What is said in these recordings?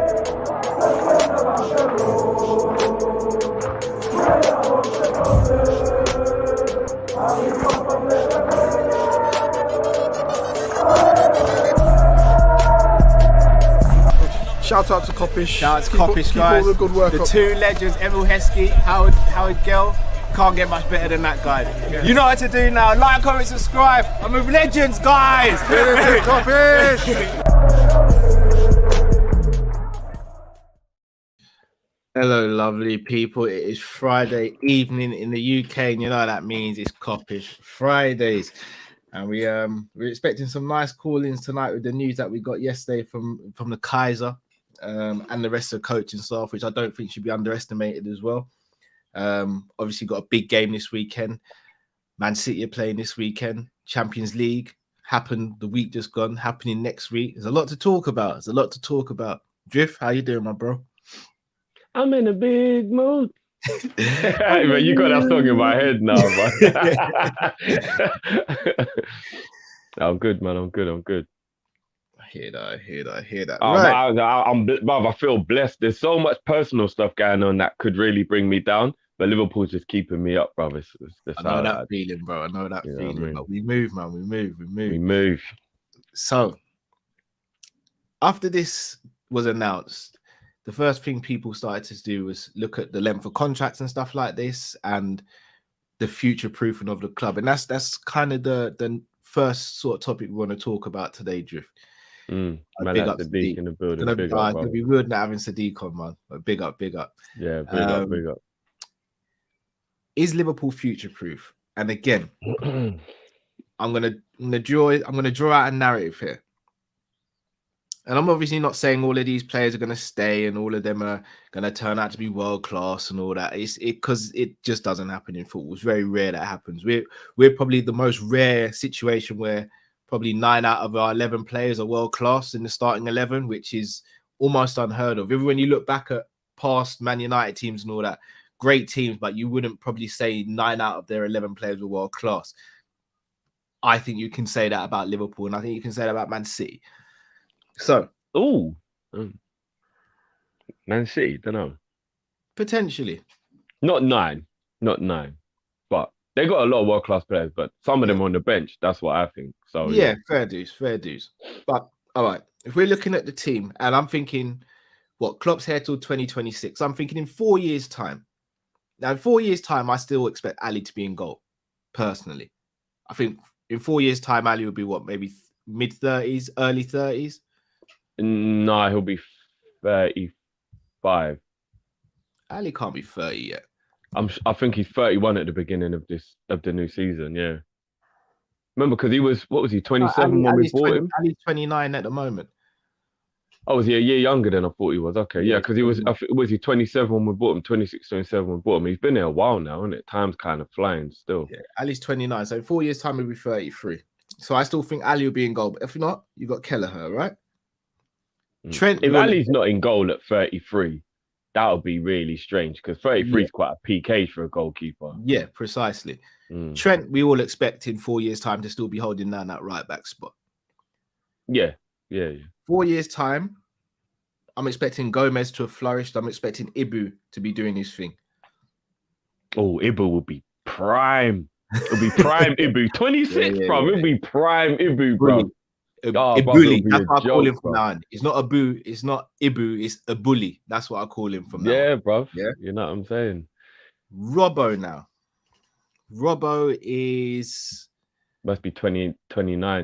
Shout out to Kopish. Shout out to Kopish, guys. Keep all the good work the up. two legends, Emil Heskey, Howard Gill. Can't get much better than that guy. Yeah. You know what to do now. Like, comment, subscribe. I'm with legends, guys. Kopish. Hello, lovely people. It is Friday evening in the UK, and you know what that means. It's Kop-Ish Fridays, and we're expecting some nice call-ins tonight with the news that we got yesterday from the Kaiser and the rest of the coaching staff, which I don't think should be underestimated as well. Obviously, got a big game this weekend. Man City are playing this weekend. Champions League happened the week just gone. Happening next week. There's a lot to talk about. Drift, how you doing, my bro? I'm in a big mood. Hey, man, you got that song in my head now, man. I'm good, man. I'm good. I hear that. I feel blessed. There's so much personal stuff going on that could really bring me down, but Liverpool's just keeping me up, brother. I know that feeling, bro. I know that feeling. I mean? But we move, man. We move. So, after this was announced, the first thing people started to do was look at the length of contracts and stuff like this, and the future proofing of the club, and that's kind of the first sort of topic we want to talk about today, Drift. Man, that's Sadiq in the building. It's gonna be weird not having Sadiq on, man. But big up. Yeah, big up. Is Liverpool future proof? And again, I'm gonna draw out a narrative here. And I'm obviously not saying all of these players are going to stay and all of them are going to turn out to be world class and all that. Because it just doesn't happen in football. It's very rare that happens. We're probably the most rare situation where probably 9 out of our 11 players are world class in the starting 11, which is almost unheard of. Even when you look back at past Man United teams and all that, great teams, but you wouldn't probably say 9 out of their 11 players were world class. I think you can say that about Liverpool, and I think you can say that about Man City. So, Man City, don't know. Potentially. Not nine, but they got a lot of world-class players, but some of them on the bench, that's what I think. So yeah, fair dues. But, all right, if we're looking at the team, and I'm thinking, Klopp's here till 2026, I'm thinking in 4 years' time. Now, in 4 years' time, I still expect Ali to be in goal, personally. I think in 4 years' time, Ali will be maybe mid-30s, early 30s? No, he'll be 35. Ali can't be 30 yet. I think he's 31 at the beginning of the new season. Yeah, remember because he was 27 when we bought him. Ali's 29 at the moment. Oh, was he a year younger than I thought he was? Okay, yeah, because he was. Was he 27 when we bought him? 26, 27 when we bought him. He's been there a while now, isn't it? Time's kind of flying still. Yeah, Ali's 29, so in 4 years' time he'll be 33. So I still think Ali will be in goal, but if not, you got Kelleher, right? Trent. If Ali's not in goal at 33, that would be really strange because 33 is quite a peak age for a goalkeeper. Yeah, precisely. Trent, we all expect in 4 years' time to still be holding down that right back spot. Yeah. 4 years' time, I'm expecting Gomez to have flourished. I'm expecting Ibu to be doing his thing. Oh, Ibu will be prime. It'll be prime Ibu. 26, bro. It'll be prime Ibu, bro. Ibuli. That's what I call him from now on. It's not Abu. It's not Ibu. It's a bully. That's what I call him from now on. Yeah, bro. Yeah, you know what I'm saying. Robbo now. Robbo is must be 29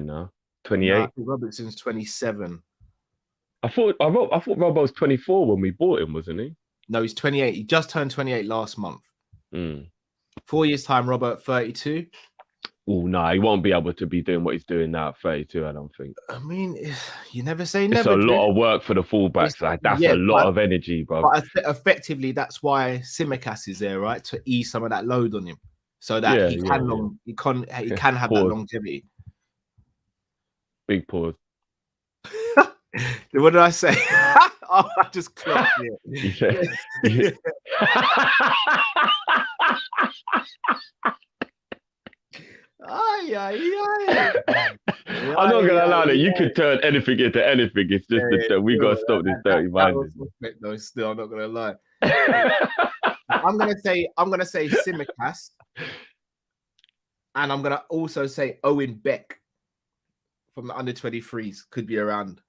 now. 28. No, Robertson's 27. I thought Robbo was 24 when we bought him, wasn't he? No, he's 28. He just turned 28 last month. 4 years time, Robbo at 32. Oh, no, he won't be able to be doing what he's doing now at 32, I don't think. I mean, you never say never. It's a lot of work for the fullbacks. That's a lot of energy, bro. But effectively, that's why Tsimikas is there, right? To ease some of that load on him. So that he can have that longevity. Big pause. What did I say? Oh, I just clocked it. I'm not gonna allow that. You could turn anything into anything. It's just that we gotta stop this dirty That was minded. suspect though. Still, I'm not gonna lie. I'm gonna say Simicast, and I'm gonna also say Owen Beck from the under 23s could be around.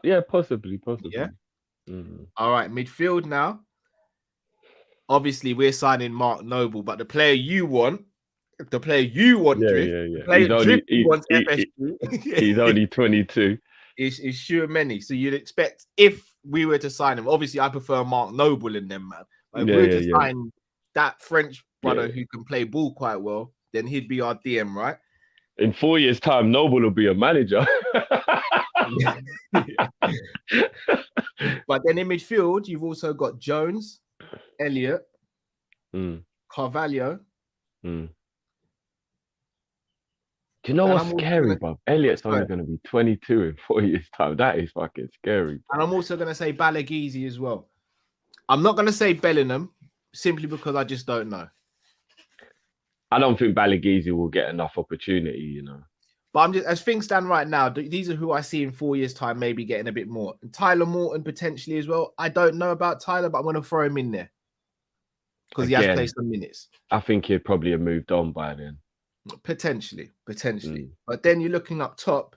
Yeah, possibly. Yeah. Mhm. All right, midfield now. Obviously, we're signing Mark Noble, but the player you want, Drift, the player Drift wants FSG. He's only 22. is Sure Many. So you'd expect if we were to sign him, obviously I prefer Mark Noble in them, man. But if we were to sign that French brother who can play ball quite well, then he'd be our DM, right? In 4 years' time, Noble will be a manager. But then in midfield, you've also got Jones, Elliott, Carvalho. Do you know what's scary, bro? Elliott's only going to be 22 in 4 years' time. That is fucking scary. And I'm also going to say Balagizi as well. I'm not going to say Bellingham simply because I just don't know. I don't think Balagizi will get enough opportunity, you know. But I'm just, as things stand right now, these are who I see in 4 years' time, maybe getting a bit more. And Tyler Morton potentially as well. I don't know about Tyler, but I'm going to throw him in there because he has played some minutes. I think he'd probably have moved on by then. Potentially. But then you're looking up top.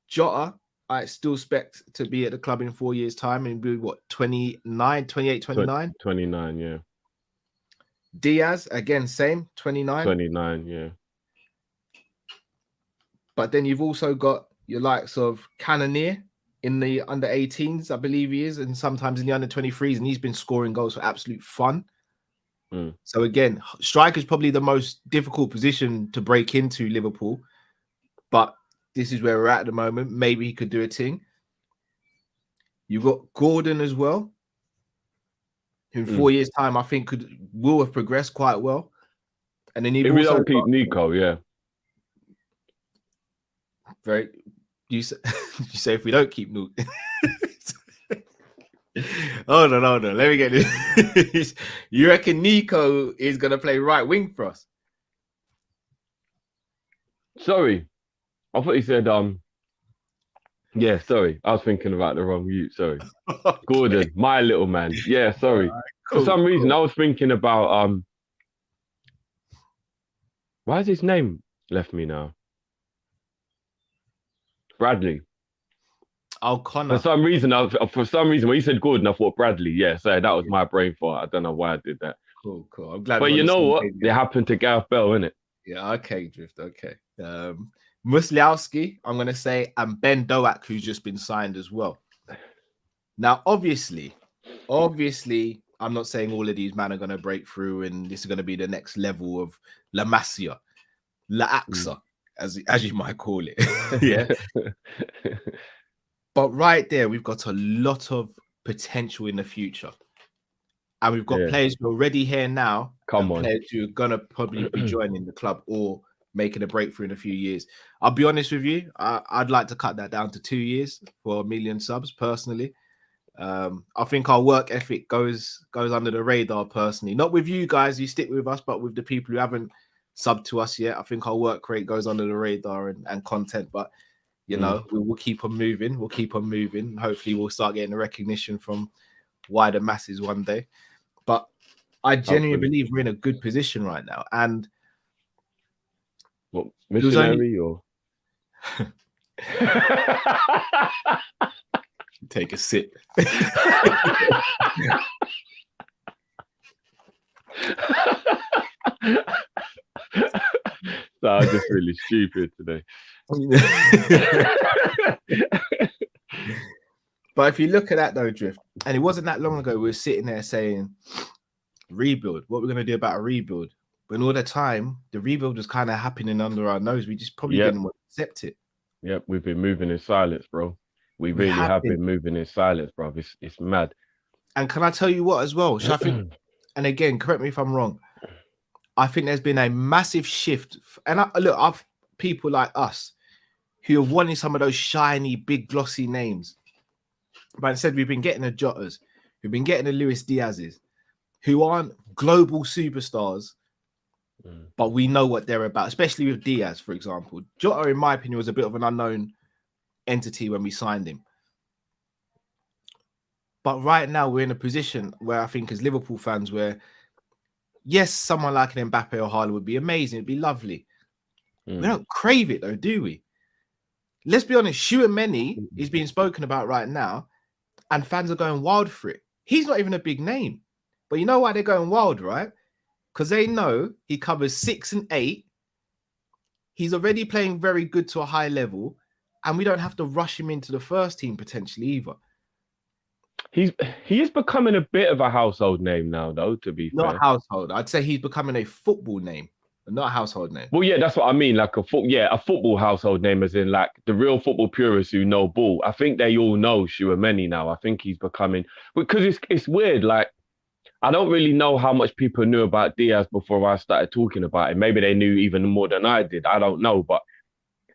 Jota, I still expect to be at the club in 4 years' time and be what, 28, 29? 29, yeah. Diaz, again, same, 29. 29, yeah. But then you've also got your likes of Cannonier in the under 18s, I believe he is, and sometimes in the under 23s, and he's been scoring goals for absolute fun. So again, striker is probably the most difficult position to break into Liverpool, but this is where we're at the moment. Maybe he could do a thing. You've got Gordon as well, who in 4 years' time I think will have progressed quite well. And then if we don't keep Nico, very. You say if we don't keep Nico. Hold on. Let me get this. You reckon Nico is going to play right wing for us? Sorry. I thought you said, yeah, sorry. I was thinking about the wrong mute. Sorry. Okay. Gordon, my little man. Yeah, sorry. Cool, for some reason, I was thinking about, why has his name left me now? Bradley. Oh, Connor. For some reason, when you said Gordon, I thought Bradley. Yeah, so that was my brain thought. I don't know why I did that. Cool. I'm glad. But you know what? It happened to Gareth Bell, innit? Yeah. Okay, Drift. Okay. Musliowski, I'm going to say, and Ben Doak, who's just been signed as well. Now, obviously, I'm not saying all of these men are going to break through and this is going to be the next level of La Masia, La Axa, as you might call it. Yeah. But right there, we've got a lot of potential in the future. And we've got players who are already here now. Players who are going to probably be joining the club or making a breakthrough in a few years. I'll be honest with you. I'd like to cut that down to 2 years for 1 million subs personally. I think our work ethic goes under the radar personally. Not with you guys, you stick with us, but with the people who haven't subbed to us yet. I think our work rate goes under the radar and content, but you know, we'll keep on moving. Hopefully we'll start getting the recognition from wider masses one day. But I genuinely believe we're in a good position right now. And what, missionary or take a sip. No, I'm just really stupid today. But if you look at that though, Drift, and it wasn't that long ago we were sitting there saying rebuild, what we're going to do about a rebuild, when all the time the rebuild was kind of happening under our nose. We just probably didn't want to accept it. Yep, we've been moving in silence, bro. We really have been moving in silence, bro. It's mad. And can I tell you what as well? So I think, and again, correct me if I'm wrong, I think there's been a massive shift. And I've people like us who have wanted some of those shiny, big, glossy names. But instead, we've been getting the Jotas, we've been getting the Luis Diazes, who aren't global superstars, but we know what they're about, especially with Diaz, for example. Jota, in my opinion, was a bit of an unknown entity when we signed him. But right now, we're in a position where I think as Liverpool fans, where, yes, someone like an Mbappe or Haaland would be amazing. It'd be lovely. We don't crave it, though, do we? Let's be honest. Tchouaméni is being spoken about right now, and fans are going wild for it. He's not even a big name. But you know why they're going wild, right? Because they know he covers 6 and 8. He's already playing very good to a high level, and we don't have to rush him into the first team potentially either. He is becoming a bit of a household name now, though, to be fair. Not household. I'd say he's becoming a football name, not a household name. Well, yeah, that's what I mean. Like a football household name, as in like the real football purists who know ball. I think they all know Tchouaméni now. I think he's becoming, because it's weird. Like, I don't really know how much people knew about Diaz before I started talking about it. Maybe they knew even more than I did. I don't know, but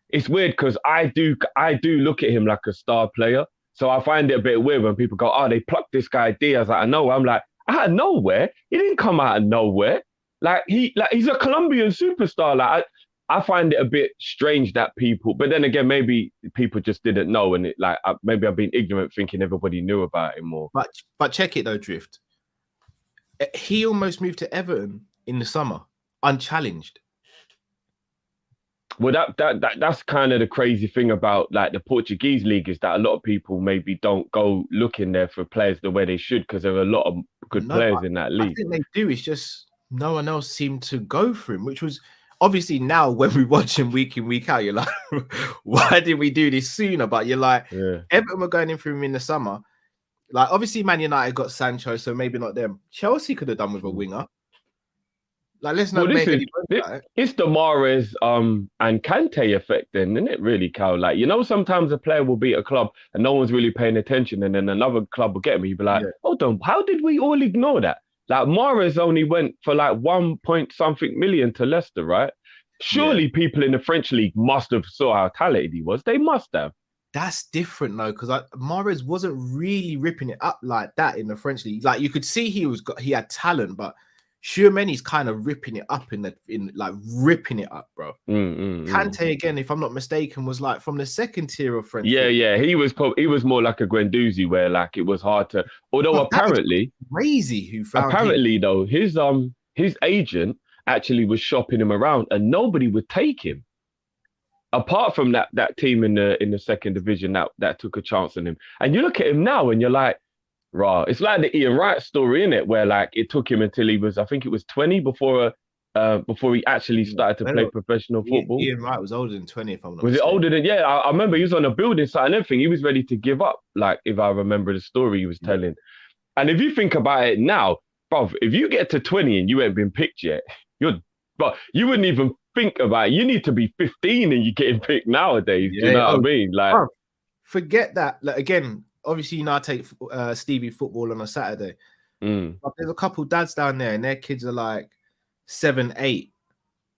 it's weird because I do look at him like a star player. So I find it a bit weird when people go, "Oh, they plucked this guy Diaz out of nowhere." I'm like, out of nowhere? He didn't come out of nowhere. He's a Colombian superstar. Like, I find it a bit strange that people, but then again, maybe people just didn't know, and maybe I've been ignorant thinking everybody knew about him more. But check it though, Drift. He almost moved to Everton in the summer, unchallenged. Well, that's kind of the crazy thing about like the Portuguese league, is that a lot of people maybe don't go looking there for players the way they should, because there are a lot of good players in that league. I think they do. It's just no one else seemed to go for him, which was obviously, now when we watch him week in, week out, you're like, why did we do this sooner? But you're like, Everton were going in for him in the summer. Like, obviously, Man United got Sancho, so maybe not them. Chelsea could have done with a winger. Like, let's not make any it's the Mahrez and Kante effect then, isn't it, really, Cal? Like, you know, sometimes a player will beat a club and no one's really paying attention, and then another club will get him. You'll be like, hold on, how did we all ignore that? Like, Mahrez only went for like 1-point-something million to Leicester, right? Surely people in the French league must have saw how talented he was. They must have. That's different though, because Mahrez wasn't really ripping it up like that in the French league. Like, you could see he had talent, but Tchouaméni's kind of ripping it up ripping it up, bro. Kante, again, if I'm not mistaken, was like from the second tier of French. Yeah. He was more like a Guendouzi, where like it was hard to. Although apparently, crazy who found apparently him. Though his agent actually was shopping him around, and nobody would take him. Apart from that team in the second division that took a chance on him. And you look at him now and you're like, rah, it's like the Ian Wright story, innit? Where like it took him until he was, I think it was 20 before he actually started to play professional football. Ian Wright was older than 20, if I'm not mistaken. Was it older than, I remember he was on a building site and everything. He was ready to give up, like, if I remember the story he was telling. And if you think about it now, bruv, if you get to 20 and you ain't been picked yet, but you wouldn't even think about it. You need to be 15 and you're getting picked nowadays. Do you know what I mean? Like, forget that. Like, again, obviously, you know, I take Stevie football on a Saturday. But there's a couple dads down there and their kids are like 7, 8.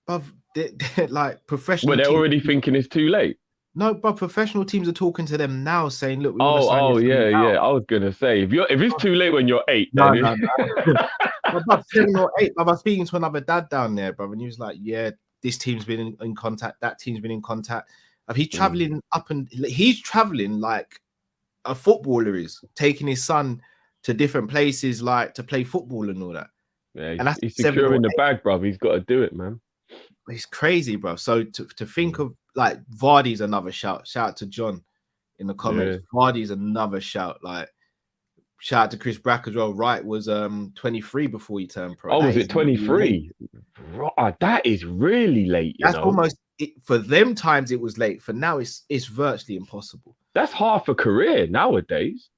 But they're like professional. But they're already thinking it's too late. No, but professional teams are talking to them now, saying, "Look, we yeah. I was gonna say, if it's too late when you're 8, no. About 7 or 8. I was speaking to another dad down there, brother, and he was like, "Yeah, this team's been in contact. That team's been in contact. He's traveling he's traveling like a footballer is, taking his son to different places, like to play football and all that." Yeah, and he's securing the bag, bro. He's got to do it, man. It's crazy, bro. So to think of like Vardy's another shout. Shout out to John in the comments. Yeah. Vardy's another shout. Like, shout out to Chris Brack as well. Wright was 23 before he turned pro. Oh, was it 23? That is really late. That's almost for them times it was late. For now, it's virtually impossible. That's half a career nowadays.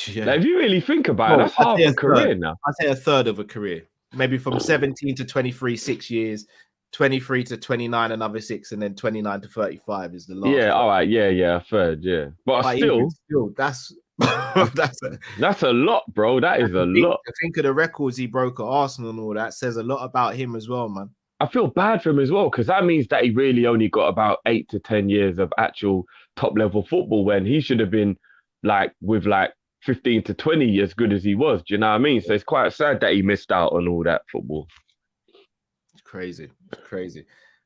Yeah. Like, if you really think about it, that's half a career now. I'd say a third of a career. Maybe from 17 to 23, 6 years. 23 to 29, another 6, and then 29 to 35 is the last. Yeah, all right, yeah, a third, yeah. But still that's that's a lot, bro. That is a lot. I think of the records he broke at Arsenal and all that says a lot about him as well, man. I feel bad for him as well, because that means that he really only got about 8 to 10 years of actual top level football, when he should have been like with like 15 to 20 as good as he was. Do you know what I mean? So it's quite sad that he missed out on all that football. crazy. It's crazy.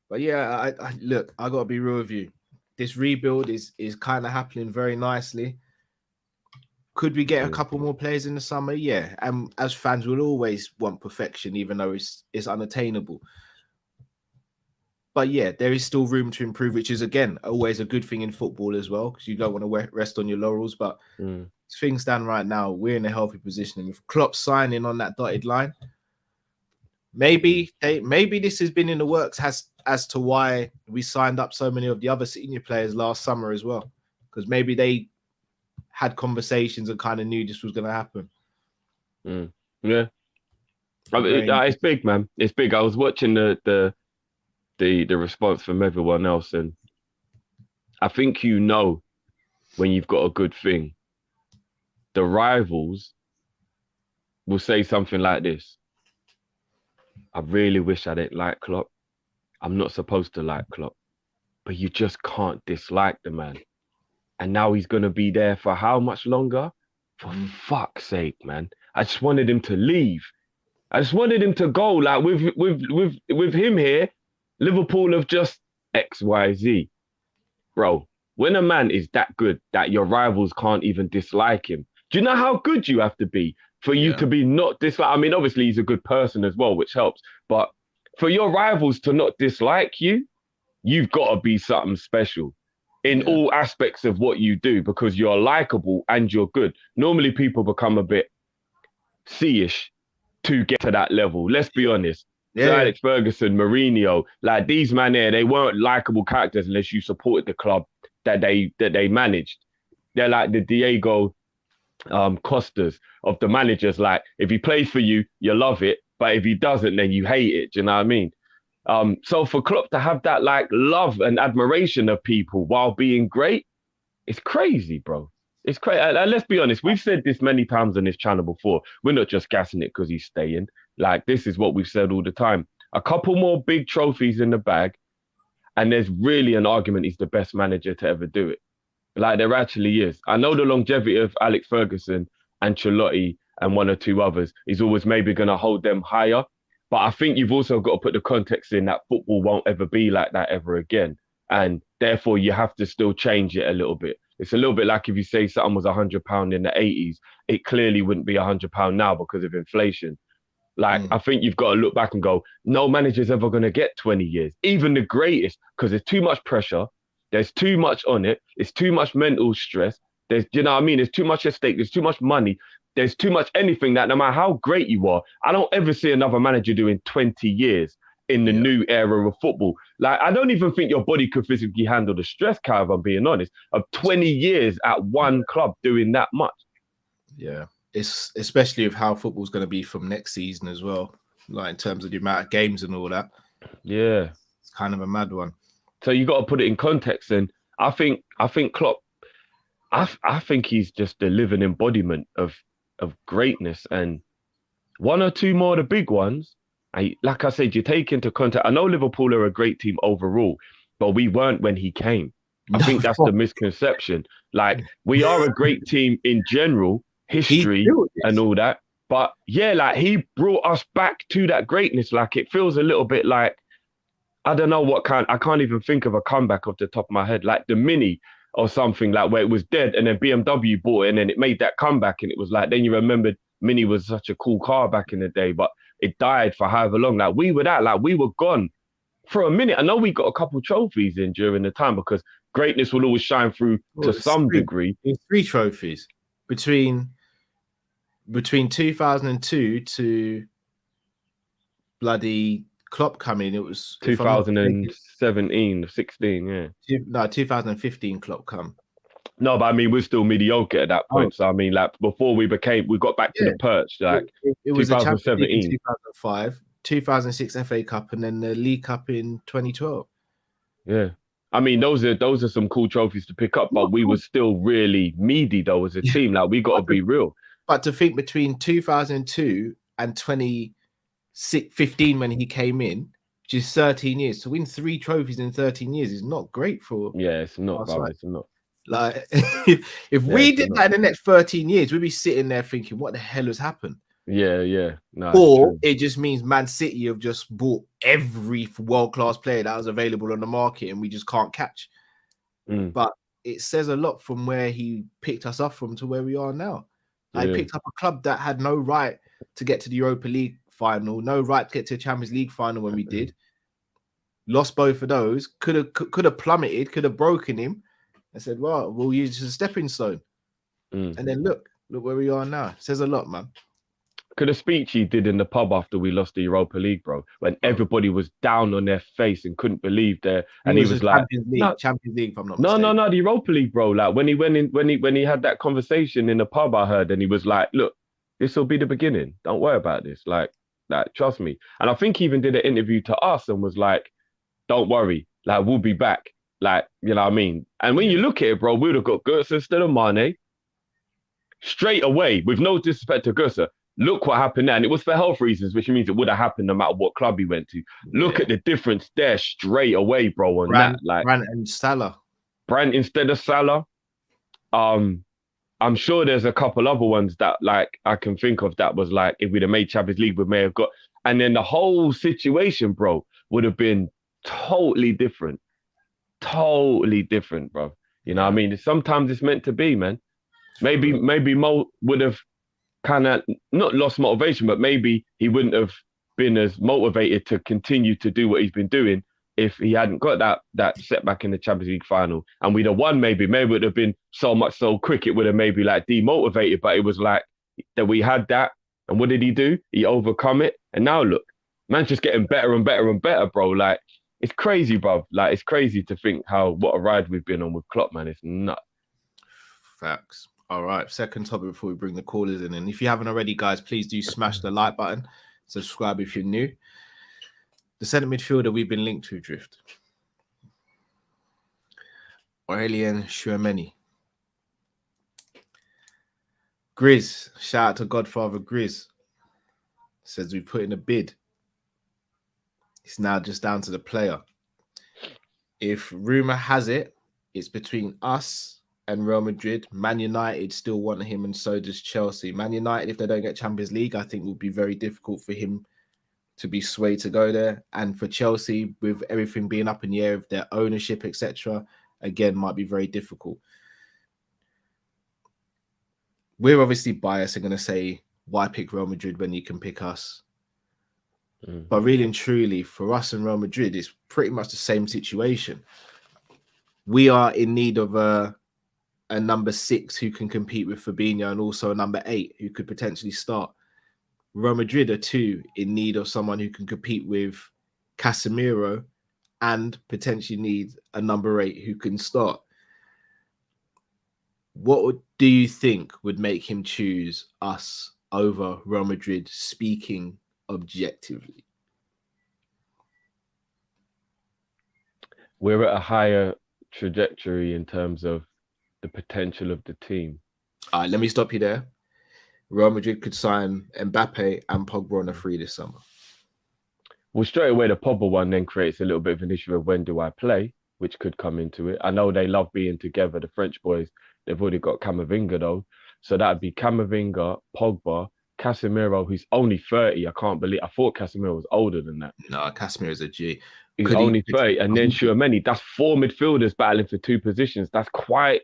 But yeah, I look, I gotta be real with you. This rebuild is kind of happening very nicely. Could we get a couple more players in the summer? Yeah. And as fans, we'll always want perfection, even though it's unattainable. But yeah, there is still room to improve, which is again always a good thing in football as well, because you don't want to rest on your laurels. But things stand right now, we're in a healthy position, and with Klopp signing on that dotted line, maybe this has been in the works as to why we signed up so many of the other senior players last summer as well, because maybe they had conversations and kind of knew this was going to happen. Yeah, I mean, it's big, man. It's big. I was watching the response from everyone else, and I think when you've got a good thing, the rivals will say something like this: I really wish I didn't like Klopp. I'm not supposed to like Klopp, but you just can't dislike the man. And now he's going to be there for how much longer? For fuck's sake, man. I just wanted him to leave. I just wanted him to go. Like with him here, Liverpool have just XYZ. Bro, when a man is that good that your rivals can't even dislike him, do you know how good you have to be for you to be not disliked? I mean, obviously he's a good person as well, which helps. But for your rivals to not dislike you, you've got to be something special in all aspects of what you do, because you're likable and you're good. Normally people become a bit see-ish to get to that level. Let's be honest. So Alex Ferguson, Mourinho, like these men here, they weren't likable characters unless you supported the club that they managed. They're like the Diego Costas of the managers. Like if he plays for you, you love it, but if he doesn't, then you hate it. Do you know what I mean? So for Klopp to have that like love and admiration of people while being great, it's crazy, bro. It's crazy. And let's be honest, we've said this many times on this channel before. We're not just gassing it because he's staying. Like, this is what we've said all the time. A couple more big trophies in the bag, and there's really an argument he's the best manager to ever do it. Like, there actually is. I know the longevity of Alex Ferguson, Ancelotti, and one or two others is always maybe going to hold them higher. But I think you've also got to put the context in that football won't ever be like that ever again. And therefore, you have to still change it a little bit. It's a little bit like if you say something was £100 in the 80s, it clearly wouldn't be £100 now because of inflation. Like, I think you've got to look back and go, no manager's ever going to get 20 years, even the greatest, because there's too much pressure. There's too much on it. It's too much mental stress. You know what I mean? There's too much at stake. There's too much money. There's too much anything that no matter how great you are, I don't ever see another manager doing 20 years in the new era of football. Like, I don't even think your body could physically handle the stress, Kai, if I'm being honest, of 20 years at one club doing that much. Yeah. It's especially with how football's going to be from next season as well, like in terms of the amount of games and all that. Yeah. It's kind of a mad one. So you got to put it in context. And I think Klopp, I think he's just the living embodiment of greatness. And one or two more of the big ones, like I said, you take into context. I know Liverpool are a great team overall, but we weren't when he came. I think that's the misconception. Like, we are a great team in general, history and all that. But yeah, like, he brought us back to that greatness. Like, it feels a little bit like, I don't know I can't even think of a comeback off the top of my head, like the Mini or something, like where it was dead and then BMW bought it and then it made that comeback, and it was like, then you remembered Mini was such a cool car back in the day, but it died for however long. Like, we were gone for a minute. I know we got a couple trophies in during the time because greatness will always shine through to some degree. It's 3 trophies between 2002 to bloody Klopp coming. It was 2017, 16, yeah. No, 2015 Klopp come. No, but I mean, we're still mediocre at that point. So I mean, like, before we got back to the perch, like it was 2017, 2005, 2006 FA Cup, and then the League Cup in 2012. Yeah. I mean, those are some cool trophies to pick up, but we were still really meaty though as a team. Like, we got to be real. But to think between 2002 and 2015 when he came in, which is 13 years, to win 3 trophies in 13 years is not great for. Yeah, it's not. It's not. Like, if we did that in the next 13 years, we'd be sitting there thinking, what the hell has happened? Yeah. No, it's Or true. it just means Man City have just bought every world-class player that was available on the market and we just can't catch. Mm. But it says a lot from where he picked us up from to where we are now. I Yeah. picked up a club that had no right to get to the Europa League final, no right to get to the Champions League final when we did. Lost both of those, could have plummeted, could have broken him. I said, well, we'll use it as a stepping stone. And then look where we are now. It says a lot, man. Could a speech he did in the pub after we lost the Europa League, bro, when everybody was down on their face and couldn't believe their, and he was like, Champions League, if I'm not no, mistaken. the Europa League, bro. Like when he went in, when he had that conversation in the pub, I heard, and he was like, look, this will be the beginning. Don't worry about this. Like, trust me. And I think he even did an interview to us and was like, don't worry, like we'll be back. Like, you know what I mean? And when you look at it, bro, we would have got Götze instead of Mane straight away, with no disrespect to Götze. Look what happened there. And it was for health reasons, which means it would have happened no matter what club he went to. Look at the difference there straight away, bro, on that. Like Brandt and Salah. Brandt instead of Salah. I'm sure there's a couple other ones that like I can think of that was like, if we'd have made Champions League, we may have got, and then the whole situation, bro, would have been totally different. Totally different, bro. You know what I mean? Sometimes it's meant to be, man. Maybe Mo would have kind of not lost motivation, but maybe he wouldn't have been as motivated to continue to do what he's been doing if he hadn't got that setback in the Champions League final. And we'd have won, maybe it would have been so much so quick it would have maybe like demotivated, but it was like that we had that. And what did he do? He overcome it. And now look, man's just getting better and better and better, bro. Like, it's crazy, bro. Like, it's crazy to think what a ride we've been on with Klopp, man. It's nuts. Facts. All right, second topic before we bring the callers in. And if you haven't already, guys, please do smash the like button. Subscribe if you're new. The centre midfielder we've been linked to, Drift. Aurelien Tchouameni. Grizz, shout out to Godfather Grizz. Says we put in a bid. It's now just down to the player. If rumour has it, it's between us and Real Madrid. Man United still want him, and so does Chelsea. Man United, if they don't get Champions League, I think will be very difficult for him to be swayed to go there. And for Chelsea, with everything being up in the air of their ownership, etc., again, might be very difficult. We're obviously biased and going to say, why pick Real Madrid when you can pick us? But really and truly, for us and Real Madrid, it's pretty much the same situation. We are in need of a number 6 who can compete with Fabinho, and also a number 8 who could potentially start. Real Madrid are 2 in need of someone who can compete with Casemiro and potentially need a number 8 who can start. What do you think would make him choose us over Real Madrid, speaking objectively? We're at a higher trajectory in terms of the potential of the team. All right, let me stop you there. Real Madrid could sign Mbappe and Pogba on a free this summer. Well, straight away, the Pogba one then creates a little bit of an issue of when do I play, which could come into it. I know they love being together, the French boys. They've already got Camavinga, though. So that'd be Camavinga, Pogba, Casemiro, who's only 30. I can't believe. I thought Casemiro was older than that. No, Casemiro's a G. He's only 30. And then Tchouameni, that's 4 midfielders battling for 2 positions. That's quite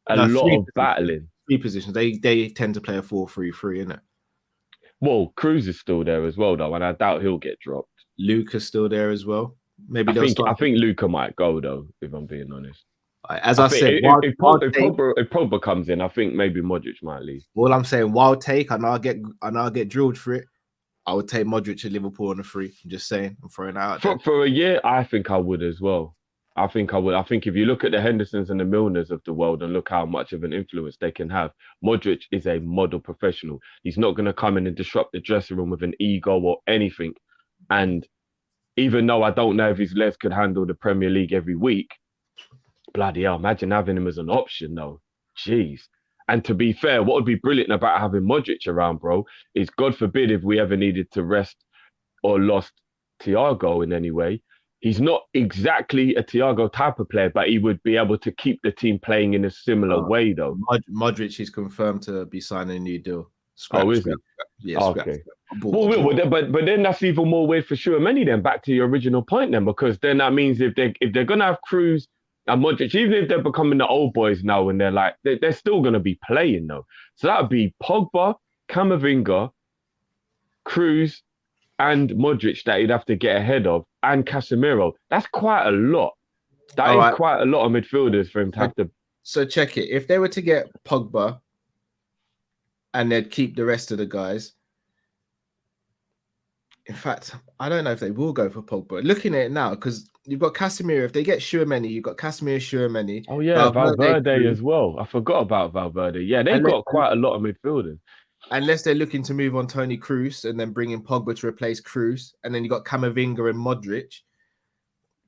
a lot of battling. 3 positions. They tend to play a 4-3-3, innit? Well, Cruz is still there as well, though, and I doubt he'll get dropped. Luca's still there as well. Maybe I think Luca might go, though, if I'm being honest. As I said, if Pogba comes in, I think maybe Modric might leave. All I'm saying, wild take, I know I get drilled for it. I would take Modric to Liverpool on a free. I'm just saying, I'm throwing it out there. For a year, I think I would as well. I think I would. I think if you look at the Hendersons and the Milners of the world and look how much of an influence they can have, Modric is a model professional. He's not going to come in and disrupt the dressing room with an ego or anything. And even though I don't know if his legs could handle the Premier League every week, bloody hell, imagine having him as an option, though. Jeez. And to be fair, what would be brilliant about having Modric around, bro, is God forbid if we ever needed to rest or lost Thiago in any way, he's not exactly a Thiago type of player, but he would be able to keep the team playing in a similar way, though. Modric is confirmed to be signing a new deal. Is he? Yes. Okay. But then that's even more weird for sure. Many then back to your original point then, because then that means if they're gonna have Cruz and Modric, even if they're becoming the old boys now, and they're still gonna be playing though. So that would be Pogba, Camavinga, Cruz, and Modric that he'd have to get ahead of, and Casemiro. That's quite a lot. That is quite a lot of midfielders for him to have to. So check it. If they were to get Pogba and they'd keep the rest of the guys. In fact, I don't know if they will go for Pogba. Looking at it now, because you've got Casemiro. If they get Tchouaméni, you've got Casemiro, Tchouaméni. Oh yeah, Valverde as well. I forgot about Valverde. Yeah, they've got quite a lot of midfielders. Unless they're looking to move on Toni Kroos and then bring in Pogba to replace Kroos, and then you've got Camavinga and Modric.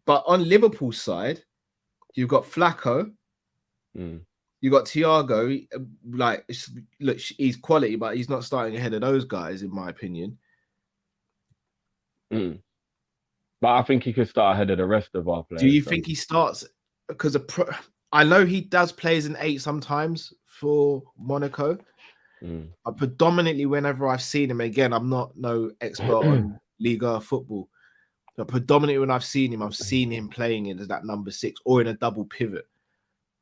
But on Liverpool's side, you've got Flacco. You got Thiago. Like, look, he's quality, but he's not starting ahead of those guys, in my opinion. But I think he could start ahead of the rest of our players. Do you think he starts? Because I know he does play as an 8 sometimes for Monaco. But predominantly, whenever I've seen him, again, I'm not no expert on Liga football. But predominantly, when I've seen him playing in as that number 6 or in a double pivot.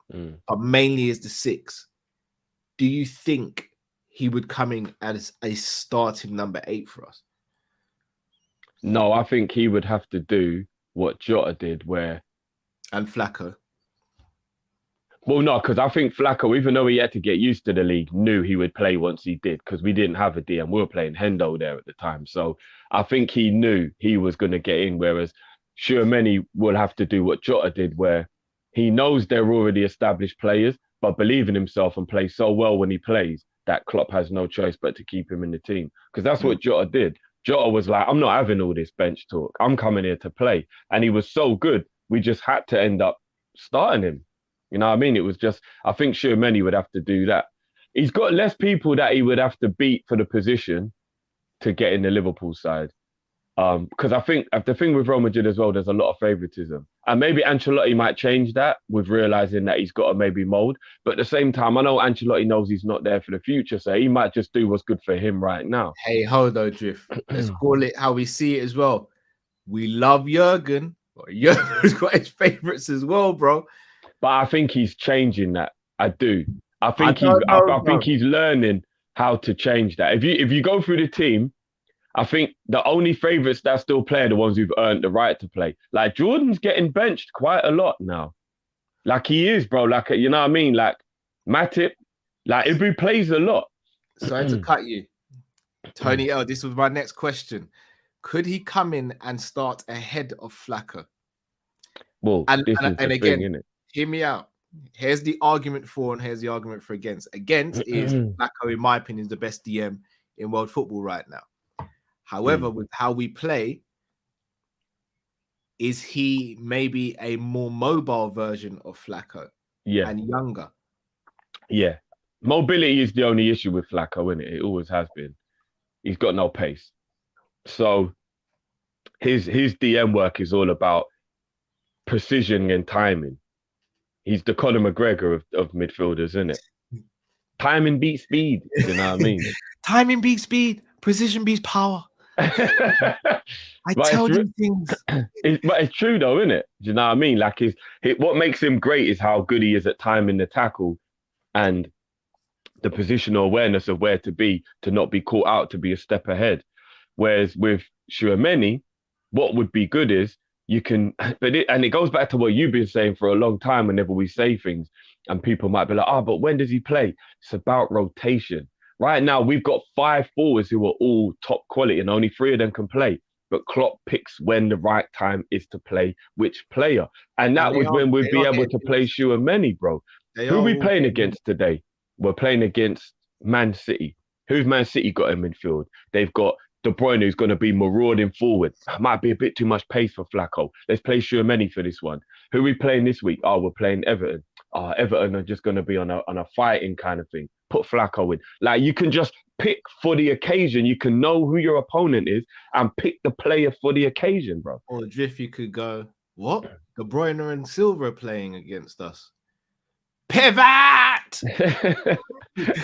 But mainly as the 6. Do you think he would come in as a starting number 8 for us? No, I think he would have to do what Jota did, and Flacco. Well, no, because I think Flacco, even though he had to get used to the league, knew he would play once he did, because we didn't have a DM. We were playing Hendo there at the time. So I think he knew he was going to get in, whereas Tchouaméni will have to do what Jota did, where he knows they're already established players, but believe in himself and play so well when he plays that Klopp has no choice but to keep him in the team. Because that's what Jota did. Jota was like, I'm not having all this bench talk. I'm coming here to play. And he was so good, we just had to end up starting him. You know what I mean? It was just, I think Tchouaméni would have to do that. He's got less people that he would have to beat for the position to get in the Liverpool side. Because I think the thing with Real Madrid as well, there's a lot of favoritism. And maybe Ancelotti might change that with realizing that he's got to maybe mold. But at the same time, I know Ancelotti knows he's not there for the future. So he might just do what's good for him right now. Hey, hold on, Drift. Let's call it how we see it as well. We love Jurgen. Jurgen's got his favorites as well, bro. But I think he's changing that. I do. I think he's learning how to change that. If you go through the team, I think the only favourites that still play are the ones who've earned the right to play. Like, Jordan's getting benched quite a lot now. Like, he is, bro. Like, you know what I mean? Like, Matip, like, if he plays a lot. So I had to cut you. Tony L, this was my next question. Could he come in and start ahead of Flacco? Well, and again, thing, hear me out. Here's the argument for and here's the argument for against. Against is Flacco, in my opinion, is the best DM in world football right now. However, with how we play, is he maybe a more mobile version of Flacco? Yeah. And younger? Yeah. Mobility is the only issue with Flacco, isn't it? It always has been. He's got no pace. So his DM work is all about precision and timing. He's the Conor McGregor of midfielders, isn't it? Timing beats speed. You know what I mean? Timing beats speed. Precision beats power. I tell you things. But it's true though, isn't it? Do you know what I mean? Like, what makes him great is how good he is at timing the tackle and the positional awareness of where to be, to not be caught out, to be a step ahead. Whereas with Tchouaméni, what would be good is you can, and it goes back to what you've been saying for a long time whenever we say things, and people might be like, but when does he play? It's about rotation. Right now, we've got 5 forwards who are all top quality and only 3 of them can play. But Klopp picks when the right time is to play which player. And that was when we'd be able to play Tchouaméni, bro. Who are we playing against today? We're playing against Man City. Who's Man City got in midfield? They've got De Bruyne, who's going to be marauding forward. Might be a bit too much pace for Flacco. Let's play Tchouaméni for this one. Who are we playing this week? We're playing Everton. Everton are just going to be on a fighting kind of thing. Put Flacco in. Like, you can just pick for the occasion. You can know who your opponent is and pick the player for the occasion, bro. Or if you could go, what? De Bruyne and Silva are playing against us. Pivot! Pivot!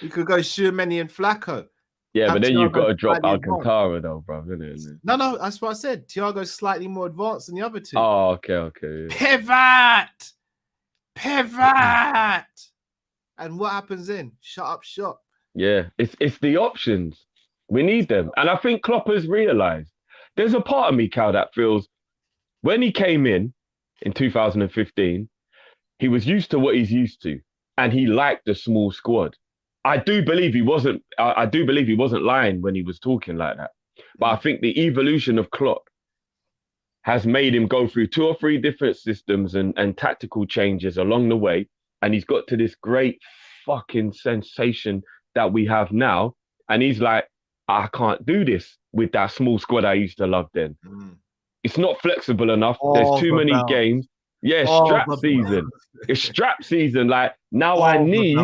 You could go Schumann and Flacco. Yeah, but then you've got to drop slightly advanced. Alcantara though, bro, isn't it? No, that's what I said. Thiago's slightly more advanced than the other two. Oh, okay. Yeah. Pivot. And what happens then? Shut up shop. Yeah, it's the options. We need them. And I think Klopp has realised. There's a part of me, Cal, that feels when he came in 2015, he was used to what he's used to. And he liked the small squad. I do believe he wasn't lying when he was talking like that. But I think the evolution of Klopp has made him go through 2 or 3 different systems and tactical changes along the way. And he's got to this great fucking sensation that we have now. And he's like, I can't do this with that small squad I used to love then. It's not flexible enough. There's too many games. Yeah, strap season. It's strap season. Like, now I need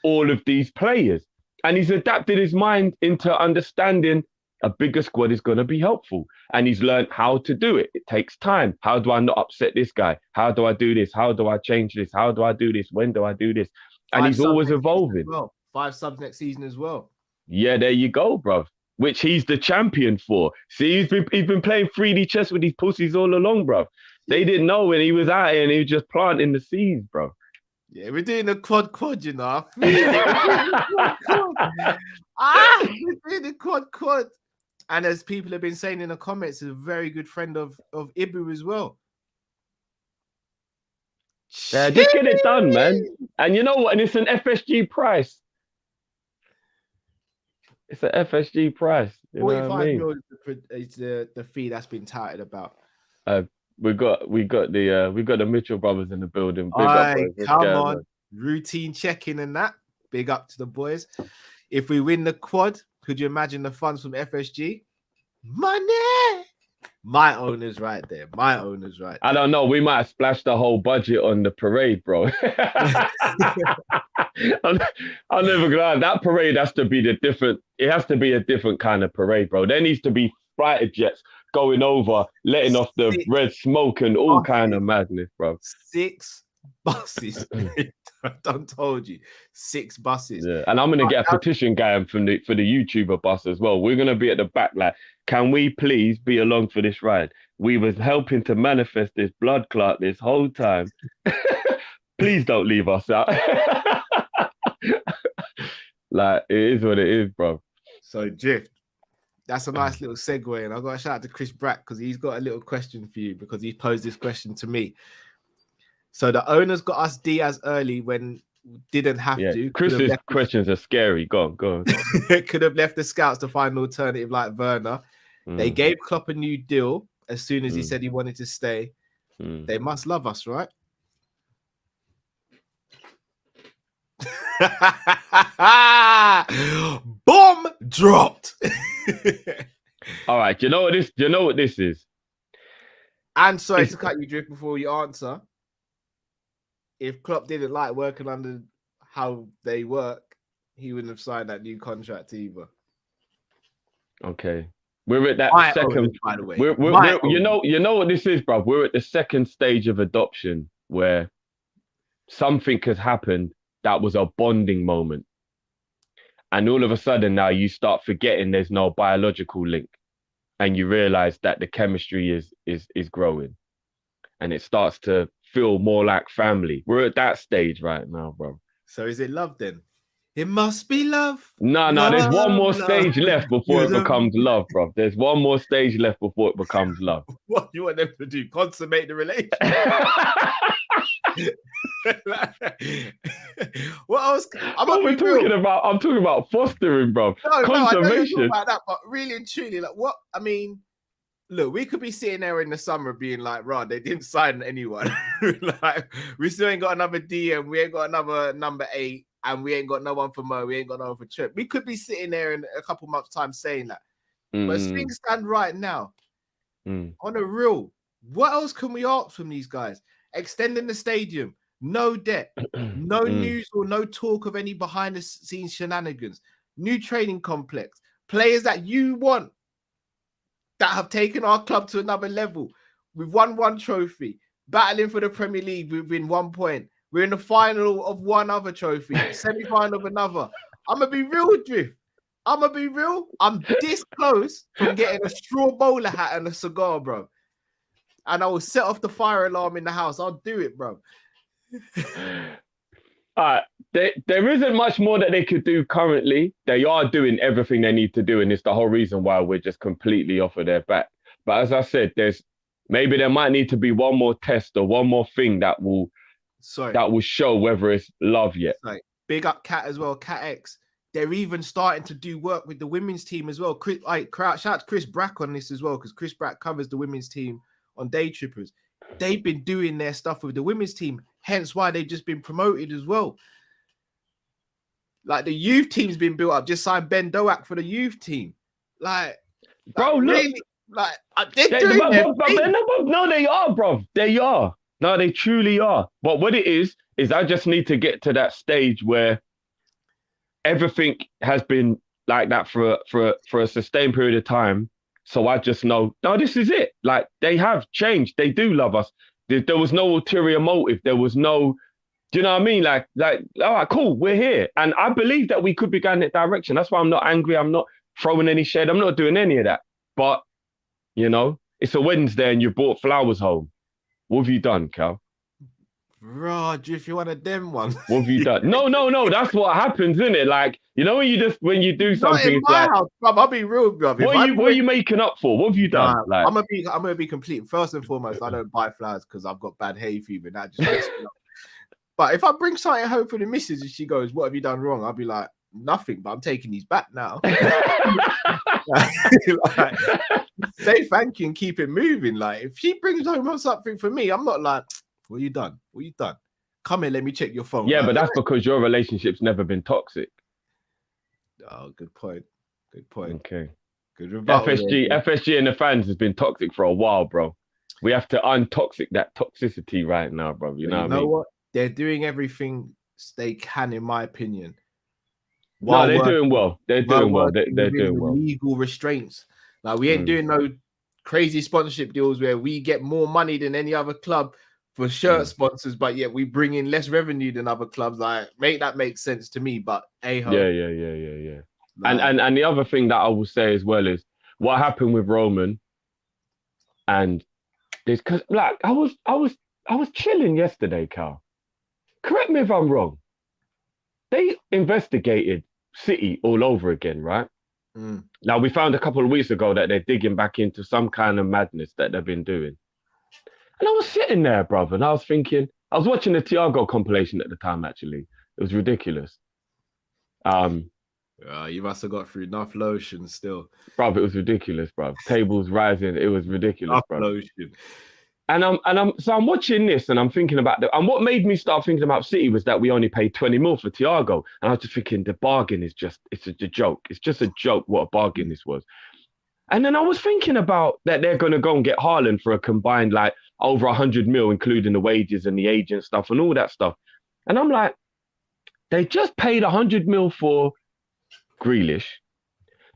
all of these players. And he's adapted his mind into understanding a bigger squad is going to be helpful. And he's learned how to do it. It takes time. How do I not upset this guy? How do I do this? How do I change this? How do I do this? When do I do this? And he's always evolving. 5 subs next season as well. Yeah, there you go, bro. Which he's the champion for. See, he's been playing 3D chess with these pussies all along, bro. They didn't know when he was out here and he was just planting the seeds, bro. Yeah, we're doing the quad, you know. We're doing the quad. And as people have been saying in the comments, he's a very good friend of Ibu as well. Yeah, just get it done, man. And you know what? And it's an FSG price. It's an FSG price. You know what I mean? 45 mil is the fee that's been touted about. We got the Mitchell brothers in the building. Big up, boys. Come on, man. Routine checking and that. Big up to the boys. If we win the quad, could you imagine the funds from FSG? Money. My owner's right there. I don't know. We might have splashed the whole budget on the parade, bro. I'm never gonna. That parade has to be It has to be a different kind of parade, bro. There needs to be fighter jets going over, letting off the red smoke and all kind of madness, bro. 6 buses. I done told you. 6 buses. Yeah, and I'm gonna get a petition going for the YouTuber bus as well. We're gonna be at the back, like, can we please be along for this ride? We was helping to manifest this blood clot this whole time. Please don't leave us out. Like, it is what it is, bro. So, Jiff, that's a nice little segue. And I've got to shout out to Chris Brack because he's got a little question for you because he posed this question to me. So, the owners got us Diaz early when didn't have to. Chris's questions are scary. Go on. Could have left the scouts to find an alternative like Werner. They gave Klopp a new deal as soon as he said he wanted to stay. They must love us, right? Bomb dropped. All right, do you know what this is? And sorry to cut you, Drift, before you answer. If Klopp didn't like working under how they work, he wouldn't have signed that new contract either. Okay. We're at that second. By the way, you know what this is, bro. We're at the second stage of adoption where something has happened that was a bonding moment, and all of a sudden now you start forgetting there's no biological link, and you realize that the chemistry is growing, and it starts to feel more like family. We're at that stage right now, bro. So is it love then? It must be love. No, there's one more stage left before it becomes love, bro. There's one more stage left before it becomes love. What you want them to do? Consummate the relationship? What else? I'm talking about fostering, bro. Consummation. About that, but really and truly, like what? I mean, look, we could be sitting there in the summer being like, "Rod, they didn't sign anyone. Like, we still ain't got another DM. We ain't got another number 8." And we ain't got no one for Mo, we ain't got no one for Trip. We could be sitting there in a couple months' time saying that. But as things stand right now, on a real, what else can we ask from these guys? Extending the stadium, no debt, no news or no talk of any behind-the-scenes shenanigans, new training complex, players that you want that have taken our club to another level. We've won 1 trophy, battling for the Premier League within 1 point. We're in the final of one other trophy, semi-final of another. I'm gonna be real with you. I'm gonna be real. I'm this close from getting a straw bowler hat and a cigar, bro. And I will set off the fire alarm in the house. I'll do it, bro. There isn't much more that they could do currently. They are doing everything they need to do, and it's the whole reason why we're just completely off of their back. But as I said, maybe there might need to be one more test or one more thing that will show whether it's love yet. Like, big up Cat as well, Cat X. They're even starting to do work with the women's team as well. Shout out to Chris Brack on this as well, because Chris Brack covers the women's team on Day Trippers. They've been doing their stuff with the women's team, hence why they've just been promoted as well. Like the youth team's been built up. Just signed Ben Doak for the youth team. Bro, look, really, they're doing no, they are, bro. They are. No, they truly are. But what it is I just need to get to that stage where everything has been like that for a sustained period of time. So I just know, no, this is it. Like, they have changed. They do love us. There was no ulterior motive. There was no, do you know what I mean? Like, all right, cool, we're here. And I believe that we could be going that direction. That's why I'm not angry. I'm not throwing any shade. I'm not doing any of that. But, you know, it's a Wednesday and you brought flowers home. What have you done, Cal? Raj, if you want a dem one. What have you done? No. That's what happens, isn't it? Like, you know, when you do something, not in my house, bruv, I'll be real, bruv. What are you making up for? What have you done? Nah, I'm gonna be complete. First and foremost, I don't buy flowers because I've got bad hay fever. That just makes me up. But if I bring something home for the missus and she goes, "What have you done wrong?" I'll be like, "Nothing, but I'm taking these back now." Like, say thank you and keep it moving. Like, if she brings home something for me, I'm not like, "What you done? What you done? Come here, let me check your phone." Yeah, like, but that's because your relationship's never been toxic. Oh, good point. Good point. Okay. Good rebuttal. FSG and the fans has been toxic for a while, bro. We have to untoxic that toxicity right now, bro. You know what? They're doing everything they can, in my opinion. No, they're doing well. They're doing well. They're doing well. Legal restraints. Like, we ain't doing no crazy sponsorship deals where we get more money than any other club for shirt sponsors, but yet we bring in less revenue than other clubs. Like, that makes sense to me. But yeah. Like, and the other thing that I will say as well is what happened with Roman, and this, because like I was chilling yesterday, Cal. Correct me if I'm wrong. They investigated City all over again, right? Now, we found a couple of weeks ago that they're digging back into some kind of madness that they've been doing. And I was sitting there, brother, and I was thinking, I was watching the Thiago compilation at the time, actually. It was ridiculous. You must have got through enough lotion still. Bruv, it was ridiculous, bruv. Tables rising, it was ridiculous, bruv. Lotion. And I'm watching this and I'm thinking about and what made me start thinking about City was that we only paid 20 mil for Thiago. And I was just thinking the bargain is it's a joke. It's just a joke what a bargain this was. And then I was thinking about that they're going to go and get Haaland for a combined like over 100 mil, including the wages and the agent stuff and all that stuff. And I'm like, they just paid 100 mil for Grealish.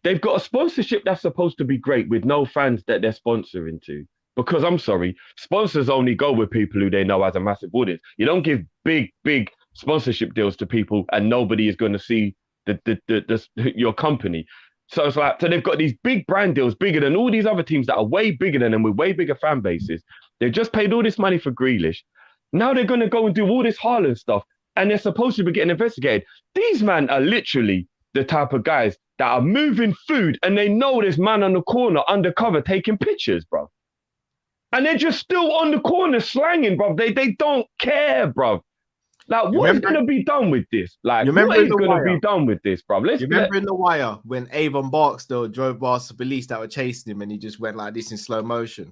They've got a sponsorship that's supposed to be great with no fans that they're sponsoring to. Because I'm sorry, sponsors only go with people who they know has a massive audience. You don't give big sponsorship deals to people and nobody is going to see your company. So it's like, so they've got these big brand deals, bigger than all these other teams that are way bigger than them with way bigger fan bases. They've just paid all this money for Grealish. Now they're going to go and do all this Haaland stuff and they're supposed to be getting investigated. These men are literally the type of guys that are moving food and they know this man on the corner undercover taking pictures, bro. And they're just still on the corner slanging, bro. They don't care, bro. Like, what is going to be done with this? Like, what is going to be done with this, bro? You remember in The Wire when Avon Barksdale drove past the police that were chasing him and he just went like this in slow motion?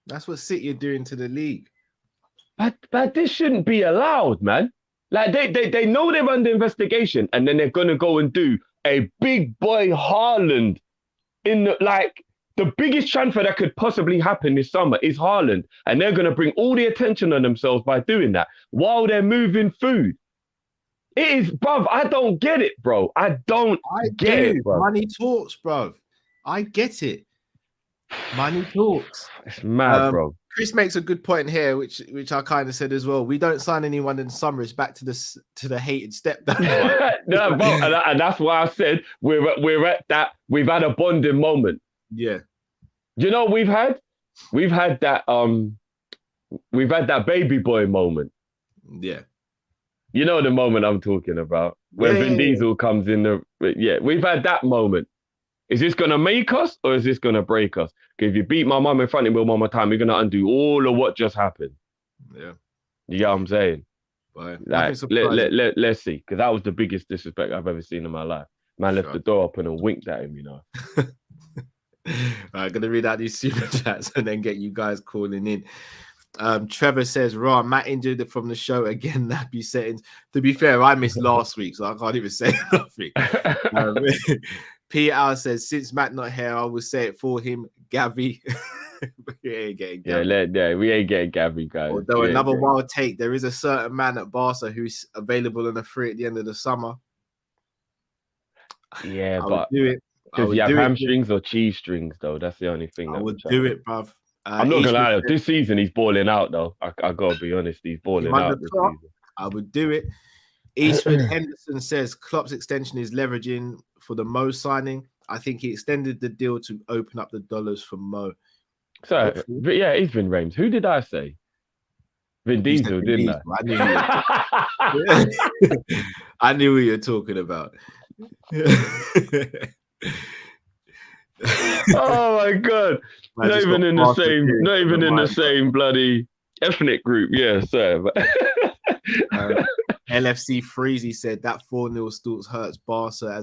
That's what City are doing to the league. But this shouldn't be allowed, man. Like, they know they're under investigation and then they're going to go and do a big boy Haaland in the, like... The biggest transfer that could possibly happen this summer is Haaland. And they're going to bring all the attention on themselves by doing that while they're moving food. It is, bruv, I don't get it, bro. I get it, bro. Money talks, bro. I get it. Money talks. It's mad, bro. Chris makes a good point here, which I kind of said as well. We don't sign anyone in summer. It's back to the hated step down. No, and that's why I said we're at that. We've had a bonding moment. Yeah. You know, we've had that baby boy moment. Yeah. You know the moment I'm talking about when Vin Diesel comes in. We've had that moment. Is this gonna make us or is this gonna break us? Because if you beat my mum in front of me one more time, you're gonna undo all of what just happened. Yeah. You get what I'm saying? Right. Like, let's see, because that was the biggest disrespect I've ever seen in my life. Man left the door open and winked at him, you know. I'm gonna read out these super chats and then get you guys calling in. Trevor says, "Raw, Matt injured from the show again. Nappy settings." To be fair, I missed last week, so I can't even say nothing. Peter says, "Since Matt not here, I will say it for him, Gavi." We ain't getting Gavi. We ain't getting Gavi, guys. Although another wild take, there is a certain man at Barca who's available on a free at the end of the summer. Yeah, I but would do it. Does he have hamstrings or cheese strings though? That's the only thing. I would do it, bruv. I'm not gonna lie. This season he's balling out though. I gotta be honest. He's balling out this season. I would do it. Eastwood Henderson says Klopp's extension is leveraging for the Mo signing. I think he extended the deal to open up the dollars for Mo. So, but yeah, he's been Rames. Who did I say? Vin Diesel, didn't I? I knew what you're talking about. Oh my god! Not even in the same bloody ethnic group. Yeah, sir. LFC Freezy said that 4-0 still hurts Barca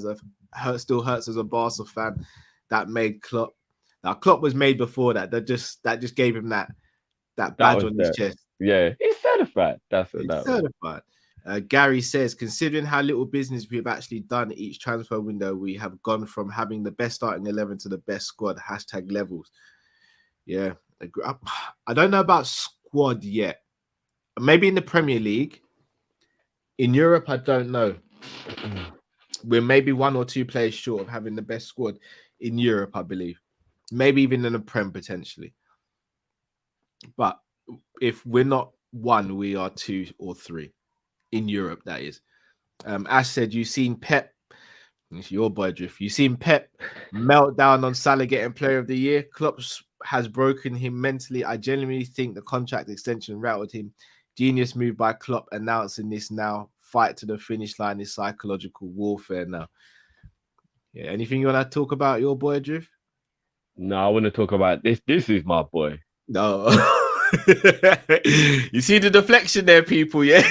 still hurts as a Barca fan. That made Klopp. Now Klopp was made before that. That just gave him that badge on his chest. Yeah, he's certified. That's certified. Gary says, considering how little business we've actually done each transfer window, we have gone from having the best starting 11 to the best squad. #levels. Yeah, I don't know about squad yet. Maybe in the Premier League. In Europe, I don't know. We're maybe 1 or 2 players short of having the best squad in Europe, I believe. Maybe even in the Prem potentially. But if we're not 1, we are 2 or 3 in Europe. That is. Ash said, "You've seen Pep." It's your boy Drift. You've seen Pep meltdown on Salah getting Player of the Year. Klopp has broken him mentally. I genuinely think the contract extension routed him. Genius move by Klopp announcing this now. Fight to the finish line is psychological warfare now. Yeah. Anything you want to talk about your boy Drift? No, I want to talk about this. This is my boy. No. You see the deflection there, people, yeah?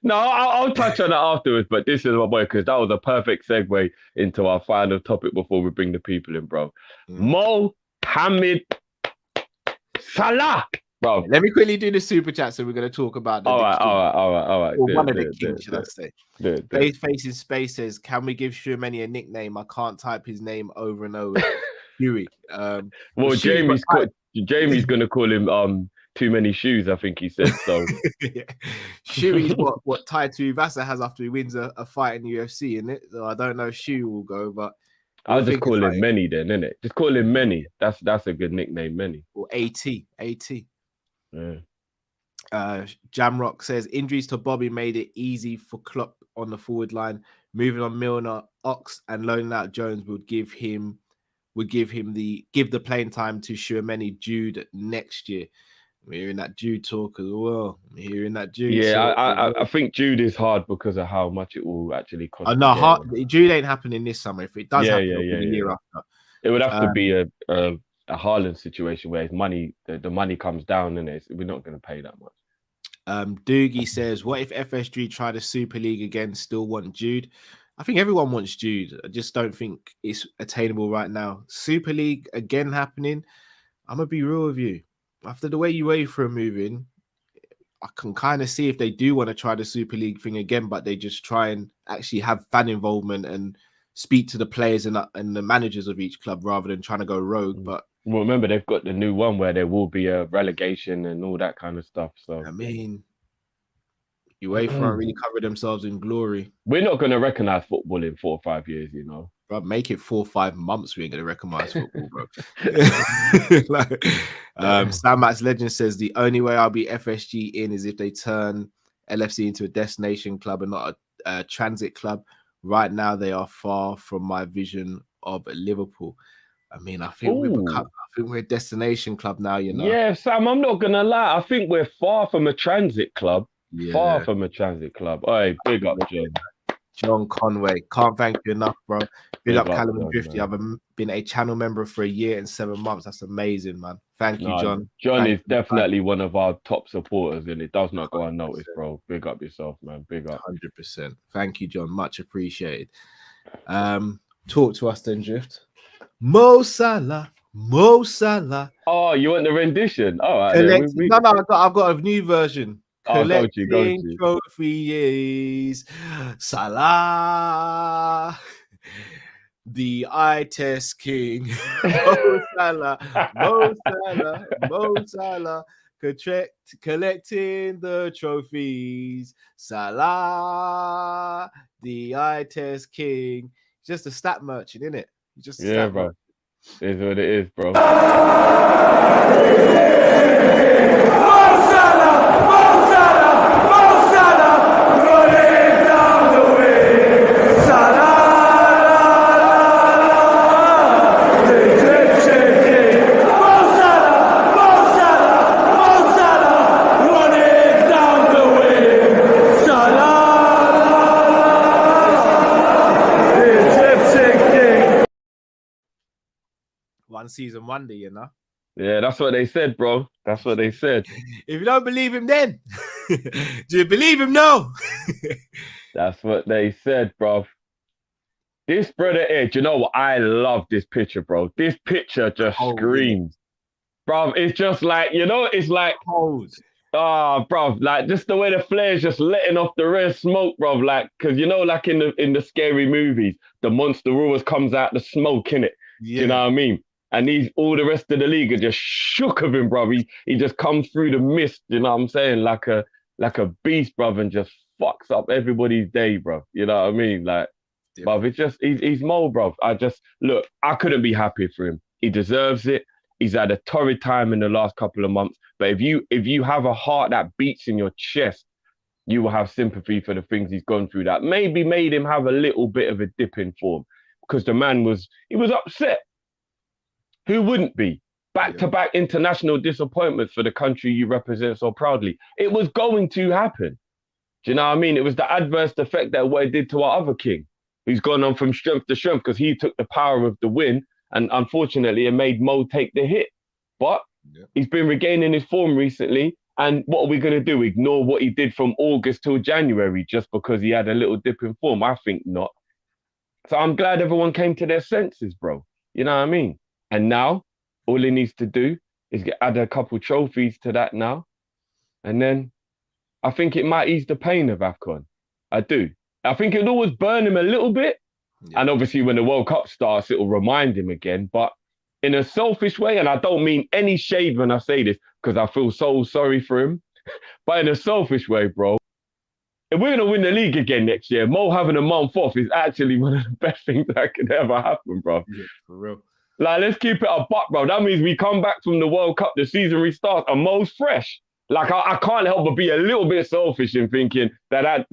No, I'll touch on it afterwards, but this is my boy because that was a perfect segue into our final topic before we bring the people in, bro. Mohamed Salah, bro. Let me quickly do the super chat, so we're going to talk about the all right. Or one of the kings, should I say. Facing Space says, "Can we give Schumann a nickname? I can't type his name over and over." Huey. Well, Jamie's going to call him too many shoes, I think he said so. Shuey's what Taito Ivasa has after he wins a fight in the UFC, isn't it? So I don't know if Shuey will go, but I'll just call him Many then, innit? Just call him Many. That's a good nickname, Many. Or AT. Yeah. Jamrock says injuries to Bobby made it easy for Klopp on the forward line. Moving on Milner, Ox, and loaning out Jones would give the playing time to Schumann Jude next year. I'm hearing that Jude talk as well. I think Jude is hard because of how much it will actually cost. Jude ain't happening this summer. If it does happen, the year after. It would have to be a Haaland situation where his money, the money comes down, and we're not going to pay that much. Doogie says, "What if FSG try the Super League again? Still want Jude?" I think everyone wants Jude. I just don't think it's attainable right now. Super League again happening. I'm gonna be real with you. After the way UEFA are moving, I can kind of see if they do want to try the Super League thing again, but they just try and actually have fan involvement and speak to the players and the managers of each club rather than trying to go rogue. But well, remember they've got the new one where there will be a relegation and all that kind of stuff. So I mean, UEFA really covered themselves in glory. We're not going to recognize football in 4 or 5 years, you know. Bro, make it 4 or 5 months. We ain't gonna recognise football, bro. Like, Sam Max Legend says the only way I'll be FSG in is if they turn LFC into a destination club and not a transit club. Right now, they are far from my vision of Liverpool. I mean, I think we're a destination club now, you know. Yeah, Sam, I'm not gonna lie. I think we're far from a transit club. Yeah. Far from a transit club. Hey, big up, John. John Conway, can't thank you enough, bro. Big up Callum and Drifty. Man. I've been a channel member for a year and 7 months. That's amazing, man. Thank you, John. John is definitely one of our top supporters, and it does not go unnoticed, bro. Big up yourself, man. Big up. 100%. Thank you, John. Much appreciated. Talk to us then, Drift. Mo Salah. Oh, you want the rendition? All right. No, I've got a new version. Collecting go to. trophies, Salah, the eye test king, Mo Salah, collecting the trophies, Salah, the eye test king. Just a stat merchant, isn't it? Just bro. It is what it is, bro. One season wonder, you know. Yeah, that's what they said, bro. That's what they said. If you don't believe him, then do you believe him? No. That's what they said, bro. This brother Edge, you know what? I love this picture, bro. This picture just screams, bro. It's just like, you know, it's like, bro, like just the way the flare's just letting off the red smoke, bro. Like, cause you know, like in the scary movies, the monster always comes out the smoke, innit? Yeah. You know what I mean? And all the rest of the league are just shook of him, bro. He just comes through the mist, you know what I'm saying? Like a beast, bro, and just fucks up everybody's day, bro. You know what I mean? Like, bro, it's just, he's Mo, bro. Look, I couldn't be happy for him. He deserves it. He's had a torrid time in the last couple of months. But if you have a heart that beats in your chest, you will have sympathy for the things he's gone through that maybe made him have a little bit of a dip in form. Because the man was upset. Who wouldn't be? Back-to-back international disappointments for the country you represent so proudly. It was going to happen. Do you know what I mean? It was the adverse effect that what it did to our other king, who's gone on from strength to strength because he took the power of the win, and unfortunately it made Mo take the hit. But he's been regaining his form recently, and what are we going to do? Ignore what he did from August till January just because he had a little dip in form? I think not. So I'm glad everyone came to their senses, bro. You know what I mean? And now, all he needs to do is add a couple trophies to that now. And then I think it might ease the pain of AFCON. I do. I think it'll always burn him a little bit. Yeah. And obviously when the World Cup starts, it'll remind him again. But in a selfish way, and I don't mean any shade when I say this, because I feel so sorry for him. But in a selfish way, bro, if we're going to win the league again next year, Mo having a month off is actually one of the best things that could ever happen, bro. Yeah, for real. Like, let's keep it a buck, bro. That means we come back from the World Cup, the season restarts, and Mo's fresh. Like, I can't help but be a little bit selfish in thinking that's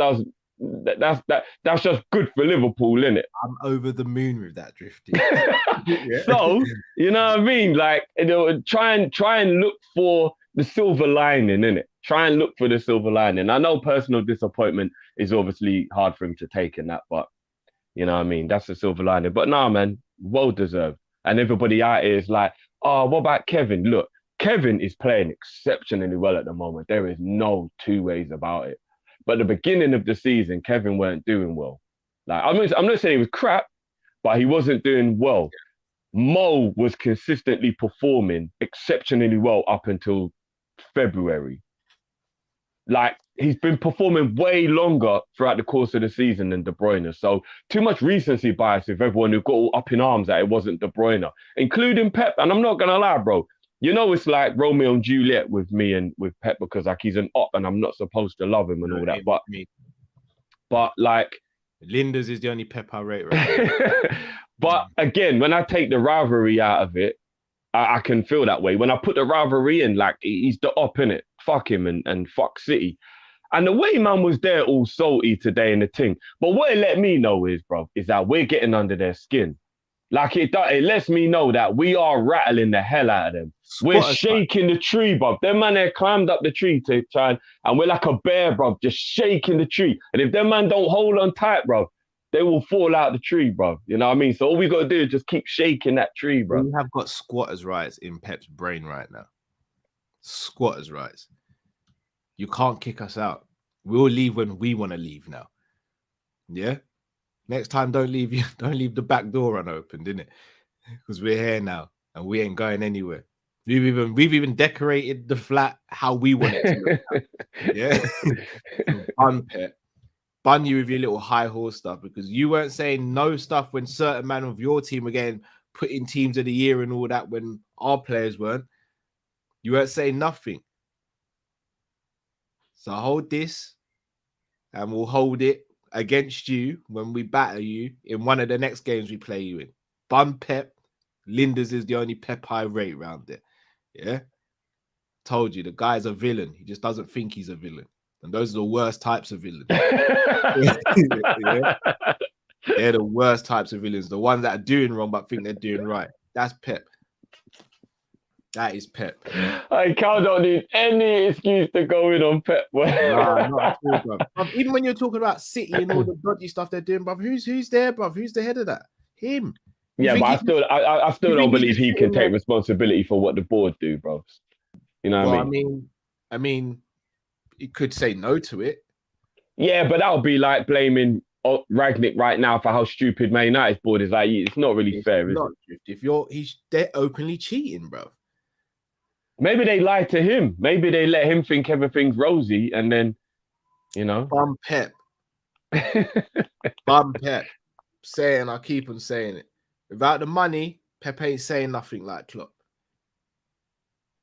just good for Liverpool, innit? I'm over the moon with that, Drifty. So, you know what I mean? Like, try and look for the silver lining, innit? Try and look for the silver lining. I know personal disappointment is obviously hard for him to take in that, but you know what I mean? That's the silver lining. But nah, man, well deserved. And everybody out here is like, oh, what about Kevin? Look, Kevin is playing exceptionally well at the moment. There is no two ways about it. But at the beginning of the season, Kevin weren't doing well. Like, I'm not saying he was crap, but he wasn't doing well. Mo was consistently performing exceptionally well up until February. Like, he's been performing way longer throughout the course of the season than De Bruyne. So too much recency bias with everyone who got all up in arms that it wasn't De Bruyne, including Pep. And I'm not going to lie, bro. You know, it's like Romeo and Juliet with me and with Pep because like he's an op and I'm not supposed to love him and all that. But like, Linda's is the only Pep I rate right now. But again, when I take the rivalry out of it, I can feel that way. When I put the rivalry in, like he's the op in it. Fuck him and fuck City. And the way man was there all salty today in the thing. But what it let me know is, bro, is that we're getting under their skin. Like it lets me know that we are rattling the hell out of them. We're shaking the tree, bro. Them man there climbed up the tree to try and we're like a bear, bro, just shaking the tree. And if them man don't hold on tight, bro, they will fall out the tree, bro. You know what I mean? So all we got to do is just keep shaking that tree, bro. We have got squatters' rights in Pep's brain right now. Squatters' rights. You can't kick us out. We'll leave when we want to leave now. Yeah? Next time, don't leave the back door unopened, innit? Because we're here now and we ain't going anywhere. We've even decorated the flat how we want it to look. Yeah. Bun Pep. Bun you with your little high horse stuff because you weren't saying no stuff when certain man of your team were getting put in teams of the year and all that when our players weren't. You weren't saying nothing. So hold this and we'll hold it against you when we batter you in one of the next games we play you in. Bun Pep. Linda's is the only Pep I rate round there. Yeah? Told you, the guy's a villain. He just doesn't think he's a villain. And those are the worst types of villains. Yeah? They're the worst types of villains. The ones that are doing wrong but think they're doing right. That's Pep. That is Pep. I don't need any excuse to go in on Pep. Nah, not at all, bro. Even when you're talking about City and all the dodgy stuff they're doing, bro, who's there, bro? Who's the head of that? Him. Yeah, but I still don't believe he can take responsibility for what the board do, bro. You know what I mean, he could say no to it. Yeah, but that would be like blaming Ragnick right now for how stupid Man United's board is. Like, it's not really fair, is it? If they're openly cheating, bro. Maybe they lie to him. Maybe they let him think everything's rosy, and then, you know, Bum Pep. Bum Pep. I keep on saying it. Without the money, Pep ain't saying nothing like Klopp.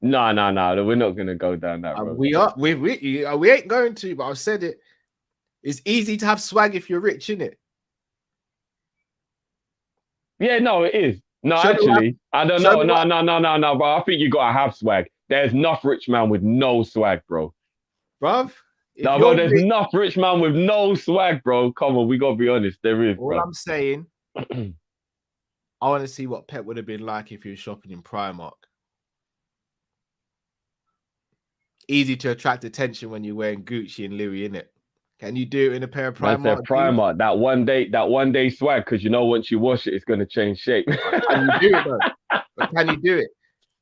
No. We're not gonna go down that road. We ain't going to. But I said it. It's easy to have swag if you're rich, innit? Yeah, no, it is. No, actually, I don't know. No, bro. I think you gotta have swag. There's enough rich man with no swag, bro. Bruv. No, bro, there's enough rich man with no swag, bro. Come on, we gotta be honest. There is, bro. All I'm saying, I want to see what Pep would have been like if he was shopping in Primark. Easy to attract attention when you're wearing Gucci and Louis, innit? Can you do it in a pair of Primark? Primark, that one day swag, because you know once you wash it, it's gonna change shape. Can you do it though? But can you do it?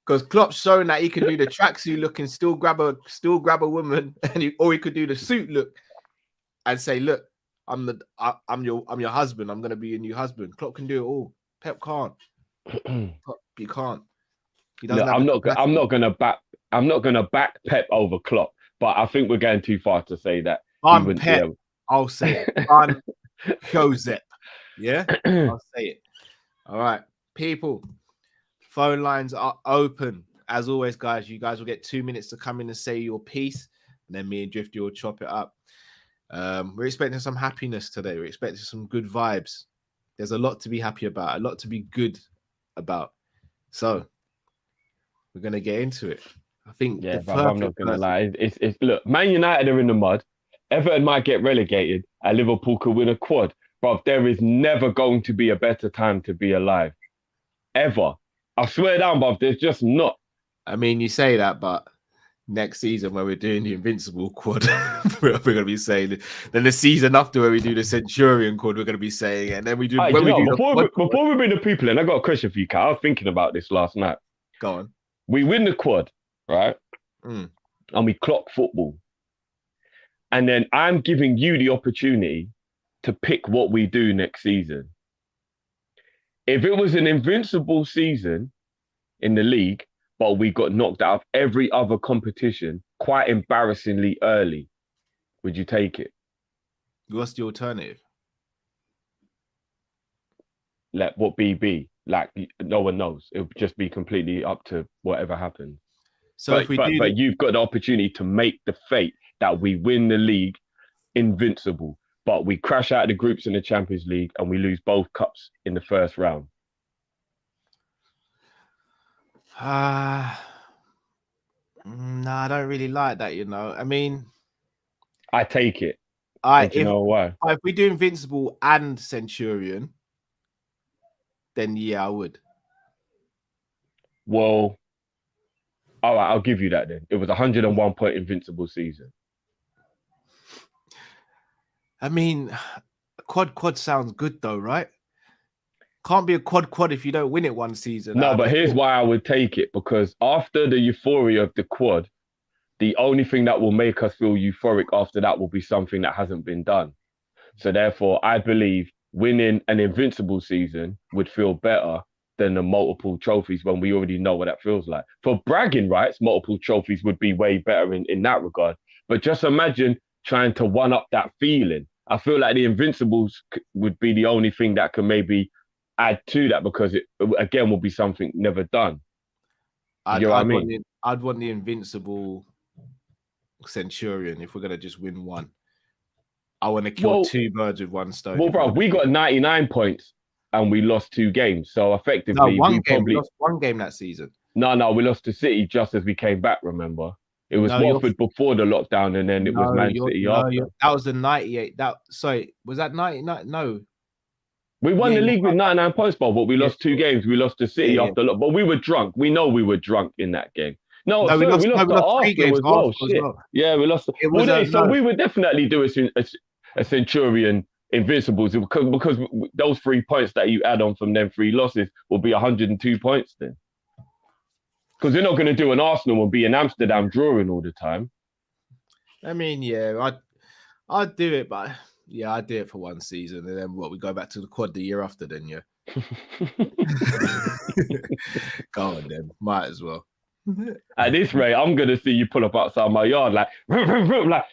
Because Klopp's showing that he can do the tracksuit look and still grab a woman, or he could do the suit look and say, "Look, I'm your husband. I'm gonna be your new husband." Klopp can do it all. Pep can't. He can't. He doesn't. Look, I'm not gonna back Pep over Klopp, but I think we're going too far to say that. I'm Pep. I'll say it. I'm Josep. Yeah, I'll say it. All right, people. Phone lines are open. As always, guys, you guys will get 2 minutes to come in and say your piece, and then me and Drifty will chop it up. We're expecting some happiness today. We're expecting some good vibes. There's a lot to be happy about, a lot to be good about. So we're gonna get into it. I think. Yeah, but I'm not gonna lie. It's look, Man United are in the mud. Everton might get relegated, and Liverpool could win a quad. But there is never going to be a better time to be alive, ever. I swear down, Bob. There's just not. I mean, you say that, but next season when we're doing the Invincible quad, we're going to be saying it. Then the season after where we do the Centurion quad, we're going to be saying it. And then we do. Before we bring the people in, I got a question for you, Kat. I was thinking about this last night. Go on. We win the quad, right? And we clock football. And then I'm giving you the opportunity to pick what we do next season. If it was an invincible season in the league, but we got knocked out of every other competition quite embarrassingly early, would you take it? What's the alternative? Like what BB? Like no one knows. It would just be completely up to whatever happens. So but you've got the opportunity to make the fate that we win the league invincible. but we crash out of the groups in the Champions League and we lose both cups in the first round? No, I don't really like that, you know. I mean, I take it. And do you know why? If we do Invincible and Centurion, then yeah, I would. Well, all right, I'll give you that then. It was 101 point Invincible season. I mean, quad sounds good though, right? Can't be a quad if you don't win it one season. No, but here's why I would take it, because after the euphoria of the quad, the only thing that will make us feel euphoric after that will be something that hasn't been done. So therefore, I believe winning an Invincible season would feel better than the multiple trophies when we already know what that feels like. For bragging rights, multiple trophies would be way better in that regard. But just imagine trying to one up that feeling. I feel like the Invincibles would be the only thing that can maybe add to that, because it again will be something never done. You know what I mean? I'd want the Invincible Centurion if we're gonna just win one. I want to kill two birds with one stone. Well, bro, we got 99 points and we lost 2 games. So effectively, we lost one game that season. No, we lost to City just as we came back, remember? It was Watford before the lockdown, and then it was Man City after. That was the 98. Was that 99? No. We won the league with 99 points, but we lost 2 games. We lost to City after but we were drunk. We know we were drunk in that game. We lost to Arsenal as well. Shit. Yeah, we lost. So we would definitely do a Centurion Invincibles, because those 3 points that you add on from them 3 losses will be 102 points then. Because we're not going to do an Arsenal and be in Amsterdam drawing all the time. I mean, yeah, I'd do it, but yeah, I'd do it for one season, and then we go back to the quad the year after, then yeah. Go on then, might as well. At this rate, I'm gonna see you pull up outside my yard like, like,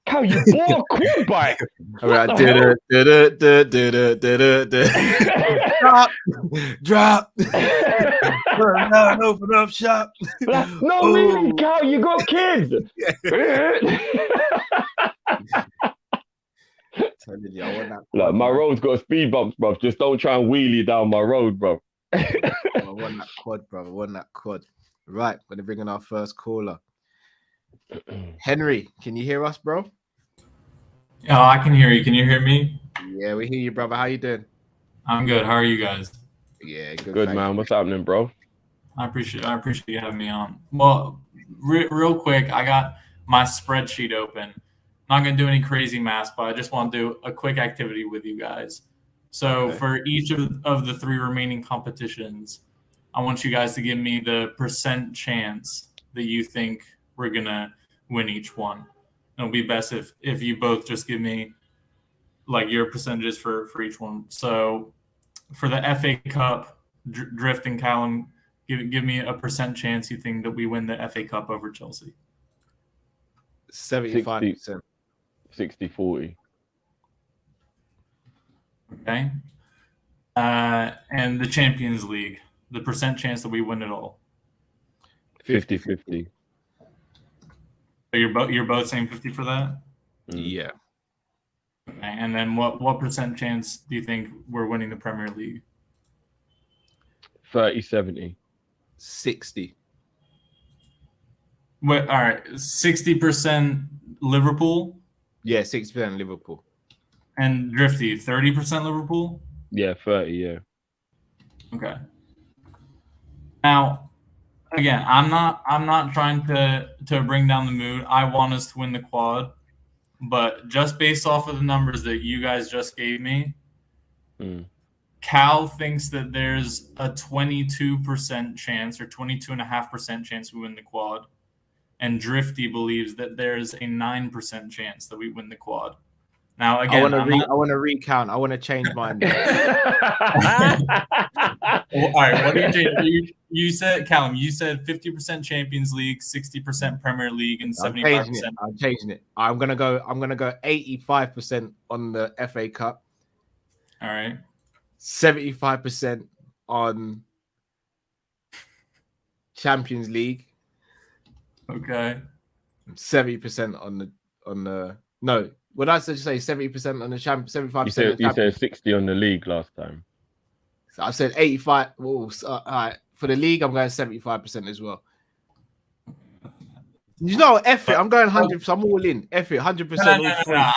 how you bought a quad bike? All right, drop. Open up shop. Like, no, really, Cal, you got kids. You, I want that like, my road's got speed bumps, bro. Just don't try and wheelie down my road, bro. I want that quad, bro. I want that quad. Right, we're gonna bring in our first caller. Henry, can you hear us, bro? Oh, I can hear you. Can you hear me? Yeah, we hear you, brother. How you doing? I'm good. How are you guys? Yeah, good, man. What's happening, bro? I appreciate you having me on. Well, real quick, I got my spreadsheet open. Not gonna do any crazy math, but I just want to do a quick activity with you guys. So for each of the 3 remaining competitions, I want you guys to give me the % chance that you think we're gonna win each one. It'll be best if you both just give me like your percentages for each one. So for the FA Cup, Drift and Callum, give me a % chance you think that we win the FA Cup over Chelsea. 75%. 60-40. Okay. And the Champions League, the % chance that we win it all. 50-50. So you're both saying 50 for that? Yeah. Okay. And then what % chance do you think we're winning the Premier League? 30-70. 60. All right, 60% Liverpool. Yeah, 60% Liverpool. And Drifty, 30% Liverpool. Yeah, 30. Yeah. Okay. Now, again, I'm not trying to bring down the mood. I want us to win the quad, but just based off of the numbers that you guys just gave me, Cal thinks that there's a 22% chance or 22.5% chance we win the quad, and Drifty believes that there's a 9% chance that we win the quad. Now, again, I want to recount. I want to change mine. Well, all right, what do you change? You said, Callum, you said 50% Champions League, 60% Premier League, and 75%. I'm changing it. I'm gonna go 85% on the FA Cup. All right. 75% on Champions League. Okay. 70% on the no. What did I just say? 70% on the champ, 75%. You said 60 on the league last time. So I said 85. Well, all right. For the league, I'm going 75% as well. You know, F it. I'm going 100. So I'm all in. F it, 100%. No.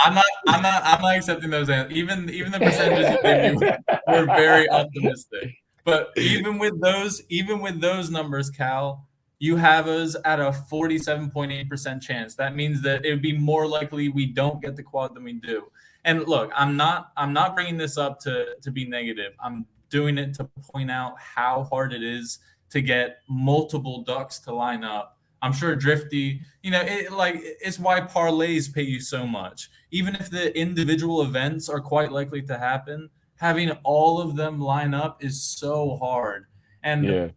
I'm not accepting those. Even the percentages you gave me were very optimistic. But even with those numbers, Cal, you have us at a 47.8% chance. That means that it would be more likely we don't get the quad than we do. And look, I'm not bringing this up to be negative. I'm doing it to point out how hard it is to get multiple ducks to line up. I'm sure Drifty, it's why parlays pay you so much. Even if the individual events are quite likely to happen, having all of them line up is so hard. And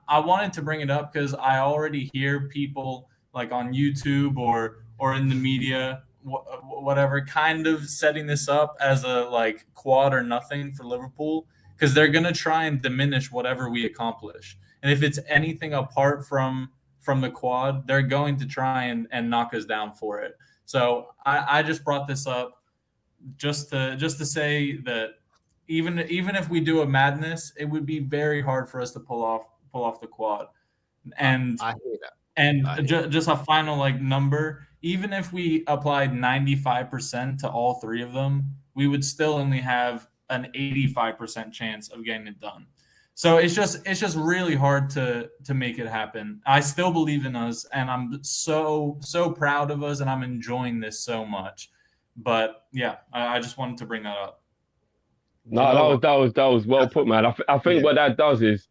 I wanted to bring it up because I already hear people like on YouTube or in the media, whatever, kind of setting this up as a like quad or nothing for Liverpool, because they're going to try and diminish whatever we accomplish. And if it's anything apart from the quad, they're going to try and knock us down for it. So I just brought this up just to say that even if we do a madness, it would be very hard for us to pull off the quad. And I hear that. And just a final like number, even if we applied 95% to all three of them, we would still only have an 85% chance of getting it done. So it's just really hard to make it happen. I still believe in us, and I'm so proud of us, and I'm enjoying this so much. But yeah, I just wanted to bring that up. No, that was well put, man. I think what that does is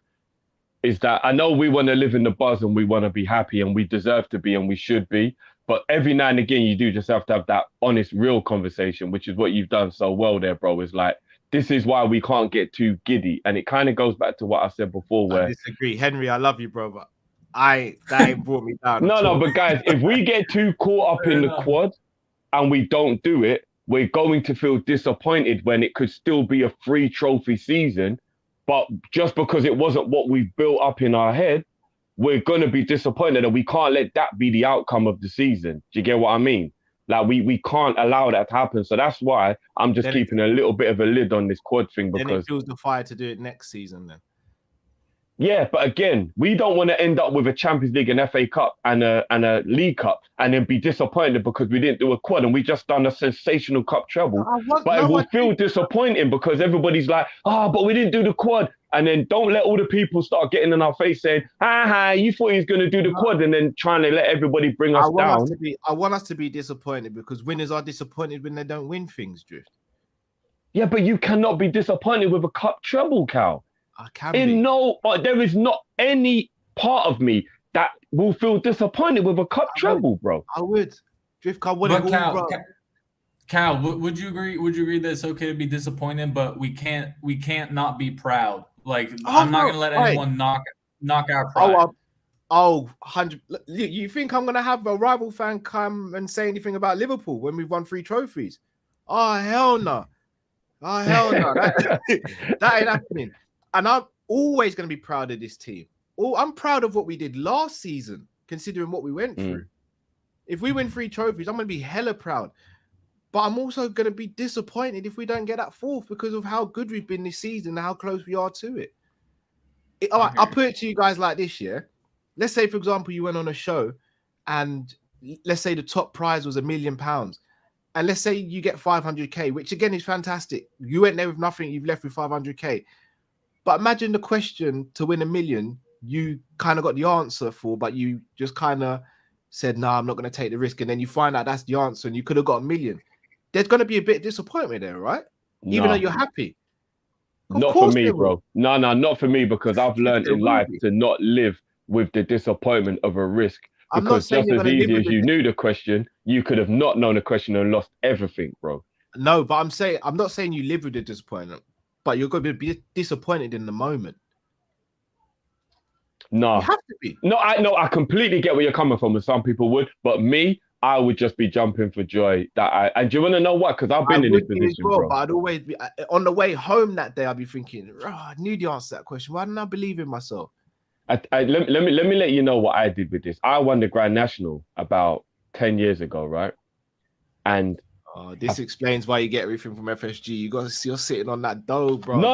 that I know we want to live in the buzz and we want to be happy and we deserve to be and we should be. But every now and again, you do just have to have that honest, real conversation, which is what you've done so well there, bro. Is like, this is why we can't get too giddy. And it kind of goes back to what I said before, where I disagree. Henry, I love you, bro, but that ain't brought me down. No, but guys, if we get too caught up in the quad and we don't do it, we're going to feel disappointed when it could still be a free trophy season. But just because it wasn't what we built up in our head, we're going to be disappointed, and we can't let that be the outcome of the season. Do you get what I mean? Like, we can't allow that to happen. So that's why I'm just keeping a little bit of a lid on this quad thing, because then it fuels the fire to do it next season then. Yeah, but again, we don't want to end up with a Champions League and FA Cup and a League Cup and then be disappointed because we didn't do a quad and we just done a sensational cup treble. But it will feel disappointing because everybody's like, but we didn't do the quad. And then don't let all the people start getting in our face saying, you thought he was going to do the quad, and then trying to let everybody bring us down. I want us to be disappointed because winners are disappointed when they don't win things, Drift. Yeah, but you cannot be disappointed with a cup treble, Cal. I can be. There is not any part of me that will feel disappointed with a cup treble, bro. I would. Drift, I would. Cal, would you agree? Would you agree that it's okay to be disappointed, but we can't not be proud? Like, I'm not gonna let anyone knock our pride. 100. You think I'm gonna have a rival fan come and say anything about Liverpool when we've won 3 trophies? Oh hell no! Oh hell no! That ain't happening. And I'm always going to be proud of this team. I'm proud of what we did last season, considering what we went through. If we win 3 trophies, I'm going to be hella proud. But I'm also going to be disappointed if we don't get that 4th because of how good we've been this season and how close we are to it. I'll put it to you guys like this, yeah? Let's say, for example, you went on a show and let's say the top prize was £1 million. And let's say you get 500k, which again is fantastic. You went there with nothing, you've left with 500k. But imagine the question to win $1 million, you kind of got the answer for, but you just kind of said, no, I'm not going to take the risk. And then you find out that's the answer and you could have got $1 million. There's going to be a bit of disappointment there, right? Even though you're happy. Not for me, bro. No, not for me, because I've learned in life to not live with the disappointment of a risk. Because just as easy as you knew the question, you could have not known the question and lost everything, bro. No, but I'm not saying you live with the disappointment. But you're going to be disappointed in the moment. No, you have to be. No, I completely get where you're coming from. And some people would, but me, I would just be jumping for joy. And do you want to know what? Because I've been in this position, bro. But I'd always be on the way home that day. I'd be thinking, I knew the answer to that question. Why didn't I believe in myself? Let me let you know what I did with this. I won the Grand National about 10 years ago, right? And Oh, this explains why you get everything from FSG. You're sitting on that dough, bro. No.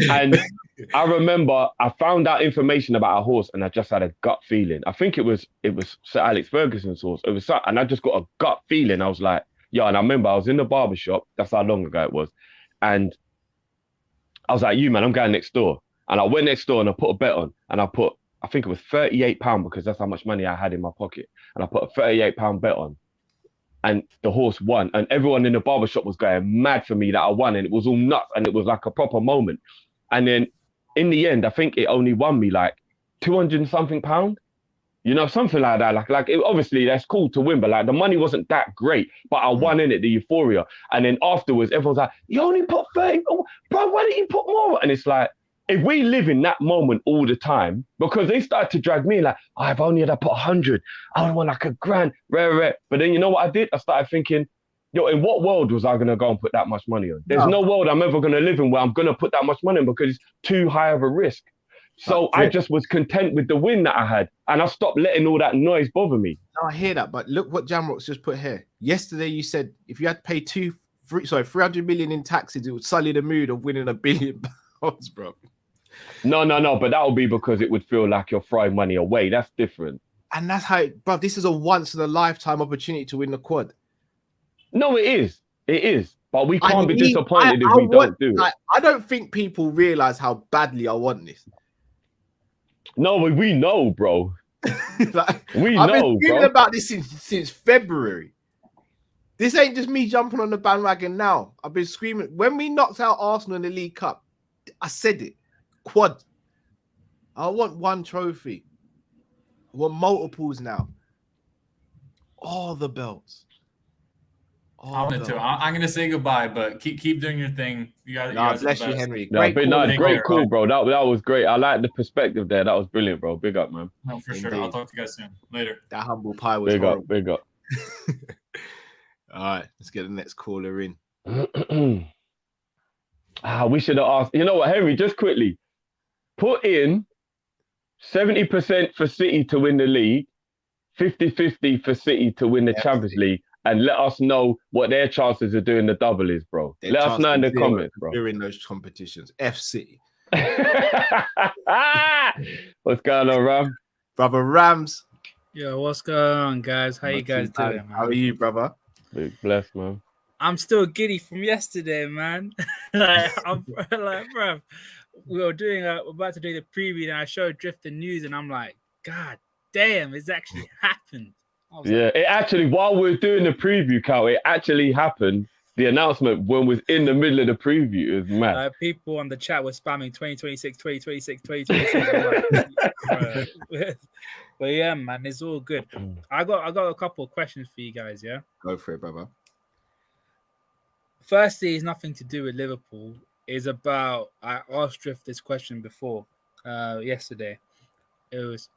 And I remember I found out information about a horse, and I just had a gut feeling. I think it was Sir Alex Ferguson's horse. And I just got a gut feeling. I was like, yeah. And I remember I was in the barber shop. That's how long ago it was, and I was like, man, I'm going next door. And I went next door and I put a bet on, and I think it was £38 because that's how much money I had in my pocket. And I put a £38 bet on. And the horse won, and everyone in the barbershop was going mad for me that I won, and it was all nuts, and it was like a proper moment. And then in the end, I think it only won me like 200 and something pound, something like that. Like obviously that's cool to win, but like the money wasn't that great, but I won in it, the euphoria. And then afterwards, everyone's like, you only put 30, bro, why didn't you put more? And it's like, if we live in that moment all the time, because they started to drag me like, if I only had to put 100, I would want like £1,000, rare. But then you know what I did? I started thinking, in what world was I going to go and put that much money on? There's no world I'm ever going to live in where I'm going to put that much money on because it's too high of a risk. So I just was content with the win that I had, and I stopped letting all that noise bother me. No, I hear that, but look what Jamrock's just put here. Yesterday you said if you had to pay 300 million in taxes, it would sully the mood of winning £1 billion, bro. No, but that would be because it would feel like you're throwing money away. That's different. And that's how, bro, this is a once in a lifetime opportunity to win the quad. No, it is. But we can't be disappointed if we don't do it. I don't think people realize how badly I want this. No, we know, bro. I've been thinking about this since February. This ain't just me jumping on the bandwagon now. I've been screaming. When we knocked out Arsenal in the League Cup, I said it. Quad. I want one trophy. I want multiples now. All the belts. I'm going to say goodbye, but keep doing your thing. You guys bless you, Henry. Great call, bro. That was great. I like the perspective there. That was brilliant, bro. Big up, man. No, for sure. I'll talk to you guys soon. Later. That humble pie was big up. All right, let's get the next caller in. We should have asked. You know what, Henry? Just quickly, put in 70% for City to win the league, 50-50 for City to win the Champions League, and let us know what their chances of doing the double is, bro. Let us know in the comments, bro. During those competitions, F City. What's going on, Ram? Brother Rams. Yo, what's going on, guys? How you guys doing, man? How are you, brother? Big bless, man. I'm still giddy from yesterday, man. I'm like, bro, we're about to do the preview, and I showed Drift the news, and I'm like, God damn, it's actually happened. It actually, while we're doing the preview, Cal, it actually happened. The announcement when was in the middle of the preview is mad. People on the chat were spamming 2026, 2026, 2026. But yeah, man, it's all good. I got a couple of questions for you guys, yeah? Go for it, brother. Firstly, it's nothing to do with Liverpool. It's about, I asked Drift this question before, yesterday. It was,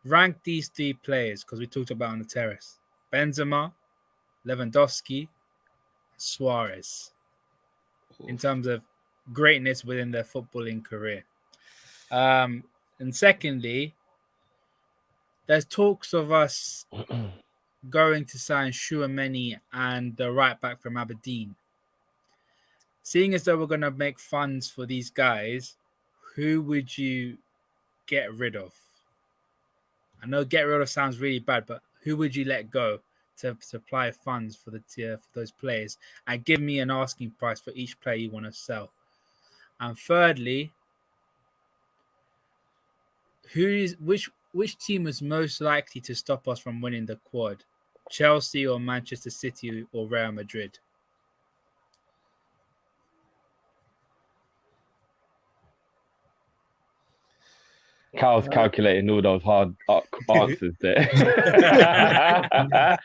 rank these three players, because we talked about on the terrace. Benzema, Lewandowski, Suarez, in terms of greatness within their footballing career. And secondly, there's talks of us going to sign Chouameni and the right back from Aberdeen. Seeing as though we're going to make funds for these guys, who would you get rid of? I know get rid of sounds really bad, but who would you let go to supply funds for for those players, and give me an asking price for each player you want to sell? And thirdly, which team is most likely to stop us from winning the quad? Chelsea or Manchester City or Real Madrid? Cal's calculating all those hard answers there.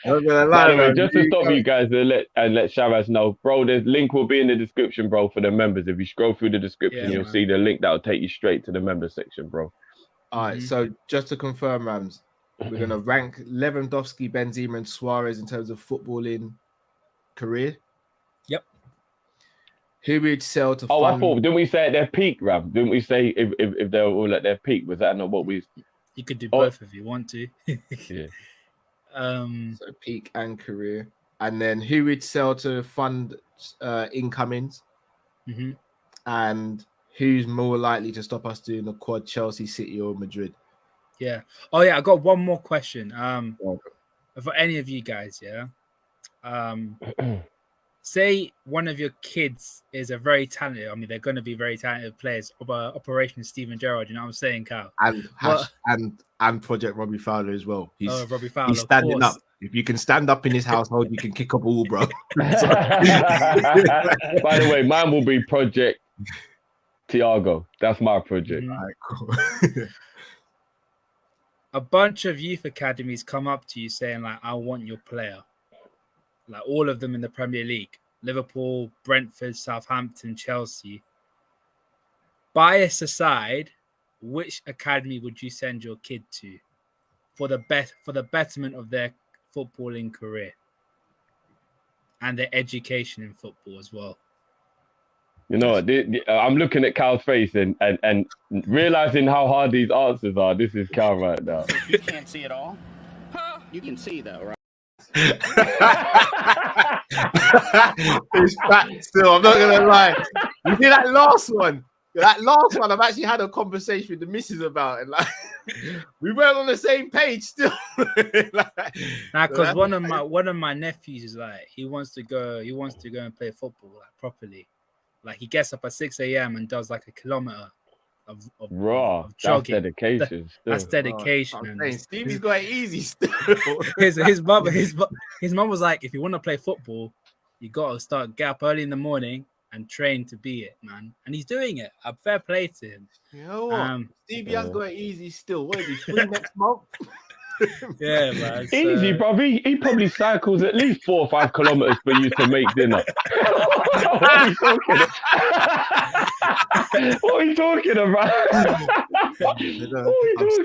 Anyway, just to stop you guys and let Shabazz know, bro, the link will be in the description, bro, for the members. If you scroll through the description, you'll see the link that will take you straight to the member section, bro. All right, so just to confirm, Rams, we're going to rank Lewandowski, Benzema, and Suarez in terms of footballing career. Yep. Who would sell to? I thought, didn't we say at their peak, Ram? Didn't we say if they were all at their peak? Was that not what we? You could do both if you want to. Yeah. So peak and career. and then who we'd sell to fund incomings, Mm-hmm. and who's more likely to stop us doing the quad Chelsea, City, or Madrid. Yeah. Oh yeah, I got one more question. Okay. For any of you guys, yeah. Say one of your kids is a very talented. I mean, they're going to be very talented players of Operation Steven Gerrard. You know what I'm saying, Cal? And What- and Project Robbie Fowler as well. Robbie Fowler. He's standing of course. up. If you can stand up in his household, you can kick a ball, bro. By the way, mine will be Project Tiago. That's my project. Mhm. All right, cool. A bunch of youth academies come up to you saying like, "I want your player." Like all of them in the Premier League: Liverpool, Brentford, Southampton, Chelsea. Bias aside, which academy would you send your kid to for the betterment of their footballing career and their education in football as well? You know, I'm looking at Cal's face and realizing how hard these answers are. This is Cal right now. You can't see it all. You can see though, right? It's back still. I'm not gonna lie. You see that last one? That last one, I've actually had a conversation with the missus about it. Like, we weren't on the same page still. Now, because one of my nephews is like, he wants to go and play football like properly. Like he gets up at 6 a.m. and does like a kilometer of Raw. of That's jogging. dedication. That's still. dedication. I'm and saying, Stevie's got it easy still. his mum was like, if you want to play football, you got to get up early in the morning and train to be it, man. And he's doing it. Fair play to him. You know what? Stevie has got it easy still. What is he, 3 next month? Yeah, man. Easy, bro. He probably cycles at least 4 or 5 kilometers for you to make dinner. What are you talking about? What are you talking about? What are you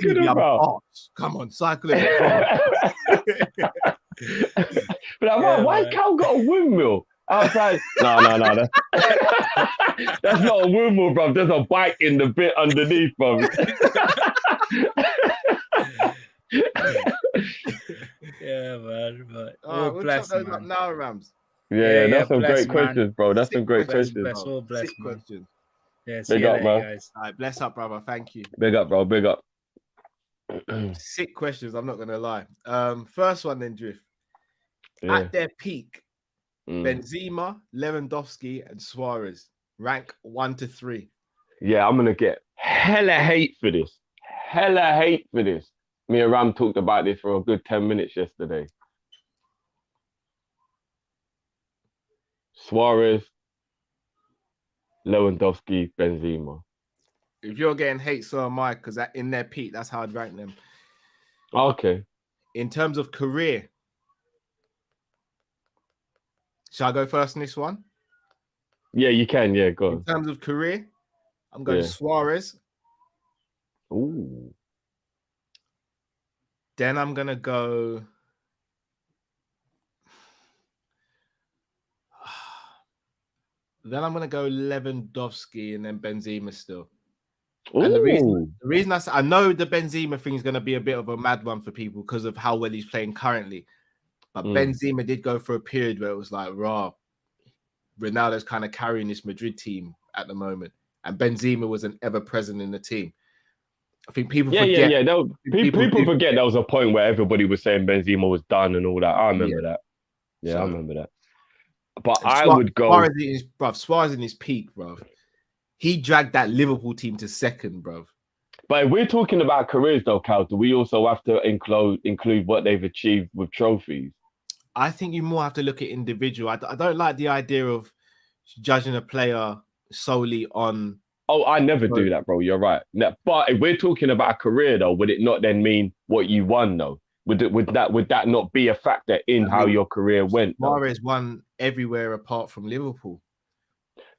talking about? Come on, cycle it. But why Cal got a windmill outside? No. That's not a windmill, bro. There's a bike in the bit underneath, bro. Yeah, man. But We'll bless, chop those man. up now, Rams. Yeah, that's some bless, great man. questions, bro. That's some great questions. Bless, all bless, Sick man. questions. Yeah, see Big you up, later, bro. guys. All right, bless up, brother. Thank you. Big up, bro. Big up. Sick questions. I'm not gonna lie. First one then, Drift. Yeah. At their peak, Mm. Benzema, Lewandowski, and Suarez rank 1 to 3. Yeah, I'm gonna get hella hate for this. Me and Ram talked about this for a good 10 minutes yesterday. Suarez, Lewandowski, Benzema. If you're getting hate, so am I, because in their peak, that's how I'd rank them. Okay. In terms of career, shall I go first on this one? Yeah, you can. Yeah, go In on. terms of career, I'm going Yeah. Suarez. Ooh. Then I'm gonna go. Then I'm gonna go Lewandowski and then Benzema still. And the reason I know the Benzema thing is gonna be a bit of a mad one for people because of how well he's playing currently. But Benzema did go for a period where it was like, raw. Ronaldo's kind of carrying this Madrid team at the moment, and Benzema was an ever present in the team. I think people forget. Yeah. People forget there was a point where everybody was saying Benzema was done and all that. I remember that. Yeah, I remember that. But I would go. Suarez in his peak, bro. He dragged that Liverpool team to second, bro. But if we're talking about careers, though, Cal, do we also have to include what they've achieved with trophies? I think you more have to look at individual. I don't like the idea of judging a player solely on. Oh, I never do that, bro. You're right. But if we're talking about a career, though, would it not then mean what you won, though? Would that not be a factor in how your career went? Suarez won everywhere apart from Liverpool.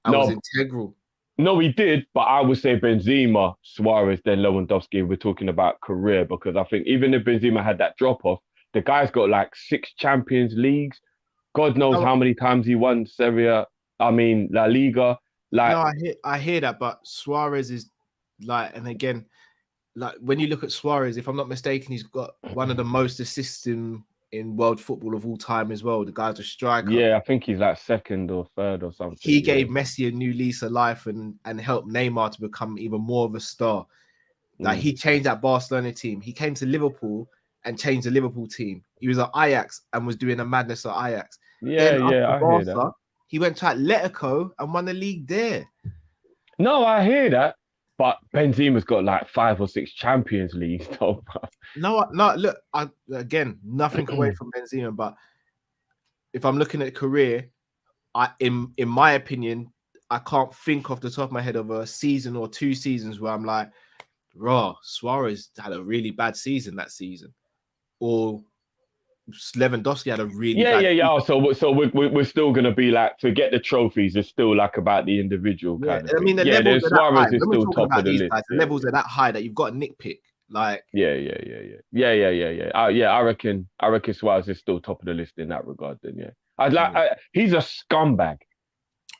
That was integral. No, he did, but I would say Benzema, Suarez, then Lewandowski. We're talking about career because I think even if Benzema had that drop off, the guy's got like 6 Champions Leagues. God knows how many times he won Serie A. I mean, La Liga. Like, no, I hear that, but Suarez is like, and again, like when you look at Suarez, if I'm not mistaken, he's got one of the most assists in in world football of all time as well. The guy's a striker. Yeah, I think he's like second or third or something. He gave Messi a new lease of life and helped Neymar to become even more of a star. Like he changed that Barcelona team. He came to Liverpool and changed the Liverpool team. He was at Ajax and was doing a madness at Ajax. Yeah, I hear that. He went to Atletico and won the league there. No, I hear that. But Benzema's got like 5 or 6 Champions Leagues, though. No, look, again, nothing away from Benzema, but if I'm looking at career, in my opinion, I can't think off the top of my head of a season or 2 seasons where I'm like, raw, Suarez had a really bad season that season, or Lewandowski had a really bad season. Oh, so we're still gonna be like, forget the trophies. It's still like about the individual kind of. I mean, the thing. levels are that high. Suarez is still top of the list. The levels are that high that you've got to nitpick. Like, I reckon Suarez is still top of the list in that regard. Then, he's a scumbag.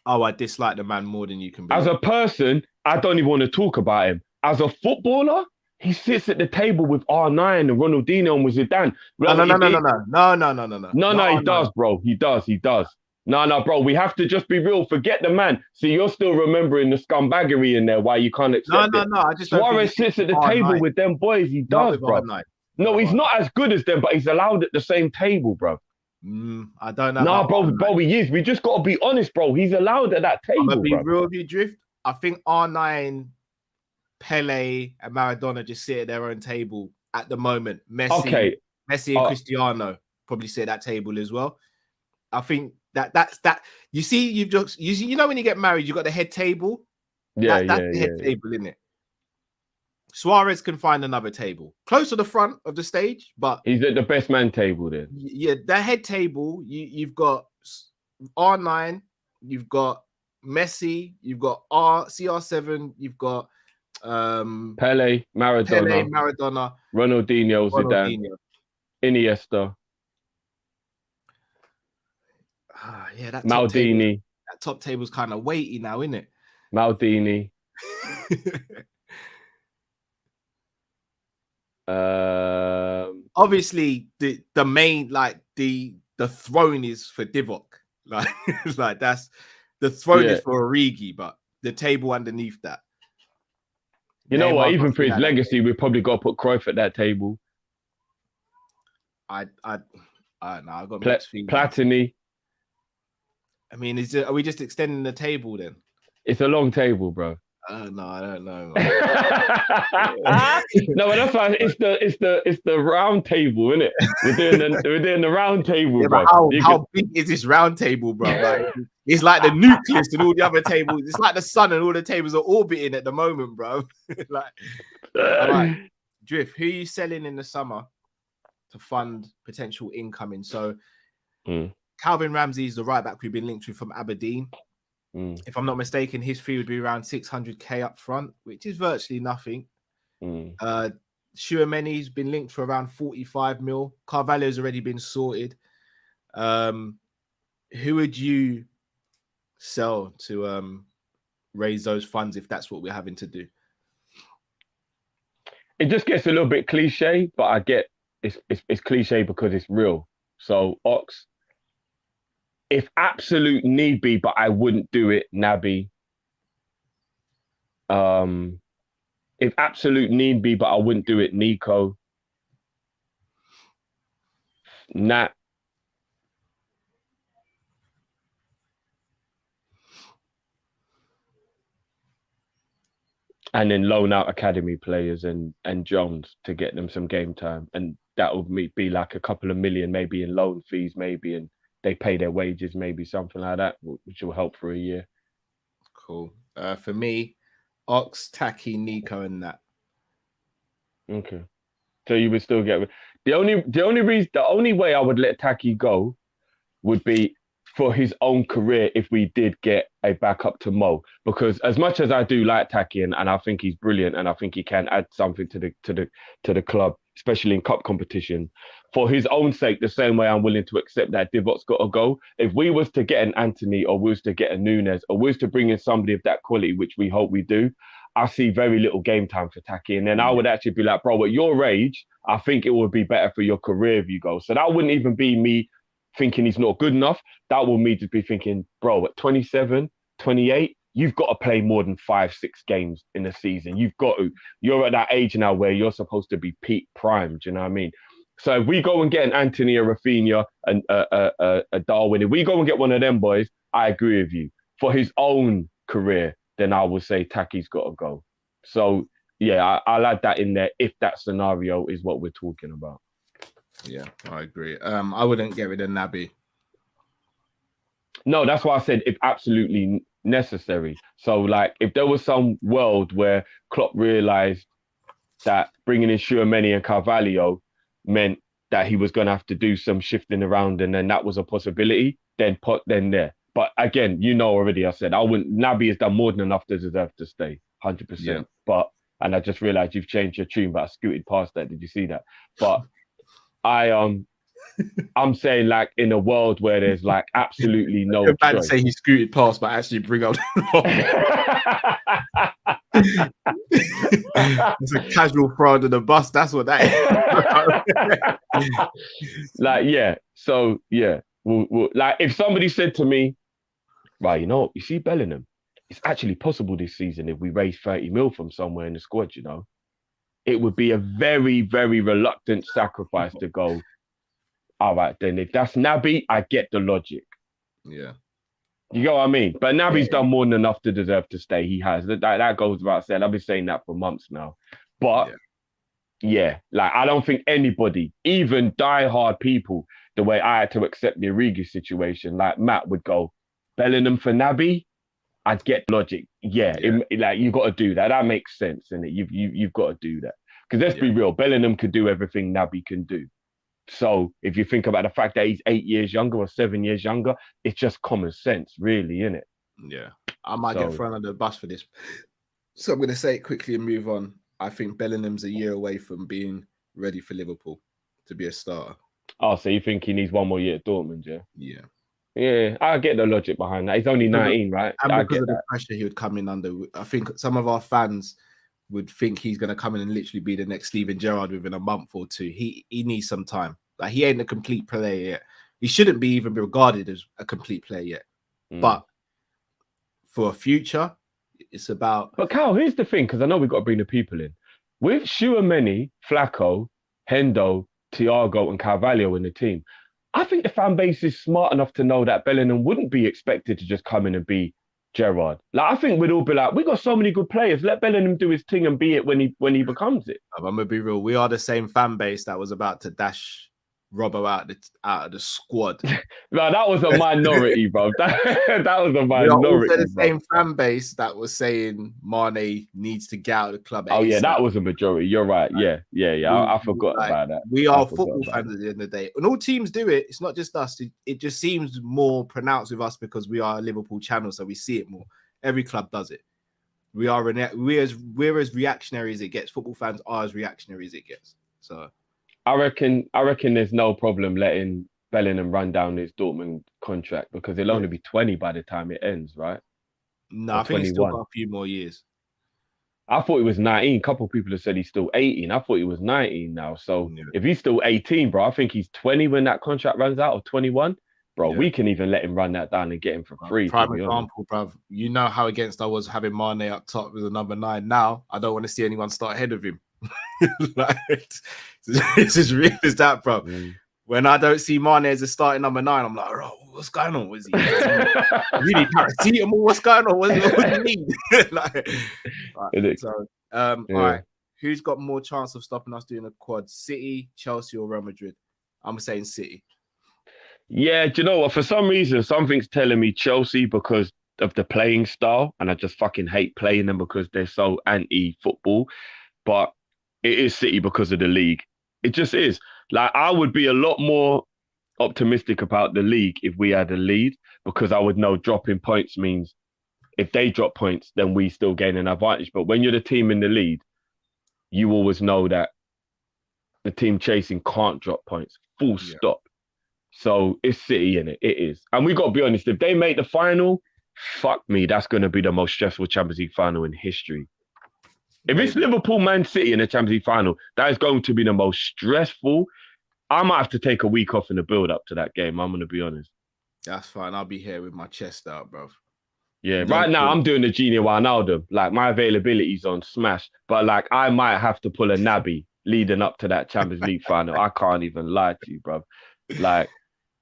Oh, I dislike the man more than you can believe. As a person, I don't even want to talk about him. As a footballer, he sits at the table with R9 and Ronaldinho and with Zidane. No, he does, bro. He does. No, bro. We have to just be real. Forget the man. See, you're still remembering the scumbaggery in there. Why you can't accept it? I just Suarez sits at the table with them boys. He does, bro. No, he's not as good as them, but he's allowed at the same table, bro. I don't know. Nah, bro, he is. We just got to be honest, bro. He's allowed at that table, I'm gonna be bro. real with you, Drift. I think R9, Pele, and Maradona just sit at their own table at the moment. Messi and Cristiano probably sit at that table as well. I think that's that. You see, you know when you get married, you got the head table. That's the head table, isn't it? Suarez can find another table close to the front of the stage, but he's at the best man table then. Yeah, that head table, you've got R9, you've got Messi, you've got CR7, you've got Pele, Maradona, Ronaldinho, Zidane, Iniesta. That Maldini. That top table's kind of weighty now, isn't it? Maldini. Obviously, the main the throne is for Divock. Like that's the throne is for Origi, but the table underneath that. You know what? Even for his legacy, we've probably got to put Cruyff at that table. I got mixed feelings. Platini. I mean, are we just extending the table then? It's a long table, bro. No, I don't know. No, but that's why it's the round table, isn't it? We're doing the round table, bro. How big is this round table, bro? Like, it's like the nucleus and all the other tables. It's like the sun and all the tables are orbiting at the moment, bro. Like, all right, Drift, who are you selling in the summer to fund potential incoming? So, Calvin Ramsey is the right back we've been linked with from Aberdeen. If I'm not mistaken, his fee would be around 600k up front, which is virtually nothing. Tchouameni's been linked for around 45 mil. Carvalho's already been sorted. Who would you sell to raise those funds if that's what we're having to do? It just gets a little bit cliche, but I get it's cliche because it's real. So Ox, if absolute need be, but I wouldn't do it, Naby. If absolute need be, but I wouldn't do it, Nico. Nat. And then loan out academy players and Jones to get them some game time. And that would be like a couple of million, maybe in loan fees, maybe, and they pay their wages, maybe something like that, which will help for a year. Cool. For me, Ox, Taki, Nico, and that. Okay. So you would still get the only way I would let Taki go would be for his own career if we did get a backup to Mo. Because as much as I do like Taki and I think he's brilliant and I think he can add something to the club, especially in cup competition, for his own sake, the same way I'm willing to accept that Divock's got to go. If we was to get an Anthony or we was to get a Nunes or we was to bring in somebody of that quality, which we hope we do, I see very little game time for Taki. And then I would actually be like, bro, at your age, I think it would be better for your career if you go. So that wouldn't even be me thinking he's not good enough. That would me just be thinking, bro, at 27, 28, you've got to play more than 5-6 games in a season. You've got to. You're at that age now where you're supposed to be peak prime. Do you know what I mean? So if we go and get an Anthony, a Rafinha, and a Darwin, if we go and get one of them boys, I agree with you. For his own career, then I would say Taki's got to go. So yeah, I'll add that in there if that scenario is what we're talking about. Yeah, I agree. I wouldn't get rid of Naby. No, that's why I said if absolutely necessary. So like if there was some world where Klopp realised that bringing in Tchouaméni and Carvalho meant that he was going to have to do some shifting around and then that was a possibility, then put them there. But again, you know already, I said, Naby has done more than enough to deserve to stay, 100%. Yeah. And I just realised you've changed your tune, but I scooted past that. Did you see that? But I'm saying like in a world where there's like absolutely no You're about to choice. say he scooted past, but actually bring up it's a casual throw under the bus. That's what that is. Like, yeah. So, yeah. We'll, like, if somebody said to me, right, you know, you see Bellingham, it's actually possible this season if we raise 30 mil from somewhere in the squad, you know, it would be a very, very reluctant sacrifice to go, all right, then if that's Naby, I get the logic. Yeah. You know what I mean? But Naby's done more than enough to deserve to stay. He has. That goes without saying. I've been saying that for months now. But yeah, like I don't think anybody, even diehard people, the way I had to accept the Origi situation, like Matt would go, Bellingham for Naby, I'd get logic. Yeah. Like you got to do that. That makes sense, and you've got to do that. Because let's be real, Bellingham could do everything Naby can do. So if you think about the fact that he's 8 years younger or 7 years younger, it's just common sense, really, isn't it? Yeah. I might get thrown under the bus for this. So I'm going to say it quickly and move on. I think Bellingham's a year away from being ready for Liverpool to be a starter. Oh, so you think he needs one more year at Dortmund, yeah? Yeah. Yeah, I get the logic behind that. He's only 19, right? And I because get of the that. pressure he would come in under, I think some of our fans would think he's going to come in and literally be the next Steven Gerrard within a month or two. He needs some time. Like he ain't a complete player yet. He shouldn't be even regarded as a complete player yet. But for a future, it's about. But Cal, here's the thing, because I know we've got to bring the people in. With Tchouaméni, Flacco, Hendo, Thiago, and Carvalho in the team, I think the fan base is smart enough to know that Bellingham wouldn't be expected to just come in and be Gerrard. Like I think we'd all be like, we got so many good players. Let Bellingham do his thing and be it when he becomes it. I'm gonna be real. We are the same fan base that was about to dash Robbo out of the squad. No, that was a minority, bro. That was a minority. We are also the bro. same fan base that was saying Mane needs to get out of the club. Oh yeah, ASAP. that was a majority. You're right. Yeah. I forgot about that. We are football fans at the end of the day, and all teams do it. It's not just us. It just seems more pronounced with us because we are a Liverpool channel, so we see it more. Every club does it. We're as reactionary as it gets. Football fans are as reactionary as it gets. So. I reckon there's no problem letting Bellingham run down his Dortmund contract because he'll only be 20 by the time it ends, right? No, or I think 21. he's still got a few more years. I thought he was 19. A couple of people have said he's still 18. I thought he was 19 now. So if he's still 18, bro, I think he's 20 when that contract runs out, or 21. Bro, we can even let him run that down and get him for free. Prime example, bruv. You know how against I was having Mane up top with the number 9. Now, I don't want to see anyone start ahead of him. Like, it's as real as that, bro. When I don't see Mane as a starting number 9, I'm like, oh, what's going on? Was he really paracetamol? What's going on? What do you mean? All right. Who's got more chance of stopping us doing a quad? City, Chelsea, or Real Madrid? I'm saying City. Yeah, do you know what? For some reason, something's telling me Chelsea because of the playing style, and I just fucking hate playing them because they're so anti-football. But it is City because of the league. It just is. Like, I would be a lot more optimistic about the league if we had a lead, because I would know dropping points means if they drop points, then we still gain an advantage. But when you're the team in the lead, you always know that the team chasing can't drop points. Full stop. So it's City, innit? It is. And we got to be honest, if they make the final, fuck me, that's going to be the most stressful Champions League final in history. If it's Maybe. Liverpool Man City in the Champions League final, that is going to be the most stressful. I might have to take a week off in the build up to that game. I'm going to be honest. That's fine. I'll be here with my chest out, bro. Yeah, No right now problem. I'm doing the Genie Wijnaldum. Like my availability's on smash, but like I might have to pull a nabby leading up to that Champions League final. I can't even lie to you, bro. Like,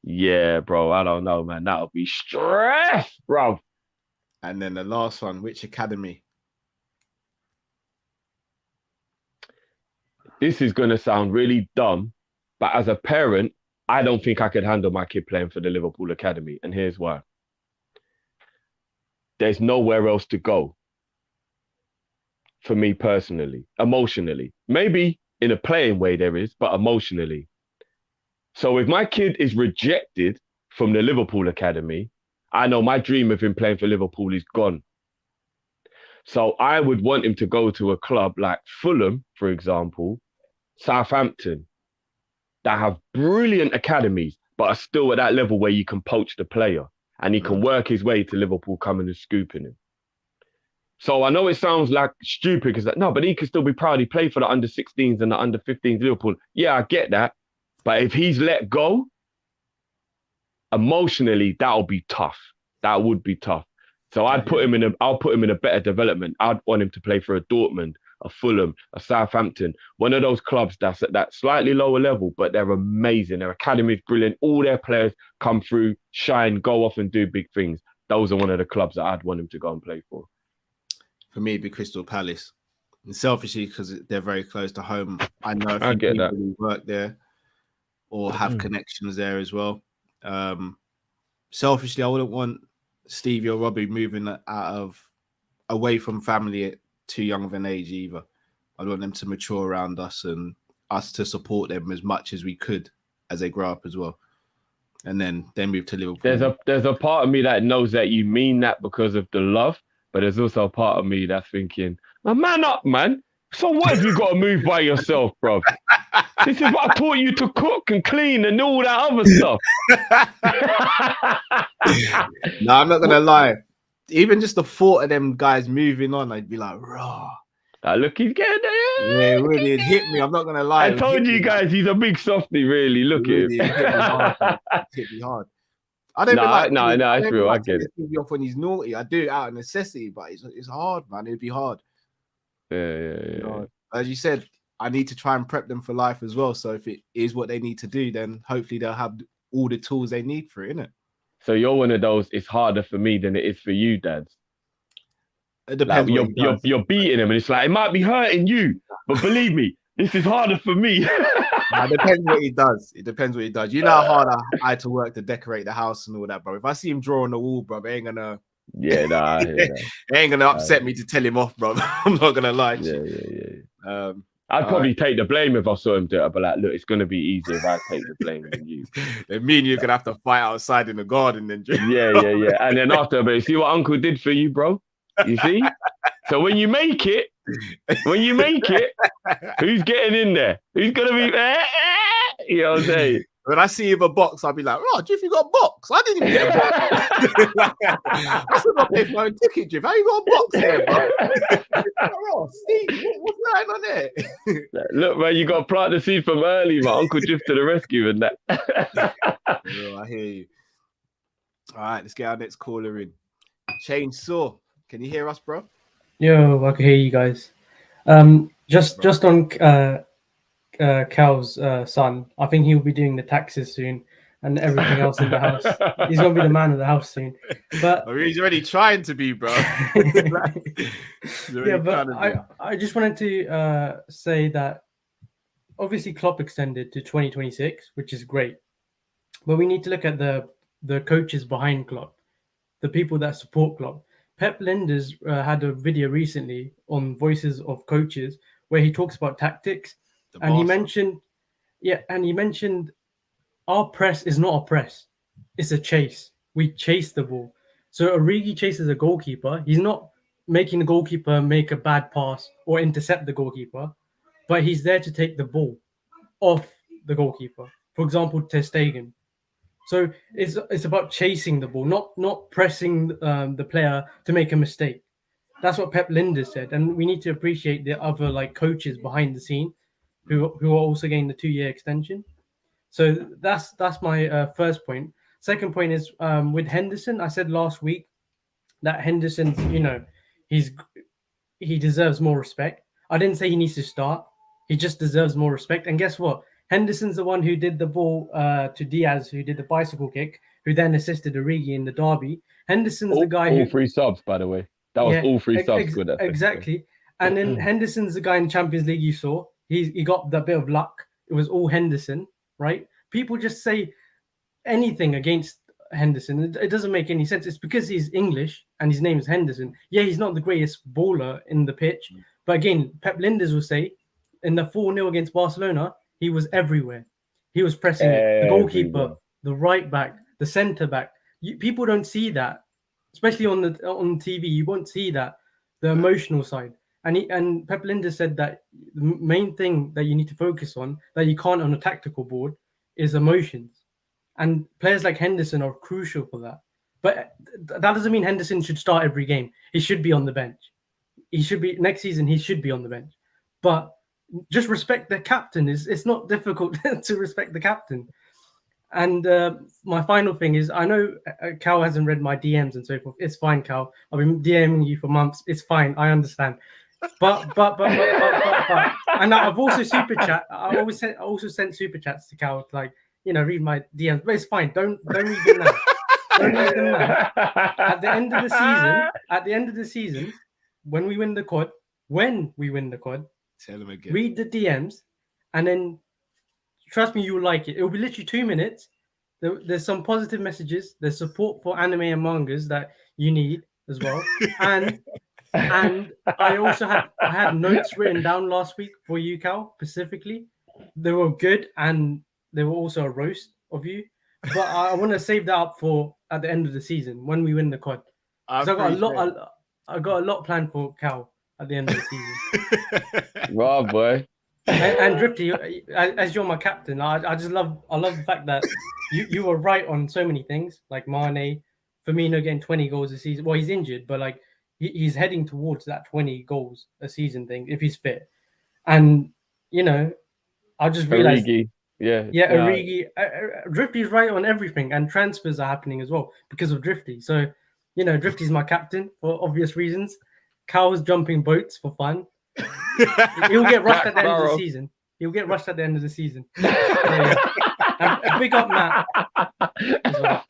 yeah, bro. I don't know, man. That'll be stress, bro. And then the last one, which academy? This is gonna sound really dumb, but as a parent, I don't think I could handle my kid playing for the Liverpool Academy, and here's why. There's nowhere else to go for me personally, emotionally. Maybe in a playing way there is, but emotionally. So if my kid is rejected from the Liverpool Academy, I know my dream of him playing for Liverpool is gone. So I would want him to go to a club like Fulham, for example, Southampton, that have brilliant academies, but are still at that level where you can poach the player and he can work his way to Liverpool coming and scooping him. So I know it sounds like stupid because no, but he can still be proud. He played for the under-16s and the under-15s Liverpool. Yeah, I get that. But if he's let go, emotionally, that'll be tough. That would be tough. So I'll put him in a better development. I'd want him to play for a Dortmund, a Fulham, a Southampton, one of those clubs that's at that slightly lower level, but they're amazing. Their academy is brilliant. All their players come through, shine, go off and do big things. Those are one of the clubs that I'd want him to go and play for. For me, it'd be Crystal Palace. And selfishly, because they're very close to home. I know a I few get people that. who work there or have connections there as well. Selfishly, I wouldn't want Stevie or Robbie moving away from family at too young of an age either. I'd want them to mature around us and us to support them as much as we could as they grow up as well. And then they move to Liverpool. There's a part of me that knows that you mean that because of the love, but there's also a part of me that's thinking, "Now, man up, man. So what have you got to move by yourself, bro? This is what I taught you to cook and clean and all that other stuff." No, I'm not gonna lie. Even just the thought of them guys moving on, I'd be like, raw. Look, he's getting there. Yeah, it really hit me. I'm not gonna lie. I told you guys he's a big softie, really. Look at him. It hit me hard. I don't No, it's real. I get it. Off when he's naughty. I do it out of necessity, but it's hard, man. It'd be hard. Yeah. As you said, I need to try and prep them for life as well. So if it is what they need to do, then hopefully they'll have all the tools they need for it, innit? So you're one of those, it's harder for me than it is for you, dads. It depends. Like you're beating him and it's like, it might be hurting you, but believe me, this is harder for me. It depends what he does. It depends what he does. You know how hard I had to work to decorate the house and all that, bro. If I see him draw on the wall, bro, it ain't gonna... Yeah, nah, it ain't gonna upset me to tell him off, bro. I'm not gonna lie to you. I'd probably take the blame if I saw him do it. I'd be like, look, it's gonna be easier if I take the blame than you. Then me and you're gonna have to fight outside in the garden then. Yeah. And then after, but you see what Uncle did for you, bro? You see? So when you make it, who's getting in there? Who's gonna be you know what I'm saying? When I see him a box, I'll be like, "Oh, Jiff, you got a box? I didn't even get a box. I still not pay for my own ticket, Jiff. How you got a box here, bro?" Oh, Steve, what's going on there? Look, man, you got to plant the seed from early, my Uncle Jiff to the rescue and that. I hear you. All right, let's get our next caller in. Chainsaw, can you hear us, bro? Yo, I can hear you guys. Just on Cal's son, I think he'll be doing the taxes soon and everything else in the house. He's gonna be the man of the house soon. But he's already trying to be, bro. Yeah, but I just wanted to say that obviously Klopp extended to 2026, which is great. But we need to look at the coaches behind Klopp, the people that support Klopp. Pep Linders had a video recently on Voices of Coaches where he talks about tactics. And he mentioned our press is not a press. It's a chase. We chase the ball. So Origi chases a goalkeeper. He's not making the goalkeeper make a bad pass or intercept the goalkeeper, but he's there to take the ball off the goalkeeper. For example, Ter Stegen. So it's about chasing the ball, not pressing the player to make a mistake. That's what Pep Linders said, and we need to appreciate the other like coaches behind the scene who are also getting the 2-year extension. So that's my first point. Second point is with Henderson. I said last week that Henderson's, he deserves more respect. I didn't say he needs to start. He just deserves more respect. And guess what? Henderson's the one who did the ball to Diaz, who did the bicycle kick, who then assisted Origi in the derby. Henderson's the guy all 3 subs, by the way. That was all 3 subs. Good. Exactly. And then Henderson's the guy in the Champions League you saw. He got that bit of luck. It was all Henderson, right? People just say anything against Henderson. It doesn't make any sense. It's because he's English and his name is Henderson. Yeah, he's not the greatest baller in the pitch. But again, Pep Linders will say in the 4-0 against Barcelona, he was everywhere. He was pressing the goalkeeper, the right back, the centre back. People don't see that, especially on TV. You won't see that, the emotional side. And Pep Linders said that the main thing that you need to focus on, that you can't on a tactical board, is emotions. And players like Henderson are crucial for that. But that doesn't mean Henderson should start every game. He should be on the bench. He should be next season. He should be on the bench. But just respect the captain. It's not difficult to respect the captain. And my final thing is, I know Cal hasn't read my DMs and so forth. It's fine, Cal. I've been DMing you for months. It's fine. I understand. But and I've also super chat. I also sent super chats to Cal, like, read my DMs. But it's fine. Don't read them now. Don't read them now. At the end of the season, when we win the quad, tell him again. Read the DMs, and then trust me, you will like it. It will be literally 2 minutes. There's some positive messages. There's support for anime and mangas that you need as well. And I had notes written down last week for you, Cal, specifically. They were good, and they were also a roast of you. But I want to save that up for at the end of the season when we win the quad. I got a lot planned for Cal at the end of the season. Raw boy. And Drifty, as you're my captain, I love the fact that you were right on so many things, like Mane, Firmino getting 20 goals a season. Well, he's injured, but like he's heading towards that 20 goals a season thing if he's fit. And I just realized, Origi, Drifty's right on everything, and transfers are happening as well because of Drifty. So Drifty's my captain for obvious reasons. Cal's jumping boats for fun. He'll get rushed at the end of the season. And big up Matt as well.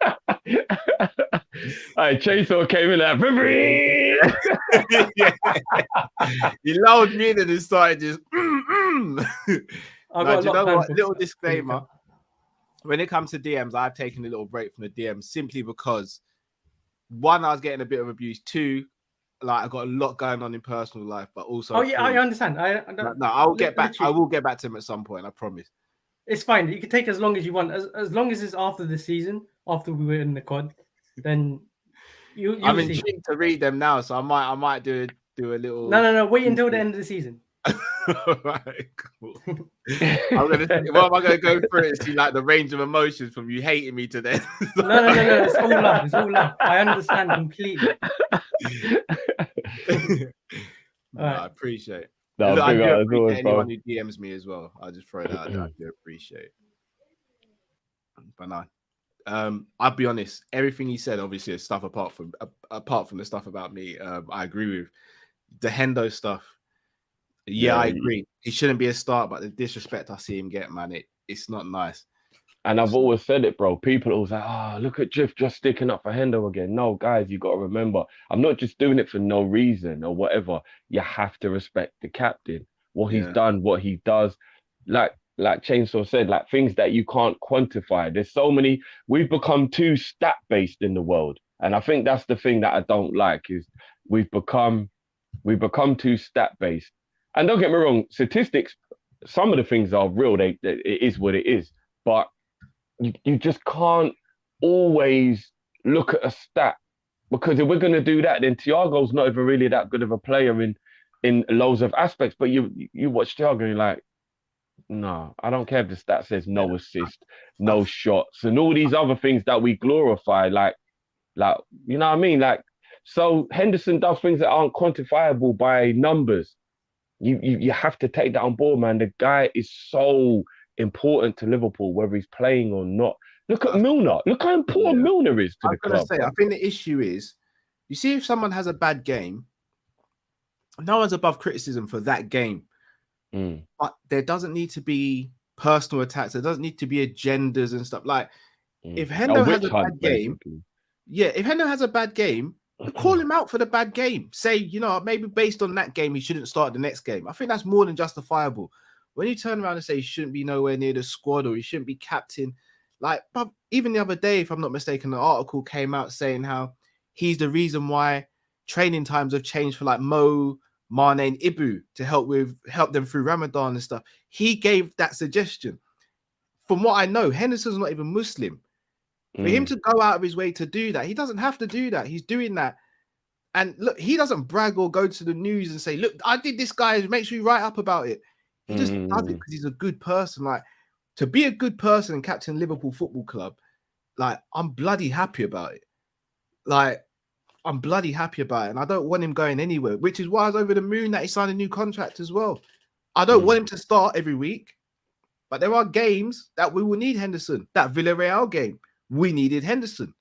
Chainsaw came in at He lulled me in and he started just. Little disclaimer. When it comes to DMs, I've taken a little break from the DMs simply because, one, I was getting a bit of abuse. Two, like I got a lot going on in personal life, but also. Oh yeah, I understand. I'll get back. I will get back to him at some point. I promise. It's fine. You can take as long as you want, as long as it's after the season, after we were in the quad. Then I'm intrigued to read them now, so I might do a little. No. Wait until the end of the season. Right, cool. What am I gonna go through and see like the range of emotions from you hating me to then? No. It's all love. I understand completely. I appreciate it. No, I do appreciate always anyone who DMs me as well. I'll just throw that out there. I do appreciate it. But no. I'll be honest. Everything he said, obviously, is stuff apart from the stuff about me. I agree with the Hendo stuff. Yeah, I agree. He shouldn't be a start, but the disrespect I see him get, man, it's not nice. And I've always said it, bro. People always like, look at Drift just sticking up for Hendo again. No, guys, you got to remember, I'm not just doing it for no reason or whatever. You have to respect the captain, what he's done, what he does. Like Chainsaw said, like things that you can't quantify. There's so many. We've become too stat-based in the world. And I think that's the thing that I don't like is we've become too stat-based. And don't get me wrong, statistics, some of the things are real. It is what it is. But you just can't always look at a stat, because if we're going to do that, then Thiago's not even really that good of a player in loads of aspects. But you watch Thiago and you're like, no, I don't care if the stat says no assist, no shots, and all these other things that we glorify. Like you know what I mean? Like So Henderson does things that aren't quantifiable by numbers. You have to take that on board, man. The guy is so important to Liverpool, whether he's playing or not. Look at Milner. Look how important Milner is to the club. I think the issue is, you see, if someone has a bad game, no one's above criticism for that game. But there doesn't need to be personal attacks. There doesn't need to be agendas and stuff. Like, if Hendo has a bad game, if Hendo has a bad game, call him out for the bad game. Say, you know, maybe based on that game, he shouldn't start the next game. I think that's more than justifiable. When you turn around and say he shouldn't be nowhere near the squad or he shouldn't be captain, like, but even the other day, if I'm not mistaken, an article came out saying how he's the reason why training times have changed for like Mo, Mane, and Ibu to help them through Ramadan and stuff. He gave that suggestion. From what I know, Henderson's not even Muslim. For him to go out of his way to do that, he doesn't have to do that. He's doing that. And look, he doesn't brag or go to the news and say, look, I did this, guys. Make sure you write up about it. He just does it because he's a good person. Like, to be a good person and captain Liverpool Football Club, like, I'm bloody happy about it. Like, I'm bloody happy about it. And I don't want him going anywhere, which is why I was over the moon that he signed a new contract as well. I don't want him to start every week, but there are games that we will need Henderson. That Villarreal game, we needed Henderson.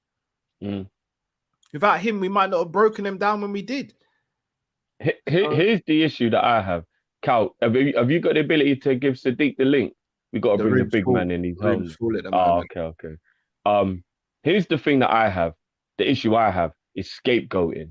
Without him, we might not have broken them down when we did. Here's the issue that I have. Cal, have you got the ability to give Sadiq the link? We got to bring the big man in. He's home. Okay. Here's the thing that I have. The issue I have is scapegoating.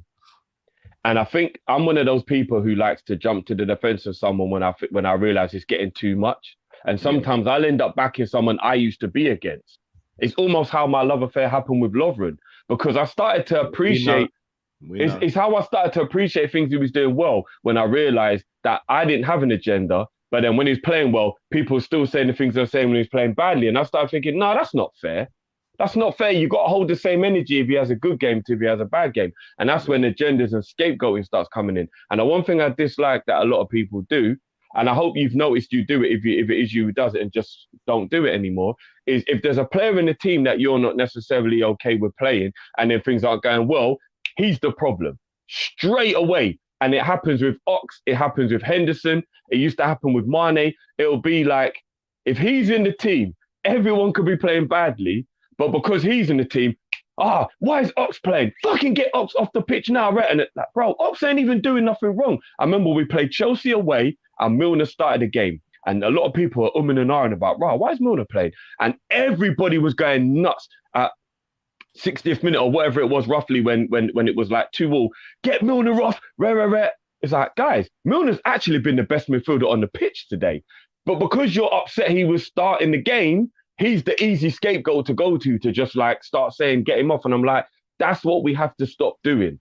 And I think I'm one of those people who likes to jump to the defense of someone when I realize it's getting too much. And sometimes I'll end up backing someone I used to be against. It's almost how my love affair happened with Lovren, because I started to appreciate. It's how I started to appreciate things he was doing well when I realized that I didn't have an agenda. But then when he's playing well, people were still saying the things they're saying when he's playing badly. And I started thinking, no, that's not fair. That's not fair. You got to hold the same energy if he has a good game to if he has a bad game. And that's when agendas and scapegoating starts coming in. And the one thing I dislike that a lot of people do, and I hope you've noticed you do it if it is you who does it and just don't do it anymore, is if there's a player in the team that you're not necessarily okay with playing and then things aren't going well, he's the problem. Straight away. And it happens with Ox, it happens with Henderson, it used to happen with Mane. It'll be like, if he's in the team, everyone could be playing badly, but because he's in the team, why is Ox playing? Fucking get Ox off the pitch now, right? And like, bro, Ox ain't even doing nothing wrong. I remember we played Chelsea away and Milner started the game. And a lot of people are umming and ahhing about, why is Milner playing? And everybody was going nuts at 60th minute or whatever it was, roughly, when it was like 2-2. Get Milner off, It's like, guys, Milner's actually been the best midfielder on the pitch today. But because you're upset he was starting the game, he's the easy scapegoat to go to just like start saying, get him off. And I'm like, that's what we have to stop doing.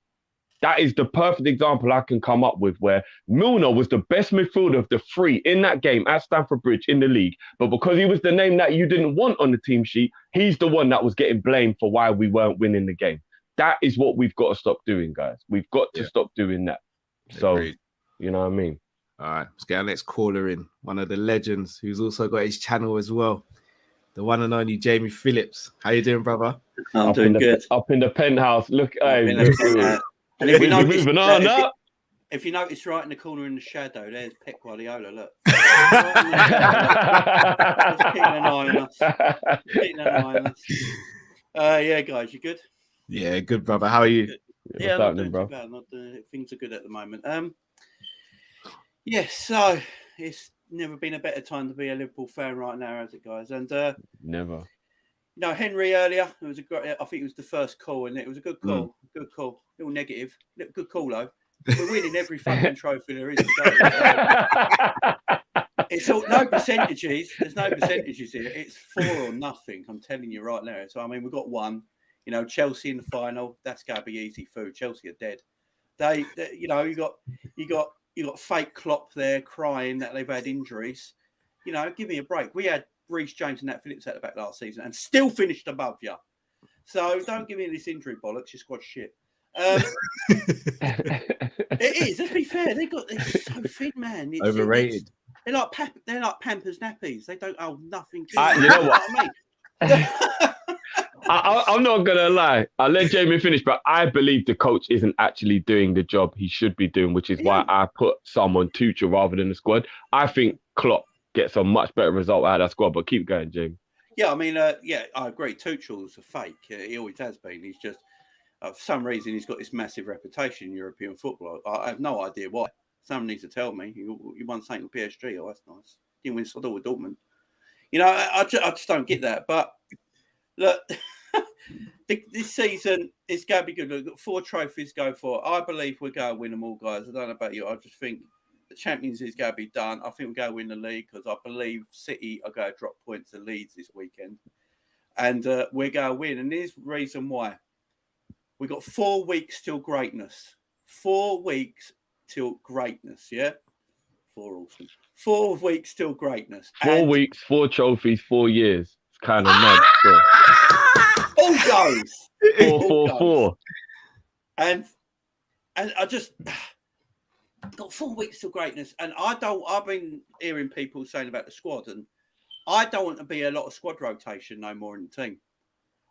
That is the perfect example I can come up with where Milner was the best midfielder of the three in that game at Stamford Bridge in the league. But because he was the name that you didn't want on the team sheet, he's the one that was getting blamed for why we weren't winning the game. That is what we've got to stop doing, guys. We've got to stop doing that. So, you know what I mean? All right, let's get our next caller in. One of the legends who's also got his channel as well. The one and only Jamie Phillips. How you doing, brother? I'm doing good. Up in the penthouse. Look, and if you notice, if you notice right in the corner in the shadow, there's Pep Guardiola. Look. Just keeping an eye on us. Yeah, guys, you good? Yeah, good, brother. How are you? Yeah, not doing too bad. Things are good at the moment. So it's never been a better time to be a Liverpool fan right now, has it, guys? And never. You know, Henry earlier, it was a great. I think it was the first call, and it was a good call. Good call. A little negative. Good call though. We're winning every fucking trophy there is to go. It's all no percentages. There's no percentages here. It's 4 or nothing. I'm telling you right now. So I mean, we've got one. You know, Chelsea in the final. That's going to be easy food. Chelsea are dead. They you know, you got fake Klopp there crying that they've had injuries. You know, give me a break. We had Reece James and Nat Phillips at the back last season and still finished above you. So don't give me this injury bollocks. Your squad's shit. It is. Let's be fair. They're so thin, man. It's overrated. They're like Pampers nappies. They don't hold nothing. You know what? I'm not gonna lie. I'll let Jamie finish, but I believe the coach isn't actually doing the job he should be doing, which is why I put someone Tuchel rather than the squad. I think Klopp gets a much better result out of that squad. But keep going, Jamie. Yeah, I mean, yeah, I agree. Tuchel's a fake. He always has been. He's just, for some reason, he's got this massive reputation in European football. I have no idea why. Someone needs to tell me. He won something with PSG. Oh, that's nice. Didn't win at all with Dortmund. You know, I just don't get that. But look, this season it's going to be good. We've got 4 trophies to go for. I believe we're going to win them all, guys. I don't know about you. I just think the Champions League is going to be done. I think we're going to win the league because I believe City are going to drop points to Leeds this weekend. And we're going to win. And here's the reason why. We've got 4 weeks till greatness. 4 weeks till greatness, yeah? 4 awesome. 4 weeks till greatness. 4 weeks, 4 trophies, 4 years. It's kind of mad. All goes. 4. And I just got 4 weeks till greatness. And I've been hearing people saying about the squad, and I don't want to be a lot of squad rotation no more in the team.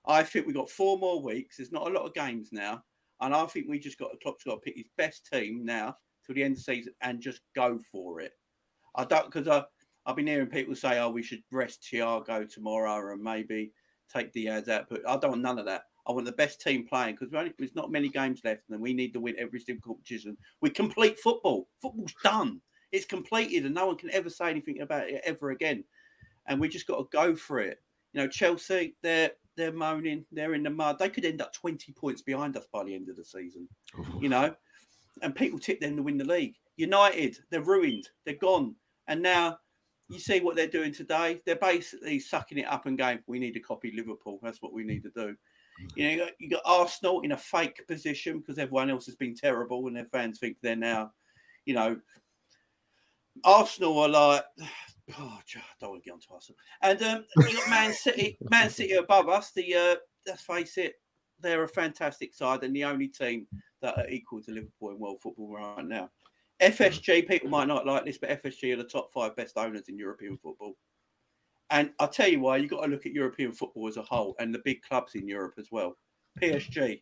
I think we've got 4 more weeks. There's not a lot of games now. And I think Klopp's got to pick his best team now till the end of the season and just go for it. Because I've been hearing people say, oh, we should rest Thiago tomorrow and maybe take Diaz out. But I don't want none of that. I want the best team playing because there's not many games left and we need to win every single competition. We complete football. Football's done. It's completed and no one can ever say anything about it ever again. And we just got to go for it. You know, Chelsea, they're moaning. They're in the mud. They could end up 20 points behind us by the end of the season, you know. And people tip them to win the league. United, they're ruined. They're gone. And now you see what they're doing today. They're basically sucking it up and going, we need to copy Liverpool. That's what we need to do. You know, you got Arsenal in a fake position because everyone else has been terrible and their fans think they're now, you know, Arsenal are like, oh, I don't want to get onto Arsenal. And you got Man City above us. Let's face it, they're a fantastic side and the only team that are equal to Liverpool in world football right now. FSG, people might not like this, but FSG are the top 5 best owners in European football. And I'll tell you why, you've got to look at European football as a whole and the big clubs in Europe as well. PSG,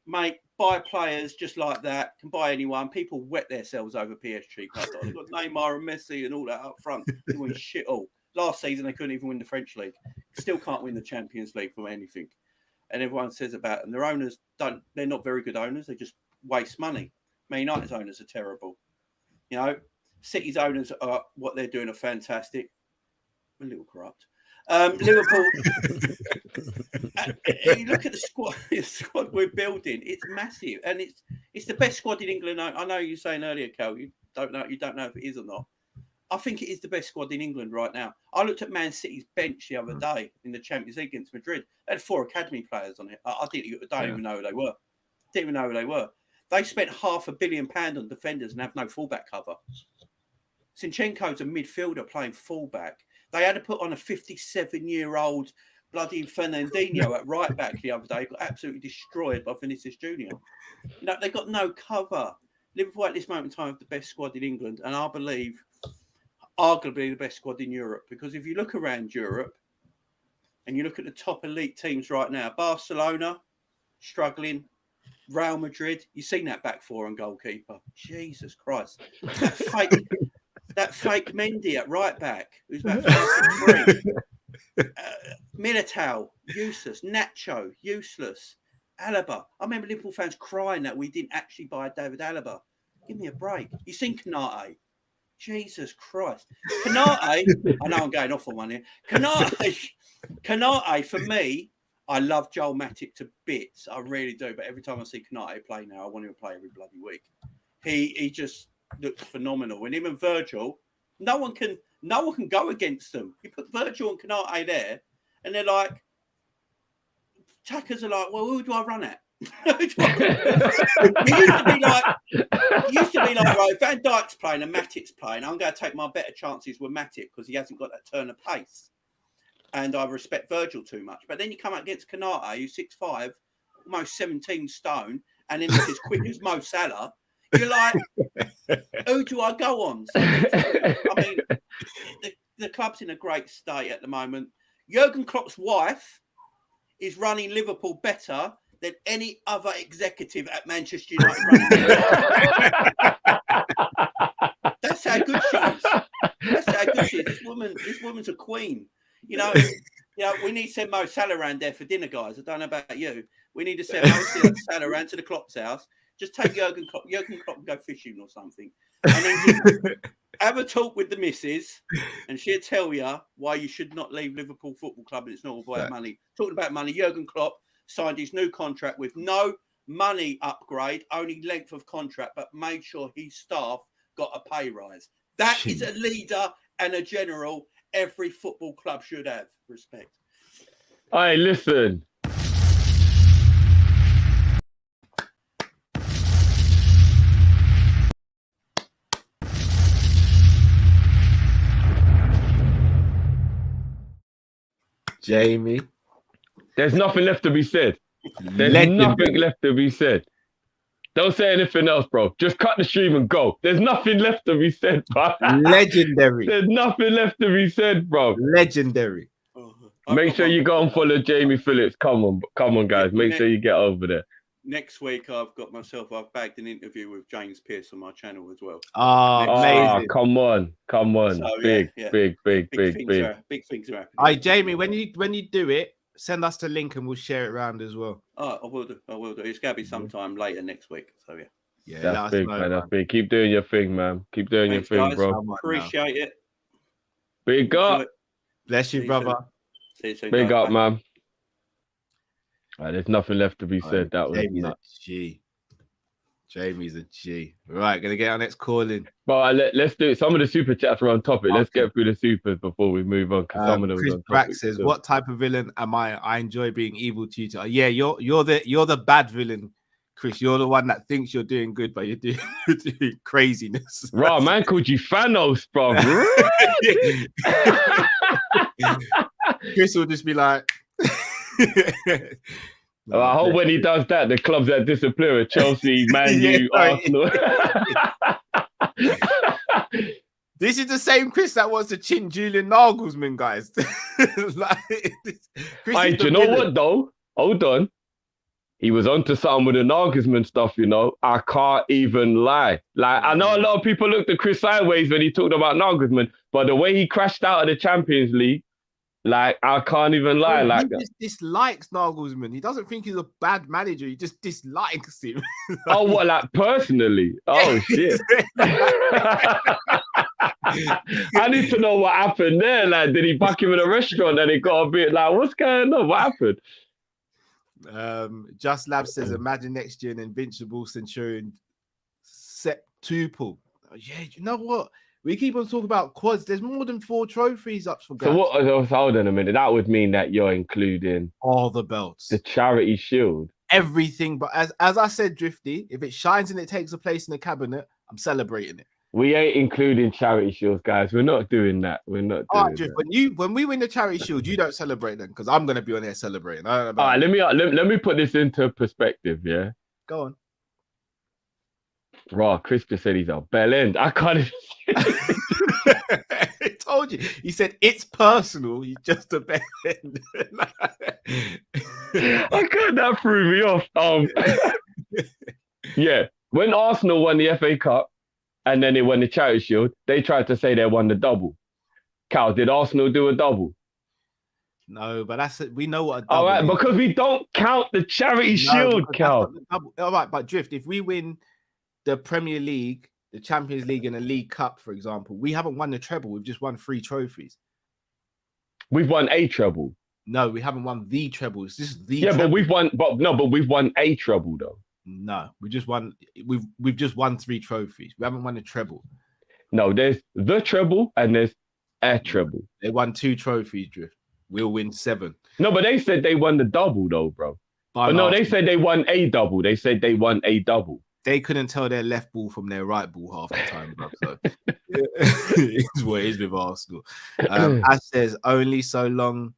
mate, buy players just like that, can buy anyone. People wet themselves over PSG. They've got Neymar and Messi and all that up front. They win shit all. Last season, they couldn't even win the French league. Still can't win the Champions League from anything. And everyone says about them. Their owners they're not very good owners. They just waste money. Man United's owners are terrible. You know, City's owners are what they're doing are fantastic. A little corrupt. Liverpool. You look at the squad we're building. It's massive, and it's the best squad in England. I know you were saying earlier, Cal. You don't know if it is or not. I think it is the best squad in England right now. I looked at Man City's bench the other day in the Champions League against Madrid. They had 4 academy players on it. I don't even know who they were. Didn't even know who they were. They spent £500 million on defenders and have no fullback cover. Zinchenko's a midfielder playing fullback. They had to put on a 57-year-old bloody Fernandinho at right back the other day. Got absolutely destroyed by Vinicius Junior. You know, they got no cover. Liverpool at this moment in time have the best squad in England, and I believe arguably the best squad in Europe. Because if you look around Europe and you look at the top elite teams right now, Barcelona struggling, Real Madrid, you've seen that back 4 and goalkeeper. Jesus Christ. That fake Mendy at right back, who's about 5'3". Militao, useless. Nacho, useless. Alaba. I remember Liverpool fans crying that we didn't actually buy David Alaba. Give me a break. You seen Konate? Jesus Christ. Konate, I know I'm going off on one here. Konate, for me, I love Joel Matip to bits. I really do. But every time I see Konate play now, I want him to play every bloody week. He just looks phenomenal. And him and Virgil, no one can go against them. You put Virgil and Konate there, and they're like, attackers are like, well, who do I run at? It used to be like, right, if Van Dijk's playing and Matip's playing, I'm going to take my better chances with Matip because he hasn't got that turn of pace. And I respect Virgil too much. But then you come up against Konate, who's 6'5", almost 17 stone, and then he's as quick as Mo Salah. You're like, who do I go on? So, I mean, the club's in a great state at the moment. Jurgen Klopp's wife is running Liverpool better than any other executive at Manchester United. Running That's how good she is. That's how good she is. This woman's a queen. You know, we need to send Mo Salah around there for dinner, guys. I don't know about you. We need to send Mo Salah around to the Klopp's house. Just take Jurgen Klopp and go fishing or something. And then just have a talk with the missus, and she'll tell you why you should not leave Liverpool Football Club, and it's not all about money. Talking about money, Jurgen Klopp signed his new contract with no money upgrade, only length of contract, but made sure his staff got a pay rise. That is a leader and a general every football club should have. Respect. Hey, listen. Jamie. There's nothing left to be said. There's nothing left to be said. Don't say anything else, bro. Just cut the stream and go. There's nothing left to be said, bro. Legendary. There's nothing left to be said, bro. Legendary. Make sure you go and follow Jamie Phillips. Come on, guys. Make sure you get over there. Next week, I've bagged an interview with James Pearce on my channel as well. Amazing. Come on. So, big things are happening. Hey, Jamie, when you do it, send us the link and we'll share it around as well. Oh, I will do. It's going to be sometime later next week. So, yeah. Yeah, that's big, man. That's big. Keep doing your thing, man. Keep doing your thing, guys. bro. Appreciate it. Big up. Bless you, brother. See you soon. Big guys. up, man. There's nothing left to be said. That was Jamie's nuts. a G. Jamie's a G. Right, gonna get our next call in. But let's do it. Some of the super chats are on topic. Let's get through the supers before we move on. Some of them Chris on Brack topic says, too. "What type of villain am I? I enjoy being evil tutor." Yeah, you're the bad villain, Chris. You're the one that thinks you're doing good, but you're doing craziness. Right, man called you Thanos, bro. Chris will just be like. I hope when he does that, the clubs that disappear are Chelsea, Man U, Arsenal. This is the same Chris that wants to chin Julian Nagelsmann, guys. Hey, do you know what, though? Hold on. He was onto something with the Nagelsmann stuff, you know. I can't even lie. Like, I know a lot of people looked at Chris sideways when he talked about Nagelsmann, but the way he crashed out of the Champions League, like, I can't even lie. He like just dislikes Nagelsmann. He doesn't think he's a bad manager. He just dislikes him. Oh, what, like personally? Oh, shit. I need to know what happened there. Like, did he back him in a restaurant and it got a bit like, what's going on? What happened? Just Lab says, imagine next year an invincible Centurion septuple. Yeah, you know what? We keep on talking about quads. There's more than 4 trophies up for grabs. So what? Hold on a minute. That would mean that you're including all the belts, the Charity Shield, everything. But as I said, Drifty, if it shines and it takes a place in the cabinet, I'm celebrating it. We ain't including Charity Shields, guys. We're not doing that. We're not doing Drift, that. when we win the Charity Shield, you don't celebrate then, because I'm gonna be on there celebrating. I don't know about all right, let me put this into perspective. Yeah, go on. Raw, Chris just said he's a bell end. I can't even I told you. He said it's personal. He's just a bell end. I can't. That threw me off. Yeah, when Arsenal won the FA Cup and then they won the Charity Shield, they tried to say they won the double. Cal, did Arsenal do a double? No, but we know what a double all right, is. because we don't count the Charity Shield, Cal. All right, but Drift, if we win the Premier League, the Champions League, and the League Cup, for example, we haven't won the treble. We've just won 3 trophies. We've won a treble. No, we haven't won the treble. It's just the treble. But we've won. But we've won a treble though. No, we just won. We've just won 3 trophies. We haven't won a treble. No, there's the treble and there's a treble. They won 2 trophies, Drift. We'll win 7. No, but they said they won the double though, bro. But no, they said they won a double. They said they won a double. They couldn't tell their left ball from their right ball half the time, bro. So it's what it is with Arsenal. As says, only so long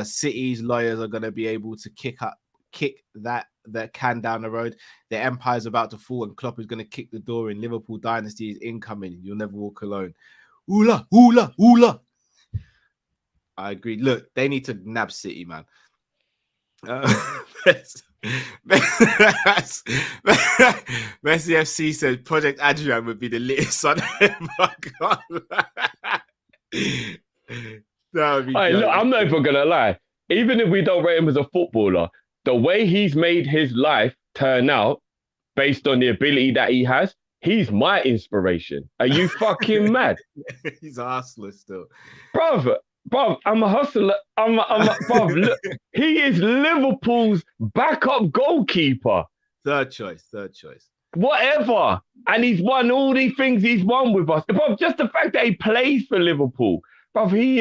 City's lawyers are going to be able to kick that can down the road. The empire's about to fall and Klopp is going to kick the door in. Liverpool dynasty is incoming. You'll never walk alone. Oola, oola, oola. I agree. Look, they need to nab City, man. Messi FC said Project Adrian would be the latest son ever. That would be Hey, look, dope. I'm not even gonna lie. Even if we don't rate him as a footballer, the way he's made his life turn out based on the ability that he has, he's my inspiration. Are you fucking mad? He's a hustler still. Bruv, I'm a hustler. Bruv, look, he is Liverpool's backup goalkeeper. Third choice. Whatever. And he's won all these things he's won with us. Bruv, just the fact that he plays for Liverpool. Bruv, he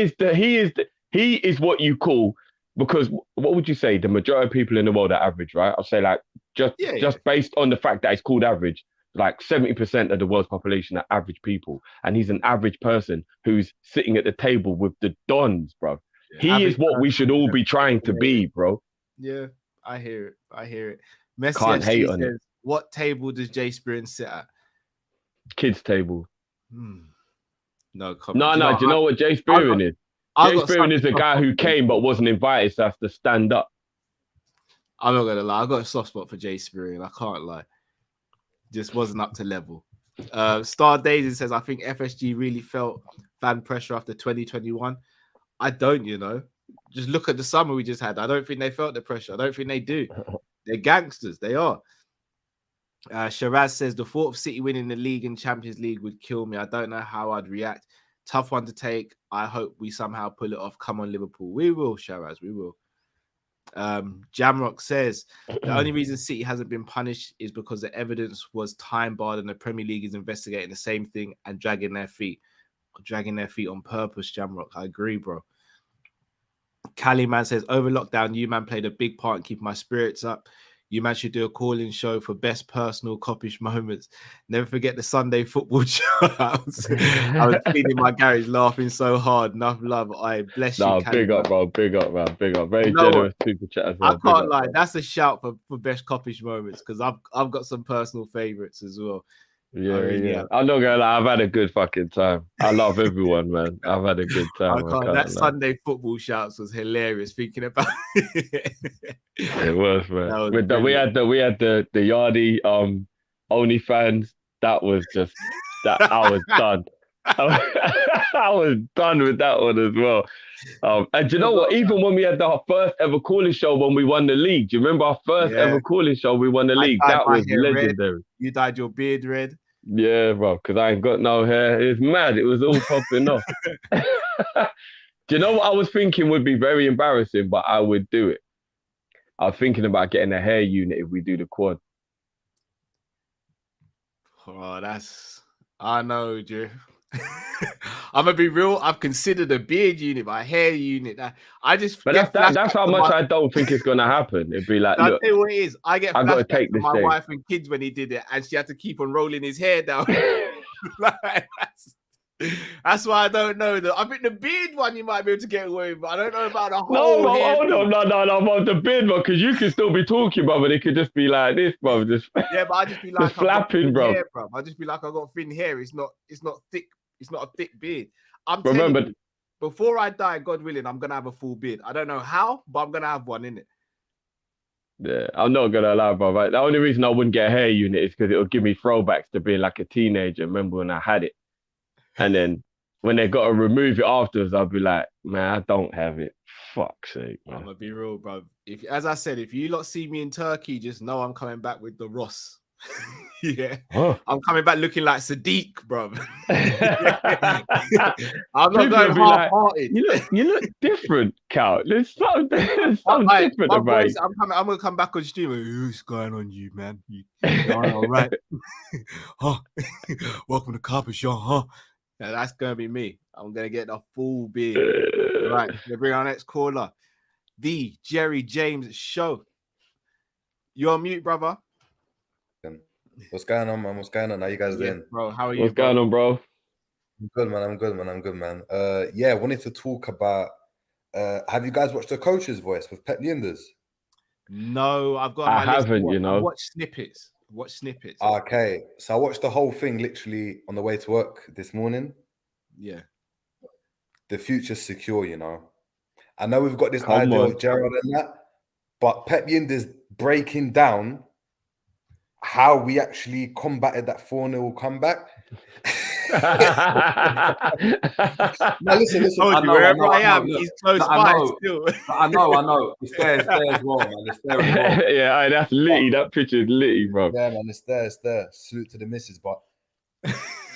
is what you call, because what would you say? The majority of people in the world are average, right? I'll say like just based on the fact that it's called average, like 70% of the world's population are average people. And he's an average person who's sitting at the table with the dons, bro. Yeah, he is what we should all be trying to be, bro. Yeah, I hear it. Messi Can't hate on it. What table does Jay Spearin sit at? Kids table. No, do you know what Jay Spearin is? Jay Spearin is the guy who came but wasn't invited, so has to stand up. I'm not gonna lie, I got a soft spot for Jay Spearin. I can't lie. Just wasn't up to level. Star Daisy says, I think FSG really felt fan pressure after 2021. I don't, Just look at the summer we just had. I don't think they felt the pressure. I don't think they do. They're gangsters. They are. Shiraz says, the thought of City winning the league and Champions League would kill me. I don't know how I'd react. Tough one to take. I hope we somehow pull it off. Come on, Liverpool. We will, Shiraz. We will. Jamrock says the only reason City hasn't been punished is because the evidence was time barred and the Premier League is investigating the same thing and dragging their feet on purpose. Jamrock, I agree, bro. Cali man says over lockdown, you man played a big part in keeping my spirits up. You man should do a call-in show for best personal Kopish moments. Never forget the Sunday football shoutouts. I was cleaning my garage laughing so hard. Enough love. I bless you. No, big up, bro. Big up, man. Big up. Very generous super chat as well. I can't lie. That's a shout for best Kopish moments because I've got some personal favorites as well. Yeah. I'm not gonna lie, I've had a good fucking time. I love everyone, man. I've had a good time. That Sunday football shouts was hilarious. Thinking about it. It was, man. We had the Yardi OnlyFans. That was just that. I was done. I was done with that one as well. And you know what? Even when we had our first ever calling show when we won the league, do you remember our first ever calling show? We won the league. That was legendary. Red. You dyed your beard red. Yeah, bro. Because I ain't got no hair. It's mad. It was all popping off. Do you know what I was thinking would be very embarrassing, but I would do it? I was thinking about getting a hair unit if we do the quad. Oh, I know, Drew. I'm gonna be real. I've considered a beard unit, but a hair unit. That's how much I don't think it's gonna happen. It'd be like, look, tell you what it is. I gotta take this. My wife and kids when he did it, and she had to keep on rolling his hair down. That's why I don't know. I think the beard one you might be able to get away with, but I don't know about the whole hair. No, the beard one, because you can still be talking, bro, but it could just be like this, bro. But I just be like, just flapping, bro. I just be like, I got thin hair. It's not thick. It's not a thick beard. Remember, before I die, God willing, I'm gonna have a full beard. I don't know how, but I'm gonna have one in it. Yeah, I'm not gonna lie, bro. Right? The only reason I wouldn't get a hair unit is because it would give me throwbacks to being like a teenager. Remember when I had it? And then when they got to remove it afterwards, I'll be like, man, I don't have it. Fuck's sake, man. I'm gonna be real, bro. As I said, if you lot see me in Turkey, just know I'm coming back with the Ross. I'm coming back looking like Sadiq, bro. I'm not going half-hearted. You look different, Cal. There's something different about you. I'm gonna come back on stream. What's going on, you man? You all right? Welcome to Kopish, huh? Yeah, that's gonna be me. I'm gonna get the full beard. Right, we bring our next caller, the Jerry James Show. You're on mute, brother. What's going on, man? What's going on? How you guys doing? Bro, how are you? What's going on, bro? I'm good, man. I'm good, man. Yeah, I wanted to talk about. Have you guys watched The Coach's Voice with Pep Linders? No, I've got. I haven't. I watched snippets. Okay, so I watched the whole thing literally on the way to work this morning. Yeah, the future's secure. I know we've got this idea of Gerrard and that, but Pep Yinder's breaking down how we actually combated that 4-0 comeback. No, listen. Told you, wherever I am, he's close by still. I know. It's there as well, man. It's there as well. Yeah, that's litty. That picture is litty, bro. Yeah, man, it's there. Salute to the missus, but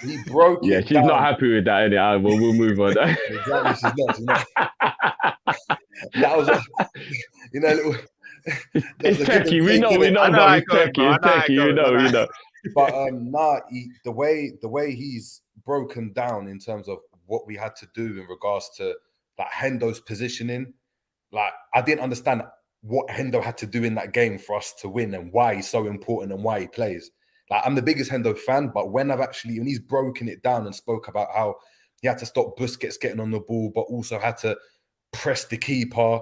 he broke Yeah, it she's down. not happy with that, anyhow. We'll move on. Exactly, she's not. That was, little. It's techie. We know, bro. It's techie. You know. But the way he's broken down in terms of what we had to do in regards to like Hendo's positioning, like I didn't understand what Hendo had to do in that game for us to win and why he's so important and why he plays. Like I'm the biggest Hendo fan, but when he's broken it down and spoke about how he had to stop Busquets getting on the ball, but also had to press the keeper.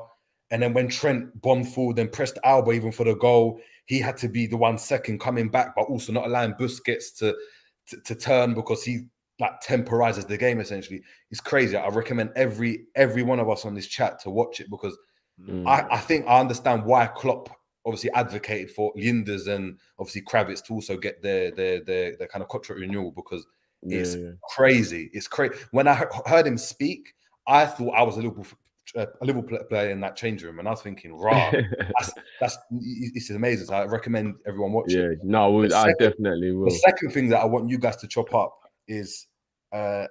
And then when Trent bombed forward and pressed Alba even for the goal, he had to be the 1 second coming back, but also not allowing Busquets to turn because he like temporizes the game essentially. It's crazy. I recommend every one of us on this chat to watch it because I think I understand why Klopp obviously advocated for Linders and obviously Kravitz to also get their kind of contract renewal because it's crazy. It's crazy. When I heard him speak, I thought I was a Liverpool player in that change room, and I was thinking, "Rah, it's amazing." So I recommend everyone watch it. Yeah, no, I definitely will. The second thing that I want you guys to chop up is the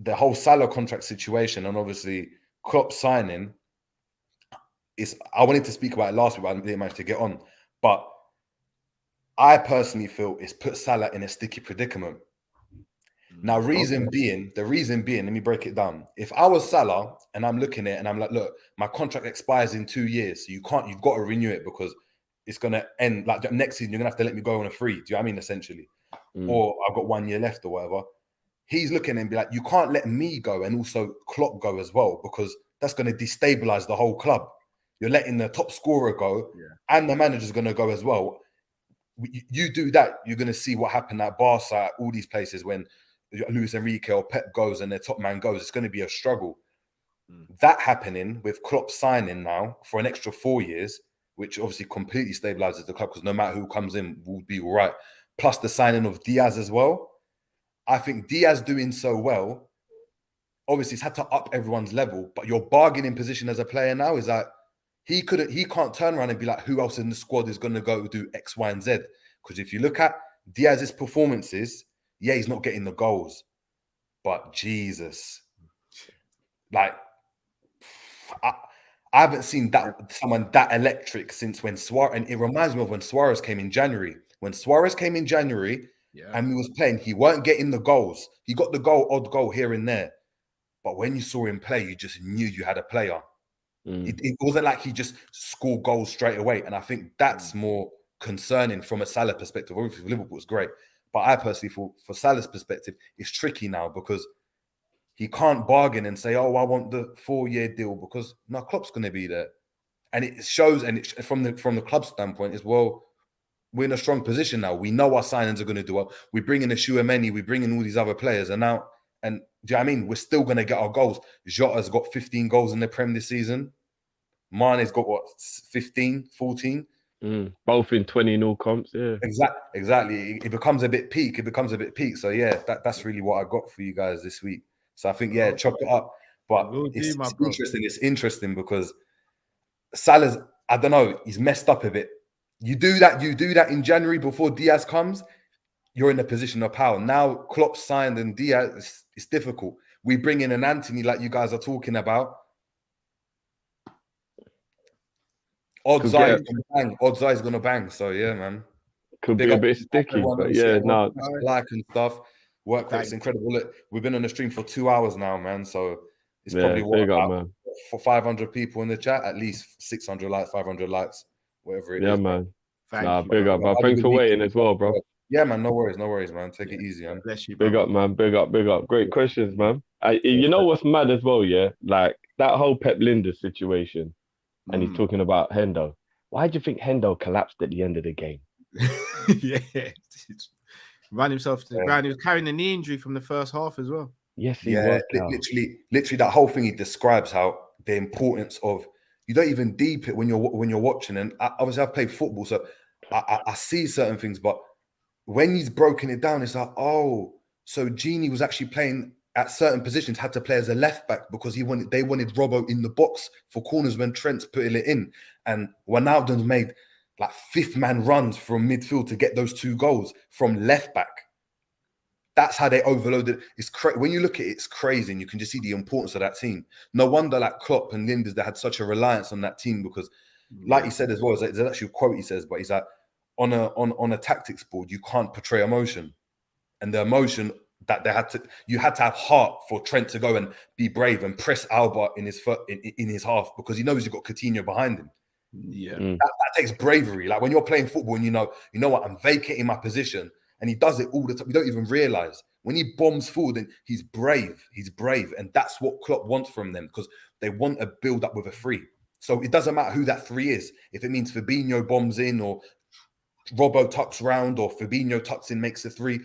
whole Salah contract situation, and obviously Klopp signing. I wanted to speak about it last week, but I didn't manage to get on. But I personally feel it's put Salah in a sticky predicament. Now, the reason being, let me break it down. If I was Salah and I'm looking at it and I'm like, look, my contract expires in 2 years, so you've got to renew it because it's going to end, like next season, you're going to have to let me go on a free. Do you know what I mean, essentially? Or I've got 1 year left or whatever. He's looking and be like, you can't let me go and also Klopp go as well because that's going to destabilize the whole club. You're letting the top scorer go and the manager's going to go as well. You do that, you're going to see what happened at Barca, all these places when Luis Enrique or Pep goes and their top man goes, it's going to be a struggle. That happening with Klopp signing now for an extra 4 years, which obviously completely stabilizes the club because no matter who comes in, will be all right. Plus the signing of Diaz as well. I think Diaz doing so well, obviously it's had to up everyone's level, but your bargaining position as a player now is that he can't turn around and be like, who else in the squad is going to go do X, Y, and Z? Because if you look at Diaz's performances, yeah, he's not getting the goals, but Jesus, like I haven't seen someone that electric since when Suarez, and it reminds me of when Suarez came in January. When Suarez came in January and he was playing, he weren't getting the goals. He got the odd goal here and there, but when you saw him play, you just knew you had a player. It wasn't like he just scored goals straight away, and I think that's more concerning from a Salah perspective. Obviously, for Liverpool, it's great. But I personally feel for Salah's perspective, it's tricky now because he can't bargain and say, oh, I want the 4-year deal because no, Klopp's going to be there. And it shows, and from the club standpoint as well, we're in a strong position now. We know our signings are going to do well. We bring in a Chouameni, we bring in all these other players, and do you know what I mean? We're still going to get our goals. Jota's got 15 goals in the Prem this season. Mane's got, 15, 14? Both in 20 in all comps, yeah. Exactly. It becomes a bit peak. So yeah, that's really what I got for you guys this week. So I think chop it up. But it's interesting. It's interesting because Salah's, I don't know, he's messed up a bit. You do that in January before Diaz comes, you're in a position of power. Now Klopp signed and Diaz, it's difficult. We bring in an Anthony like you guys are talking about. Odds are he's gonna bang. So yeah, man. Could be a bit sticky, but yeah, no. Like and stuff. Work rate's incredible. Look, we've been on the stream for 2 hours now, man. So it's probably for 500 people in the chat, at least 600 likes, 500 likes, whatever it is. Yeah, man. Big up, man. Thanks for waiting as well, bro. Yeah, man. No worries, man. Take it easy, man. Bless you, big up, man. Big up. Great questions, man. You know what's mad as well, yeah? Like that whole Pep Linders situation. And he's talking about Hendo. Why do you think Hendo collapsed at the end of the game? Ran himself to the ground. He was carrying a knee injury from the first half as well. Yes, he was. Literally, that whole thing he describes how the importance of You don't even deep it when you're watching. And obviously, I've played football, so I see certain things. But when he's broken it down, it's like, oh, so Genie was actually playing at certain positions, had to play as a left back because they wanted Robbo in the box for corners when Trent's putting it in, and Wijnaldum's made like fifth man runs from midfield to get those 2 goals from left back. That's how they overloaded. It's when you look at it, it's crazy, and you can just see the importance of that team. No wonder like Klopp and Linders, they had such a reliance on that team because, like he said as well, there's actually a quote he says, but he's like, on a tactics board, you can't portray emotion, and the emotion that you had to have heart for Trent to go and be brave and press Alba in his half because he knows you've got Coutinho behind him. Yeah, that takes bravery. Like when you're playing football and you know what, I'm vacating my position. And he does it all the time. We don't even realize when he bombs forward, and he's brave. He's brave. And that's what Klopp wants from them because they want a build up with a 3. So it doesn't matter who that 3 is. If it means Fabinho bombs in or Robbo tucks round or Fabinho tucks in, makes a 3.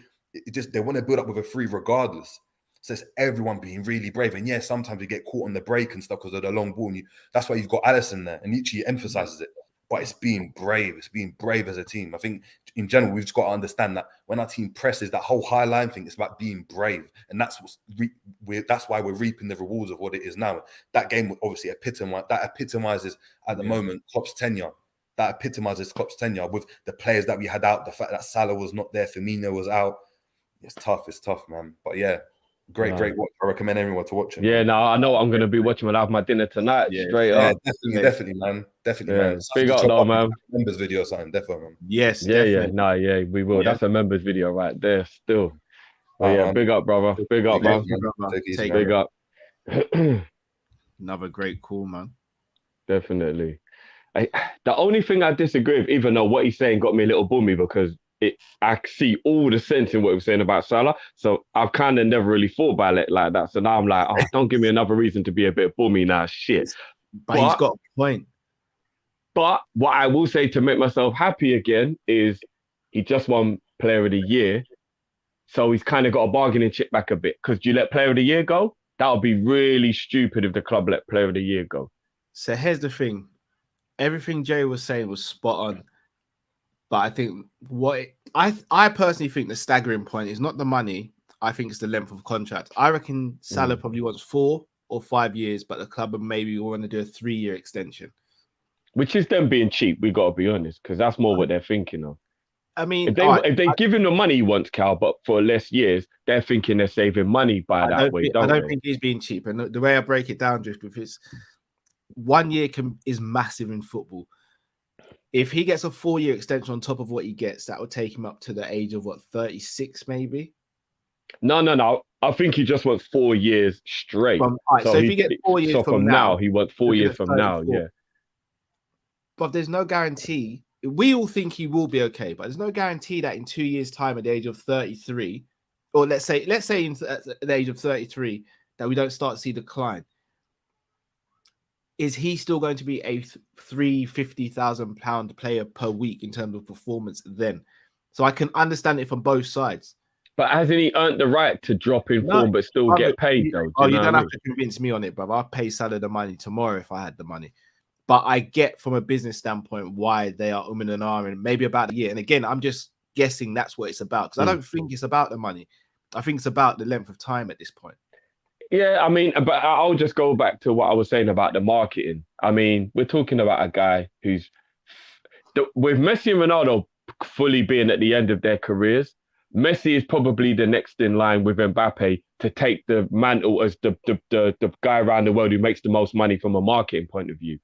They want to build up with a 3 regardless. So it's everyone being really brave. And yeah, sometimes you get caught on the break and stuff because of the long ball. And that's why you've got Alisson there. And Ichi emphasizes it. But it's being brave. It's being brave as a team. I think in general, we've just got to understand that when our team presses, that whole high line thing, it's about being brave. And that's that's why we're reaping the rewards of what it is now. That game obviously epitomizes at the moment Klopp's tenure. That epitomizes Klopp's tenure with the players that we had out, the fact that Salah was not there, Firmino was out. It's tough, man. But yeah, great watch. I recommend everyone to watch it. Yeah, no, I know what I'm going to be watching when I have my dinner tonight. Straight up. Definitely, man. Definitely, man. Big up, though, man. Members video or something, definitely, man. Yes, definitely. We will. Yeah. That's a members video right there, still. But big up, brother. Big up, man. Big up. Another great call, man. Definitely. The only thing I disagree with, even though what he's saying got me a little boomy, because I see all the sense in what he was saying about Salah. So I've kind of never really thought about it like that. So now I'm like, oh, don't give me another reason to be a bit boomy now. Shit. But he's got a point. But what I will say to make myself happy again is he just won Player of the Year. So he's kind of got a bargaining chip back a bit. Because do you let Player of the Year go? That would be really stupid if the club let Player of the Year go. So here's the thing. Everything Jay was saying was spot on. But I think I personally think the staggering point is not the money. I think it's the length of contract. I reckon Salah probably wants 4 or 5 years, but the club maybe want to do a 3-year extension. Which is them being cheap, we got to be honest, because that's more what they're thinking of. I mean, if they give him the money he wants, Cal, but for less years, they're thinking they're saving money by that way. I don't think he's being cheap. And the way I break it down, just with it's 1 year is massive in football. If he gets a 4-year extension on top of what he gets, that would take him up to the age of 36 maybe? No. I think he just wants 4 years straight. So if he gets 4 years from now, he wants 4 years from now, yeah. But there's no guarantee. We all think he will be okay, but there's no guarantee that in 2 years' time at the age of 33, or let's say at the age of 33, that we don't start to see decline. Is he still going to be a £350,000 player per week in terms of performance then? So I can understand it from both sides. But hasn't he earned the right to drop in form but still get paid though? You don't have to convince me on it, brother. I'll pay Salah the money tomorrow if I had the money. But I get from a business standpoint why they are and ahhing maybe about a year. And again, I'm just guessing that's what it's about because I don't think it's about the money. I think it's about the length of time at this point. Yeah, I mean, but I'll just go back to what I was saying about the marketing. I mean, we're talking about a guy who's, with Messi and Ronaldo fully being at the end of their careers, Messi is probably the next in line with Mbappe to take the mantle as the guy around the world who makes the most money from a marketing point of view.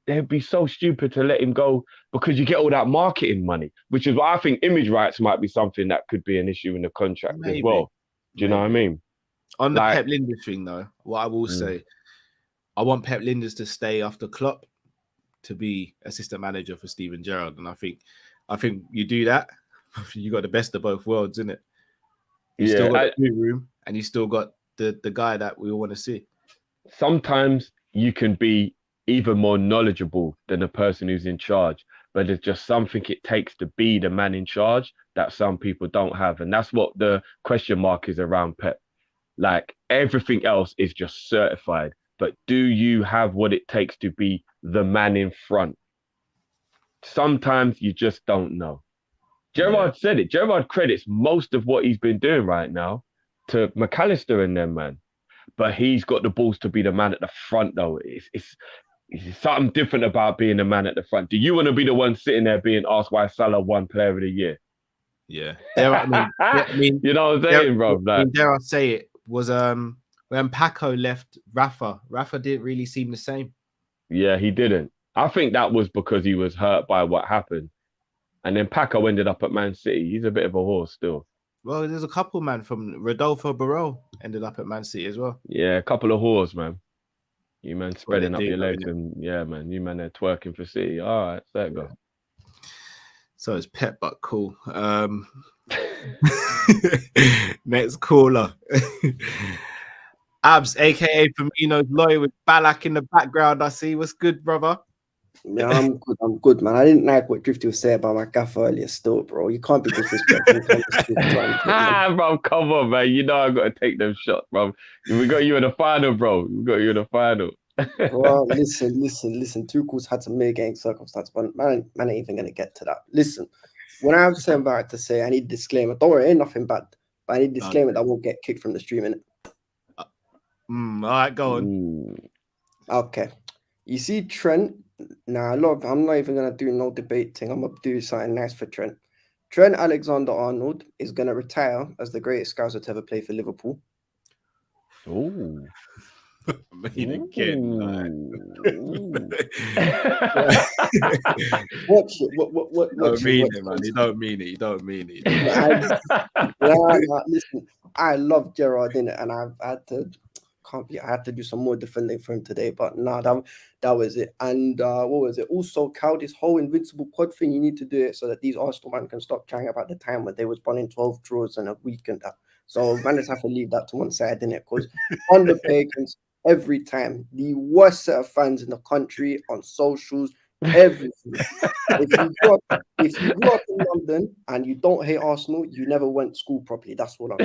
They'd be so stupid to let him go because you get all that marketing money, which is why I think image rights might be something that could be an issue in the contract as well. Do you know what I mean? On the Pep Linders thing, though, what I will say, I want Pep Linders to stay after Klopp to be assistant manager for Steven Gerrard, and I think you do that, you got the best of both worlds, isn't it? You still got the room, and you still got the guy that we all want to see. Sometimes you can be even more knowledgeable than the person who's in charge, but there's just something it takes to be the man in charge that some people don't have, and that's what the question mark is around Pep. Like everything else is just certified, but do you have what it takes to be the man in front. Sometimes you just don't know. Gerrard said it. Gerrard credits most of what he's been doing right now to McAllister and them, man. But he's got the balls to be the man at the front, though. It's something different about being the man at the front. Do you want to be the one sitting there being asked why Salah won Player of the Year? Yeah. I mean, you know what I'm saying, bro? Like, dare I say it, was when Paco left Rafa didn't really seem the same. Yeah, he didn't. I think that was because he was hurt by what happened. And then Paco ended up at Man City. He's a bit of a horse still. Well, there's a couple, man, from Rodolfo Barreal ended up at Man City as well. Yeah, a couple of whores, man. You man spreading up your legs and yeah, man, you man are twerking for City. All right, there you go. So it's Pep, but cool. Next caller. Abs, aka Firmino's lawyer with Balak in the background. I see. What's good, brother? Yeah, I'm good, man. I didn't like what Drifty was saying about my gaffer earlier still, bro. You can't be disrespectful. Bro, come on, man. You know I got to take them shots, bro. We got you in the final, bro. We got you in the final. Well, listen. Tuchel's had some mitigating circumstances, but man ain't even going to get to that. Listen, when I was saying about to say, I need a disclaimer. Don't worry, ain't nothing bad. But I need a disclaimer that I won't get kicked from the stream, innit? All right, go on. Okay. You see Trent, I'm not even going to do no debate thing. I'm going to do something nice for Trent. Trent Alexander-Arnold is going to retire as the greatest Scouser to ever play for Liverpool. Ooh. Again, Watch it. You don't mean it. Listen, I love Gerrard in it, and I had to do some more defending for him today, but that was it. And what was it? Also, Cal, this whole invincible quad thing, you need to do it so that these Arsenal man can stop chatting about the time when they was running 12 draws in a week and that. So man, just have to leave that to one side, innit? Because on the pagans, every time, the worst set of fans in the country, on socials, everything. If you grew up in London and you don't hate Arsenal, you never went to school properly. That's what I'm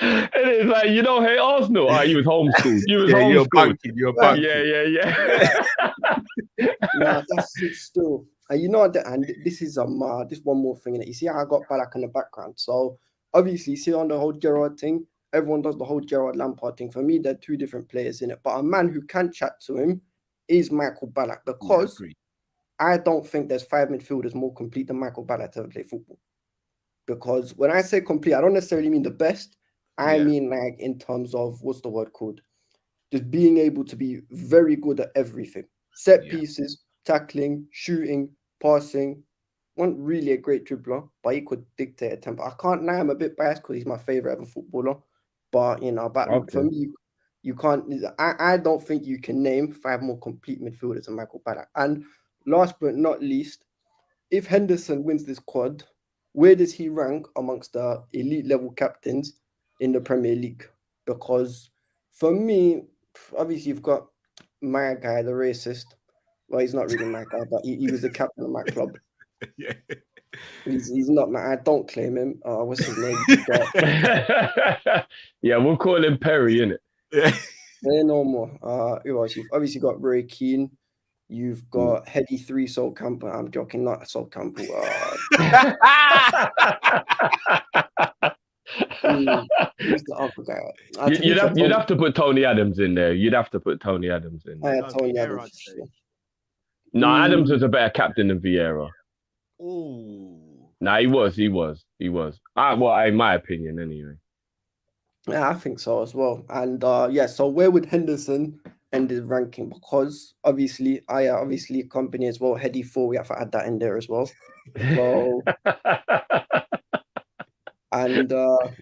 And it's like, you don't hate Arsenal. You was homeschooled. You're bunking. Yeah. Nah, that's it still. And you know that, and this is this one more thing. You see how I got Balak in the background. So obviously, see on the whole Gerrard thing, everyone does the whole Gerrard Lampard thing. For me, they're two different players in it. But a man who can chat to him is Michael Ballack, because I don't think there's 5 midfielders more complete than Michael Ballack to ever play football. Because when I say complete, I don't necessarily mean the best. I mean, like, in terms of, what's the word called? Just being able to be very good at everything. Set pieces, tackling, shooting, passing. Wasn't really a great dribbler, but he could dictate a tempo. I can't lie, I'm a bit biased because he's my favorite ever footballer. But, for me, you can't. I don't think you can name 5 more complete midfielders than Michael Ballack. And last but not least, if Henderson wins this quad, where does he rank amongst the elite level captains in the Premier League? Because for me, obviously you've got my guy, the racist. Well, he's not really my guy, but he was the captain of my club. Yeah. He's not my. I don't claim him. What's his name? Yeah, we'll call him Perry, innit? Yeah. Say no more. Who else? You've obviously got Roy Keane. You've got Heady 3 Sol Campbell. I'm joking, not Sol Campbell. Who's the other guy? You'd have to put Tony Adams in there. You'd have to put Tony Adams in there. Tony Adams. No, Adams was a better captain than Vieira. Ooh. Nah, he was. In my opinion, anyway. Yeah, I think so as well. And so where would Henderson end his ranking? Because obviously company as well. Heady 4, we have to add that in there as well. So and but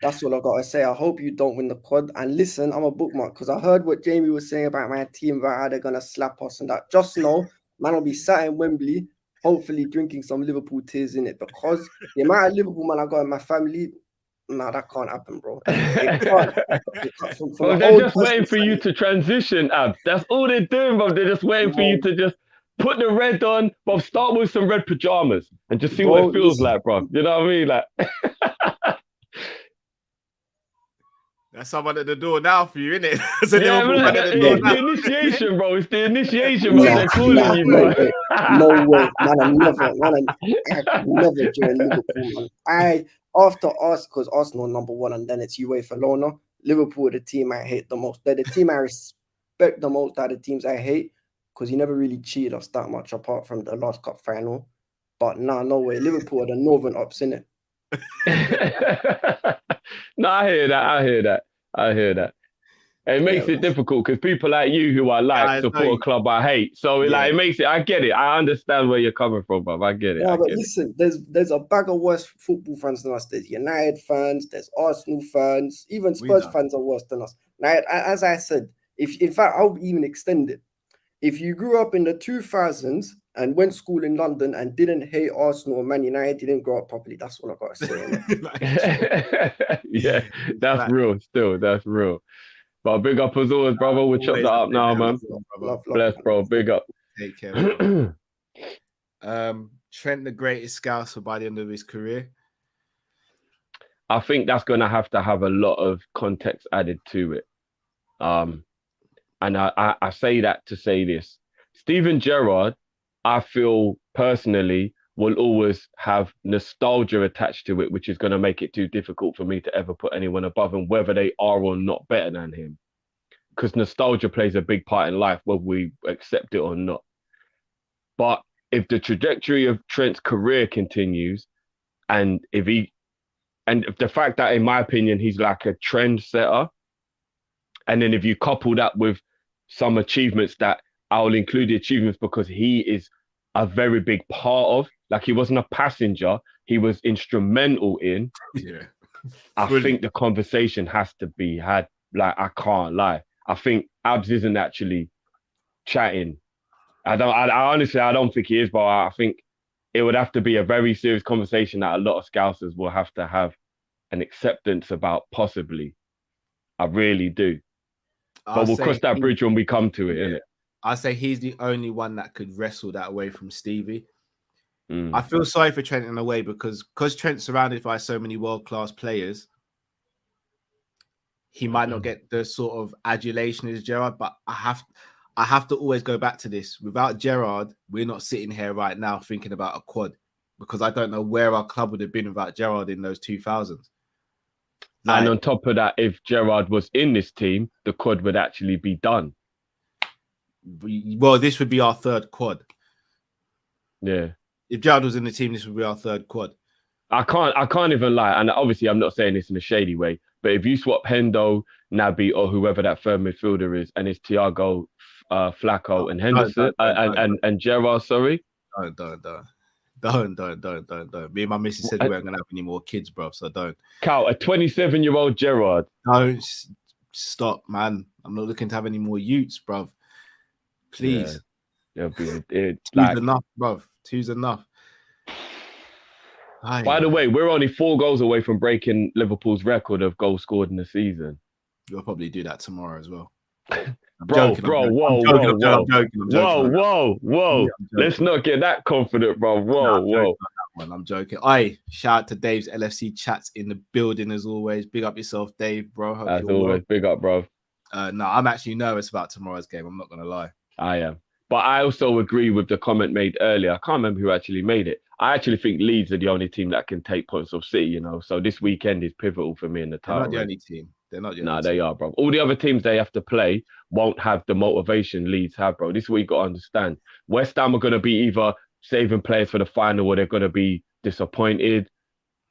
that's all I gotta say. I hope you don't win the quad. And listen, I'm a bookmark because I heard what Jamie was saying about my team, about how they're gonna slap us and that. Just know, man, I'll be sat in Wembley, hopefully drinking some Liverpool tears in it, because the amount of Liverpool man I got in my family, that can't happen, bro. It can't. Well, they're just waiting for you to transition, Ab. That's all they're doing, bro. They're just waiting for you to just put the red on, but start with some red pajamas and just see what it feels like, bro. You know what I mean? Like, There's someone at the door now for you, innit? Yeah, man, it's the initiation, bro. It's the initiation, bro. They're calling you, bro. No way, man. I never join Liverpool, man. After us, because Arsenal number one, and then it's UEFA Lona. Liverpool are the team I hate the most. They're the team I respect the most out of the teams I hate, because he never really cheated us that much apart from the last cup final. But nah, no way. Liverpool are the Northern Ops, innit? No, I hear that. It makes it difficult because people like you who I like support a club I hate. So like it makes it. I get it. I understand where you're coming from, bruv. I get it. Yeah, but listen, there's a bag of worse football fans than us. There's United fans, there's Arsenal fans, even Spurs fans are worse than us. Now, as I said, in fact, I'll even extend it. If you grew up in the 2000s and went to school in London and didn't hate Arsenal or Man United, you didn't grow up properly. That's what I got to say. Yeah, that's real. Still, that's real. But big up as always, brother. We'll chop that up now, man. Bless, bro. Big up. Take care. Trent, the greatest scouser by the end of his career. I think that's going to have a lot of context added to it. And I say that to say this. Steven Gerrard, I feel personally, will always have nostalgia attached to it, which is going to make it too difficult for me to ever put anyone above him, whether they are or not better than him. Because nostalgia plays a big part in life, whether we accept it or not. But if the trajectory of Trent's career continues, and if the fact that, in my opinion, he's like a trendsetter, and then if you couple that with some achievements that I'll include the achievements because he is a very big part of, like he wasn't a passenger, he was instrumental in. Yeah. I think the conversation has to be had. Like, I can't lie. I think Abs isn't actually chatting. I honestly don't think he is, but I think it would have to be a very serious conversation that a lot of Scousers will have to have an acceptance about, possibly. I really do. But we'll cross that bridge when we come to it, innit? I say he's the only one that could wrestle that away from Stevie. I feel sorry for Trent in a way because Trent's surrounded by so many world-class players, he might not get the sort of adulation as Gerrard, but I have to always go back to this. Without Gerrard, we're not sitting here right now thinking about a quad, because I don't know where our club would have been without Gerrard in those 2000s. And on top of that, if Gerrard was in this team, the quad would actually be done. Well, this would be our third quad. Yeah. If Gerrard was in the team, this would be our third quad. I can't even lie. And obviously, I'm not saying this in a shady way, but if you swap Hendo, Naby, or whoever that third midfielder is, and it's Thiago, Flacco, and Henderson, and Gerrard, sorry. Don't. Me and my missus said we weren't going to have any more kids, bro, so don't. Cal, a 27-year-old Gerrard. Don't stop, man. I'm not looking to have any more youths, bro. Please. Yeah. Two's enough, bro. Two's enough. By the way, we're only 4 goals away from breaking Liverpool's record of goals scored in the season. You'll probably do that tomorrow as well. Whoa. Let's not get that confident, bro. Whoa. I'm joking. Shout out to Dave's LFC chats in the building as always. Big up yourself, Dave, bro. As always, big up, bro. No, I'm actually nervous about tomorrow's game. I'm not going to lie. I am. But I also agree with the comment made earlier. I can't remember who actually made it. I actually think Leeds are the only team that can take points off City, you know. So this weekend is pivotal for me in the title. They're not the only team. They are, bro. All the other teams they have to play won't have the motivation Leeds have, bro. This is what you got to understand. West Ham are going to be either saving players for the final or they're going to be disappointed.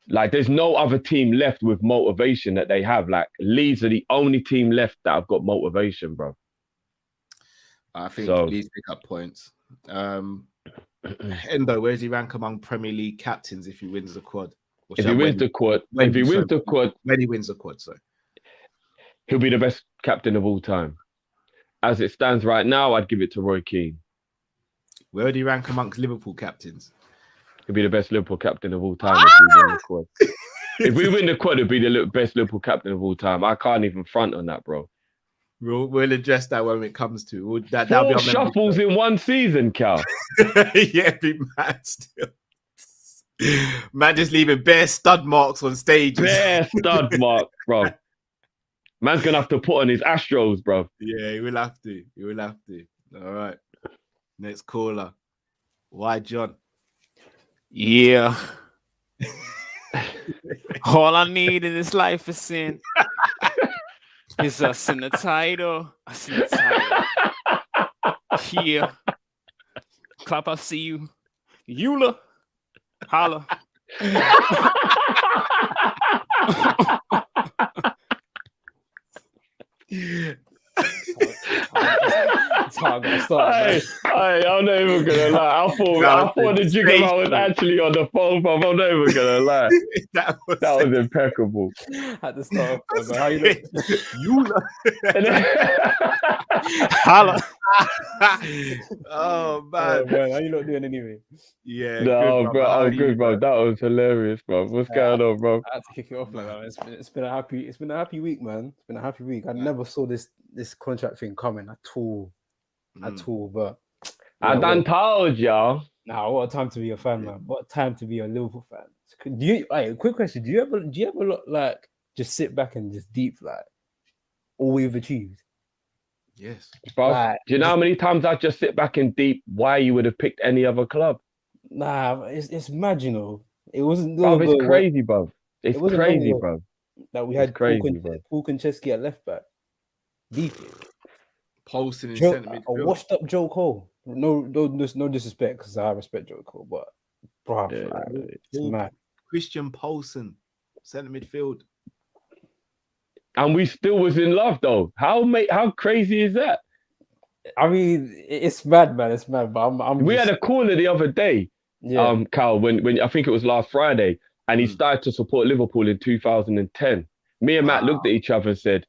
Like, there's no other team left with motivation that they have. Like, Leeds are the only team left that have got motivation, bro. I think Leeds pick up points. Endo, where does he rank among Premier League captains if he wins the quad? When he wins the quad, sorry. He'll be the best captain of all time. As it stands right now, I'd give it to Roy Keane. Where would he rank amongst Liverpool captains? He'll be the best Liverpool captain of all time if we win the quad. If we win the quad, he'll be the best Liverpool captain of all time. I can't even front on that, bro. We'll address that when it comes to that'll be shuffles in one season, Cal. Yeah, be mad still. Man, just leaving bare stud marks on stage. Bare stud marks, bro. Man's gonna have to put on his Astros, bro. Yeah, he will have to. He will have to. All right. Next caller. Why, John? Yeah. All I need in this life is sin. It's us in the title. Us in the title. Yeah. Klopp, I'll see you. Eula. Holla. It's hard to start. I'm not even gonna lie. I thought the jigger was actually on the phone, bro. I'm not even gonna lie. that was impeccable. At the start, how you doing? Holla. Oh man. How you not doing anyway? Yeah. No, good, bro. I'm good, bro. That was hilarious, bro. What's going on, bro? I had to kick it off, man. It's been a happy week, man. It's been a happy week. I never saw this contract thing coming at all. But I done told y'all. Nah, what a time to be a fan, man. What a time to be a Liverpool fan. Quick question. Do you ever like just sit back and just deep like all we've achieved? Yes. Bro, Like, do you know how many times I just sit back and deep why you would have picked any other club? Nah, it's mad, you know. It wasn't Bro, it's crazy, bro. It's crazy, bro. That we had crazy, Paul Konchesky at left back. Deep. Posting in centre midfield. A washed up Joe Cole. No disrespect, because I respect Joe Cole, but bro, it's mad. Christian Poulsen, centre midfield. And we still was in love though. How crazy is that? I mean, it's mad, man. It's mad. But we had a caller the other day, Cal, when I think it was last Friday, and he started to support Liverpool in 2010. Me and Matt looked at each other and said,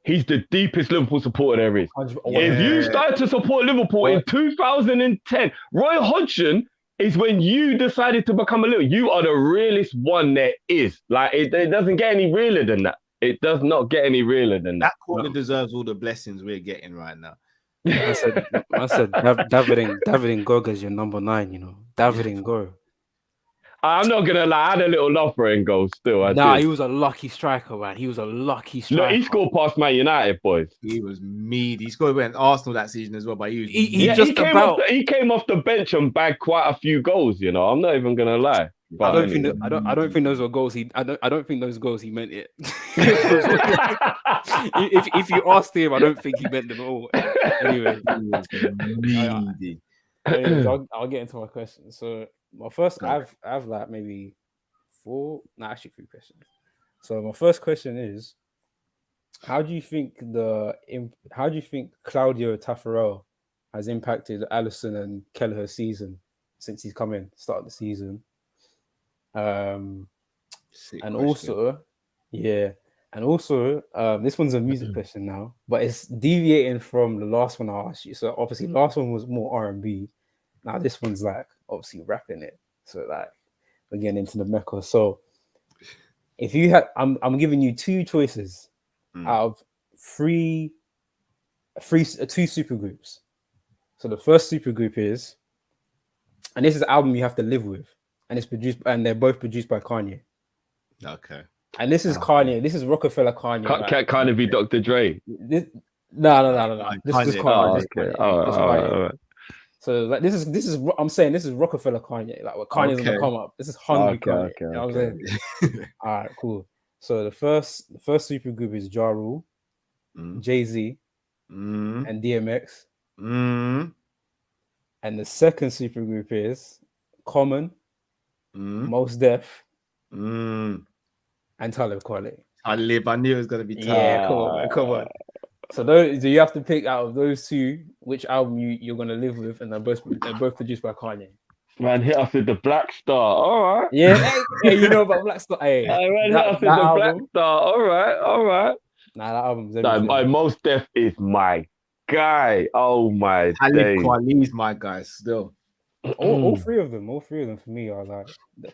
he's the deepest Liverpool supporter there is. If you started to support Liverpool in 2010, Roy Hodgson is when you decided to become a Liverpool. You are the realest one there is. Like, it doesn't get any realer than that. It does not get any realer than that. That corner deserves all the blessings we're getting right now. I said David and Goga's your number 9, you know. David and Go. I'm not gonna lie, I had a little love for N'Go still. He was a lucky striker, man. He was a lucky striker. Look, he scored past Man United, boys. He was meaty. He scored against Arsenal that season as well, but he came off the bench and bagged quite a few goals. You know, I'm not even gonna lie. But I don't think those were goals. I don't think those goals he meant it. if you asked him, I don't think he meant them at all. Anyway, I'll get into my question. So my first, I have like maybe 3 questions. So my first question is, how do you think Claudio Taffarel has impacted Alisson and Kelleher's season since he's come in, start of the season? And also, this one's a music question now, but it's deviating from the last one I asked you. So obviously, last one was more R&B. Now this one's like obviously rapping it. So like we're getting into the Mecca. So if you had, I'm giving you 2 choices out of 2 supergroups. So the first supergroup is, and this is an album you have to live with. And they're both produced by Kanye. Okay. And this is Kanye. This is Rockefeller Kanye. Can't kind of be Dr. Dre. No. This is Kanye. All right. So like this is I'm saying this is Rockefeller Kanye. Like what Kanye's on the come up. This is hungry Kanye. You know what I'm saying? All right, cool. So the first supergroup is Ja Rule, Jay-Z, and DMX. And the second supergroup is Common, Mos Def, and Talib Kweli. I knew it was gonna be Talib. Yeah, come on. So do you have to pick out of those 2 which album you're gonna live with, and they're both produced by Kanye? Man, hit us with the Black Star. All right. Yeah, hey, you know about Black Star. Hey, man, hit us with the Black Star. All right. Nah, that album's Mos Def is my guy. Oh my Talib Kweli's my guy still. All three of them for me are like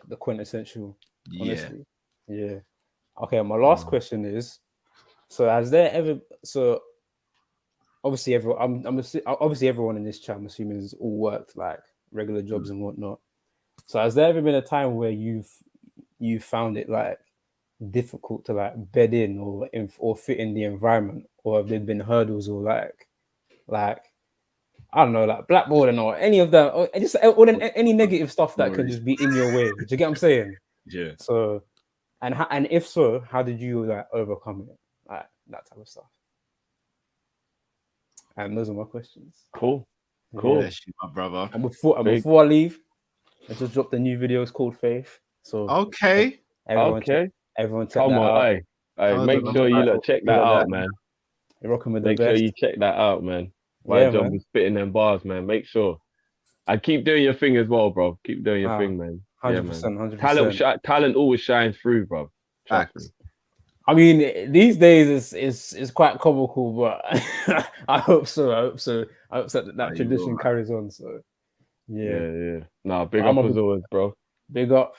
the quintessential. Honestly, yeah. Okay, my last question is: so has there ever? So obviously, obviously everyone in this chat, I'm assuming, has all worked like regular jobs and whatnot. So has there ever been a time where you've found it like difficult to like bed in or fit in the environment, or have there been hurdles or like I don't know, like blackboarding or any of that, or just any negative stuff that can just be in your way? Do you get what I'm saying? Yeah. So, and if so, how did you like overcome it, like that type of stuff? And those are my questions. Cool. Yes, my brother. And before I leave, I just dropped a new video. It's called Faith. So everyone check that out. Hey, make sure you check that out, man. You're rocking with Make the best. sure you check that out, man. Why John was spitting them bars, man. Make sure. I keep doing your thing as well, bro. Keep doing your thing, man. 100%, 100%. Talent always shines through, bro. Trust me. I mean, these days it's quite comical, but I hope so. I hope that tradition carries on. So yeah. Nah, big up as always, bro. Big up,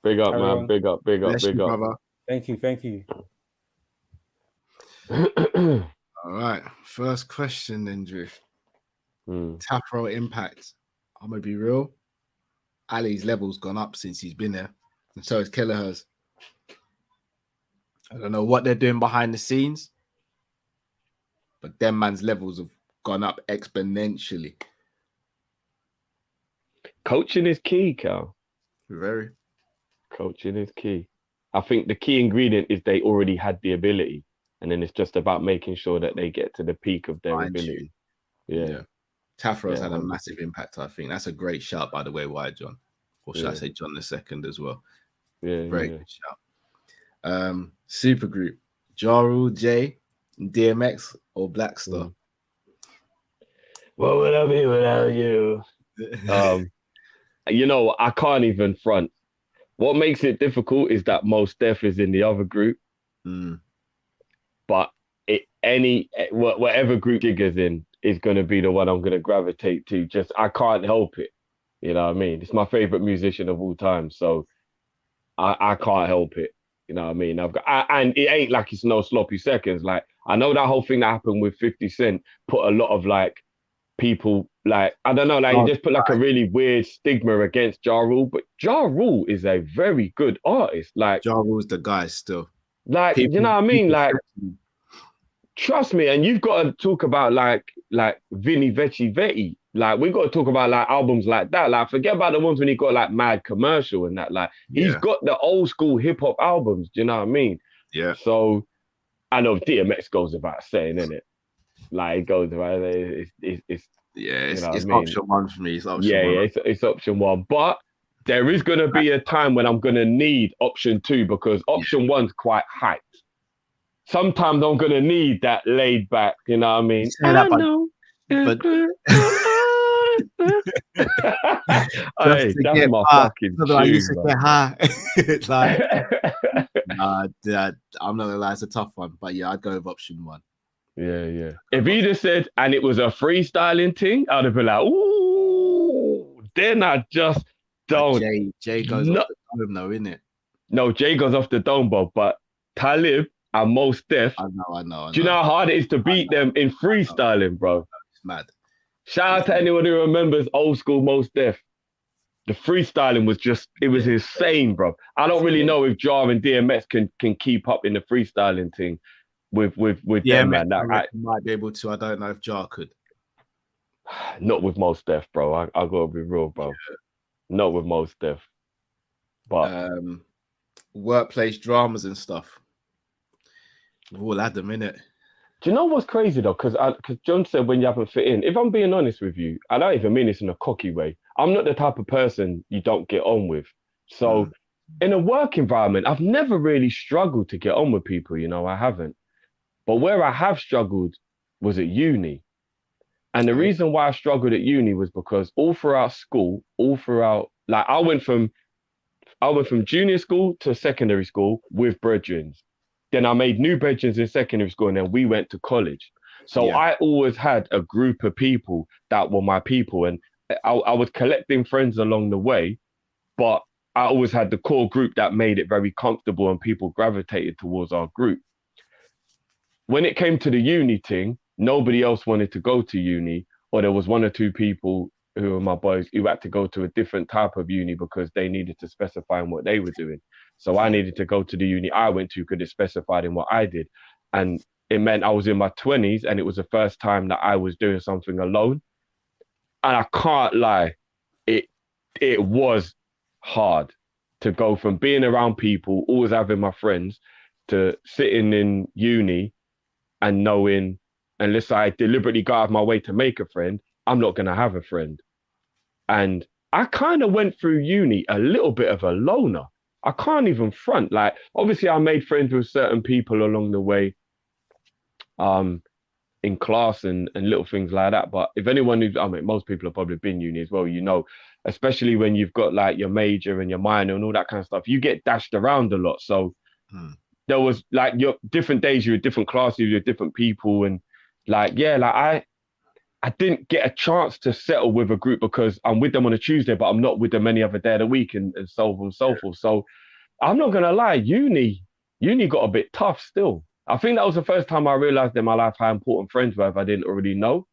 man. On. Big up. Brother. Thank you. All right. First question then, Drift. Tafro impact. I'm gonna be real. Ali's level's gone up since he's been there, and so has Kelleher's. I don't know what they're doing behind the scenes, but them man's levels have gone up exponentially. Coaching is key, Cal. Very. Coaching is key. I think the key ingredient is they already had the ability, and then it's just about making sure that they get to the peak of their ability. Yeah. Tafro's had a massive impact, I think. That's a great shout, by the way, why John? Or should I say John the second as well? Yeah. Very good shout. Supergroup, Ja Rule, Jay, DMX, or Black Star? What would I be without you? I can't even front. What makes it difficult is that Mos Def is in the other group. But whatever group Jigga's in is going to be the one I'm going to gravitate to. Just, I can't help it. You know what I mean? It's my favorite musician of all time. So I can't help it. You know what I mean? And it ain't like it's no sloppy seconds. Like, I know that whole thing that happened with 50 Cent put a lot of like people, like, I don't know, like you just put like a really weird stigma against Ja Rule, but Ja Rule is a very good artist. Like, Ja Rule's the guy still. Like, you know what I mean? Like, trust me, and you've got to talk about like Vinny Vecchi Vetti. Like, we got to talk about like albums like that. Like, forget about the ones when he got like mad commercial and that. Like, he's got the old school hip hop albums. Do you know what I mean? Yeah. So I know DMX goes without saying, innit? Like, it goes without. It's option one for me. It's option one. It's option one. But there is going to be a time when I'm going to need option two, because option one's quite hyped. Sometimes I'm going to need that laid back, you know what I mean? I know. But hey, that's my fucking tune, I used to get high. It's like, I'm not gonna lie, it's a tough one, but yeah, I'd go with option one. Yeah. If he'd have said, and it was a freestyling thing, I'd have been like, ooh. Then I just don't. Jay goes off the dome, though, innit? No, Jay goes off the dome, but Talib and Mos Def. I know. Do you know how hard it is to beat them in freestyling, bro? It's mad. Shout out to anyone who remembers old school Mos Def. The freestyling was it was insane, bro. I don't really know if Ja and DMX can keep up in the freestyling thing with them, man. I might be able to. I don't know if Ja could. Not with Mos Def, bro. I gotta be real, bro. Yeah. Not with Mos Def. But workplace dramas and stuff. We've all had them, innit? Do you know what's crazy though? Because John said when you haven't fit in. If I'm being honest with you, I don't even mean this in a cocky way. I'm not the type of person you don't get on with. So in a work environment, I've never really struggled to get on with people. You know, I haven't. But where I have struggled was at uni. And the reason why I struggled at uni was because all throughout school, like I went from junior school to secondary school with brethrens. Then I made new brethrens in secondary school, and then we went to college. So I always had a group of people that were my people, and I was collecting friends along the way, but I always had the core group that made it very comfortable and people gravitated towards our group. When it came to the uni thing, nobody else wanted to go to uni, or there was one or two people who were my boys who had to go to a different type of uni because they needed to specify in what they were doing. So I needed to go to the uni I went to because it specified in what I did. And it meant I was in my 20s and it was the first time that I was doing something alone. And I can't lie, it was hard to go from being around people, always having my friends, to sitting in uni and knowing, unless I deliberately go out of my way to make a friend, I'm not going to have a friend. And I kind of went through uni a little bit of a loner. I can't even front. Like, obviously, I made friends with certain people along the way, in class and little things like that. But if anyone who's, I mean, most people have probably been uni as well, you know, especially when you've got like your major and your minor and all that kind of stuff, you get dashed around a lot. So there was like your different days, you were different classes, you were different people. And like, yeah, like I didn't get a chance to settle with a group because I'm with them on a Tuesday, but I'm not with them any other day of the week and so on and so forth. So I'm not going to lie, uni got a bit tough still. I think that was the first time I realized in my life how important friends were if I didn't already know.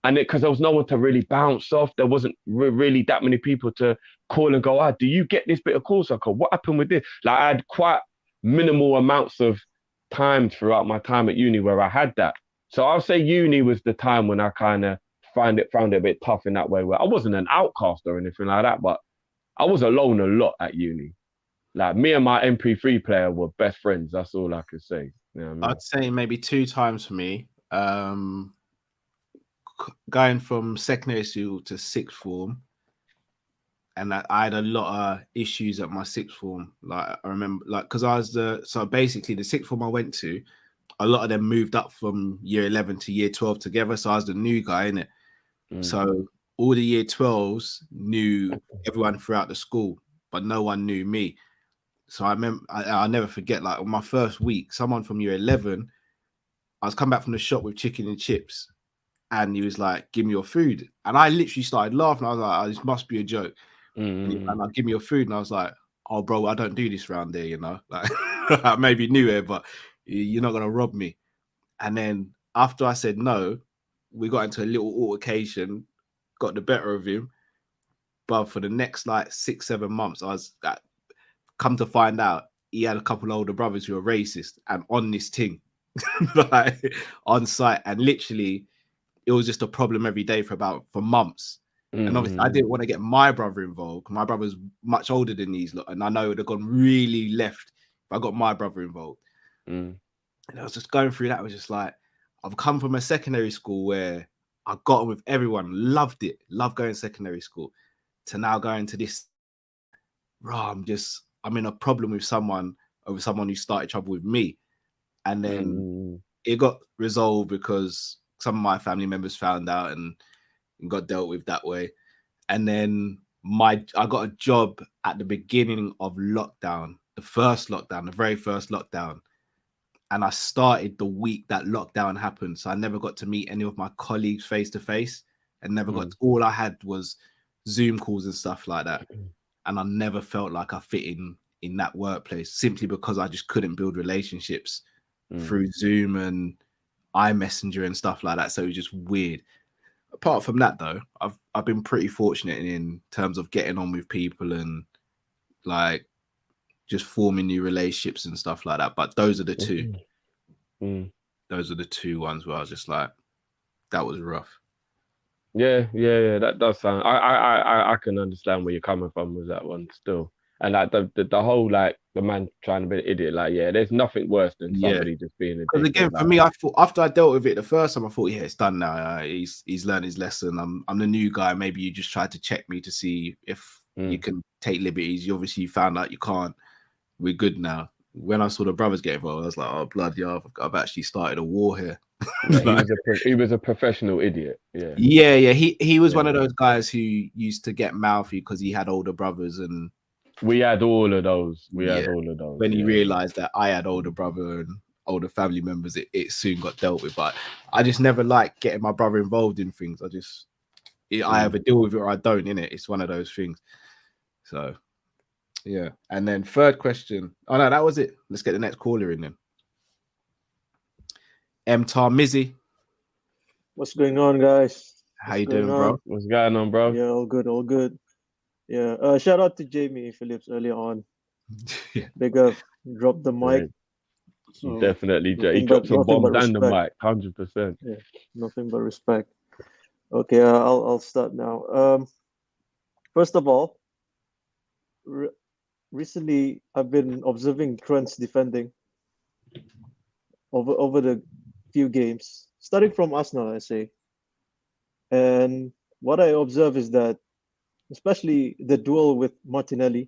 And because there was no one to really bounce off. There wasn't really that many people to call and go, do you get this bit of course? I go, what happened with this? Like I had quite minimal amounts of time throughout my time at uni where I had that. So I'll say uni was the time when I kind of found it a bit tough in that way, where I wasn't an outcast or anything like that, but I was alone a lot at uni. Like me and my MP3 player were best friends. That's all I could say. You know what I mean? I'd say maybe 2 times for me. Going from secondary school to sixth form, and I had a lot of issues at my sixth form. Like I remember, like because I was so basically the sixth form I went to, a lot of them moved up from year 11 to year 12 together. So I was the new guy in it. So all the year 12s knew everyone throughout the school, but no one knew me. So I remember, I'll never forget, like on my first week, someone from year 11, I was coming back from the shop with chicken and chips, and he was like, "Give me your food." And I literally started laughing. I was like, this must be a joke. And he was like, "Give me your food." And I was like, "Oh, bro, I don't do this around there, you know? Like, I may be new here, but you're not going to rob me." And then after I said no, we got into a little altercation, got the better of him. But for the next like 6-7 months, I was come to find out he had a couple of older brothers who were racist and on this thing, like on site. And literally, it was just a problem every day for months. And obviously, I didn't want to get my brother involved. My brother's much older than these lot, and I know it would have gone really left if I got my brother involved. And I was just going through that. I was just like, I've come from a secondary school where I got on with everyone, loved it, loved going to secondary school, to now going to this. I'm in a problem with someone over someone who started trouble with me. And then it got resolved because some of my family members found out and got dealt with that way. And then I got a job at the beginning of lockdown, the very first lockdown. And I started the week that lockdown happened. So I never got to meet any of my colleagues face to face, and all I had was Zoom calls and stuff like that. And I never felt like I fit in that workplace simply because I just couldn't build relationships through Zoom and iMessenger and stuff like that. So it was just weird. Apart from that, though, I've been pretty fortunate in terms of getting on with people and like just forming new relationships and stuff like that. But those are the two. Those are the 2 ones where I was just like, that was rough. Yeah. That does sound. I can understand where you're coming from with that one still. And like the whole like the man trying to be an idiot, like there's nothing worse than somebody just being a. Because again, for me, I thought after I dealt with it the first time, I thought, yeah, it's done now. He's learned his lesson. I'm the new guy. Maybe you just tried to check me to see if you can take liberties. You obviously found out you can't. We're good now. When I saw the brothers get involved, I was like, oh bloody hell, I've actually started a war here. Yeah, he was a professional idiot. Yeah. He was one of those guys who used to get mouthy because he had older brothers, and we had all of those. When he realized that I had older brother and older family members, it soon got dealt with. But I just never liked getting my brother involved in things. I either deal with it or I don't. In it, it's one of those things. So yeah. And then third question. Oh no, that was it. Let's get the next caller in then. Tar Mizzy. What's going on, guys? How you doing, bro? What's going on, bro? Yeah, all good. Yeah. Shout out to Jamie Phillips earlier on. Big up. Drop the mic. So, Definitely, Jay. He dropped some bombs and the mic, 100%. Yeah, nothing but respect. Okay, I'll start now. First of all, recently I've been observing Trent's defending over the few games, starting from Arsenal, I say. And what I observe is that, especially the duel with Martinelli,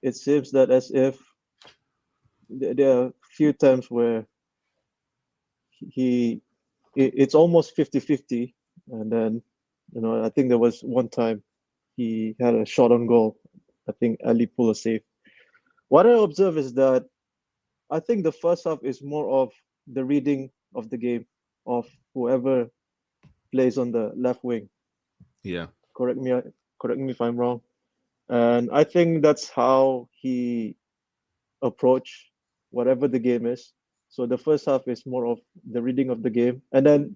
it seems that as if there are a few times where it's almost 50-50, and then I think there was one time he had a shot on goal. I think Ali pulled a save. What I observe is that I think the first half is more of the reading of the game of whoever plays on the left wing. Yeah. Correct me if I'm wrong. And I think that's how he approach whatever the game is. So the first half is more of the reading of the game, and then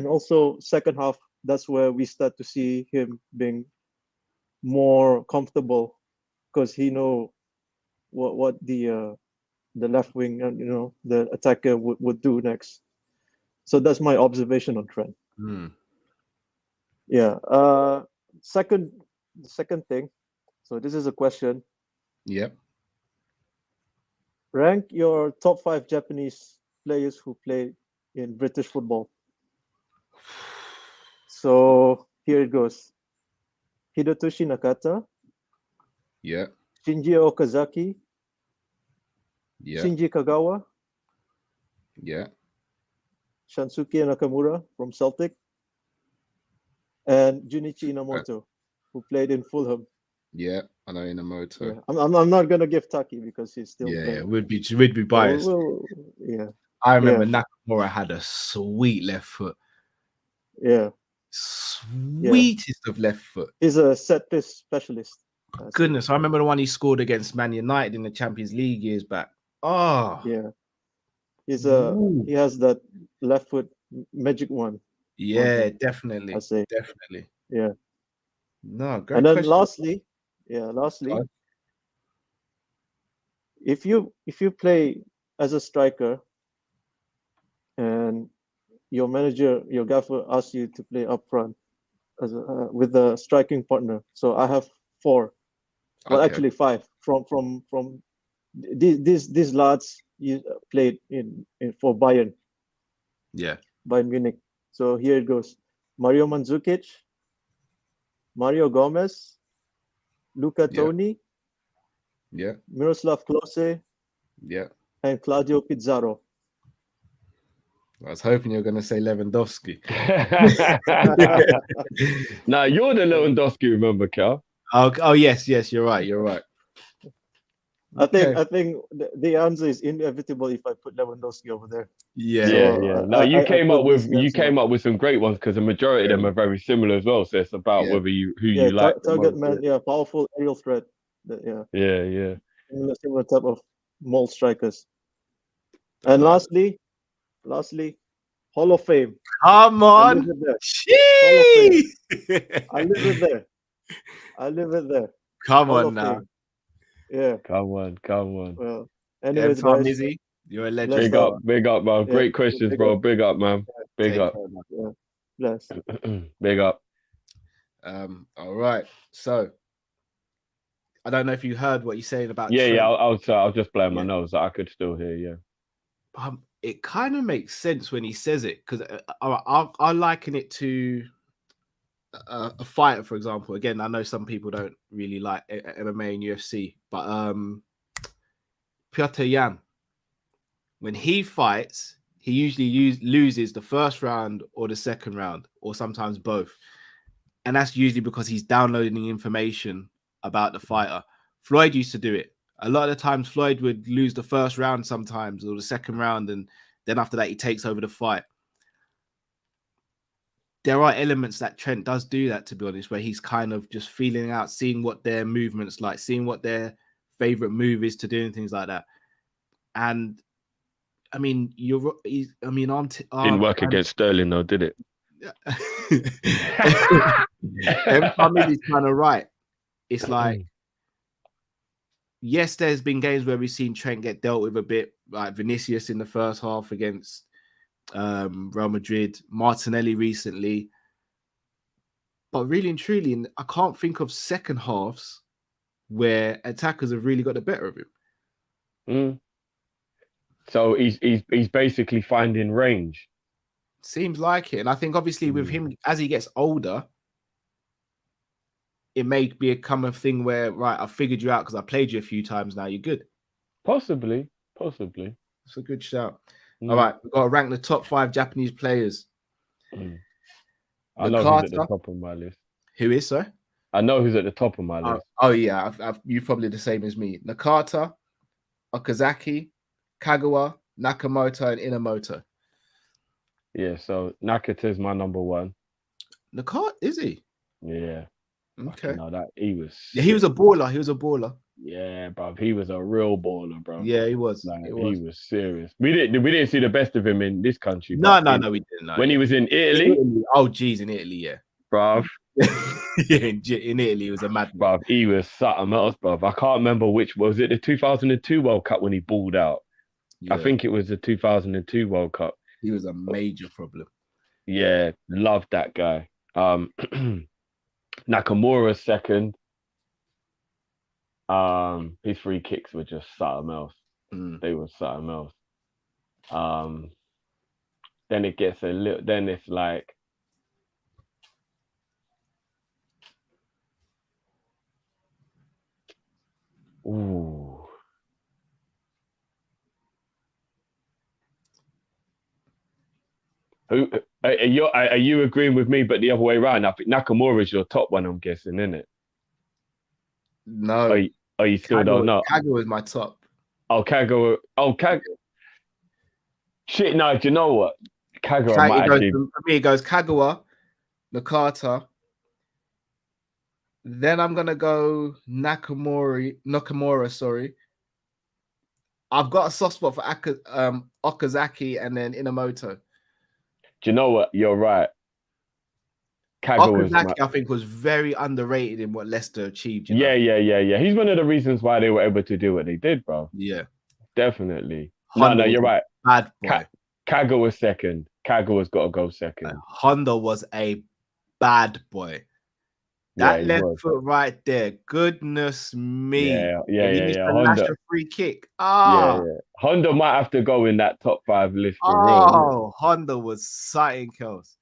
also second half, that's where we start to see him being more comfortable because he know what the left wing and the attacker would do next. So that's my observation on Trent. Yeah. The second thing. So this is a question. Yep. Rank your top 5 Japanese players who play in British football. So here it goes. Hirotoshi Nakata. Yeah. Shinji Okazaki. Yeah. Shinji Kagawa. Yeah. Shansuke Nakamura from Celtic. And Junichi Inamoto, who played in Fulham. Yeah, I know Inamoto. Yeah. I'm not gonna give Taki because he's still playing. Yeah, we'd be biased. Yeah. I remember Nakamura had a sweet left foot. Yeah. Sweetest of left foot. He's a set piece specialist. Goodness, I remember the one he scored against Man United in the Champions League years back. Oh. Yeah. He has that left foot magic one. Yeah, definitely. I say. Definitely. Yeah. No, great and then question. lastly, if you play as a striker and your manager, your gaffer asks you to play up front as with a striking partner. So I have 4. Well, actually 5 from these lads you played in for Bayern. Yeah. Bayern Munich. So here it goes. Mario Mandzukic, Mario Gomez, Luca Toni, Miroslav Klose, and Claudio Pizarro. I was hoping you were going to say Lewandowski. Nah, you're the Lewandowski, remember, Cal? Oh yes, you're right. I think the answer is inevitable if I put Lewandowski over there. Yeah. No, you came up with some great ones because the majority of them are very similar as well. So it's about whether you like. Target man, powerful aerial threat. Yeah. Similar type of mold strikers. And lastly, Hall of Fame. Come on. I live it there. Come on now. Fame. Yeah. Come on. Well, anyways, guys, Izzy, you're a legend. Big up, man. Great questions, bro. Big up, man. Big up. Yeah. Bless. Big up. All right. So I don't know if you heard what you're saying about Trent. I was just blowing my nose. I could still hear, yeah. It kind of makes sense when he says it because I liken it to a fighter, for example. Again, I know some people don't really like MMA and UFC, but Piotr Jan, when he fights, he usually loses the first round or the second round, or sometimes both. And that's usually because he's downloading the information about the fighter. Floyd used to do it. A lot of the times Floyd would lose the first round sometimes, or the second round, and then after that he takes over the fight. There are elements that Trent does do that, to be honest, where he's kind of just feeling out, seeing what their movements like, seeing what their favorite move is to do and things like that. And I mean, didn't work against Sterling though, did it? Family's kind of right. It's like yes, there's been games where we've seen Trent get dealt with a bit, like Vinicius in the first half against Real Madrid, Martinelli recently. But really and truly, I can't think of second halves where attackers have really got the better of him. So he's basically finding range. Seems like it. And I think obviously with him, as he gets older, it may become a thing where, right, I figured you out because I played you a few times now, you're good. Possibly. It's a good shout. All right, we've got to rank the top 5 Japanese players. I know who's at the top of my list. Who is, sir? I know who's at the top of my list. Oh yeah, you're probably the same as me. Nakata, Okazaki, Kagawa, Nakamoto, and Inamoto. Yeah, so Nakata is my number 1. Nakata, is he? Yeah. Okay. No, that he was. Yeah, he was a baller. Yeah, bro. He was a real baller, bro. Yeah, he was. Like, he was serious. We didn't see the best of him in this country. No, we didn't. When he was in Italy. Oh, geez, in Italy, yeah. Bruv. Yeah, in Italy, he was a madman. Bruv, he was something else, bruv. I can't remember which. Was it the 2002 World Cup when he balled out? Yeah. I think it was the 2002 World Cup. He was a major problem. Yeah, loved that guy. Nakamura second. His free kicks were just something else. They were something else. Then it gets a little. Then it's like. Ooh. Are you agreeing with me? But the other way around, I think Nakamura is your top one. I'm guessing, isn't it? No. You still don't know? Kagawa is my top. Kagawa. Shit, no. Do you know what? Kagawa for me, it goes Kagawa, Nakata. Then I'm gonna go Nakamura. Sorry. I've got a soft spot for Okazaki and then Inamoto. Do you know what? You're right. Okazaki, I think, was very underrated in what Leicester achieved. Yeah. He's one of the reasons why they were able to do what they did, bro. Yeah. Definitely. No, you're right. Bad boy. Kagawa second. Kagawa's got to go second. Honda was a bad boy. That left foot right there. Goodness me. Yeah. Honda. A free kick. Yeah. Honda might have to go in that top 5 list for real. Honda was something else.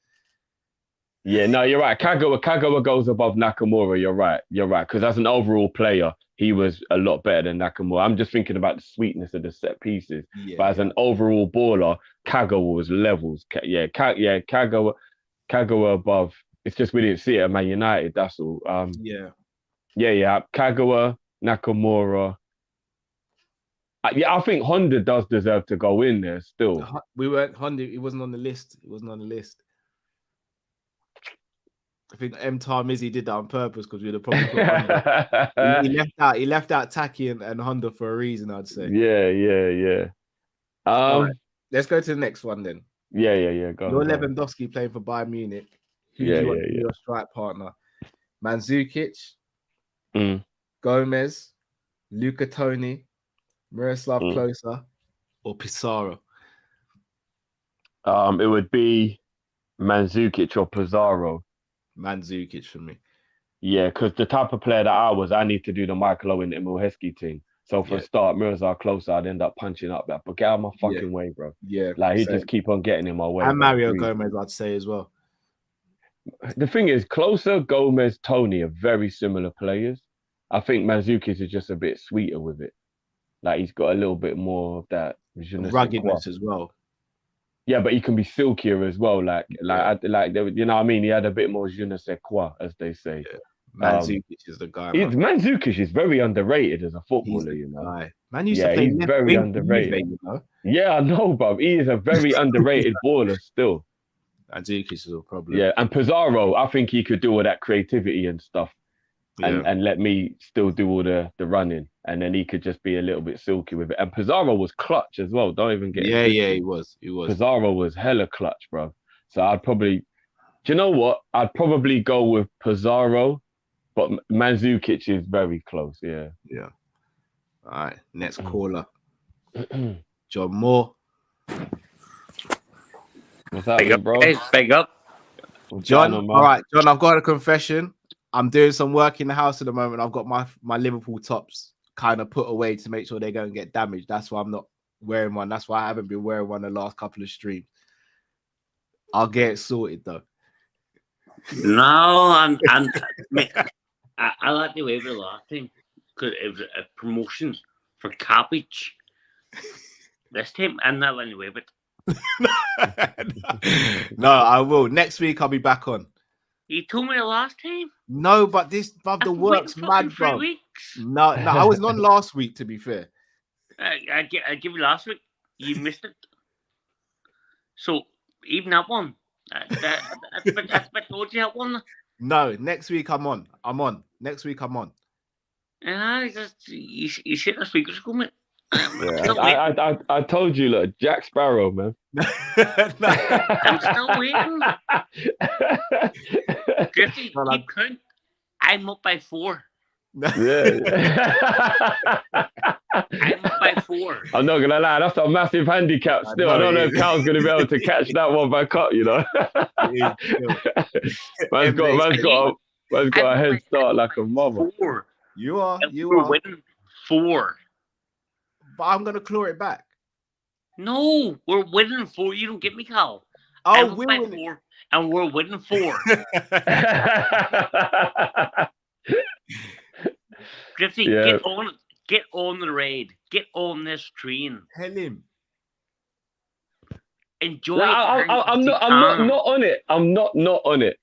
Yeah, no, you're right. Kagawa goes above Nakamura. You're right. Because as an overall player, he was a lot better than Nakamura. I'm just thinking about the sweetness of the set pieces. But as an overall baller, Kagawa was levels. Kagawa above. It's just we didn't see it at Man United. That's all. Kagawa, Nakamura. I think Honda does deserve to go in there still. We weren't Honda. It wasn't on the list. I think Tarmizi did that on purpose because we'd have probably put Honda. he left out Taki and Honda for a reason, I'd say. Yeah. All right, let's go to the next one then. Yeah. Go. You're Lewandowski playing for Bayern Munich. Who do you want to be your strike partner? Mandzukic, Gomez, Luca Toni, Miroslav Klose, or Pizarro? It would be Mandzukic or Pizarro. Mandzukic for me. Yeah, because the type of player that I need to do the Michael Owen and Emil Heskey thing. So for a start, Miroslav Klose, I'd end up punching up that. But get out of my fucking way, bro. Yeah. Like, he just keep on getting in my way. And Mario Gomez, I'd say as well. The thing is, Klose, Gomez, Tony are very similar players. I think Mandzukic is just a bit sweeter with it. Like, he's got a little bit more of that ruggedness as well. Yeah, but he can be silkier as well. Like you know what I mean? He had a bit more je ne sais quoi, as they say. Yeah. Mandzukic is the guy. Mandzukic is very underrated as a footballer, you know. Guy. Man used to play he's very underrated. You know? Yeah, I know, bro. He is a very underrated baller still. Mandzukic is a problem. Yeah, and Pizarro, I think he could do all that creativity and stuff. And let me still do all the running, and then he could just be a little bit silky with it. And Pizarro was clutch as well. Don't even get he was. Pizarro was hella clutch, bro. So I'd probably, do you know what? I'd probably go with Pizarro, but Mandzukic is very close. Yeah. All right, next caller. John Moore. What's happening, bro? Hey, big up. John, all right, John, I've got a confession. I'm doing some work in the house at the moment. I've got my Liverpool tops kind of put away to make sure they don't get damaged. That's why I'm not wearing one. That's why I haven't been wearing one the last couple of streams. I'll get it sorted though. No, I like the way of the last time because it was a promotion for Kopish. This time, I'm not letting you away with. No, I will. Next week I'll be back on. You told me the last time. No, but the work's mad, bro. No, I was on last week. To be fair, I give you last week. You missed it. So even that one, that's what told you that one. No, next week I'm on. Next week I'm on. You shit this week was good, mate. Yeah, I told you, look, Jack Sparrow, man. I'm still waiting. Drifty, keep count. I'm up by 4. Yeah. I'm up by 4. I'm not gonna lie, that's a massive handicap still. I don't know if Cal's gonna be able to catch that one back up, you know. man's got a head start like a mother. 4. You are winning 4. But I'm gonna claw it back. No, we're winning 4. You don't get me, Cal. Oh, we're winning 4, and we're winning 4. Drifty, Yeah. get on the raid. Get on this train. Tell him. Enjoy No, it. I'm not on it. I'm not on it.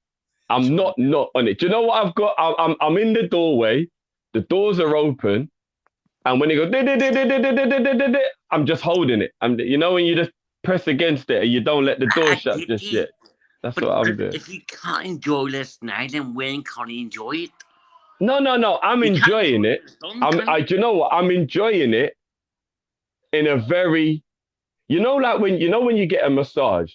I'm not on it. Do you know what I've got? I'm in the doorway. The doors are open. And when it goes, I'm just holding it. You know when you just press against it and you don't let the door shut just yet. That's what I'm doing. If you can't enjoy this night, then when can you enjoy it? No. I'm enjoying it. Do you know what? I'm enjoying it in a very, like when you get a massage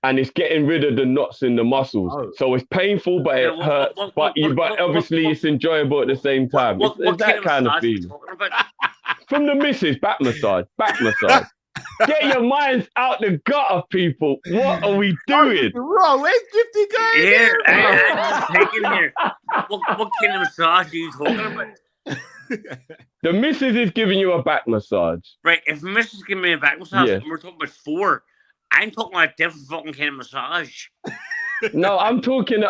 and it's getting rid of the knots in the muscles. Oh. So it's painful, but it hurts. But obviously it's enjoyable at the same time. It's that kind of feeling. From the missus, back massage. Get your minds out the gutter, people. What are we doing? Wrong. Where's Gifty going? Here, I'm just taking here. What kind of massage are you talking about? The missus is giving you a back massage. Right, if missus is giving me a back massage, Yeah. and we're talking about 4, I'm talking about a different fucking kind of massage. No, I'm talking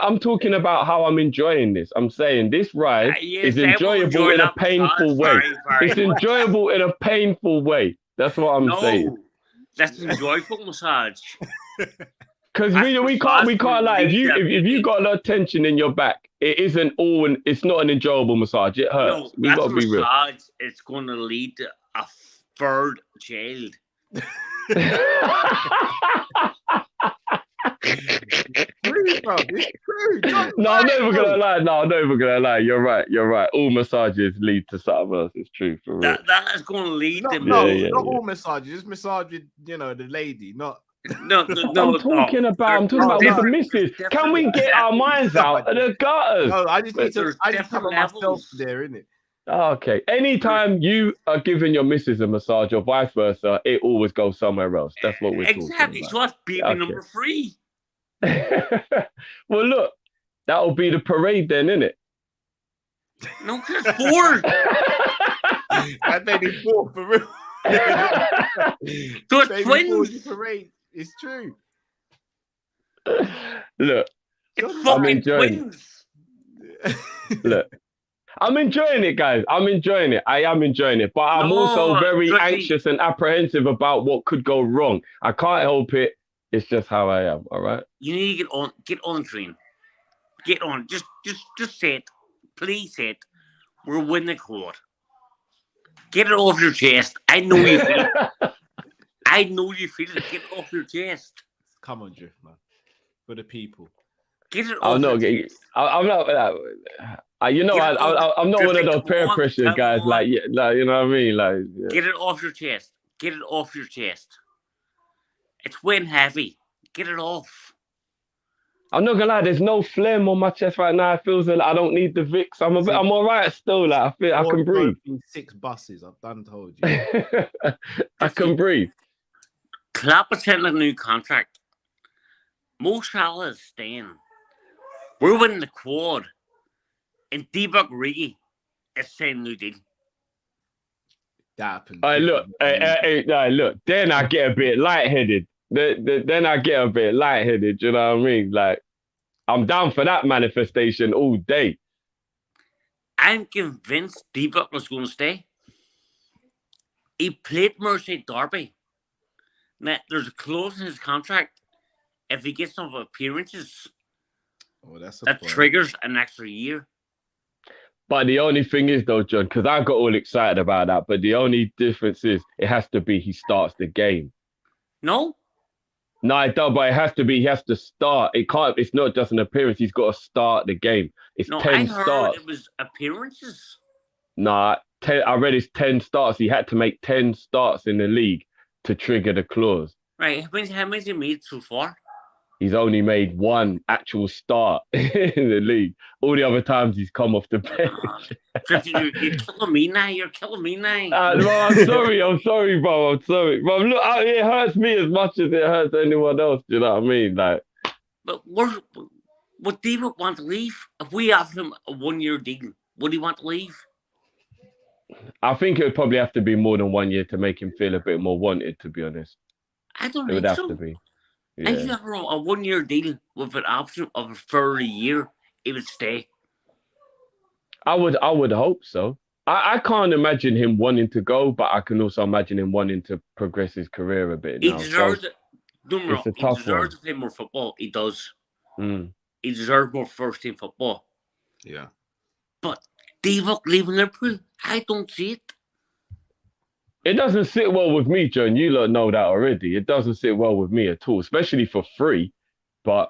about how I'm enjoying this. I'm saying this ride is enjoyable in a painful way. It's enjoyable in a painful way. That's what I'm saying. That's an enjoyable massage. Because we can't lie. If you got a lot of tension in your back, it's not an enjoyable massage. It hurts. No, We gotta be real. Massage. It's going to lead to a third child. It's true. No, I'm never gonna lie. You're right. All massages lead to something else. It's true for real. That is going to lead to not all massages. Just massage with the lady, not. No. I'm talking about with the missus. Can we get our minds out of the gutters? No, I just need to cover myself there, innit? Okay. Anytime you are giving your missus a massage or vice versa, it always goes somewhere else. That's what we're talking about. Exactly. So that's baby number 3. Well, look, that'll be the parade then, innit? No, because it's 4. That baby 4 for real. So it's twins. Parade. It's true. Look, it's fucking twins. Look. I'm enjoying it, guys. I'm enjoying it. I am enjoying it. But I'm also very anxious and apprehensive about what could go wrong. I can't help it. It's just how I am, all right? You need to get on train. Get on. Just say it. Please say it. We're winning the quad. Get it off your chest. I know you feel it. I know you feel it. Get it off your chest. Come on, Drift, man. For the people. Get it off your chest. I'm not. I'm not one of those peer pressure guys. Like, you know what I mean? Like, yeah. Get it off your chest. Get it off your chest. It's weighing heavy. Get it off. I'm not gonna lie, there's no phlegm on my chest right now. It feels like I don't need the Vicks. I'm all right still. Like I feel I can breathe. 6 buses. I've done told you. I can breathe. Klopp is signing a new contract. Mo Salah is staying. We're winning the quad. And Divock Origi is signing a new deal. That happened. Look. Then I get a bit lightheaded. Then I get a bit lightheaded. You know what I mean? Like, I'm down for that manifestation all day. I'm convinced Divock is going to stay. He played Merseyside Derby. Now, there's a clause in his contract. If he gets enough appearances, that triggers an extra year. But the only thing is, though, John, because I got all excited about that, but the only difference is it has to be he starts the game. No, it don't, but it has to be he has to start. It can't. It's not just an appearance. He's got to start the game. It's 10 I heard starts. it was appearances. I read it's 10 starts. He had to make 10 starts in the league to trigger the clause. Right. How many has he made so far? He's only made 1 actual start in the league. All the other times he's come off the bench. You're killing me now. You're killing me now. Bro, I'm sorry, bro. I'm sorry. Bro, look, it hurts me as much as it hurts anyone else. Do you know what I mean? Like, but would Divock want to leave? If we offer him a 1-year deal, would he want to leave? I think it would probably have to be more than 1 year to make him feel a bit more wanted, to be honest. I don't It would think have so. to be. I think Yeah. after a 1-year deal with an option of a further year, he would stay. I would hope so. I can't imagine him wanting to go, but I can also imagine him wanting to progress his career a bit. He now. deserves So it. Don't get me it's wrong, a tough he deserves one. to play more football. He does. Mm. He deserves more first team football. Yeah. But Divock leaving Liverpool, I don't see it. It doesn't sit well with me, John. You lot know that already. It doesn't sit well with me at all, especially for free. But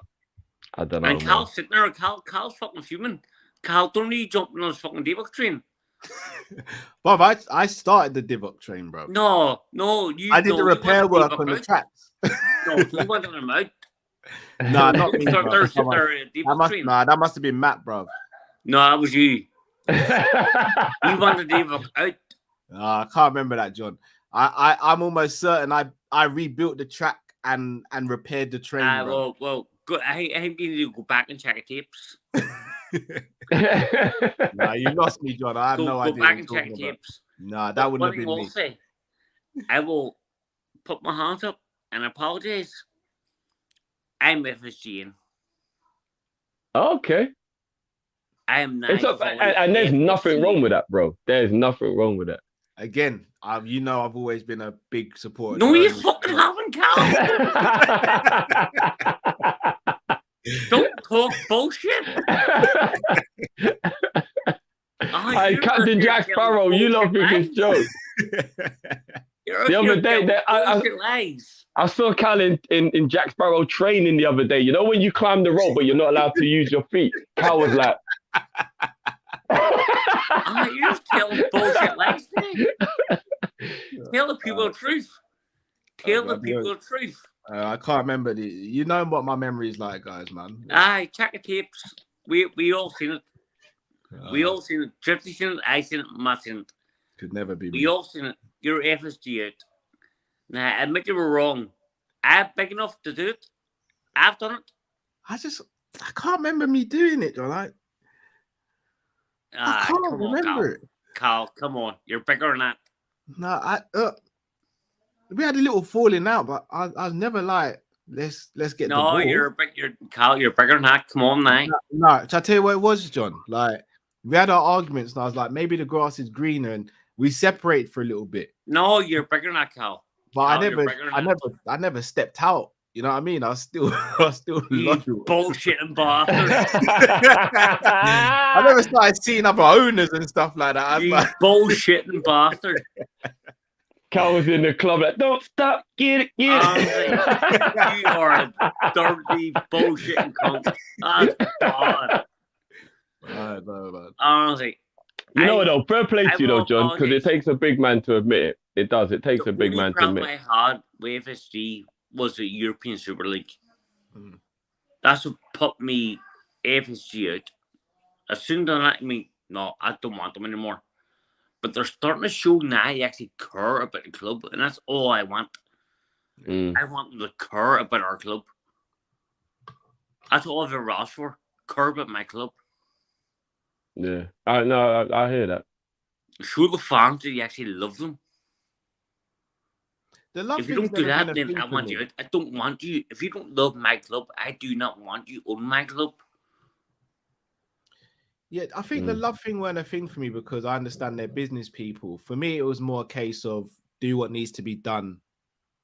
I don't know. And man. Cal's sitting there, Cal's fucking fuming. Cal, don't you jumping on his fucking Divock train? Bob, I started the Divock train, bro. No, I did the repair work on the tracks. No, you wanted him out. Nah, not me. Start bro. there, sit there, Divock train. That must have been Matt, bro. No, that was you. You wanted Divock out. I can't remember that, John. I'm almost certain I rebuilt the track and repaired the train. Bro. Well, good. I think you need to go back and check the tapes. Nah, you lost me, John. I have no idea. Go back and check the tapes. Nah, that wouldn't have been me. Say, I will put my hands up and apologize. I'm FSG in. Okay. I am not. And there's nothing wrong with that, bro. There's nothing wrong with that. Again, I've always been a big supporter. No, you fucking haven't, Cal. Don't talk bullshit. Hey, Captain Jack Sparrow, you love this joke. The other day, I saw Cal in Jack Sparrow training the other day. You know when you climb the rope, but you're not allowed to use your feet? Cal was like... You're just telling bullshit lies today. Tell the people the truth. Tell the people the truth. I can't remember you know what my memory is like, guys, man. Aye, check the tapes. We all seen it. We all seen it. Trifty seen it. I seen it. Matt seen it. Could never be. We all seen it. You're FSG out. Now, admit you were wrong. I'm big enough to do it. I've done it. I can't remember me doing it, John. I can't remember it. Carl, come on. You're bigger than that. No, we had a little falling out, but I was never like, let's get the ball. Carl, you're bigger than that. Come on now. No, shall I tell you what it was, John? Like, we had our arguments, and I was like, maybe the grass is greener, and we separate for a little bit. No, you're bigger than that, Carl. But I never stepped out. You know what I mean? I was still bullshitting bastard. I never started seeing other owners and stuff like that. You bullshitting bastard. Cal was in the club like, don't stop, get it. You are a dirty bullshitting cunt. That's bad. Honestly. You know what though? Fair play to you though, John, because it takes a big man to admit it. It does. It takes a big man to admit it. The only problem I had with FSG was the European Super League. That's what put me FSG out. As soon as they let me, no, I don't want them anymore. But they're starting to show now they actually care about the club, and that's all I want. I want them to care about our club. That's all I've ever asked for. Care about my club. Yeah, I hear that. Show the fans that you actually love them. The love If you thing's don't do never that, been a then thing I for want me. you out. I don't want you. If you don't love my club, I do not want you on my club. Yeah, I think the love thing weren't a thing for me because I understand they're business people. For me, it was more a case of do what needs to be done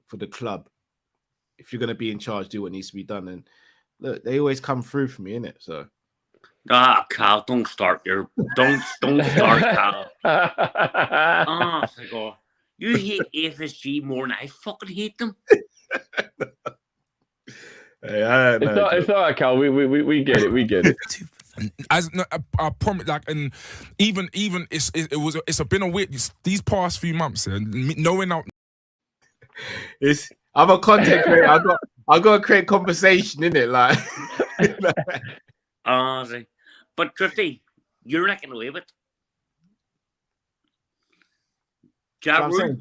for the club. If you're going to be in charge, do what needs to be done. And look, they always come through for me, innit? So. Cal, don't start your don't start, Cal. Oh, God. You hate FSG more than I fucking hate them. Hey, I don't know, it's all right, Cal. We get it. We get it. As I promise, like, and even it's been a weird these past few months, and knowing out. I'm a content creator. I got to create conversation in it, like. Honestly, but Drifty, you're not getting away with. I'm saying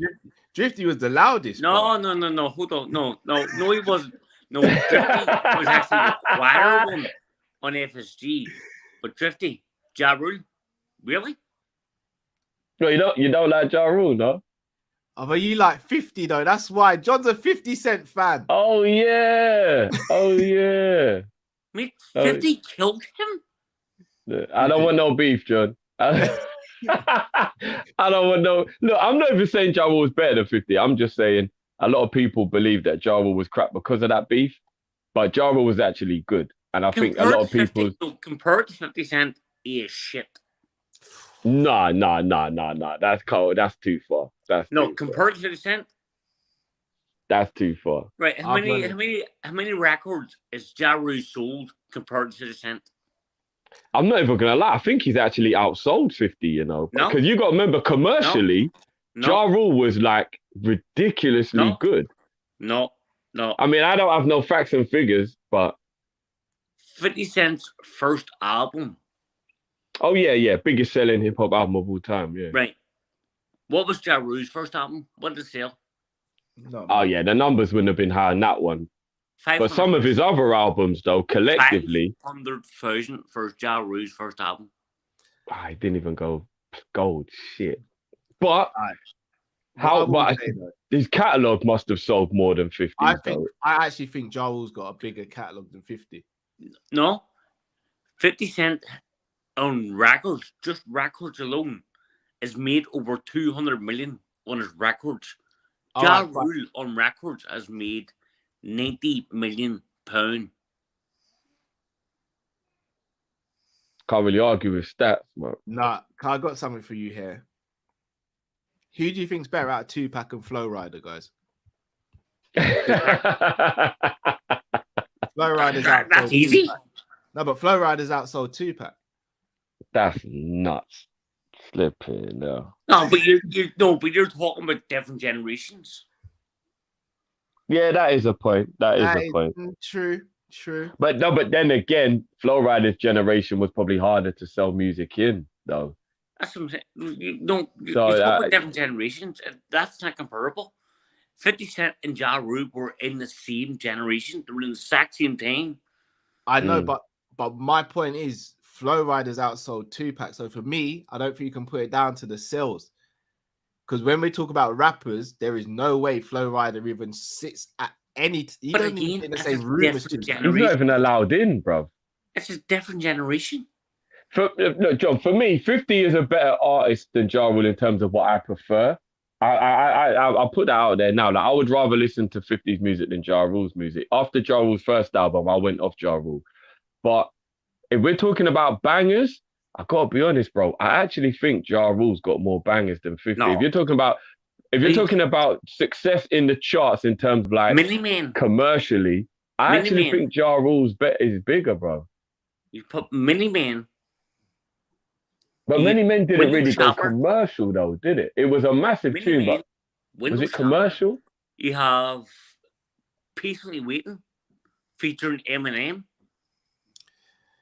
Drifty was the loudest. No, hold on, no, he wasn't. No, Drifty was actually the quieter one on FSG, but Drifty, Ja Rule, really? No, you don't like Ja Rule, no? Oh, but you like 50 though. That's why John's a 50 Cent fan. Oh yeah. Mate, 50 killed him. I don't want no beef, John. I don't want no. Look, I'm not even saying Ja Rule was better than 50. I'm just saying a lot of people believe that Ja Rule was crap because of that beef, but Ja Rule was actually good, and I think a lot of people compared to 50 Cent, he is shit. Nah. That's cold. That's too far. Compared to 50 Cent. That's too far. Right. How many records is Ja Rule sold compared to 50 Cent? I'm not even gonna lie. I think he's actually outsold 50. You know, because you got to remember commercially, Ja Rule was like ridiculously good. No. I mean, I don't have no facts and figures, but 50 Cent's first album. Oh yeah, biggest selling hip hop album of all time. Yeah. Right. What was Ja Rule's first album? What did it sell? No, oh yeah, the numbers wouldn't have been high on that one. But some of his other albums, though, collectively, 500,000 for Ja Rule's first album. I didn't even go gold. Shit. But But his catalog must have sold more than 50. I actually think Ja Rule's got a bigger catalog than 50. No, 50 Cent on records, just records alone, has made over 200 million on his records. Ja Rule on records has made £90 million. Can't really argue with stats, man. Nah, I got something for you here. Who do you think's better out of Tupac and Flow Rider, guys? Flow Rider's outsold. That's easy. Tupac. No, but Flow Rider's outsold Tupac. That's nuts. Slipping, no. No, but you're talking about different generations. Yeah, that is a point. That is a point. True. But then again, Flow Rider's generation was probably harder to sell music in, though. That's what I'm saying. You talk about different generations. That's not comparable. 50 Cent and Ja Rule were in the same generation. They were in the exact same time. I know, but my point is, Flow Rider's outsold Tupac. So for me, I don't think you can put it down to the sales. Because when we talk about rappers, there is no way Flow Rider even sits at any. He don't even in the same room as Tupac. He's not even allowed in, bro. It's a different generation. Look, John, for me, 50 is a better artist than Ja Rule in terms of what I prefer. I'll put that out there now. Like, I would rather listen to 50's music than Ja Rule's music. After Ja Rule's first album, I went off Ja Rule. But if we're talking about bangers, I gotta be honest, bro. I actually think Ja Rule's got more bangers than 50. No. If you're talking about success in the charts in terms of like commercially, I actually think Ja Rule's is bigger, bro. You put Mini Man. But Many Men didn't really go commercial, though, did it? It was a massive tune, but was it commercial? You have Peacefully Waiting, featuring Eminem.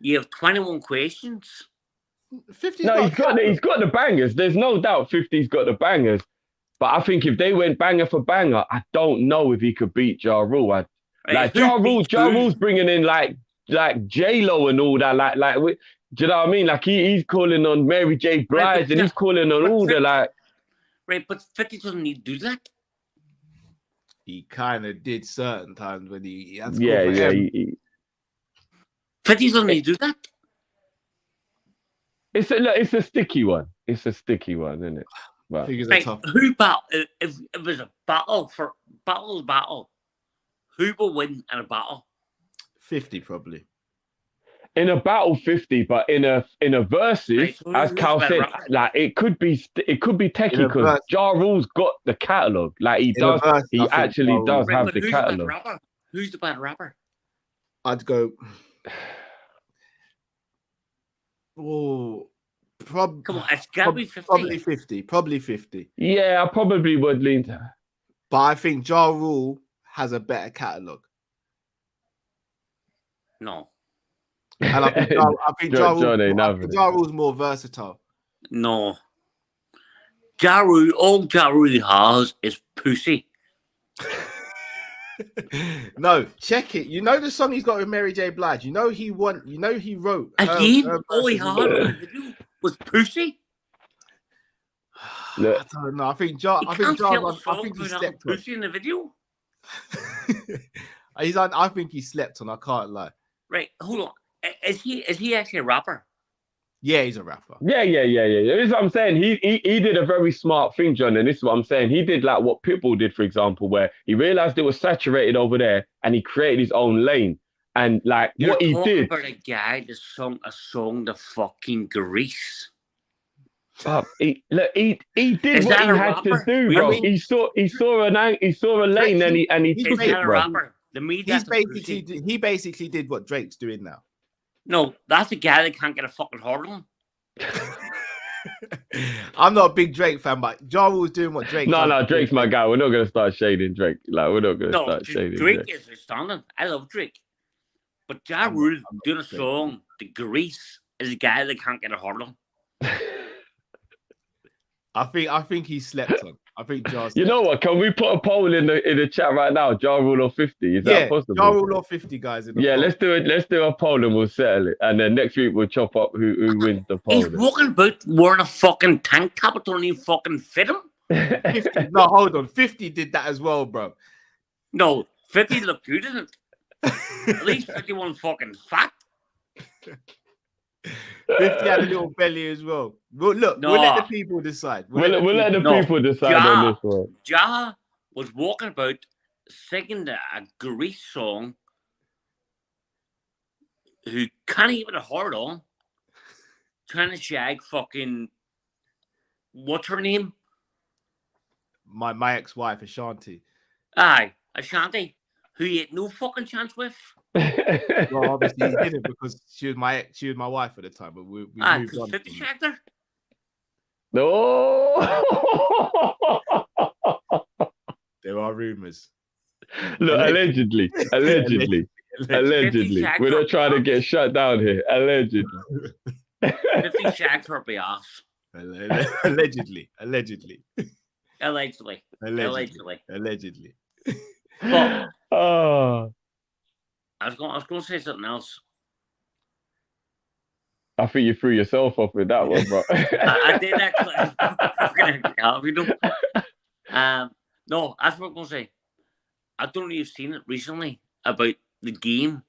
You have 21 questions. 50's No, got he's got the bangers. There's no doubt 50's got the bangers. But I think if they went banger for banger, I don't know if he could beat Ja Rule. Like Ja Rule's bringing in like J-Lo and all that. Do you know what I mean? Like he's calling on Mary J. Blige and he's calling on all the like. Right, but 50 doesn't need to do that. He kind of did certain times when he had to Yeah, go for yeah. 50 doesn't need to do that. It's a sticky one. It's a sticky one, isn't it? Well, right, who battle? If there's a battle, who will win in a battle? 50 probably. In a battle 50, but in a versus, right, so as Cal said, like it could be techie because Ja Rule's got the catalog. Like he does, he actually does have the catalog. Who's the bad rapper? I'd go. Oh, come on, it's gotta be 50. Probably 50. Yeah, I probably would lean to. But I think Ja Rule has a better catalog. No. And I think Ja Rule's more versatile. No. All Ja Rule has is pussy. No, check it. You know the song he's got with Mary J. Blige. You know he wrote. Again, all he had on the video was pussy. I don't know. I think he slept on pussy in the video. I think he slept on. I can't lie. Right, hold on. Is he actually a rapper? Yeah, he's a rapper. Yeah. This is what I'm saying. He did a very smart thing, John, and this is what I'm saying. He did like what Pitbull did, for example, where he realized it was saturated over there, and he created his own lane. And like You're what he did. about a guy that sung a song to fucking Grease. He did what he had to do, bro. He saw a lane, and he took it, bro. He basically did what Drake's doing now. No, that's a guy that can't get a fucking hard on. I'm not a big Drake fan, but Ja Rule's doing what Drake. No, Drake's my guy. We're not gonna start shading Drake. Like we're not gonna start shading Drake. Is outstanding. I love Drake, but Ja Rule doing a song to Grease is a guy that can't get a hard on. I think he slept on. I think Ja. You know what? Can we put a poll in the chat right now? Ja Rule or 50? Is that possible? Ja Rule or 50, guys. Yeah, let's do it. Let's do a poll and we'll settle it. And then next week we'll chop up who wins the poll. He's walking about wearing a fucking tank top. It don't even fucking fit him. 50, no, hold on. 50 did that as well, bro. No, 50 looked good, didn't it? At least 51 fucking fat. 50 had a little belly as well. We'll let the people decide. We'll let the people decide on this one. Ja was walking about singing a Grease song who can't even a hard on, trying to shag fucking what's her name? My ex-wife, Ashanti. Aye, Ashanti, who he had no fucking chance with. Well, obviously he didn't because she was my wife at the time, but we moved on. 50 shagged her. No. There are rumors. Look, allegedly. We're not trying to get shut down here. Allegedly. 50 shagged her behalf. Allegedly. But oh. I was going to say something else. I think you threw yourself off with that one, bro. I did actually. No, that's what I'm going to say. I don't know if you've seen it recently about the game.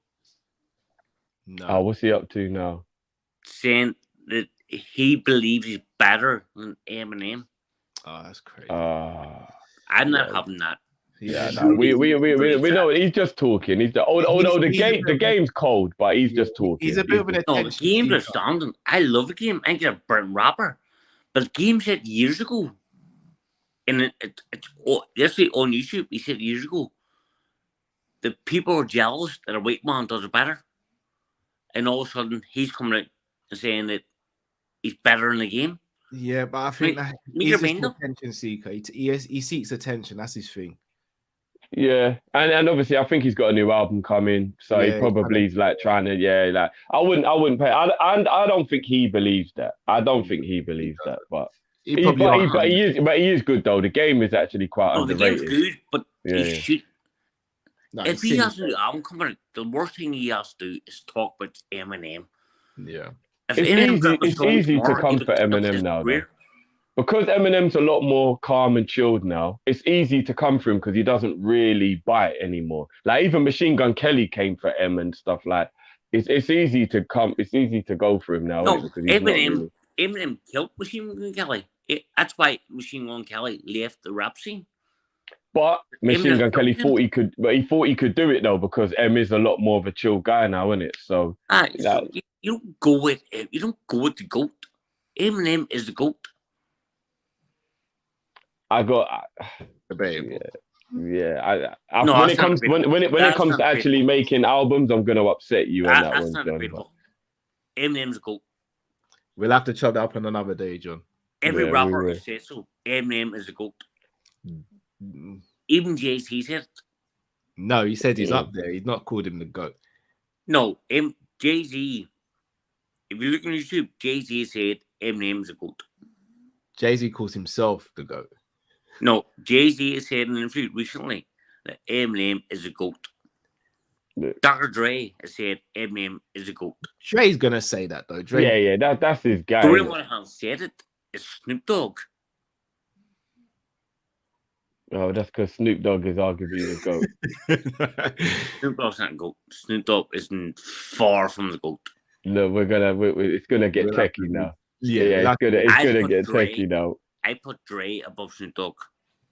No. Oh, what's he up to now? Saying that he believes he's better than Eminem. Oh, that's crazy. I'm not having that. Yeah, no, we know he's just talking. He's the game's cold, but he's just talking. He's a bit of an attention. No, the game's outstanding. I love the game. I get a burnt rapper, but the game said years ago, and yesterday on YouTube, he said years ago that people are jealous that a white man does it better, and all of a sudden he's coming out and saying that he's better in the game. Yeah, but I think that he's just an attention seeker. He seeks attention. That's his thing. Yeah, and obviously I think he's got a new album coming, so he probably is like trying to like I wouldn't pay. I don't think he believes that. I don't think he believes that, but he is good though. The game is actually quite underrated. The game's good, but he should. No, if he has a new album coming out, the worst thing he has to do is talk about Eminem. Yeah, it's easy to come for Eminem now, though. Because Eminem's a lot more calm and chilled now, it's easy to come for him because he doesn't really bite anymore. Like even Machine Gun Kelly came for M and stuff like. It's easy to come. It's easy to go for him now. No, Eminem killed Machine Gun Kelly. That's why Machine Gun Kelly left the rap scene. But Machine Gun Kelly thought he could, but he thought he could do it though because M is a lot more of a chill guy now, isn't it? So, so you don't go with the GOAT. Eminem is the GOAT. I got debatable. Yeah. When it comes to actually making albums, I'm gonna upset you on that one, John. Eminem's a GOAT. We'll have to chop that up on another day, John. Every rapper says so. Eminem is a GOAT. Even Jay-Z said it. No, he said he's up there. He's not called him the GOAT. No, Jay-Z. If you look on YouTube, Jay-Z said Eminem's a GOAT. Jay-Z calls himself the GOAT. No, Jay-Z has said in an interview recently that Eminem is a GOAT. Dr. Dre has said Eminem is a GOAT. Dre's gonna say that though. Dre, that's his guy. The only one who has said it is Snoop Dogg. Oh, that's because Snoop Dogg is arguably the GOAT. Snoop Dogg's not a GOAT. Snoop Dogg isn't far from the GOAT. No, it's gonna get techie now. It's gonna get techie now. I put Dre above Snoop Dogg.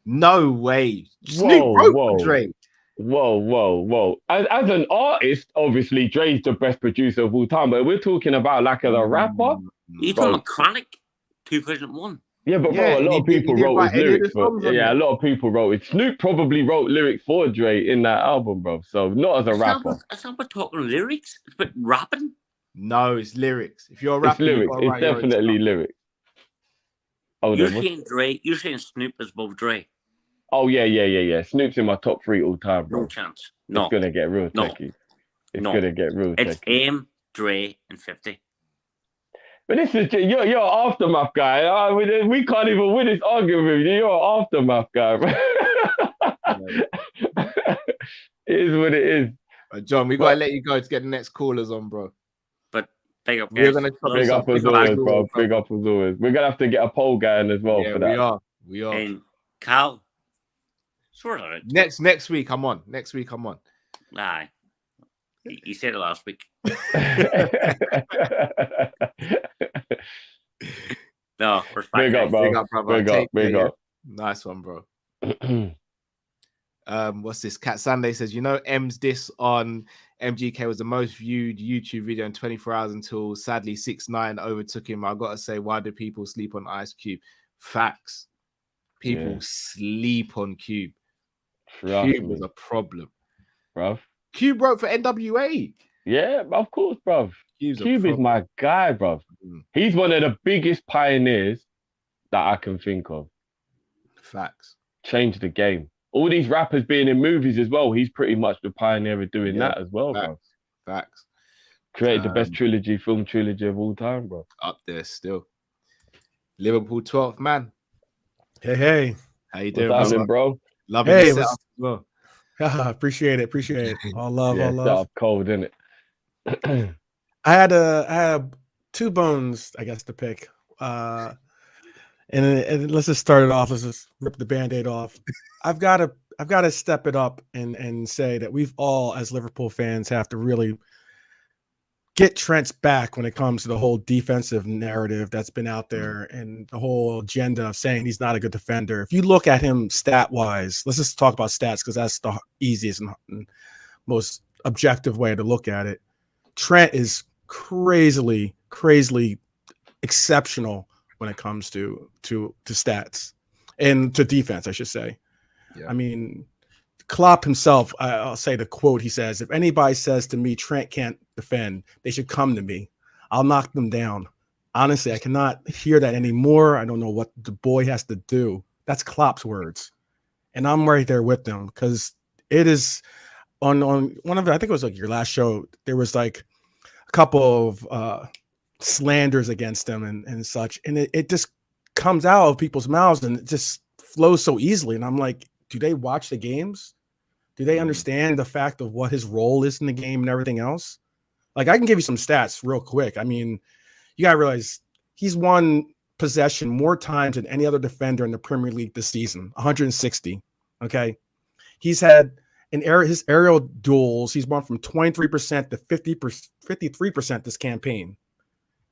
No way. Snoop wrote Dre. Whoa. As an artist, obviously, Dre's the best producer of all time. But we're talking about like as a rapper. You talking about Chronic 2001? Yeah, but bro, a lot of people wrote his lyrics. But a lot of people wrote it. Snoop probably wrote lyrics for Dre in that album, bro. So not as a rapper. It's not about talking lyrics. It's about rapping. No, it's lyrics. If you're a rapper, it's lyrics. It's definitely lyrics. Oh, you're saying Dre. You're saying Snoop is above Dre. Oh yeah. Snoop's in my top 3 all time, bro. No chance. No. It's gonna get real techie. It's gonna get real techie. It's M, Dre, and 50. But this is you're an aftermath guy. We can't even win this argument with you. You're an aftermath guy, bro. It is what it is. John, we gotta let you go to get the next callers on, bro. Big up, we're gonna big up as always, bro. Big up as always. We're gonna have to get a poll guy in as well for that. We are. And Cal, sort of it. Next week, I'm on. Aye. You said it last week. No, respect. Big up, bro. Big up. Nice one, bro. What's this? Cat Sunday says, M's diss on MGK was the most viewed YouTube video in 24 hours until sadly 6ix9ine overtook him. I gotta say, why do people sleep on Ice Cube? Facts. People sleep on Cube. Cube was a problem, bruv. Cube wrote for NWA. Yeah, of course, bruv. Cube is my guy, bruv. He's one of the biggest pioneers that I can think of. Facts. Changed the game. All these rappers being in movies as well, he's pretty much the pioneer of doing that as well, bro. Facts. Created the best film trilogy of all time, bro. Up there still. Liverpool 12th man. Hey. How you doing, what's happening, bro? Love it. As well. Appreciate it. All love, all love. Up cold, isn't it? I had 2 bones, I guess, to pick. And let's just start it off. Let's just rip the Band-Aid off. I've got to step it up and say that we've all, as Liverpool fans, have to really get Trent's back when it comes to the whole defensive narrative that's been out there and the whole agenda of saying he's not a good defender. If you look at him stat-wise, let's just talk about stats because that's the easiest and most objective way to look at it. Trent is crazily exceptional when it comes to stats and to defense, I should say. Yeah. I mean, Klopp himself, I'll say the quote he says, if anybody says to me, Trent can't defend, they should come to me. I'll knock them down. Honestly, I cannot hear that anymore. I don't know what the boy has to do. That's Klopp's words. And I'm right there with them because It is on one of the, I think it was like your last show. There was like a couple of slanders against him and such, and it just comes out of people's mouths and it just flows so easily. And I'm like, do they watch the games? Do they understand the fact of what his role is in the game and everything else? Like, I can give you some stats real quick. I mean, you gotta realize he's won possession more times than any other defender in the Premier League this season, 160. Okay, he's had his aerial duels. He's won from 23% to 53% this campaign.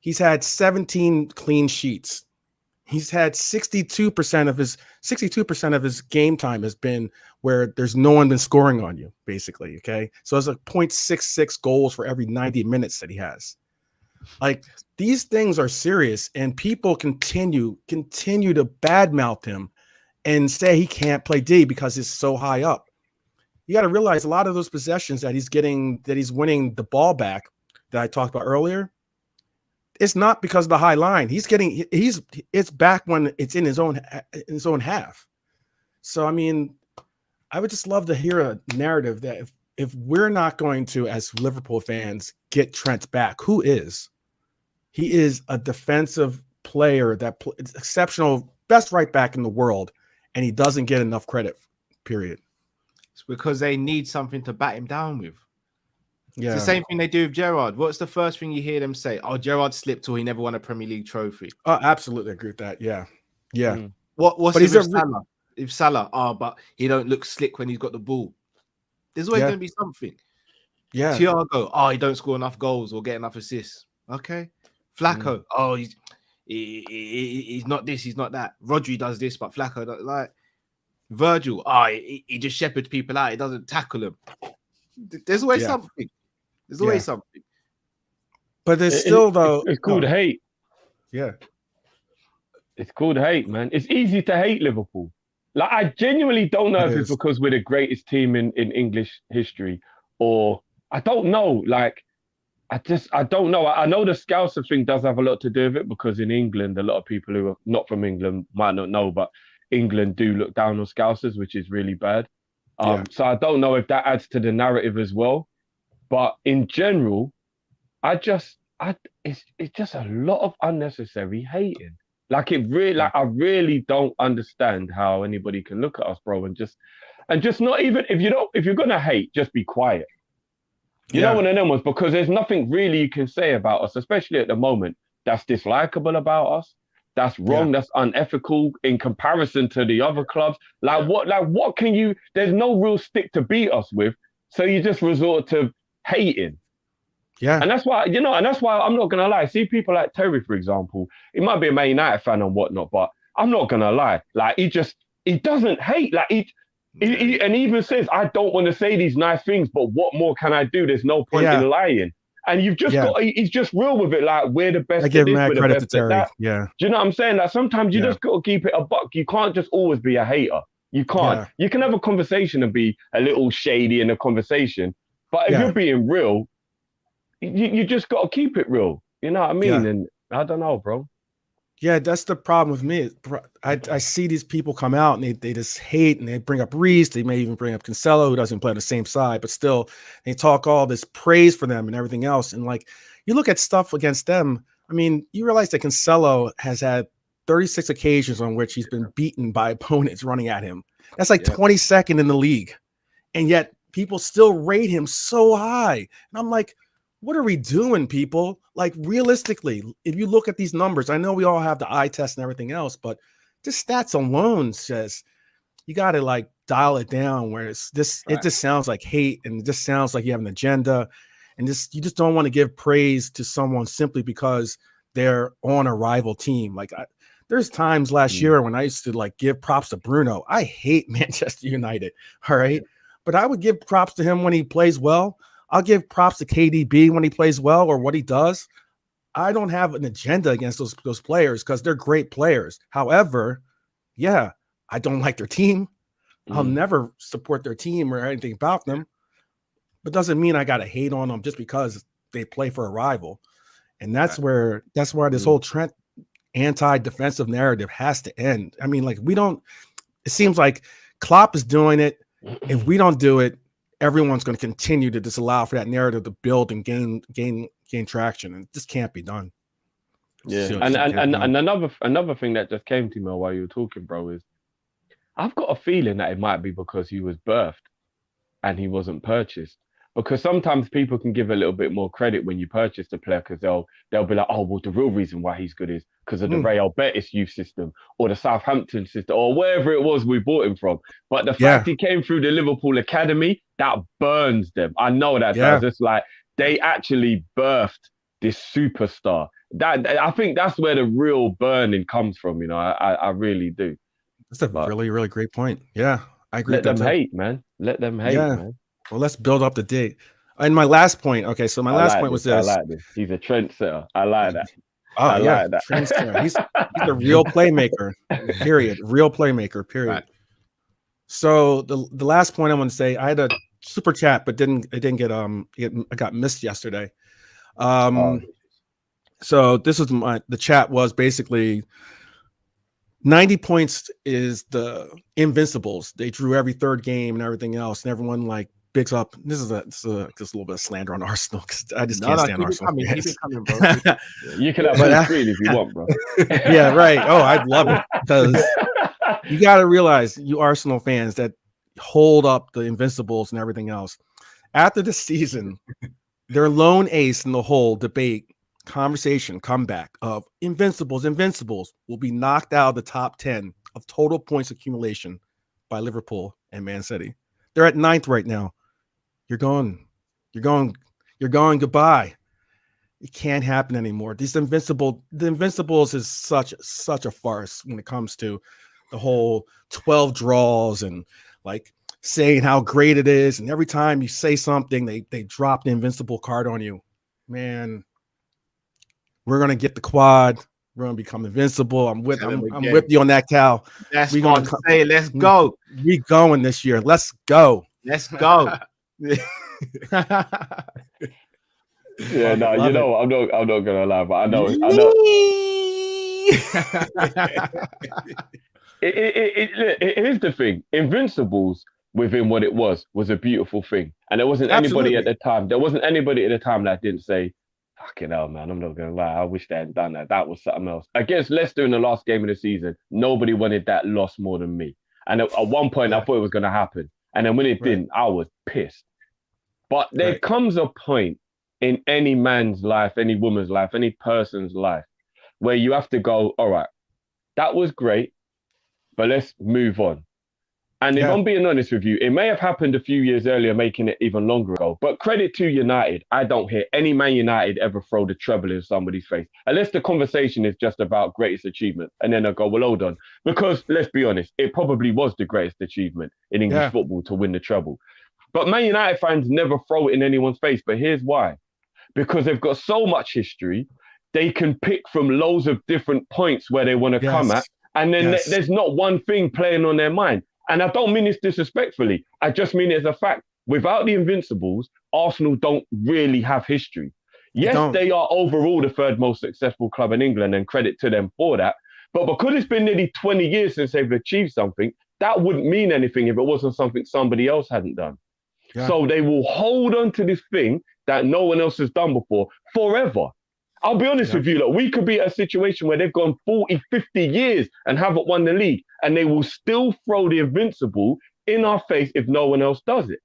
He's had 17 clean sheets. He's had 62% of his game time has been where there's no one been scoring on you, basically. Okay. So it's like 0.66 goals for every 90 minutes that he has. Like, these things are serious, and people continue to badmouth him and say he can't play D because he's so high up. You got to realize a lot of those possessions that he's winning the ball back that I talked about earlier, it's not because of the high line. It's back when it's in his own half. So, I mean, I would just love to hear a narrative that if we're not going to, as Liverpool fans, get Trent back, who is? He is a defensive player it's exceptional, best right back in the world, and he doesn't get enough credit, period. It's because they need something to bat him down with. Yeah. It's the same thing they do with Gerrard. What's the first thing you hear them say? Oh, Gerrard slipped or he never won a Premier League trophy. Oh, absolutely agree with that. Yeah. Yeah. What's Salah? If Salah, but he don't look slick when he's got the ball. There's always going to be something. Yeah. Thiago, he don't score enough goals or get enough assists. Okay. Flacco, he's not this, he's not that. Rodri does this, but Flacco doesn't. Like Virgil, he just shepherds people out. He doesn't tackle them. There's always something. There's always something. But there's still, though. It's called hate. Yeah. It's called hate, man. It's easy to hate Liverpool. Like, I genuinely don't know if it's because we're the greatest team in English history, or I don't know. Like, I don't know. I know the Scouser thing does have a lot to do with it, because in England, a lot of people who are not from England might not know, but England do look down on Scousers, which is really bad. So I don't know if that adds to the narrative as well. But in general, it's just a lot of unnecessary hating. Like, I really don't understand how anybody can look at us, bro, and just not even, if you're gonna hate, just be quiet. You know, one of them ones, because there's nothing really you can say about us, especially at the moment, that's dislikable about us. That's wrong. That's unethical in comparison to the other clubs. What can you? There's no real stick to beat us with, so you just resort to hating. Yeah, and that's why I'm not gonna lie. See people like Terry, for example. He might be a Man United fan and whatnot, but I'm not gonna lie. Like, he doesn't hate. Like, he even says, I don't want to say these nice things, but what more can I do? There's no point in lying. And you've just he's just real with it. Like, we're the best. I give mad credit to Terry. Yeah. Do you know what I'm saying? Like, sometimes you just got to keep it a buck. You can't just always be a hater. You can't. You can have a conversation and be a little shady in a conversation. But if you're being real, you just got to keep it real. You know what I mean? And I don't know, bro. Yeah, that's the problem with me. I see these people come out and they just hate, and they bring up Reece. They may even bring up Cancelo, who doesn't play on the same side, but still they talk all this praise for them and everything else. And like, you look at stuff against them. I mean, you realize that Cancelo has had 36 occasions on which he's been beaten by opponents running at him. That's like 22nd in the league. And yet people still rate him so high. And I'm like, what are we doing, people? Like, realistically, if you look at these numbers, I know we all have the eye test and everything else, but just stats alone says you got to like dial it down, where it's this, it just sounds like hate, and it just sounds like you have an agenda, and you just don't want to give praise to someone simply because they're on a rival team. Like, there's times last year when I used to like give props to Bruno. I hate Manchester United. All right. But I would give props to him when he plays well. I'll give props to KDB when he plays well or what he does. I don't have an agenda against those players because they're great players. However, I don't like their team. I'll never support their team or anything about them. But doesn't mean I got to hate on them just because they play for a rival. And that's where this whole Trent anti-defensive narrative has to end. I mean, like, it seems like Klopp is doing it If we don't do it, everyone's going to continue to disallow for that narrative to build and gain traction, and this can't be done. Yeah, So, and another thing that just came to me while you were talking, bro, is I've got a feeling that it might be because he was birthed and he wasn't purchased. Because sometimes people can give a little bit more credit when you purchase the player, because they'll be like, oh, well, the real reason why he's good is because of the Real Betis youth system or the Southampton system or wherever it was we bought him from. But the fact he came through the Liverpool academy, that burns them. I know that does. It's like they actually birthed this superstar. That I think that's where the real burning comes from. You know, I really do. That's a really, really great point. Yeah, I agree. Let them hate, man. Let them hate, man. Well, let's build up the date. And my last point. Okay, so my last point was this. I like this. He's a trendsetter. I like that. Oh, I like that. Trendsetter. He's a real playmaker. Period. Real playmaker. Period. Right. So the last point I want to say, I had a super chat, but I got missed yesterday. So this was the chat was basically 90 points is the Invincibles. They drew every third game and everything else, and everyone like bigs up. This is just a little bit of slander on Arsenal because I just can't stand Arsenal. Keep it coming, bro. You can have full screen if you want, bro. Yeah, right. Oh, I'd love it because you got to realize, you Arsenal fans that hold up the Invincibles and everything else. After the season, their lone ace in the whole debate, conversation, comeback of Invincibles will be knocked out of the top 10 of total points accumulation by Liverpool and Man City. They're at 9th right now. You're going goodbye. It can't happen anymore. The Invincibles is such a farce when it comes to the whole 12 draws and like saying how great it is. And every time you say something, they drop the Invincible card on you. Man, we're gonna get the quad. We're gonna become invincible. I'm with you on that, Cal. That's what I'm saying. Let's go. We going this year. Let's go. Let's go. Yeah, no, you know, I'm not gonna lie, but I know. Here's the thing: Invincibles, within what it was a beautiful thing, and there wasn't anybody at the time. There wasn't anybody at the time that didn't say, "Fucking hell, man! I'm not gonna lie. I wish they hadn't done that. That was something else." Against Leicester in the last game of the season, nobody wanted that loss more than me. And at one point, I thought it was gonna happen, and then when it didn't, I was pissed. But there comes a point in any man's life, any woman's life, any person's life, where you have to go, all right, that was great, but let's move on. And if I'm being honest with you, it may have happened a few years earlier, making it even longer ago. But credit to United, I don't hear any Man United ever throw the treble in somebody's face, unless the conversation is just about greatest achievement. And then I go, well, hold on. Because let's be honest, it probably was the greatest achievement in English football to win the treble. But Man United fans never throw it in anyone's face. But here's why. Because they've got so much history, they can pick from loads of different points where they want to come at. And then there's not one thing playing on their mind. And I don't mean this disrespectfully. I just mean it as a fact. Without the Invincibles, Arsenal don't really have history. Yes, they are overall the third most successful club in England, and credit to them for that. But because it's been nearly 20 years since they've achieved something, that wouldn't mean anything if it wasn't something somebody else hadn't done. Yeah. So they will hold on to this thing that no one else has done before forever. I'll be honest with you, look, we could be at a situation where they've gone 40, 50 years and haven't won the league, and they will still throw the Invincible in our face if no one else does it.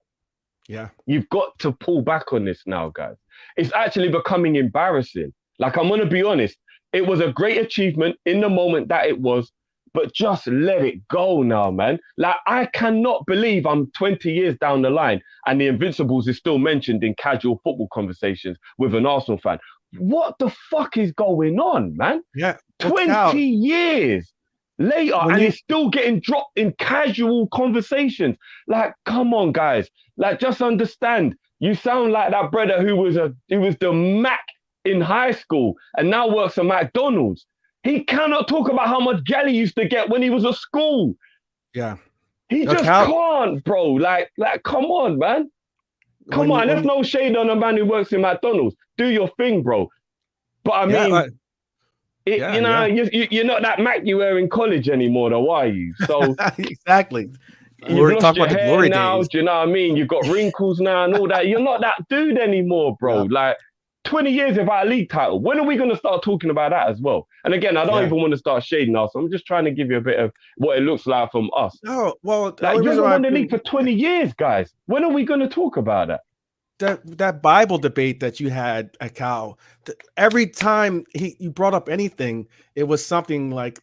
Yeah. You've got to pull back on this now, guys. It's actually becoming embarrassing. Like, I'm going to be honest. It was a great achievement in the moment that it was, but just let it go now, man. Like, I cannot believe I'm 20 years down the line and the Invincibles is still mentioned in casual football conversations with an Arsenal fan. What the fuck is going on, man? Yeah. 20 years later, and it's still getting dropped in casual conversations. Like, come on, guys. Like, just understand. You sound like that brother who was the Mac in high school and now works at McDonald's. He cannot talk about how much Gally used to get when he was at school. Yeah. He just can't, bro. Like, come on, man. Come on, there's no shade on a man who works in McDonald's. Do your thing, bro. But I mean, you're not that Mac you were in college anymore, though, are you? So exactly. You've lost your hair now. Do you know what I mean? You've got wrinkles now and all that. You're not that dude anymore, bro. Like 20 years without a league title. When are we going to start talking about that as well? And again, I don't even want to start shading us. I'm just trying to give you a bit of what it looks like from us. No, well, like, you haven't won the league for 20 years, guys. When are we going to talk about that? That Bible debate that you had at Cal, every time you brought up anything, it was something like,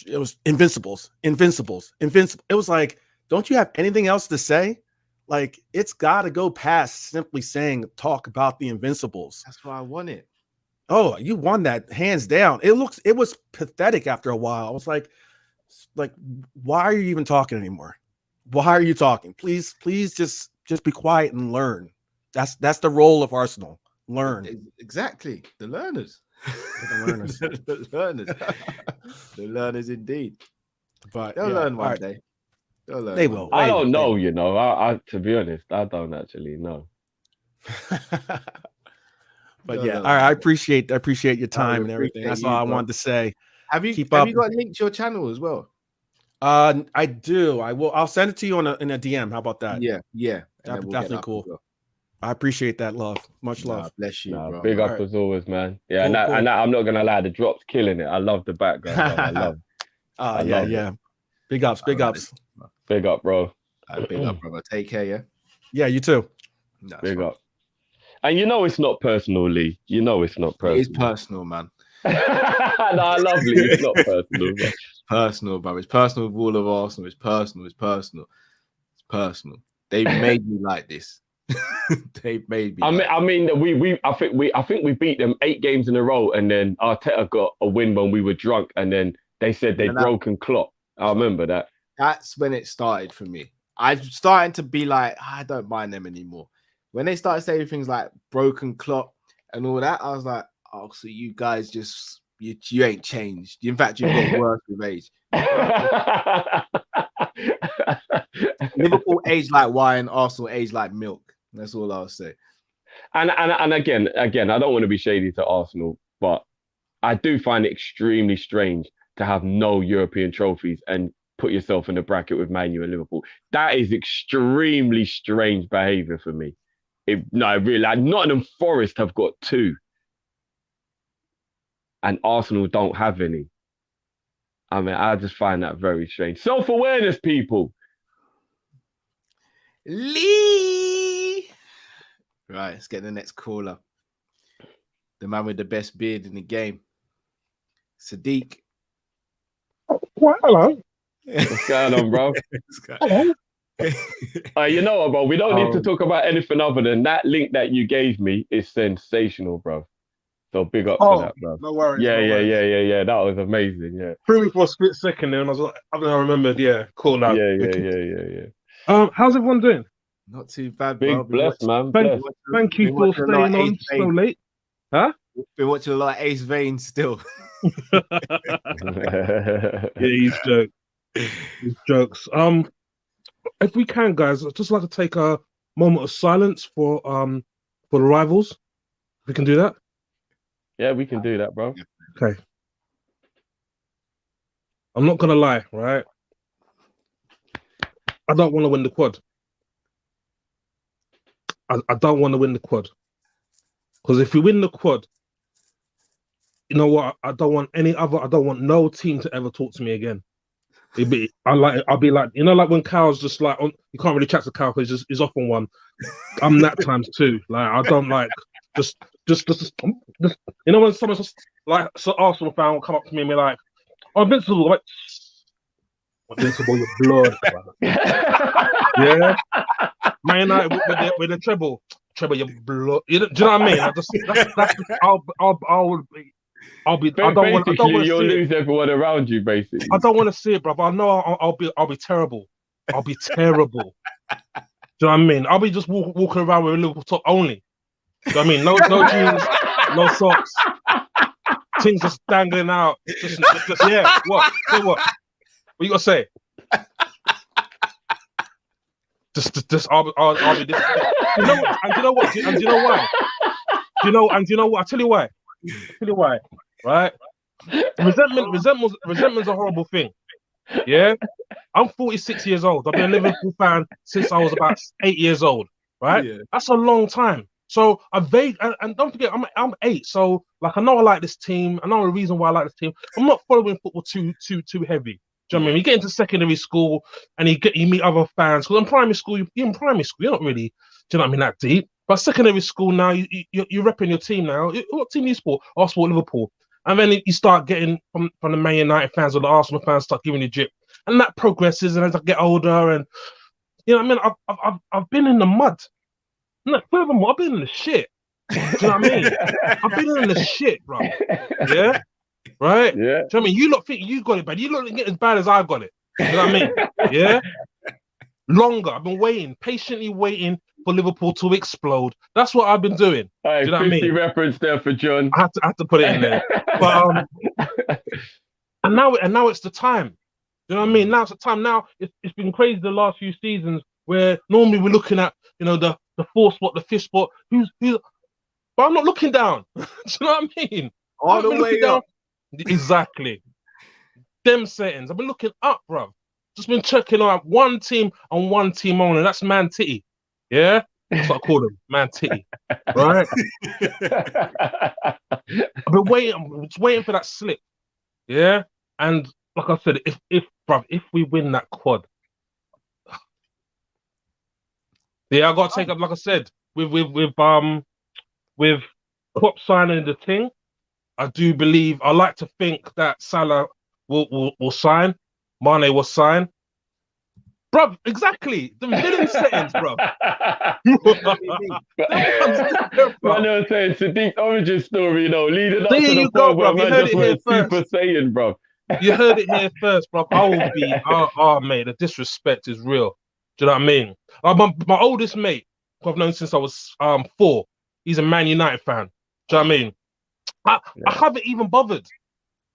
it was invincibles. It was like, don't you have anything else to say? Like, it's got to go past simply saying, talk about the invincibles. That's why I won it. Oh, you won that hands down. It was pathetic after a while. I was like, why are you even talking anymore? Why are you talking? Please just be quiet and learn. That's the role of Arsenal. Learn. Exactly. The learners. The learners. The learners. The learners indeed. But they'll learn one day. They'll learn. They will. I don't know, you know. I to be honest, I don't actually know. But yeah, all right, I appreciate your time and everything. That's all I wanted to say. Have you got a link to your channel as well? I do. I'll send it to you in a DM. How about that? Yeah. That'd be definitely cool. Well. I appreciate that, love. Much love. Bless you, bro. Big up as always, man. Yeah, cool, and I'm not gonna lie, the drop's killing it. I love the background. I love. Yeah. Big ups. Big up, bro. Big up, brother. Take care, yeah. Yeah, you too. Big up. And you know it's not personal, Lee. You know it's not personal. It is personal, man. No, I love Lee. It's not personal, bro. Personal, bro. It's personal with all of Arsenal. It's personal. They've made me like this. They've made me. I think we beat them 8 games in a row, and then Arteta got a win when we were drunk, and then they said they'd broken Klopp. I remember that. That's when it started for me. I'm starting to be like, I don't mind them anymore. When they started saying things like broken Klopp and all that, I was like, oh, so you guys just you ain't changed. In fact, you've got worse with age. Liverpool age like wine, Arsenal age like milk. That's all I'll say. And again, I don't want to be shady to Arsenal, but I do find it extremely strange to have no European trophies and put yourself in a bracket with Man U and Liverpool. That is extremely strange behavior for me. Really, like Nottingham Forest have got 2, and Arsenal don't have any. I mean, I just find that very strange. Self-awareness, people. Lee. Right, let's get the next caller. The man with the best beard in the game. Sadiq. Well, hello. What's going on, bro? Hello. You know what, bro? We don't need to talk about anything other than that link that you gave me is sensational, bro. So big up for that, bro. No worries. Yeah. That was amazing. Yeah. Threw me for a split second there, and I remembered. Yeah, cool. Now. Yeah. How's everyone doing? Not too bad, big bro. Blessed, man. Thank you for staying on so late. Huh? Been watching a lot of Ace Vane still. Yeah, he's jokes. If we can, guys, I'd just like to take a moment of silence for the rivals. If we can do that. Yeah, we can do that, bro. Okay. I'm not gonna lie, right? I don't want to win the quad. I don't want to win the quad. Because if we win the quad, you know what? I don't want no team to ever talk to me again. I'll be like, you know, like when Cal's just like, you can't really chat to Cal because he's off on one. I'm that times 2. Like, I don't like, just you know, when someone's just like, so Arsenal fan will come up to me and be like, oh, Invincible, like, Invincible, your blood. Yeah. Man United with the treble, your blood. Do you know what I mean? I'll be. I don't want to lose everyone around you, basically. I don't want to see it, bro. I know I'll be terrible. I'll be terrible. Do you know what I mean? I'll be just walking around with a Liverpool top only. Do you know what I mean? No jeans, no socks. Things just dangling out. Just yeah. What? Say what? What you gotta say? Just I'll be this. You know what? And you know what? And you know why? You know what? I tell you why. Right? Resentment's a horrible thing. Yeah, I'm 46 years old. I've been a Liverpool fan since I was about 8 years old. Right? Yeah. That's a long time. So and don't forget, I'm 8. So like, I know I like this team. I know the reason why I like this team. I'm not following football too heavy. Do you know what I mean? You get into secondary school and you meet other fans. Because in primary school, you're not really, do you know what I mean, that deep. But secondary school now, you're repping your team now. What team do you support? I support Liverpool. And then you start getting from the Man United fans or the Arsenal fans start giving you drip. And that progresses. And as I get older, and you know what I mean, I've been in the mud. No, furthermore, I've been in the shit. Do you know what I mean? I've been in the shit, bro. Yeah? Right? Yeah. Do you know what I mean? You lot think you got it bad. You lot get as bad as I got it. You know what I mean? Yeah? Longer. I've been waiting, patiently waiting for Liverpool to explode. That's what I've been doing. Hey, do you know 50 what I mean? reference there for John. I had to put it in there. But and now it's the time. You know what I mean? Now it's the time. Now it's been crazy the last few seasons where normally we're looking at, you know, the fourth spot, the fifth spot. Who's but I'm not looking down. Do you know what I mean? All the way up. Exactly. Them settings. I've been looking up, bro. Just been checking out one team and one team only. That's Man Titty. Yeah? That's what I call them. Man Titty. Right? I've been waiting. I'm just waiting for that slip. Yeah? And like I said, if we win that quad, yeah, I gotta take up, like I said, with Klopp signing the thing. I do believe, I like to think that Salah will sign, Mane will sign. Bruv, exactly. The villain settings, bruv. I know, saying Sadiq's origin story, you know, leading up There to the you go, point where bruv. You man heard just it here went Super first. Saiyan, bruv. You heard it here first, bruv. I will be, mate, the disrespect is real. Do you know what I mean? My oldest mate, who I've known since I was 4, he's a Man United fan. Do you know what I mean? I haven't even bothered.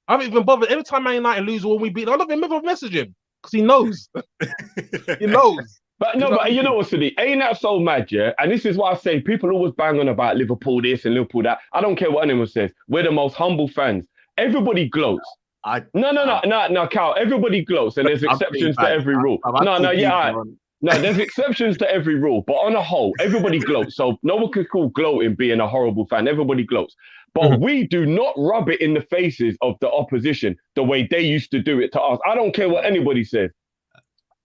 Every time Man United lose or when we beat, I don't even ever message him because he knows. He knows. But no, but you know what, Sadiq? Ain't that so mad, yeah? And this is what I say. People always bang on about Liverpool this and Liverpool that. I don't care what anyone says. We're the most humble fans. Everybody gloats. No, Cal. Everybody gloats, and there's exceptions to every rule. No, there's exceptions to every rule, but on a whole, everybody gloats. So no one could call gloating being a horrible fan. Everybody gloats. But we do not rub it in the faces of the opposition the way they used to do it to us. I don't care what anybody says.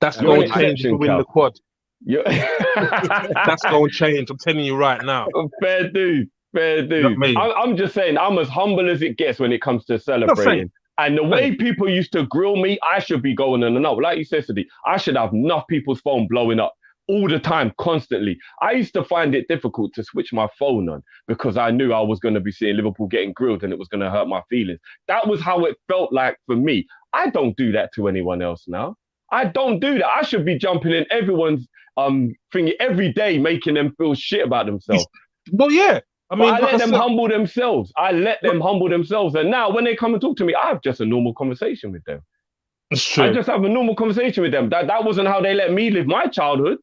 That's going to change if we win the quad. That's going to change. I'm telling you right now. Fair dude. You know what I mean? I'm just saying, I'm as humble as it gets when it comes to celebrating. And the way people used to grill me, I should be going on and on. Like you said, Sadiq, I should have enough people's phone blowing up all the time, constantly. I used to find it difficult to switch my phone on because I knew I was going to be seeing Liverpool getting grilled and it was going to hurt my feelings. That was how it felt like for me. I don't do that to anyone else now. I don't do that. I should be jumping in everyone's thingy every day, making them feel shit about themselves. Well, yeah. I mean, I let them humble themselves. And now when they come and talk to me, I have just a normal conversation with them. It's true. I just have a normal conversation with them. That wasn't how they let me live my childhood.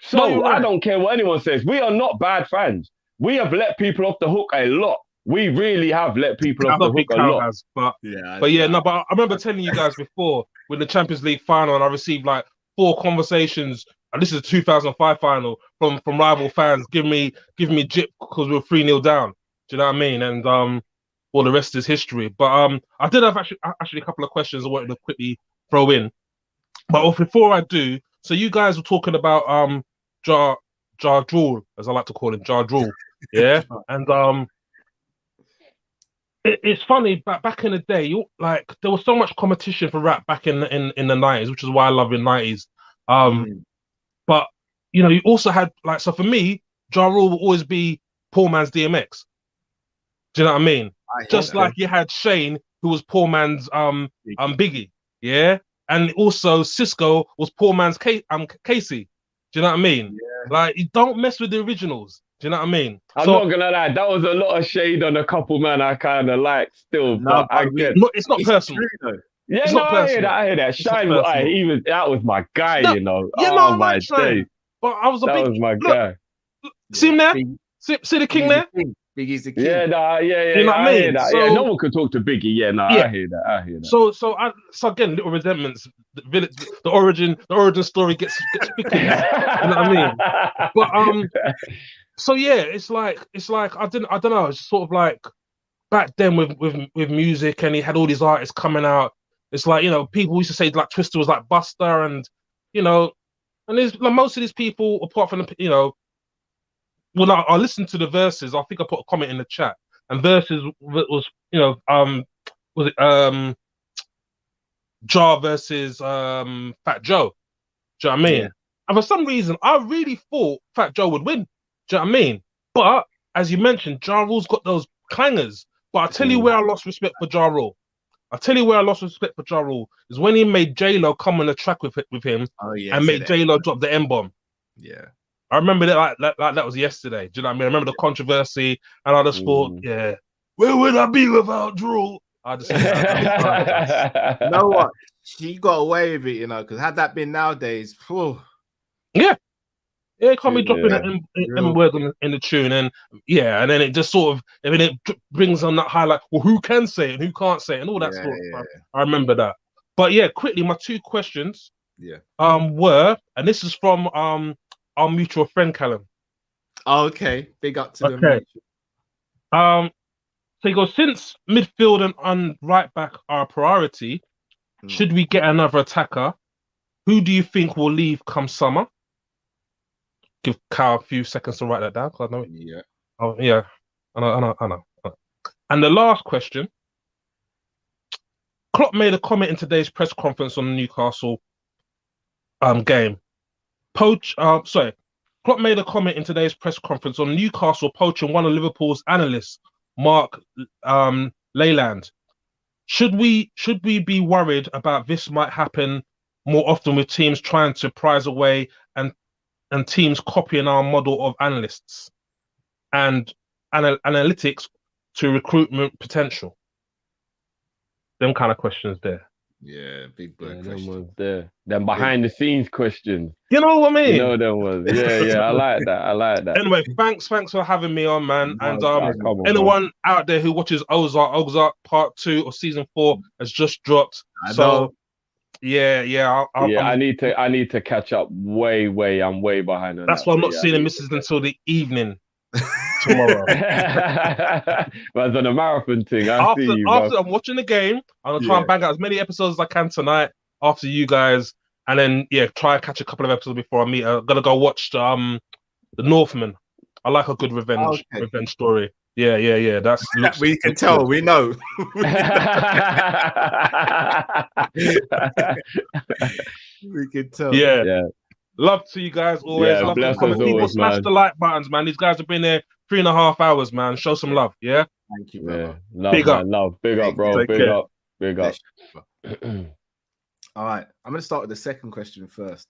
So I don't care what anyone says. We are not bad fans. We have let people off the hook a lot. We really have let people off the hook a lot. But I remember telling you guys before with the Champions League final, and I received like 4 conversations. And this is the 2005 final from rival fans giving me jip because we were 3-0 down. Do you know what I mean? And well, the rest is history. But I did have actually a couple of questions I wanted to quickly throw in. But before I do, so you guys were talking about Jar Drool, as I like to call him, Jar Drool. Yeah, and it's funny. Back in the day, like there was so much competition for rap back in the 90s, which is why I love the 90s. But you know, you also had like, so for me, Ja Rule will always be poor man's DMX. Do you know what I mean? Just like you had Shane, who was poor man's Biggie, yeah, and also Cisco was poor man's Casey. Do you know what I mean? Yeah. Like, you don't mess with the originals. Do you know what I mean? I'm not gonna lie, that was a lot of shade on a couple man I kind of like still, but I get it's not personal. Yeah, no, I hear that. Shine, that was my guy, you know. Yeah, oh my day. But I was that was my guy. See him there? See the king there? Biggie's the king. Yeah, yeah. You know what I hear mean? that. So, Yeah, no one could talk to Biggie. Yeah, no, yeah. I hear that. I hear that. So again, little resentments. The origin story gets tricky. You know what I mean? But so yeah, it's like I don't know. It's sort of like back then with music, and he had all these artists coming out. It's like, you know, people used to say like Twister was like Buster, and you know, and there's like, most of these people, apart from the, you know, when I listened to the verses, I think I put a comment in the chat, and verses was, you know, was it Jar versus Fat Joe? Do you know what I mean? Yeah. And for some reason, I really thought Fat Joe would win. Do you know what I mean? But as you mentioned, Ja Rule's got those clangers. But I tell you where I lost respect for Ja Rule. I tell you where I lost respect for Ja Rule is when he made J-Lo come on the track with him and made J-Lo drop the M-bomb. Yeah. I remember that like that was yesterday. Do you know what I mean? I remember the controversy, and I just thought, yeah, where would I be without Drew? I just you know what? She got away with it, you know, because had that been nowadays, whew. Yeah, it can't be dropping M word in the tune, and yeah, and then it just sort of, I mean, it brings on that highlight. Well, who can say it and who can't say it, and all that sort of stuff. I remember that. But yeah, quickly, my two questions, were, and this is from our mutual friend Callum. Oh, okay, big up to them. Okay. So he goes, since midfield and right back are a priority, should we get another attacker? Who do you think will leave come summer? Give Kyle a few seconds to write that down, because I know it. Yeah. Oh, yeah. I know. And the last question. Klopp made a comment in today's press conference on the Newcastle game. Klopp made a comment in today's press conference on Newcastle poaching one of Liverpool's analysts, Mark Leyland. Should we be worried about this might happen more often with teams trying to prize away and teams copying our model of analysts and analytics to recruitment potential? Them kind of questions there. Yeah, big boy them question. ones there. Them behind the scenes questions. You know what I mean? You know them ones. Yeah. I like that. Anyway, thanks for having me on, man. And anyone out there who watches Ozark Part 2 or Season 4 has just dropped. So yeah. I need to catch up way. I'm way behind on that's that. why I'm not seeing the missus until the evening tomorrow. But it's on a marathon thing. After I'm watching the game, I'm gonna try and bang out as many episodes as I can tonight after you guys, and then try and catch a couple of episodes before I meet her. I'm gonna go watch the Northman. I like a good revenge story. Yeah. That's we can tell. We know. We can tell. Yeah. Love to you guys always. Yeah, love bless to us people always, smash man. the like buttons, man. These guys have been there 3.5 hours, man. Show some love, yeah. Thank you, brother. Love, big man, up, love, big up, bro. Big up. All right, I'm going to start with the second question first.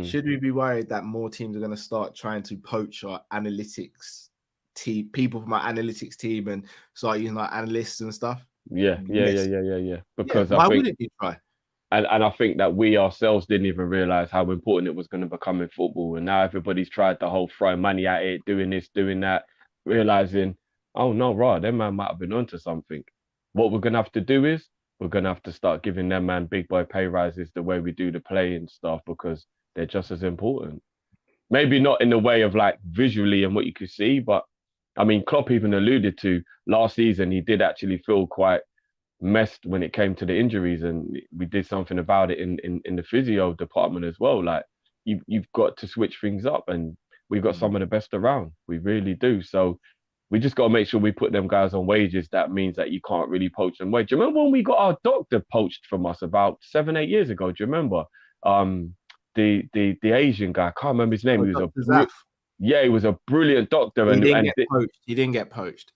Should we be worried that more teams are going to start trying to poach our analytics team, people from our analytics team, and start using our analysts and stuff? Yeah. Because why wouldn't you try? And I think that we ourselves didn't even realize how important it was going to become in football. And now everybody's tried the whole throw money at it, doing this, doing that, realizing, oh no, right, them man might have been onto something. What we're going to have to do is we're going to have to start giving them man big boy pay rises the way we do the play and stuff, because they're just as important. Maybe not in the way of like visually and what you could see, but I mean, Klopp even alluded to last season, he did actually feel quite messed when it came to the injuries, and we did something about it in the physio department as well. Like you've got to switch things up, and we've got some of the best around. We really do. So we just got to make sure we put them guys on wages. That means that you can't really poach them away. Do you remember when we got our doctor poached from us about 7-8 years ago? Do you remember? The Asian guy, I can't remember his name. He was he was a brilliant doctor. He didn't get poached.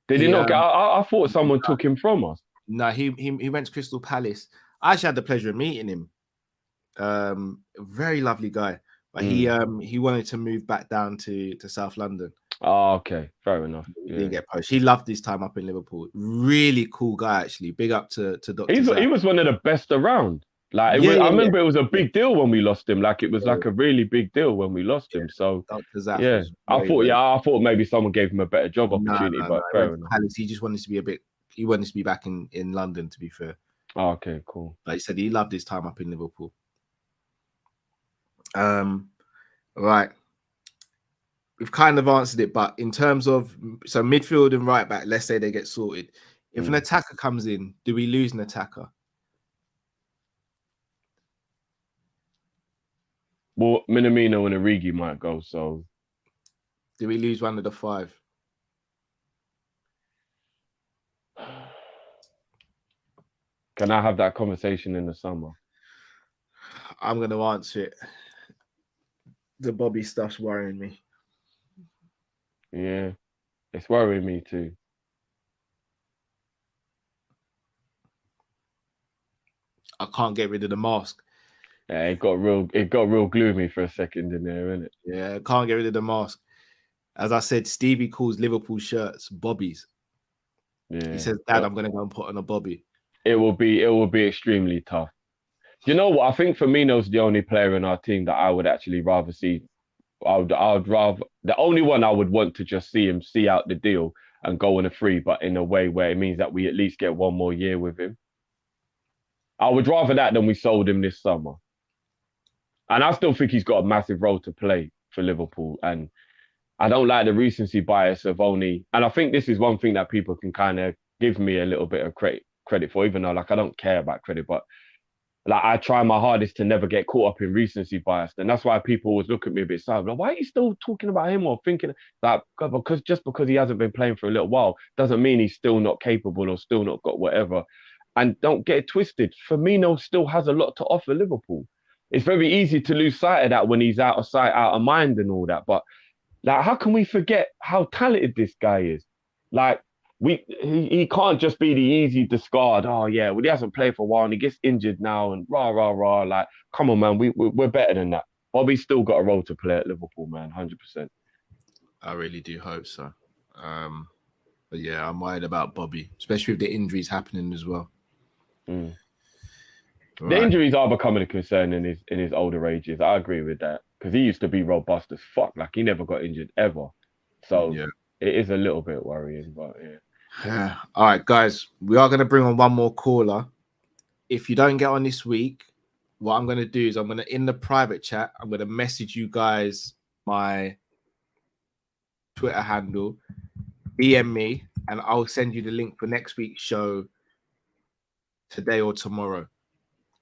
Did he not get? I thought someone took him from us. No, he went to Crystal Palace. I actually had the pleasure of meeting him. Very lovely guy, but he wanted to move back down to South London. Oh, okay, fair enough. He didn't get poached. He loved his time up in Liverpool. Really cool guy, actually. Big up to Dr. He was one of the best around. Like it Yeah, was, I yeah, yeah. remember it was a big deal when we lost him. Like it was like a really big deal when we lost him. So Dr. Zaff yeah, was very, very... I thought maybe someone gave him a better job No, opportunity, no, but no. fair enough. Palace, he just wanted to be a bit. He wanted to be back in London. To be fair. Oh, okay, cool. Like he said, he loved his time up in Liverpool. Right. We've kind of answered it, but in terms of midfield and right back, let's say they get sorted. If an attacker comes in, do we lose an attacker? Well, Minamino and Origi might go, so do we lose one of the 5? Can I have that conversation in the summer? I'm going to answer it. The Bobby stuff's worrying me. Yeah, it's worrying me too. I can't get rid of the mask. Yeah, it got real gloomy for a second in there, innit? Yeah, I can't get rid of the mask. As I said, Stevie calls Liverpool shirts Bobbies. Yeah. He says, Dad, I'm going to go and put on a Bobby. It will be extremely tough. You know what? I think Firmino's the only player in our team that I would actually rather see. I would rather, the only one I would want to just see him see out the deal and go on a free, but in a way where it means that we at least get one more year with him. I would rather that than we sold him this summer. And I still think he's got a massive role to play for Liverpool. And I don't like the recency bias of only, and I think this is one thing that people can kind of give me a little bit of credit for, even though like I don't care about credit, but like I try my hardest to never get caught up in recency bias. And that's why people always look at me a bit sad. Like, why are you still talking about him or thinking that because he hasn't been playing for a little while doesn't mean he's still not capable or still not got whatever. And don't get it twisted. Firmino still has a lot to offer Liverpool. It's very easy to lose sight of that when he's out of sight, out of mind and all that. But like, how can we forget how talented this guy is? Like, he can't just be the easy discard. Oh yeah, well he hasn't played for a while and he gets injured now and rah rah rah. Like, come on, man, we're better than that. Bobby's still got a role to play at Liverpool, man, 100%. I really do hope so. But yeah, I'm worried about Bobby, especially with the injuries happening as well. Right. Right. The injuries are becoming a concern in his older ages. I agree with that because he used to be robust as fuck. Like he never got injured ever. So yeah, it is a little bit worrying, but yeah. Yeah. All right, guys, we are going to bring on one more caller. If you don't get on this week, what I'm going to do is I'm going to, in the private chat, I'm going to message you guys my Twitter handle, DM me, and I'll send you the link for next week's show today or tomorrow.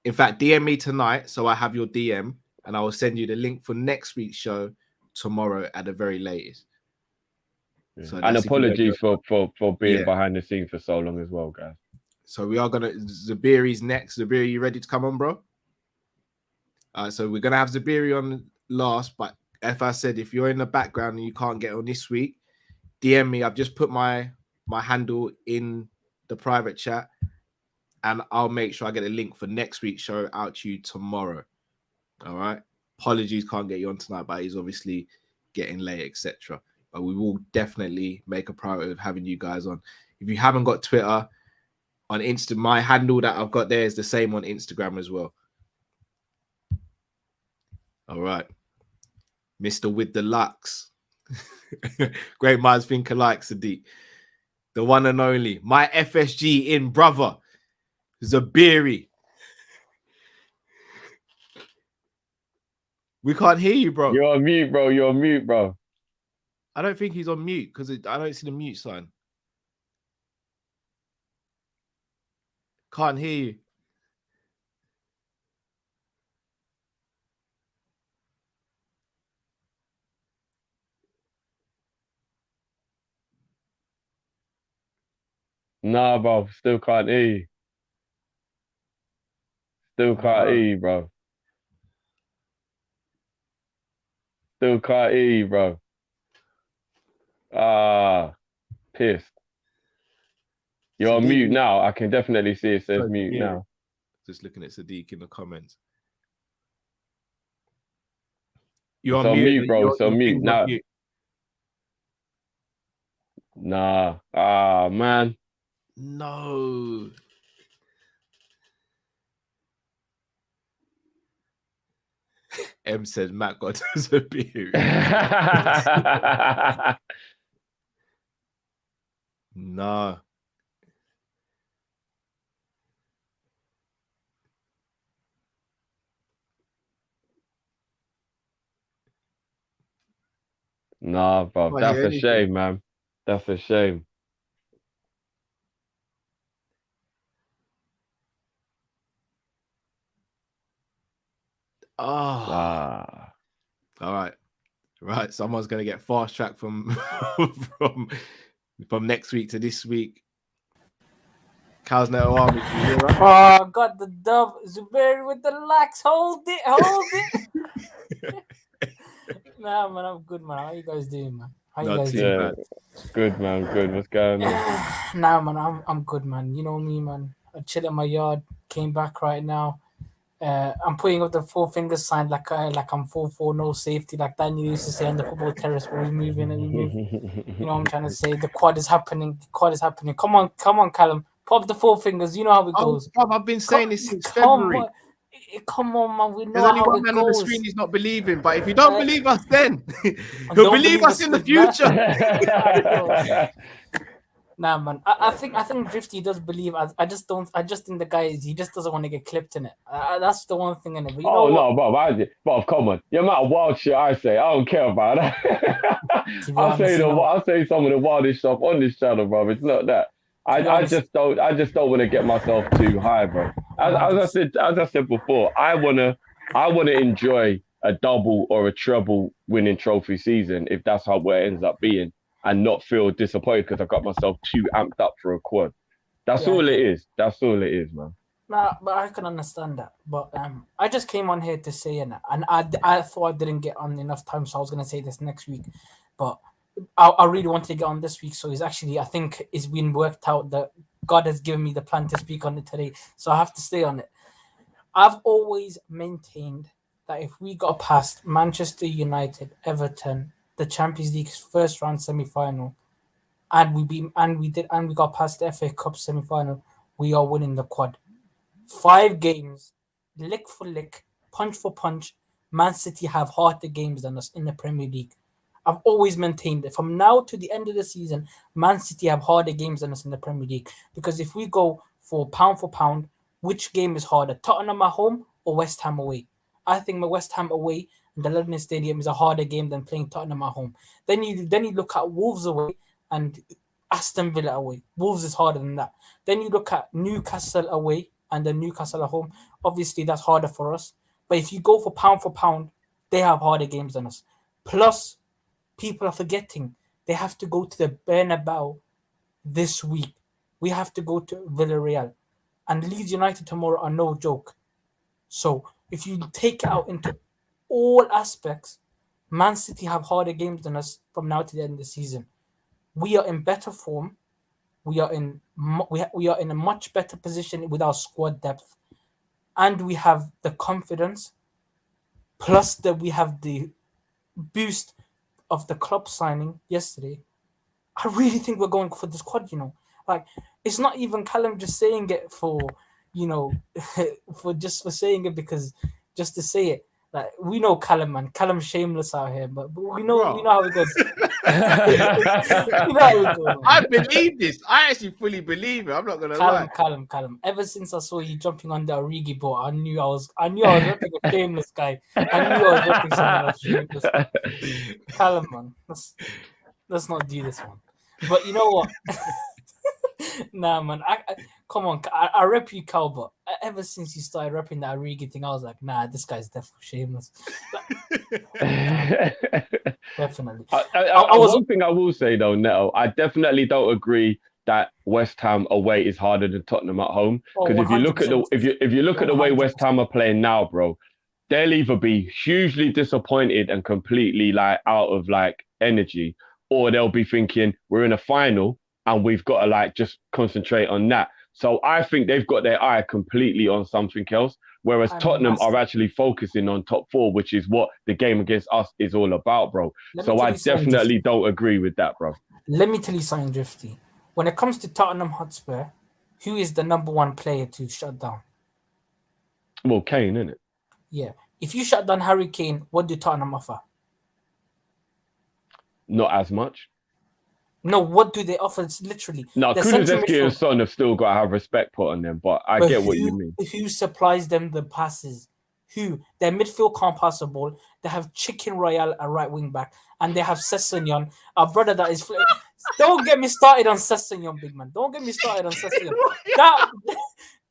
In fact, DM me tonight so I have your DM, and I will send you the link for next week's show tomorrow at the very latest. Yeah. So and apologies for being behind the scenes for so long as well, guys. So we are gonna Zabiri's next. Zabiri, you ready to come on, bro? So we're gonna have Zabiri on last, but if I said if you're in the background and you can't get on this week, DM me. I've just put my handle in the private chat, and I'll make sure I get a link for next week's show out to you tomorrow. All right. Apologies, can't get you on tonight, but he's obviously getting late, etc. But we will definitely make a priority of having you guys on. If you haven't got Twitter, on Insta, my handle that I've got there is the same on Instagram as well. All right. Mr. with the Lux. Great minds think alike, Sadiq. The one and only. My FSG in brother. Zabiri. We can't hear you, bro. You're on mute, bro. You're on mute, bro. I don't think he's on mute because I don't see the mute sign. Can't hear you. Nah, bro. Still can't hear you. Still can't hear you, bro. Still can't hear you, bro. Ah, pissed. You're on mute now. I can definitely see it says mute now. Just looking at Sadiq in the comments. You're It's on mute, mute, bro. It's on mute now. Nah. Ah, man. No. M said Matt got a beard. No. Nah, bro, Can't that's hear a anything. shame, man. That's a shame. Ah. All right. Right. Someone's gonna get fast track from from next week to this week. Cow's no army. Oh, I got the dub. Zubair with the lax. Hold it. Nah, man, I'm good, man. How you guys doing, man? How you guys doing? Yeah, good, man. Good. What's going on? Nah, man, I'm good, man. You know me, man. I chill in my yard. Came back right now. I'm putting up the 4 finger sign like I'm 4-4, no safety, like Daniel used to say on the football terrace where we move in and we move. You know what I'm trying to say? The quad is happening. Come on, Callum. Pop the 4 fingers. You know how it goes. Oh, I've been saying this since February. Come on, man. We know There's only how one it man goes. on the screen he's not believing. But if you don't believe us, then he'll believe us in the future. Nah, man. I think Drifty does believe. I just think the guy he just doesn't want to get clipped in it. That's the one thing in it. But you know no, bro, come on. The amount of wild shit I say, I don't care about that. I'll say some of the wildest stuff on this channel, bro. It's not that. I just don't want to get myself too high, bro. As I said before, I wanna enjoy a double or a treble winning trophy season if that's how it ends up being, and not feel disappointed because I got myself too amped up for a quad. That's all it is. That's all it is, man. Nah, but I can understand that. But I just came on here to say it, and I thought I didn't get on enough time, so I was gonna say this next week. But I really wanted to get on this week, so it's actually, I think it's been worked out that God has given me the plan to speak on it today, so I have to stay on it. I've always maintained that if we got past Manchester United, Everton, the Champions League's first round semi-final, and we got past the FA Cup semi-final, we are winning the quad. 5 games, lick for lick, punch for punch, Man City have harder games than us in the Premier League. I've always maintained that from now to the end of the season, Man City have harder games than us in the Premier League. Because if we go for pound, which game is harder, Tottenham at home or West Ham away? I think my West Ham away in the London Stadium is a harder game than playing Tottenham at home. Then you look at Wolves away and Aston Villa away. Wolves is harder than that. Then you look at Newcastle away and then Newcastle at home. Obviously, that's harder for us. But if you go for pound, they have harder games than us. Plus, people are forgetting they have to go to the Bernabeu this week. We have to go to Villarreal. And Leeds United tomorrow are no joke. So if you take it out into all aspects, Man City have harder games than us from now to the end of the season. We are in better form. We are in a much better position with our squad depth. And we have the confidence. Plus that we have the boost of the Klopp signing yesterday. I really think we're going for the squad, you know. Like, it's not even Callum just saying it for, you know, for saying it because just to say it. Like, we know Callum, man. Callum's shameless out here, but we know how it goes. I believe this. I actually fully believe it. I'm not gonna lie. Callum. Ever since I saw you jumping on the Origi boat, I knew I was repping a shameless guy. I knew I was repping someone else shameless. Callum, man. Let's not do this one. But you know what? Nah, man. Come on. I rep you, Cal, but ever since you started repping that Origi thing, I was like, nah, this guy's definitely shameless. Definitely. One thing I will say though, Neto, I definitely don't agree that West Ham away is harder than Tottenham at home. Because if you look at the way West Ham are playing now, bro, they'll either be hugely disappointed and completely like out of like energy, or they'll be thinking we're in a final and we've got to like just concentrate on that. So I think they've got their eye completely on something else, whereas Tottenham are actually focusing on top 4, which is what the game against us is all about, bro. So I definitely don't agree with that, bro. Let me tell you something, Drifty. When it comes to Tottenham Hotspur, who is the number 1 player to shut down? Well, Kane, isn't it? Yeah. If you shut down Harry Kane, what do Tottenham offer? Not as much. No, what do they offer? It's literally No, the central Kulusevski and midfield. Son have still got to have respect put on them, but I get what you mean. Who supplies them the passes? Who? Their midfield can't pass the ball. They have Chicken Royale, a right wing back, and they have Sessegnon, a brother that is. Don't get me started on Sessegnon, big man. Don't get me started on Sessegnon.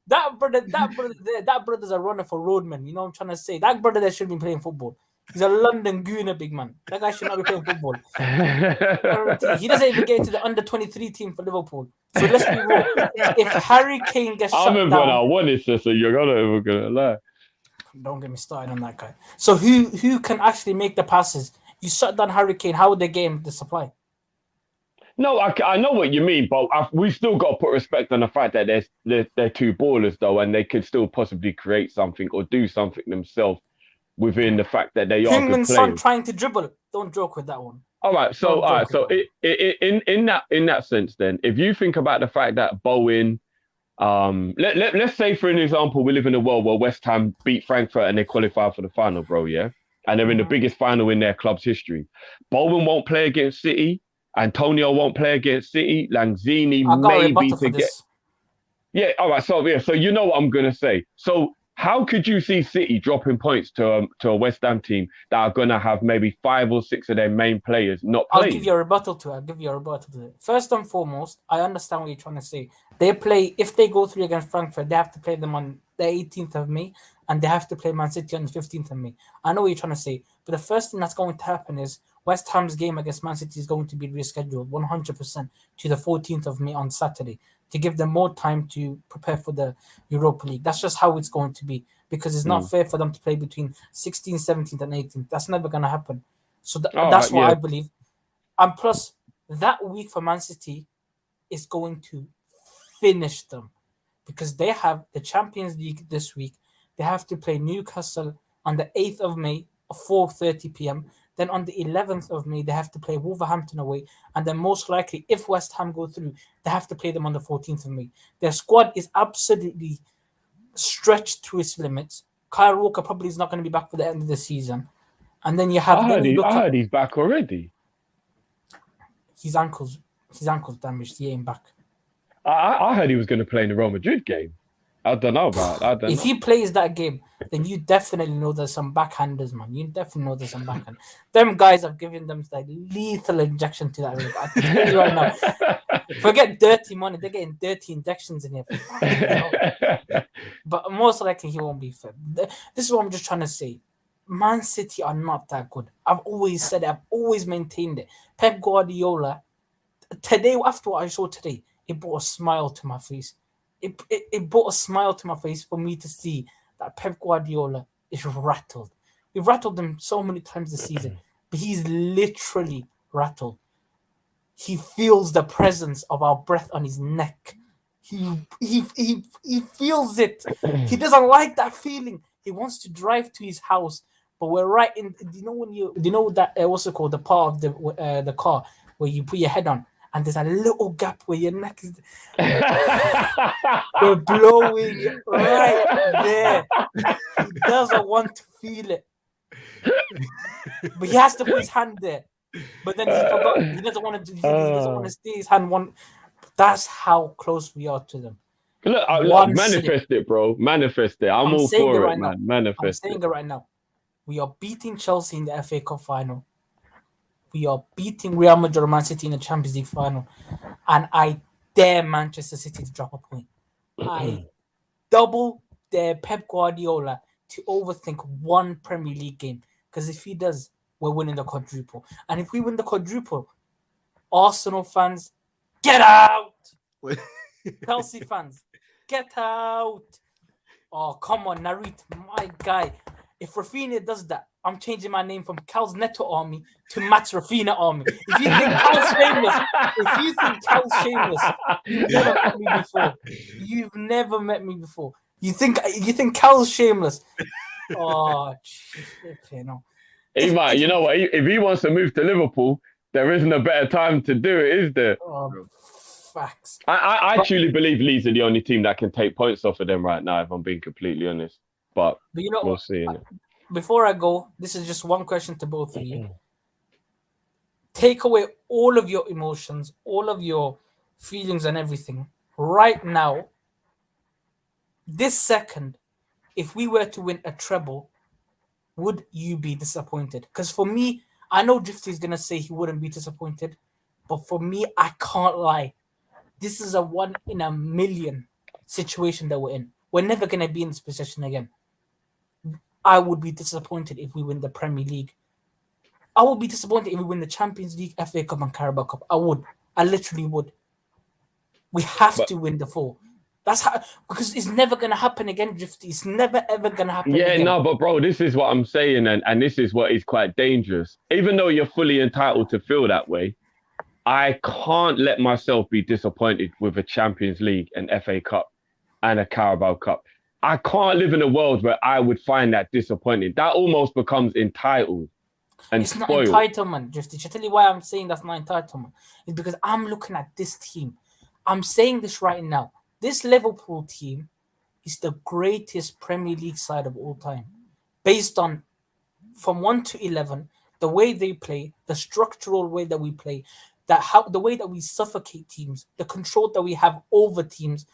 That brother's a runner for roadman. You know what I'm trying to say? That brother that should be playing football. He's a London gooner, big man. That guy should not be playing football. He doesn't even get into the under-23 team for Liverpool. So let's be real. If Harry Kane gets shut down... I remember when I wanted Sessa, you're not even going to lie. Don't get me started on that guy. So who can actually make the passes? You shut down Harry Kane, how would they get him the supply? No, I know what you mean, but we still got to put respect on the fact that they're two ballers, though, and they could still possibly create something or do something themselves within the fact that they are good players. Son trying to dribble. Don't joke with that one. All right, so in that sense, then, if you think about the fact that Bowen, let's say for an example, we live in a world where West Ham beat Frankfurt and they qualify for the final, bro, yeah, and they're in the biggest final in their club's history. Bowen won't play against City. Antonio won't play against City. Lanzini maybe to get. Yeah, all right. So you know what I'm gonna say. So how could you see City dropping points to a West Ham team that are gonna have maybe 5 or 6 of their main players not playing? I'll give you a rebuttal to it. First and foremost, I understand what you're trying to say. They play, if they go through against Frankfurt, they have to play them on the 18th of May, and they have to play Man City on the 15th of May. I know what you're trying to say, but the first thing that's going to happen is West Ham's game against Man City is going to be rescheduled 100% to the 14th of May on Saturday to give them more time to prepare for the Europa League. That's just how it's going to be, because it's not fair for them to play between 16th, 17th, and 18th. That's never going to happen. So that's what I believe. And plus, that week for Man City is going to finish them, because they have the Champions League this week. They have to play Newcastle on the 8th of May at 4:30 p.m. Then on the 11th of May, they have to play Wolverhampton away. And then most likely, if West Ham go through, they have to play them on the 14th of May. Their squad is absolutely stretched to its limits. Kyle Walker probably is not going to be back for the end of the season. And then you have... I heard he's back already. His ankle's damaged. He ain't back. I heard he was going to play in the Real Madrid game. I don't know about that. If he plays that game, then you definitely know there's some backhanders, man. You definitely know there's some backhanders. Them guys have given them like lethal injection to that. I can tell you right now. Forget dirty money. They're getting dirty injections in here. But most likely he won't be fit. This is what I'm just trying to say. Man City are not that good. I've always said it. I've always maintained it. Pep Guardiola, today, after what I saw today, it brought a smile to my face. It brought a smile to my face for me to see that Pep Guardiola is rattled. We've rattled him so many times this season, but he's literally rattled. He feels the presence of our breath on his neck. He feels it. He doesn't like that feeling. He wants to drive to his house, but we're right in. Do you know that what's it called? The part of the car where you put your head on. And there's a little gap where your neck is... We're blowing right there. He doesn't want to feel it. But he has to put his hand there. But then he forgot. He doesn't want to He doesn't want to stay his hand one. That's how close we are to them. Look, manifest it, bro. Manifest it. I'm all for it, man. Manifest it. I'm saying it right now. We are beating Chelsea in the FA Cup final. We are beating Real Madrid or Man City in the Champions League final. And I dare Manchester City to drop a point. I double dare Pep Guardiola to overthink one Premier League game. Because if he does, we're winning the quadruple. And if we win the quadruple, Arsenal fans, get out! Chelsea fans, get out! Oh, come on, Narit, my guy. If Rafinha does that, I'm changing my name from Cal's Neto Army to Matt's Rafinha Army. If you think Cal's shameless, you've never met me before. You've never met me before. You think Cal's shameless? Oh, shit, no. He might. You know what? If he wants to move to Liverpool, there isn't a better time to do it, is there? Facts. I truly believe Leeds are the only team that can take points off of them right now, if I'm being completely honest. But you know, we'll see. before I go, this is just one question to both of you. Take away all of your emotions, all of your feelings and everything. Right now, this second, if we were to win a treble, would you be disappointed? Because for me, I know Drifty is going to say he wouldn't be disappointed. But for me, I can't lie. This is a 1 in a million situation that we're in. We're never going to be in this position again. I would be disappointed if we win the Premier League. I would be disappointed if we win the Champions League, FA Cup, and Carabao Cup. I would. I literally would. We have to win the 4. That's how, because it's never going to happen again, Drifty. It's never, ever going to happen again. No, but bro, this is what I'm saying, and this is what is quite dangerous. Even though you're fully entitled to feel that way, I can't let myself be disappointed with a Champions League, an FA Cup, and a Carabao Cup. I can't live in a world where I would find that disappointing. That almost becomes entitled and it's spoiled. Not entitlement, Drifty. I tell you why I'm saying that's not entitlement. It's because I'm looking at this team. I'm saying this right now. This Liverpool team is the greatest Premier League side of all time. Based on from 1 to 11, the way they play, the structural way that we play, the way that we suffocate teams, the control that we have over teams,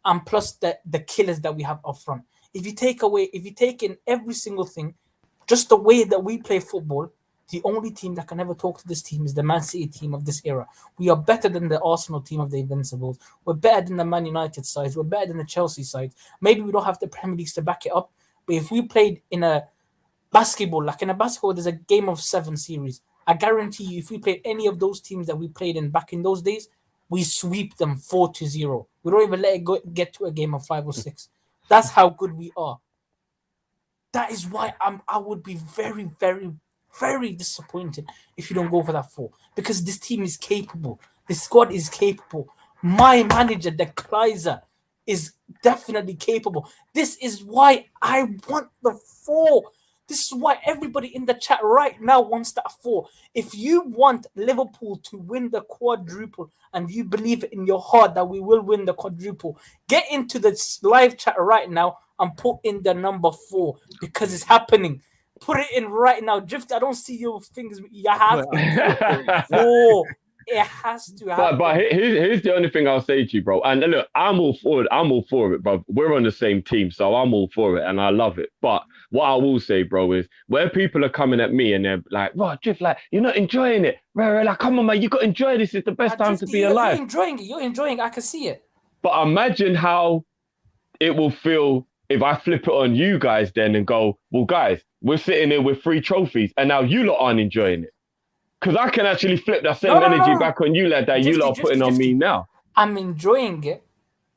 and plus the killers that we have up front. If you take in every single thing, just the way that we play football, the only team that can ever talk to this team is the Man City team of this era. We are better than the Arsenal team of the Invincibles. We're better than the Man United sides. We're better than the Chelsea sides. Maybe we don't have the Premier Leagues to back it up, but if we played in a basketball, like in a basketball, there's a game of 7 series. I guarantee you, if we played any of those teams that we played in back in those days, we sweep them 4-0. We don't even let it get to a game of 5 or 6. That's how good we are. That is why I would be very, very, very disappointed if you don't go for that 4. Because this team is capable. The squad is capable. My manager, the Kleiser, is definitely capable. This is why I want the 4. This is why everybody in the chat right now wants that 4. If you want Liverpool to win the quadruple and you believe in your heart that we will win the quadruple, get into this live chat right now and put in the number 4 because it's happening. Put it in right now. Drift, I don't see your fingers. You have to. 4. It has to happen. But here's the only thing I'll say to you, bro. And look, I'm all for it, bro. We're on the same team, so I'm all for it, and I love it. But what I will say, bro, is where people are coming at me and they're like, "Bro, Drift, like you're not enjoying it." Right, like, come on, man, you got to enjoy this. It's the best time to be alive. You're enjoying it. You're enjoying it. I can see it. But imagine how it will feel if I flip it on you guys then and go, "Well, guys, we're sitting here with 3 trophies, and now you lot aren't enjoying it." Because I can actually flip that same energy back on you like that you lot are putting on me now. I'm enjoying it.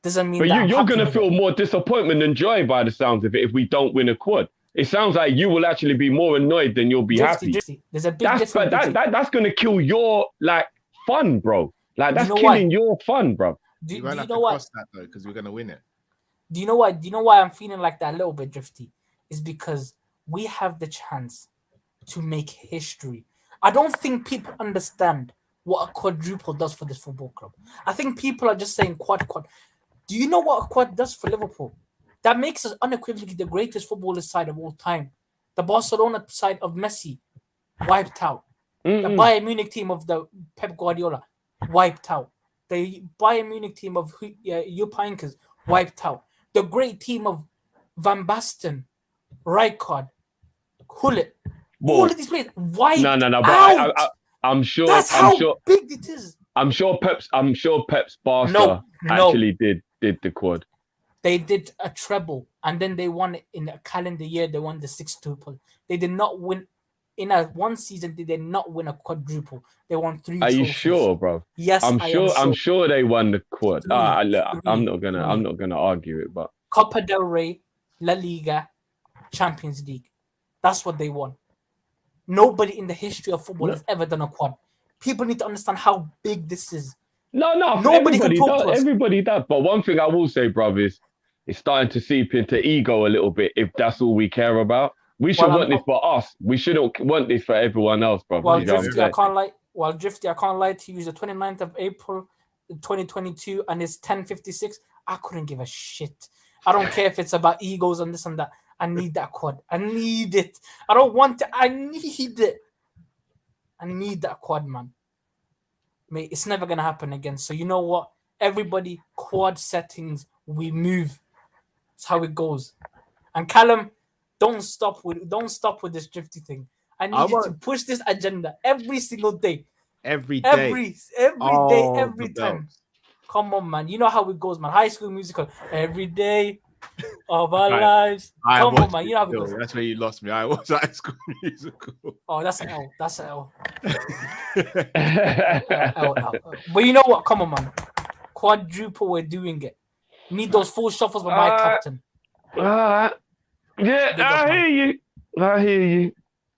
Doesn't mean but that you're going to feel more disappointment than joy by the sounds of it if we don't win a quad. It sounds like you will actually be more annoyed than you'll be happy. There's a big difference. That's going to kill your like fun, bro. Like that's killing your fun, bro. Do you know why? That though, because we're going to win it. Do you know why? Do you know why I'm feeling like that a little bit, Drifty? Is because we have the chance to make history. I don't think people understand what a quadruple does for this football club. I think people are just saying quad. Do you know what a quad does for Liverpool? That makes us unequivocally the greatest footballing side of all time. The Barcelona side of Messi, wiped out. The Bayern Munich team of the Pep Guardiola, wiped out. The Bayern Munich team of Jupp Heynckes, wiped out. The great team of Van Basten, Rijkaard, Gullit. All of these players wiped out. But I'm sure. That's how big it is. I'm sure Pep's Barca actually did the quad. They did a treble, and then they won it in a calendar year. They won the 6-tuple. They did not win in one season. They did not win a quadruple. They won 3. Are you sure, bro? Yes, I'm sure. I'm sure they won the quad. Look, I'm not three. gonna argue it, but Copa del Rey, La Liga, Champions League. That's what they won. Nobody in the history of football has ever done a quad. People need to understand how big this is. No, nobody can talk to us. Everybody does. But one thing I will say, bruv, is it's starting to seep into ego a little bit. If that's all we care about, we should want this for us. We shouldn't want this for everyone else, bruv. Well, Drifty, I can't lie. Well, Drifty, I can't lie to you. The 29th of April, 2022, and it's 10:56. I couldn't give a shit. I don't care if it's about egos and this and that. I need that quad. I need it. I don't want it. I need it. I need that quad, man. Mate, it's never gonna happen again. So you know what? Everybody, quad settings, we move. That's how it goes. And Callum, don't stop with this drifty thing. I need you to push this agenda every single day. Every day. Every day, every time. Come on, man. You know how it goes, man. High School Musical. Every day of our lives. Come on, man. You know how it goes. That's where you lost me. I was High School Musical. Oh, that's an L. That's an L. L. But you know what? Come on, man. Quadruple, we're doing it. Need those full shuffles by my captain. Yeah, I hear you.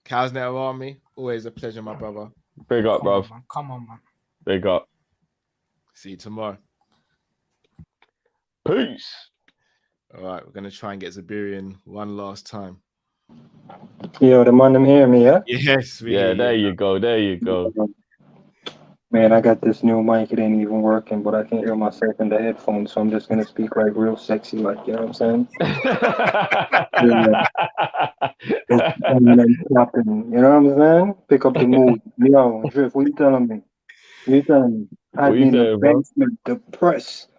Cows Never Army. Always a pleasure, my brother. Big up, bro. Come on, man. Big up. See you tomorrow. Peace. All right, we're gonna try and get Zabirian one last time. Yo, the man them hear me, yeah? Yes, there you go. There you go. Man, I got this new mic. It ain't even working, but I can hear myself in the headphones, so I'm just gonna speak like real sexy, like, you know what I'm saying? You know what I'm saying? Pick up the mood. Yo, Drift, what you telling me? What you telling me? I've been in the basement, depressed,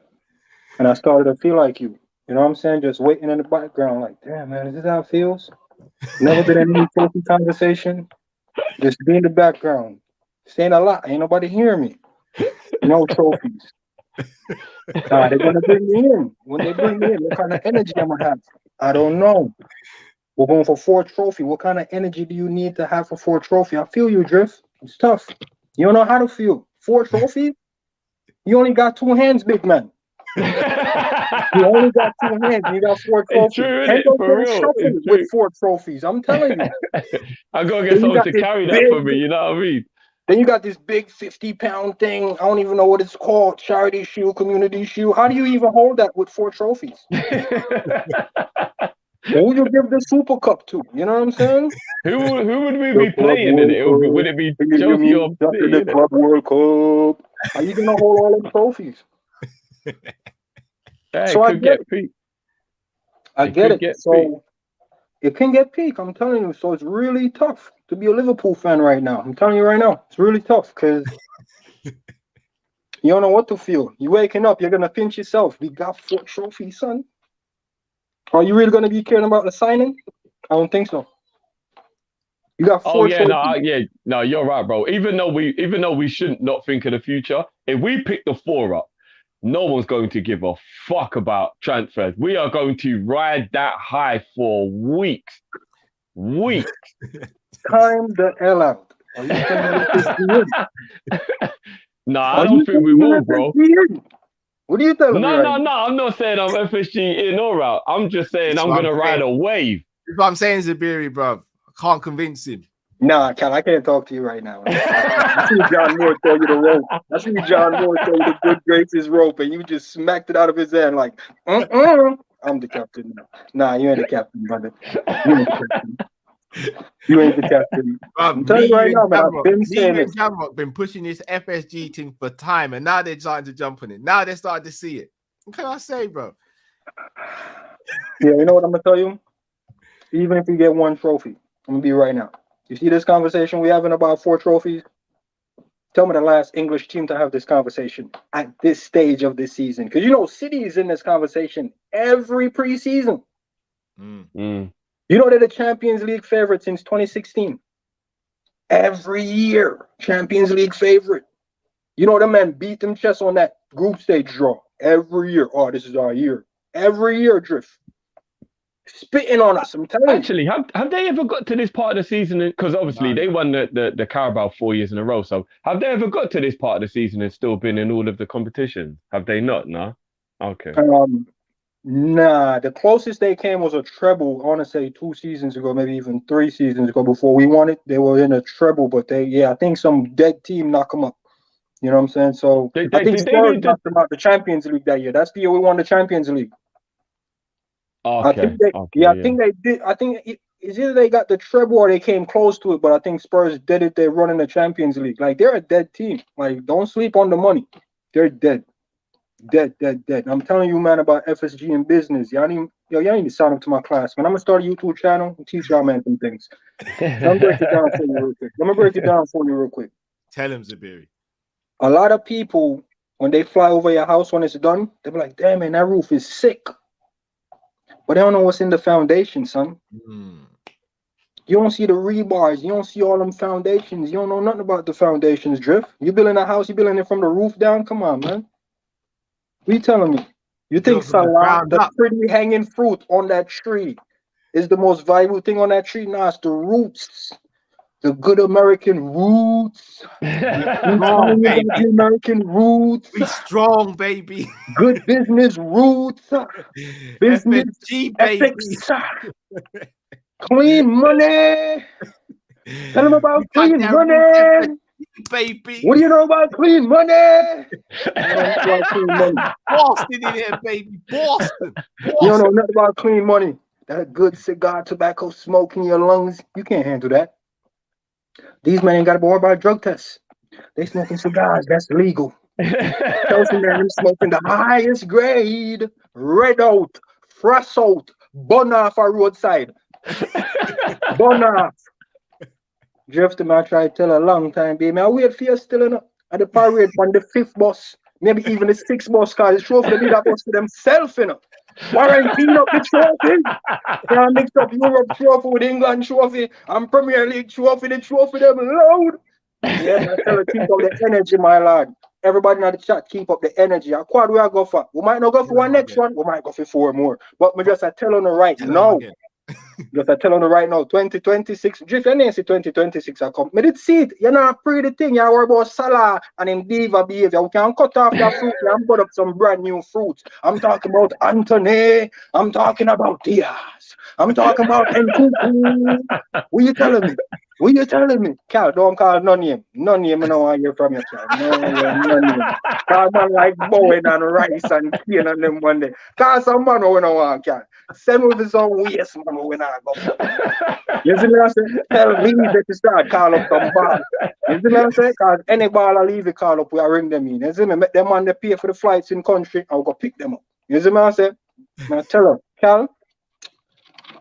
and I started to feel like you. You know what I'm saying? Just waiting in the background, like, damn, man, is this how it feels? Never been in any talking conversation. Just be in the background. Saying a lot. Ain't nobody hearing me. No trophies. They're gonna bring me in. When they bring me in, what kind of energy I'm gonna have? I don't know. We're going for 4 trophy. What kind of energy do you need to have for 4 trophy? I feel you, Drift. It's tough. You don't know how to feel. 4 trophies? You only got 2 hands, big man. You only got 2 hands. You got 4 trophies. Can't go for real. With 4 trophies. I'm telling you. I gotta get someone to carry that for me. You know what I mean? Then you got this big 50-pound thing. I don't even know what it's called. Charity Shield, Community Shield. How do you even hold that with 4 trophies? Who would you give the Super Cup to? You know what I'm saying? Who would we be playing in it? Would it be Chelsea or the Club World Cup? Are you gonna hold all them trophies? So I get peak. I get it. So it can get peak. I'm telling you. So it's really tough to be a Liverpool fan right now. I'm telling you right now, it's really tough because you don't know what to feel. You waking up, you're gonna pinch yourself. We got 4 trophies, son. Are you really gonna be caring about the signing? I don't think so. You got 4 trophies. No, you're right, bro. Even though we shouldn't not think of the future, if we pick the 4 up, no one's going to give a fuck about transfers. We are going to ride that high for weeks. Time the hell out. Are you I don't think we will, bro. What are you telling me? No. I'm not saying I'm FSG in or out. I'm just saying I'm going to ride a wave. That's what I'm saying, Zabiri, bro. I can't convince him. Nah, I can't talk to you right now. I see John Moore throw you the rope. I see John Moore throw you the good graces rope, and you just smacked it out of his hand like, I'm the captain now. Nah, you ain't the captain, brother. You ain't the captain. I'm telling you right now, man. I've been saying this. Jamrock been pushing this FSG thing for time, and now they're starting to jump on it. Now they're starting to see it. What can I say, bro? Yeah, you know what I'm gonna tell you? Even if you get 1 trophy, I'm gonna be right now. You see this conversation we having about 4 trophies? Tell me the last English team to have this conversation at this stage of this season. Because you know City is in this conversation every preseason. You know they're the Champions League favorite since 2016. Every year, Champions League favorite. You know the man beat them chest on that group stage draw. Every year. Oh, this is our year. Every year, Drift. Spitting on us, I'm telling you. Actually, have they ever got to this part of the season? Because obviously they won the Carabao 4 years in a row. So have they ever got to this part of the season and still been in all of the competitions? Have they not? No. Okay. Nah, the closest they came was a treble. I want to say 2 seasons ago, maybe even 3 seasons ago. Before we won it, they were in a treble, but I think some dead team knocked them up. You know what I'm saying? So I think Spurs knocked them out the Champions League that year. That's the year we won the Champions League. Okay. I think they did. I think it's either they got the treble or they came close to it. But I think Spurs did it. They're running the Champions League. Like they're a dead team. Like don't sleep on the money. They're dead. Dead. I'm telling you, man, about FSG and business. Y'all need to sign up to my class, man. I'm gonna start a YouTube channel and teach y'all, man, some things. So I'm gonna break it down for you real quick. Tell him, Zabiri. A lot of people, when they fly over your house when it's done, they be like, damn, man, that roof is sick. But they don't know what's in the foundation, son. You don't see the rebars. You don't see all them foundations. You don't know nothing about the foundations, Drift. You building a house, you building it from the roof down? Come on, man. What you telling me? You think Salah, the pretty hanging fruit on that tree, is the most valuable thing on that tree? Nah, it's the roots. The good American roots. Strong, baby. American roots. We strong, baby. Good business roots. Business FSG, baby. ethics. Clean money. Tell them about clean money. Baby. What do you know about clean money? Boston in here, baby. Boston. You don't know nothing about clean money. That good cigar tobacco smoke in your lungs. You can't handle that. These men ain't got to worry about drug tests. They smoking cigars. That's legal. Those men smoking the highest grade, red out, fresh out, burn off a roadside. Burn off. Drift him, I try to tell a long time, baby. I wait for you still enough. At the parade on the 5th bus, maybe even the 6th bus, because the trophy they that bus to themselves, you know. Quarantine up the trophy. They mix up Europe trophy with England trophy and Premier League trophy. The trophy them loud. Yeah, man, tell her keep up the energy, my lord. Everybody in the chat, keep up the energy. A quad we are go for. We might not go for one next one. We might go for 4 more. But me just I tell on the right now. Just I tell on the right now. 2026. Drift, you didn't see 2026 I come. Me did see it. You're not pretty the thing. You worry about Salah and him diva behavior. We can cut off that fruit and put up some brand new fruits. I'm talking about Anthony. I'm talking about Diaz. I'm talking about Nkuku. What you telling me? What you telling me? Cal, don't call no name. No name I don't want to hear from you, Cal. No name. Call man like Bowen and Rice and Kane and them one day. Call some man who don't want, Cal. Send with his own waist, man, when I go. You see me I say? Tell me that you start call up some ball. You see me I say? Because any ball I leave it call up, we ring them in. You see me? Make them man they pay for the flights in country, I'll go pick them up. You see me I say? Now tell her, Cal,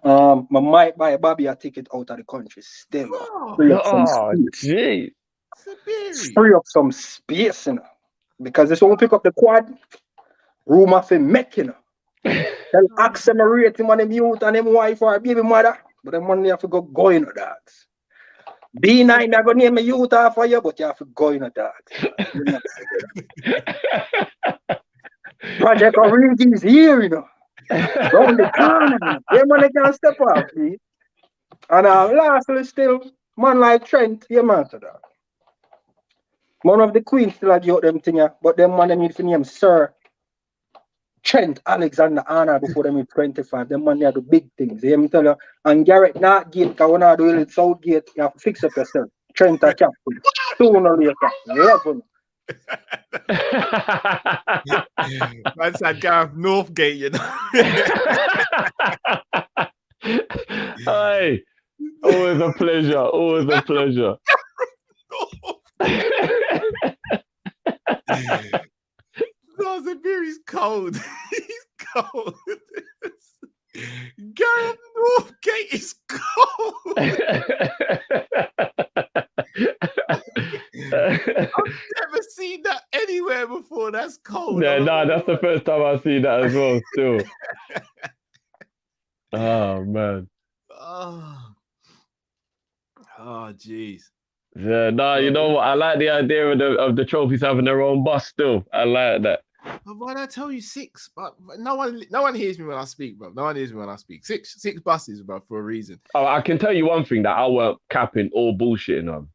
I might buy Bobby a ticket out of the country still. Free up some space. Free up some space, you know. Because this won't pick up the quad. Room off him make, you know. Tell accelerate him on him youth and him wife or baby mother. But them money have to go in the dogs. B9 I go name a youth off for you, but you have to go in the dogs. Project Origi is here, you know. Round the corner. Yeah, man, can't step off, see. And lastly, still, man like Trent, yeah, man, to that. One of the queens still had you them thing, but them man they need to name Sir Trent Alexander Arnold before them in 25. Them man they are the big things. You hear me tell you? And Garrett not gate, because when I do it Southgate, you have to fix up yourself. Trent a captain. Sooner or later. Love him. That's that Gareth Northgate, you know. Hey, always a pleasure. Always a pleasure. No, Zabiri's cold. He's cold. Gareth Northgate is cold. I've never seen that anywhere before. That's cold. Yeah, no, that's the first time I've seen that as well, still. Oh, man. Oh, jeez. Yeah, no, you know what? I like the idea of the trophies having their own bus still. I like that. Why did I tell you 6? But no one hears me when I speak, bro. No one hears me when I speak. Six buses, bro, for a reason. Oh, I can tell you one thing that I weren't capping or bullshitting on.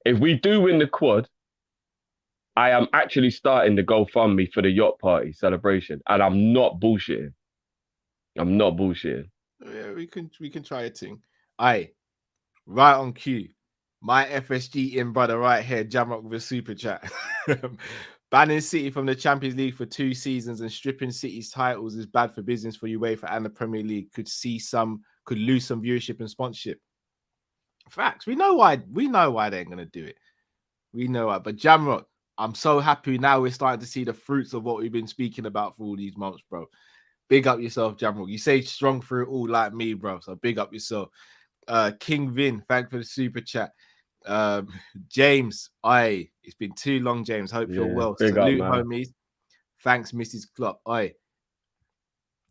If we do win the quad, I am actually starting the GoFundMe for the yacht party celebration, and I'm not bullshitting. I'm not bullshitting. Yeah, we can try a thing. Aye, right on cue. My FSG in brother right here, jam up with a super chat. Banning City from the Champions League for 2 seasons and stripping City's titles is bad for business for UEFA and the Premier League. Could lose some viewership and sponsorship. Facts. We know why they ain't gonna do it. We know why. But Jamrock, I'm so happy now we're starting to see the fruits of what we've been speaking about for all these months, bro. Big up yourself, Jamrel. You say strong through it all like me, bro. So big up yourself. King Vin, thanks for the super chat. James, it's been too long, James. Hope you're well. Salute, homies. Thanks, Mrs. Klopp.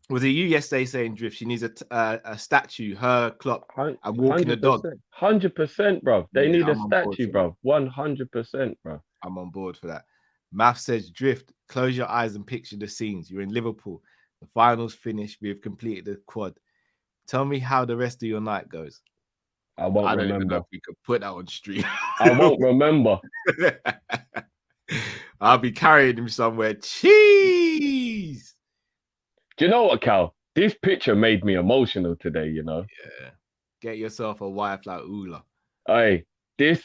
Was it you yesterday saying, Drift, she needs a statue, her, Klopp, and walking the dog? 100%, bro. They need I'm a on board statue, for bro. 100%, bro. I'm on board for that. Math says, Drift, close your eyes and picture the scenes. You're in Liverpool. The finals finished. We have completed the quad. Tell me how the rest of your night goes. I won't don't remember. Even know if we could put that on stream. I won't remember. I'll be carrying him somewhere. Cheese. Do you know what, Cal? This picture made me emotional today, you know? Yeah. Get yourself a wife like Ula. Hey, this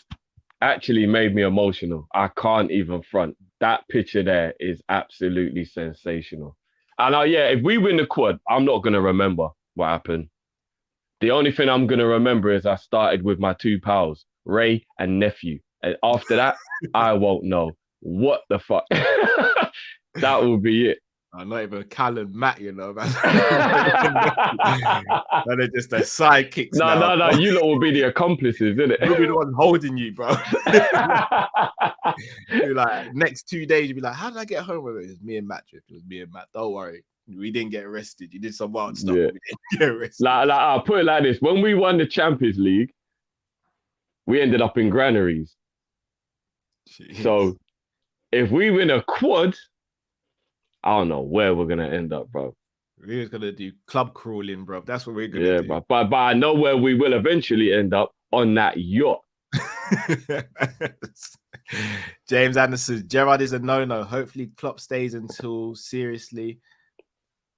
actually made me emotional. I can't even front. That picture there is absolutely sensational. And if we win the quad, I'm not going to remember what happened. The only thing I'm going to remember is I started with my 2 pals, Ray and Nephew. And after that, I won't know what the fuck. That will be it. I'm not even Cal and Matt, you know, man. They're just their sidekicks now. No. You lot will be the accomplices, isn't it? You'll be the one holding you, bro. You're like, next 2 days, you'll be like, how did I get home with it? It was me and Matt, Drift. It was me and Matt. Don't worry. We didn't get arrested. You did some wild stuff. Yeah. We didn't get arrested. I'll put it like this. When we won the Champions League, we ended up in granaries. Jeez. So if we win a quad, I don't know where we're gonna end up, bro. We're gonna do club crawling, bro. That's what we're gonna do. Bro. But I know where we will eventually end up, on that yacht. James Anderson, Gerrard is a no-no. Hopefully Klopp stays until seriously.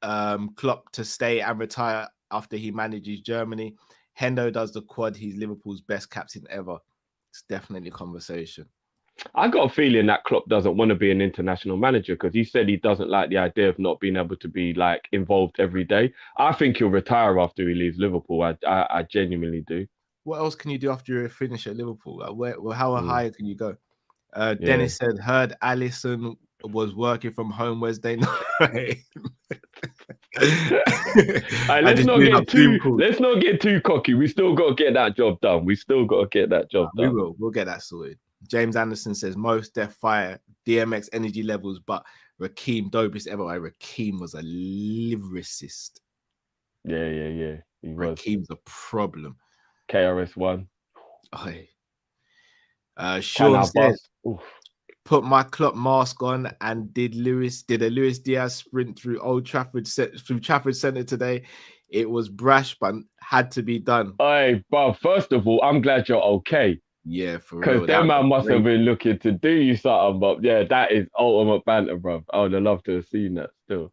Klopp to stay and retire after he manages Germany. Hendo does the quad. He's Liverpool's best captain ever. It's definitely a conversation. I got a feeling that Klopp doesn't want to be an international manager because he said he doesn't like the idea of not being able to be like involved every day. I think he'll retire after he leaves Liverpool. I genuinely do. What else can you do after you finish at Liverpool? Like how high can you go? Dennis said, heard Allison was working from home Wednesday night. Let's not get too cocky. We still got to get that job done. We will. We'll get that sorted. James Anderson says, most death fire, DMX energy levels, but Raheem, dopest ever. Raheem was a lyricist. Yeah. Raheem's a problem. KRS-One. Sean says, put my Klopp mask on and did a Luis Diaz sprint through Trafford Centre today. It was brash, but had to be done. But first of all, I'm glad you're okay. Yeah, for real. Because that man must have been looking to do you something, but yeah, that is ultimate banter, bro. I would have loved to have seen that still.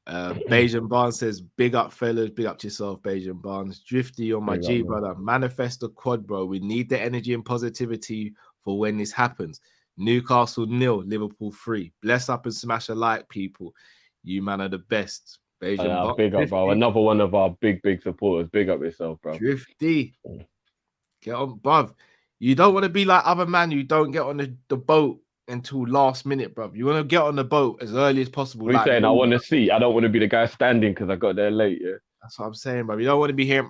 Bajan Barnes says, big up, fellas. Big up to yourself, Bajan Barnes. Drifty on my G, brother. Manifest the quad, bro. We need the energy and positivity for when this happens. Newcastle 0, Liverpool 3. Bless up and smash a like, people. You man are the best. Bajan big up, bro. Another one of our big supporters. Big up yourself, bro. Drifty. Get on, bruv. You don't want to be like other man who don't get on the boat until last minute, bruv. You want to get on the boat as early as possible. What are you saying? I want to see. I don't want to be the guy standing because I got there late, yeah? That's what I'm saying, bruv. You don't want to be here,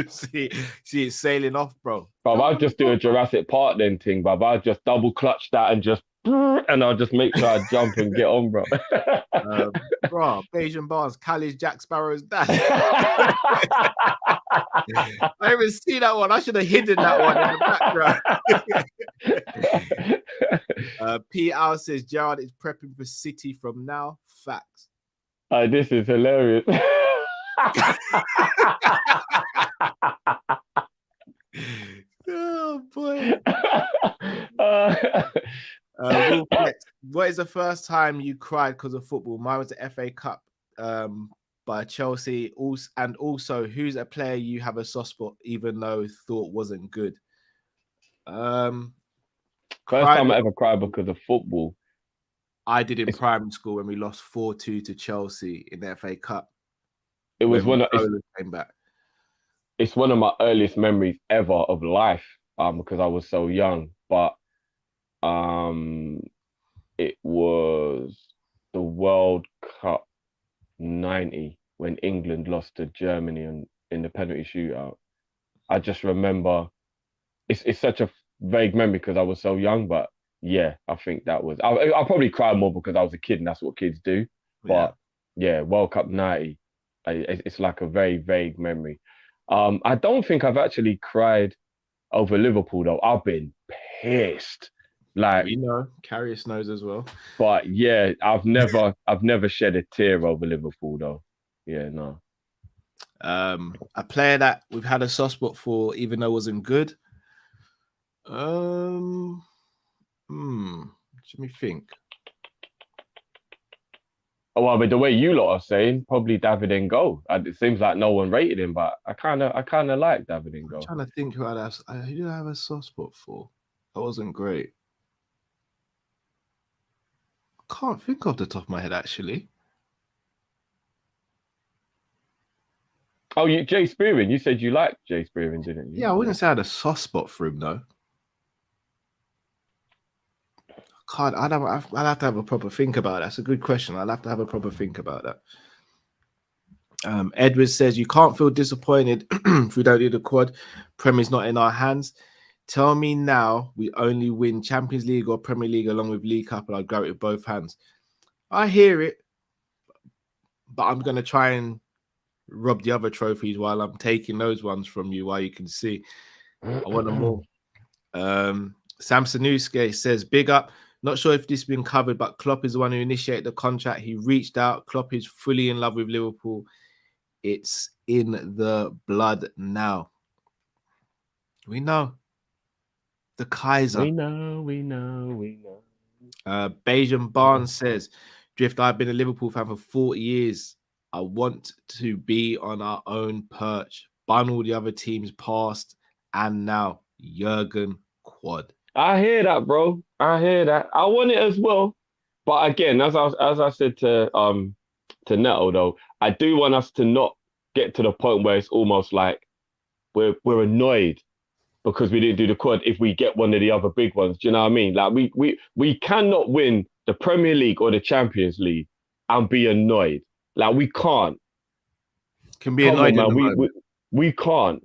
see it sailing off, bro. Bruv, I'll just do a Jurassic Park then thing, bruv. I'll just double clutch that and just... And I'll just make sure I jump and get on, bro. Bro, Bajan Barnes, Khalid Jack Sparrow's dad. I haven't seen that one. I should have hidden that one in the background. P. Al says Gerrard is prepping for City from now. Facts. This is hilarious. Oh boy. What is the first time you cried because of football? Mine was the FA Cup by Chelsea. And also, who's a player you have a soft spot even though thought wasn't good? First time I ever cried because of football. I did in primary school when we lost 4-2 to Chelsea in the FA Cup. It was came back. It's one of my earliest memories ever of life because I was so young. But It was the World Cup 90 when England lost to Germany in the penalty shootout. I just remember it's such a vague memory because I was so young, but yeah, I think that was. I probably cried more because I was a kid and that's what kids do. But yeah, World Cup 90, it's like a very vague memory. I don't think I've actually cried over Liverpool though. I've been pissed. Like, we know, Karius knows as well. But yeah, I've never shed a tear over Liverpool though. Yeah, no. A player that we've had a soft spot for, even though it wasn't good. Let me think. Oh, well, but the way you lot are saying, probably David Ngo. It seems like no one rated him, but I kind of like David Ngo. I'm trying to think who did I have a soft spot for? That wasn't great. Can't think off the top of my head actually. Oh, Jay Spearing. You said you liked Jay Spearing, didn't you? Yeah, I wouldn't say I had a soft spot for him though. I'd have to have a proper think about it. That's a good question. I'll have to have a proper think about that. Edward says you can't feel disappointed if we don't do the quad. Premier's not in our hands. Tell me now we only win Champions League or Premier League along with League Cup, and I'd grab it with both hands. I hear it, but I'm going to try and rob the other trophies while I'm taking those ones from you while you can see. I want them all. Samsonuske says, big up. Not sure if this has been covered, but Klopp is the one who initiated the contract. He reached out. Klopp is fully in love with Liverpool. It's in the blood now. We know. The Kaiser. We know. Bajan Barnes says, Drift, I've been a Liverpool fan for 40 years. I want to be on our own perch. Bun all the other teams past and now. Jurgen Quad. I hear that, bro. I hear that. I want it as well. But again, as I said to Neto, though, I do want us to not get to the point where it's almost like we're annoyed because we didn't do the quad if we get one of the other big ones. Do you know what I mean? Like we cannot win the Premier League or the Champions League and be annoyed. Like we can't. Can be annoyed in the moment. We can't.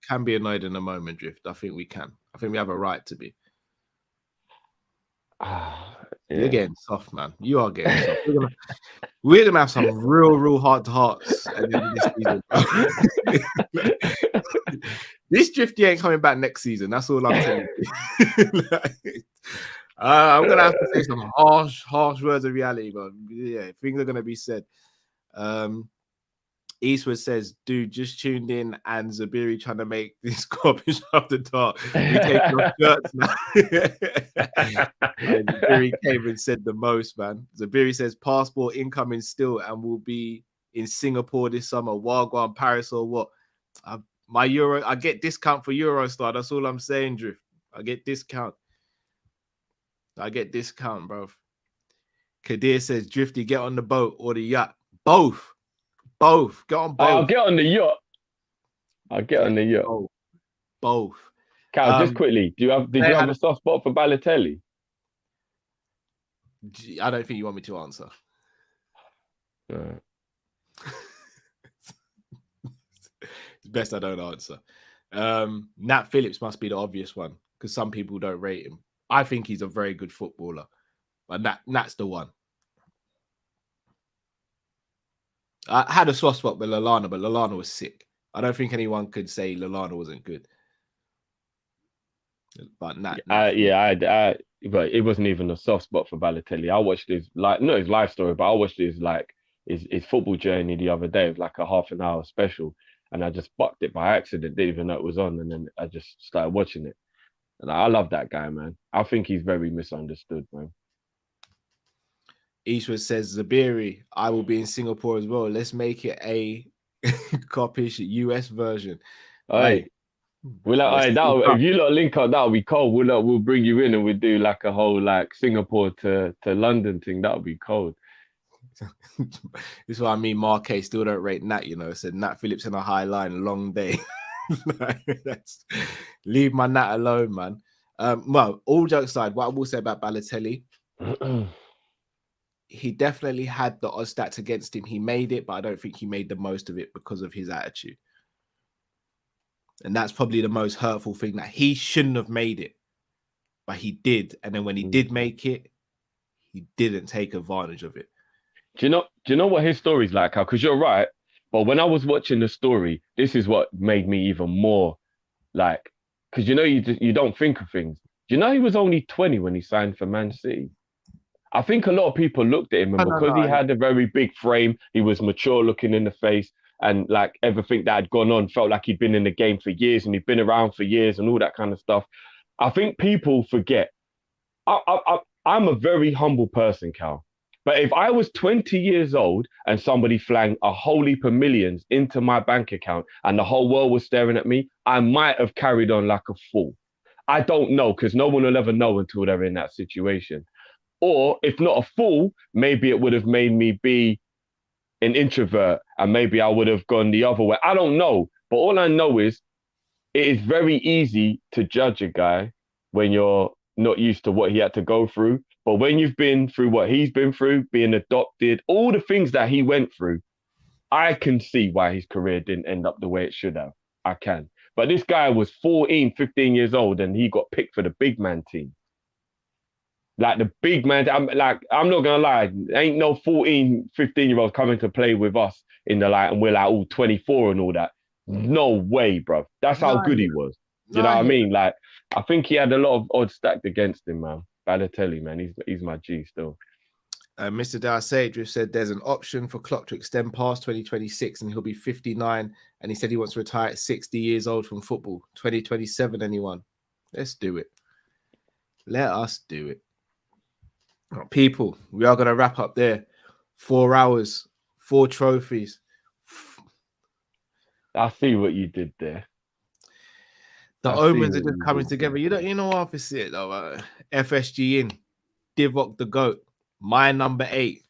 Can be annoyed in the moment, Drift. I think we can. I think we have a right to be. You're getting soft, man. You are getting soft. We're gonna have some real heart-to-hearts at the end of this season. This Drifty ain't coming back next season. That's all I'm telling you. I'm gonna have to say some harsh words of reality, but yeah, things are gonna be said. Eastwood says, dude, just tuned in and Zabiri trying to make this Kopish off the top. We take your shirts now. Zabiri came and said the most, man. Zabiri says, passport incoming still and will be in Singapore this summer. Wagwan, Paris or what? My Euro, I get discount for Eurostar. That's all I'm saying, Drift. I get discount, bro. Kadir says, Drifty, get on the boat or the yacht. Both. Get on both. I'll get on the yacht. Both. Cal, just quickly, did you have a soft spot for Balotelli? I don't think you want me to answer. No. It's best I don't answer. Nat Phillips must be the obvious one because some people don't rate him. I think he's a very good footballer, but Nat's the one. I had a soft spot with Lallana, but Lallana was sick. I don't think anyone could say Lallana wasn't good. But but it wasn't even a soft spot for Balotelli. I watched his not his life story, but I watched his football journey the other day. It was like a half an hour special, and I just bucked it by accident. Didn't even know it was on, and then I just started watching it. And I love that guy, man. I think he's very misunderstood, man. Eastwood says, Zabiri, I will be in Singapore as well. Let's make it a Kopish US version. Hey, if you lot link up, that'll be cold. We'll bring you in and we'll do like a whole like Singapore to London thing. That'll be cold. This is what I mean. Marquez still don't rate Nat, said Nat Phillips in a high line, long day. Leave my Nat alone, man. Well, all jokes aside, what I will say about Balotelli, he definitely had the odds stacked against him. He made it, but I don't think he made the most of it because of his attitude. And that's probably the most hurtful thing, that he shouldn't have made it, but he did. And then when he did make it, he didn't take advantage of it. Do you know what his story's like? Because you're right, but when I was watching the story, this is what made me even more like, because you don't think of things. Do you know he was only 20 when he signed for Man City? I think a lot of people looked at him, and because he had a very big frame, he was mature looking in the face, and like everything that had gone on felt like he'd been in the game for years and he'd been around for years and all that kind of stuff. I think people forget. I'm a very humble person, Cal. But if I was 20 years old and somebody flung a whole heap of millions into my bank account and the whole world was staring at me, I might have carried on like a fool. I don't know, because no one will ever know until they're in that situation. Or if not a fool, maybe it would have made me be an introvert and maybe I would have gone the other way. I don't know. But all I know is it is very easy to judge a guy when you're not used to what he had to go through. But when you've been through what he's been through, being adopted, all the things that he went through, I can see why his career didn't end up the way it should have. I can. But this guy was 14, 15 years old and he got picked for the big man team. Like the big man, I'm not gonna lie, ain't no 14, 15-year-olds coming to play with us in the and we're like all 24 and all that. No way, bro. That's how good he was. You know what I mean? Like, I think he had a lot of odds stacked against him, man. Balotelli, man, he's my G still. Mr. Darsadri said there's an option for Klopp to extend past 2026 and he'll be 59. And he said he wants to retire at 60 years old from football. 2027, anyone? Let's do it. Let us do it. People, we are going to wrap up there. 4 hours, 4 trophies. I see what you did there. The omens are just coming together. You know what I see it though. FSG in, Divock the GOAT, my number 8.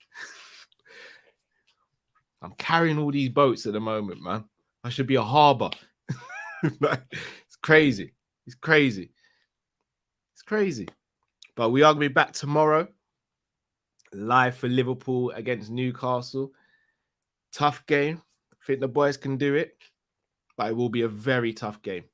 I'm carrying all these boats at the moment, man. I should be a harbor. It's crazy. It's crazy. It's crazy. But we are going to be back tomorrow, live for Liverpool against Newcastle. Tough game. I think the boys can do it, but it will be a very tough game.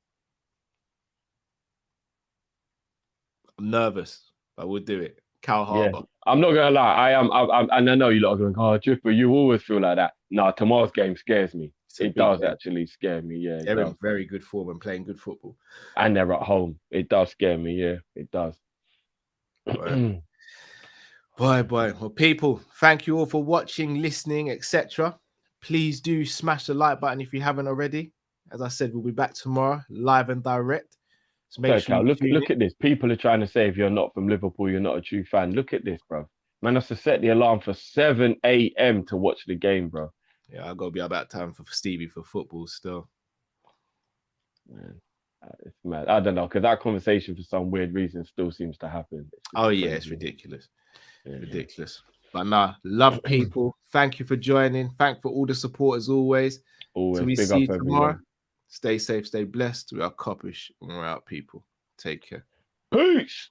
I'm nervous, but we'll do it. Cal Harbour. Yeah. I'm not gonna lie. I am, and I know you lot are going, "Oh, Dripper, you always feel like that." No, tomorrow's game scares me. It does actually scare me. Yeah, they're in very good form and playing good football, and they're at home. It does scare me. Yeah, it does. Boy. Well, people, thank you all for watching, listening, etc. Please do smash the like button if you haven't already. As I said, we'll be back tomorrow, live and direct. So make sure look at this. People are trying to say if you're not from Liverpool, you're not a true fan. Look at this, bro. Man has to set the alarm for 7 a.m. to watch the game, bro. Yeah, I've got to be about time for Stevie for football still. Man, it's mad. I don't know, because that conversation for some weird reason still seems to happen. It's ridiculous. Yeah. Ridiculous. But nah, love people. Thank you for joining. Thank for all the support as always. So we see you tomorrow. Stay safe, stay blessed. We are Kopish and we're out, people. Take care. Peace.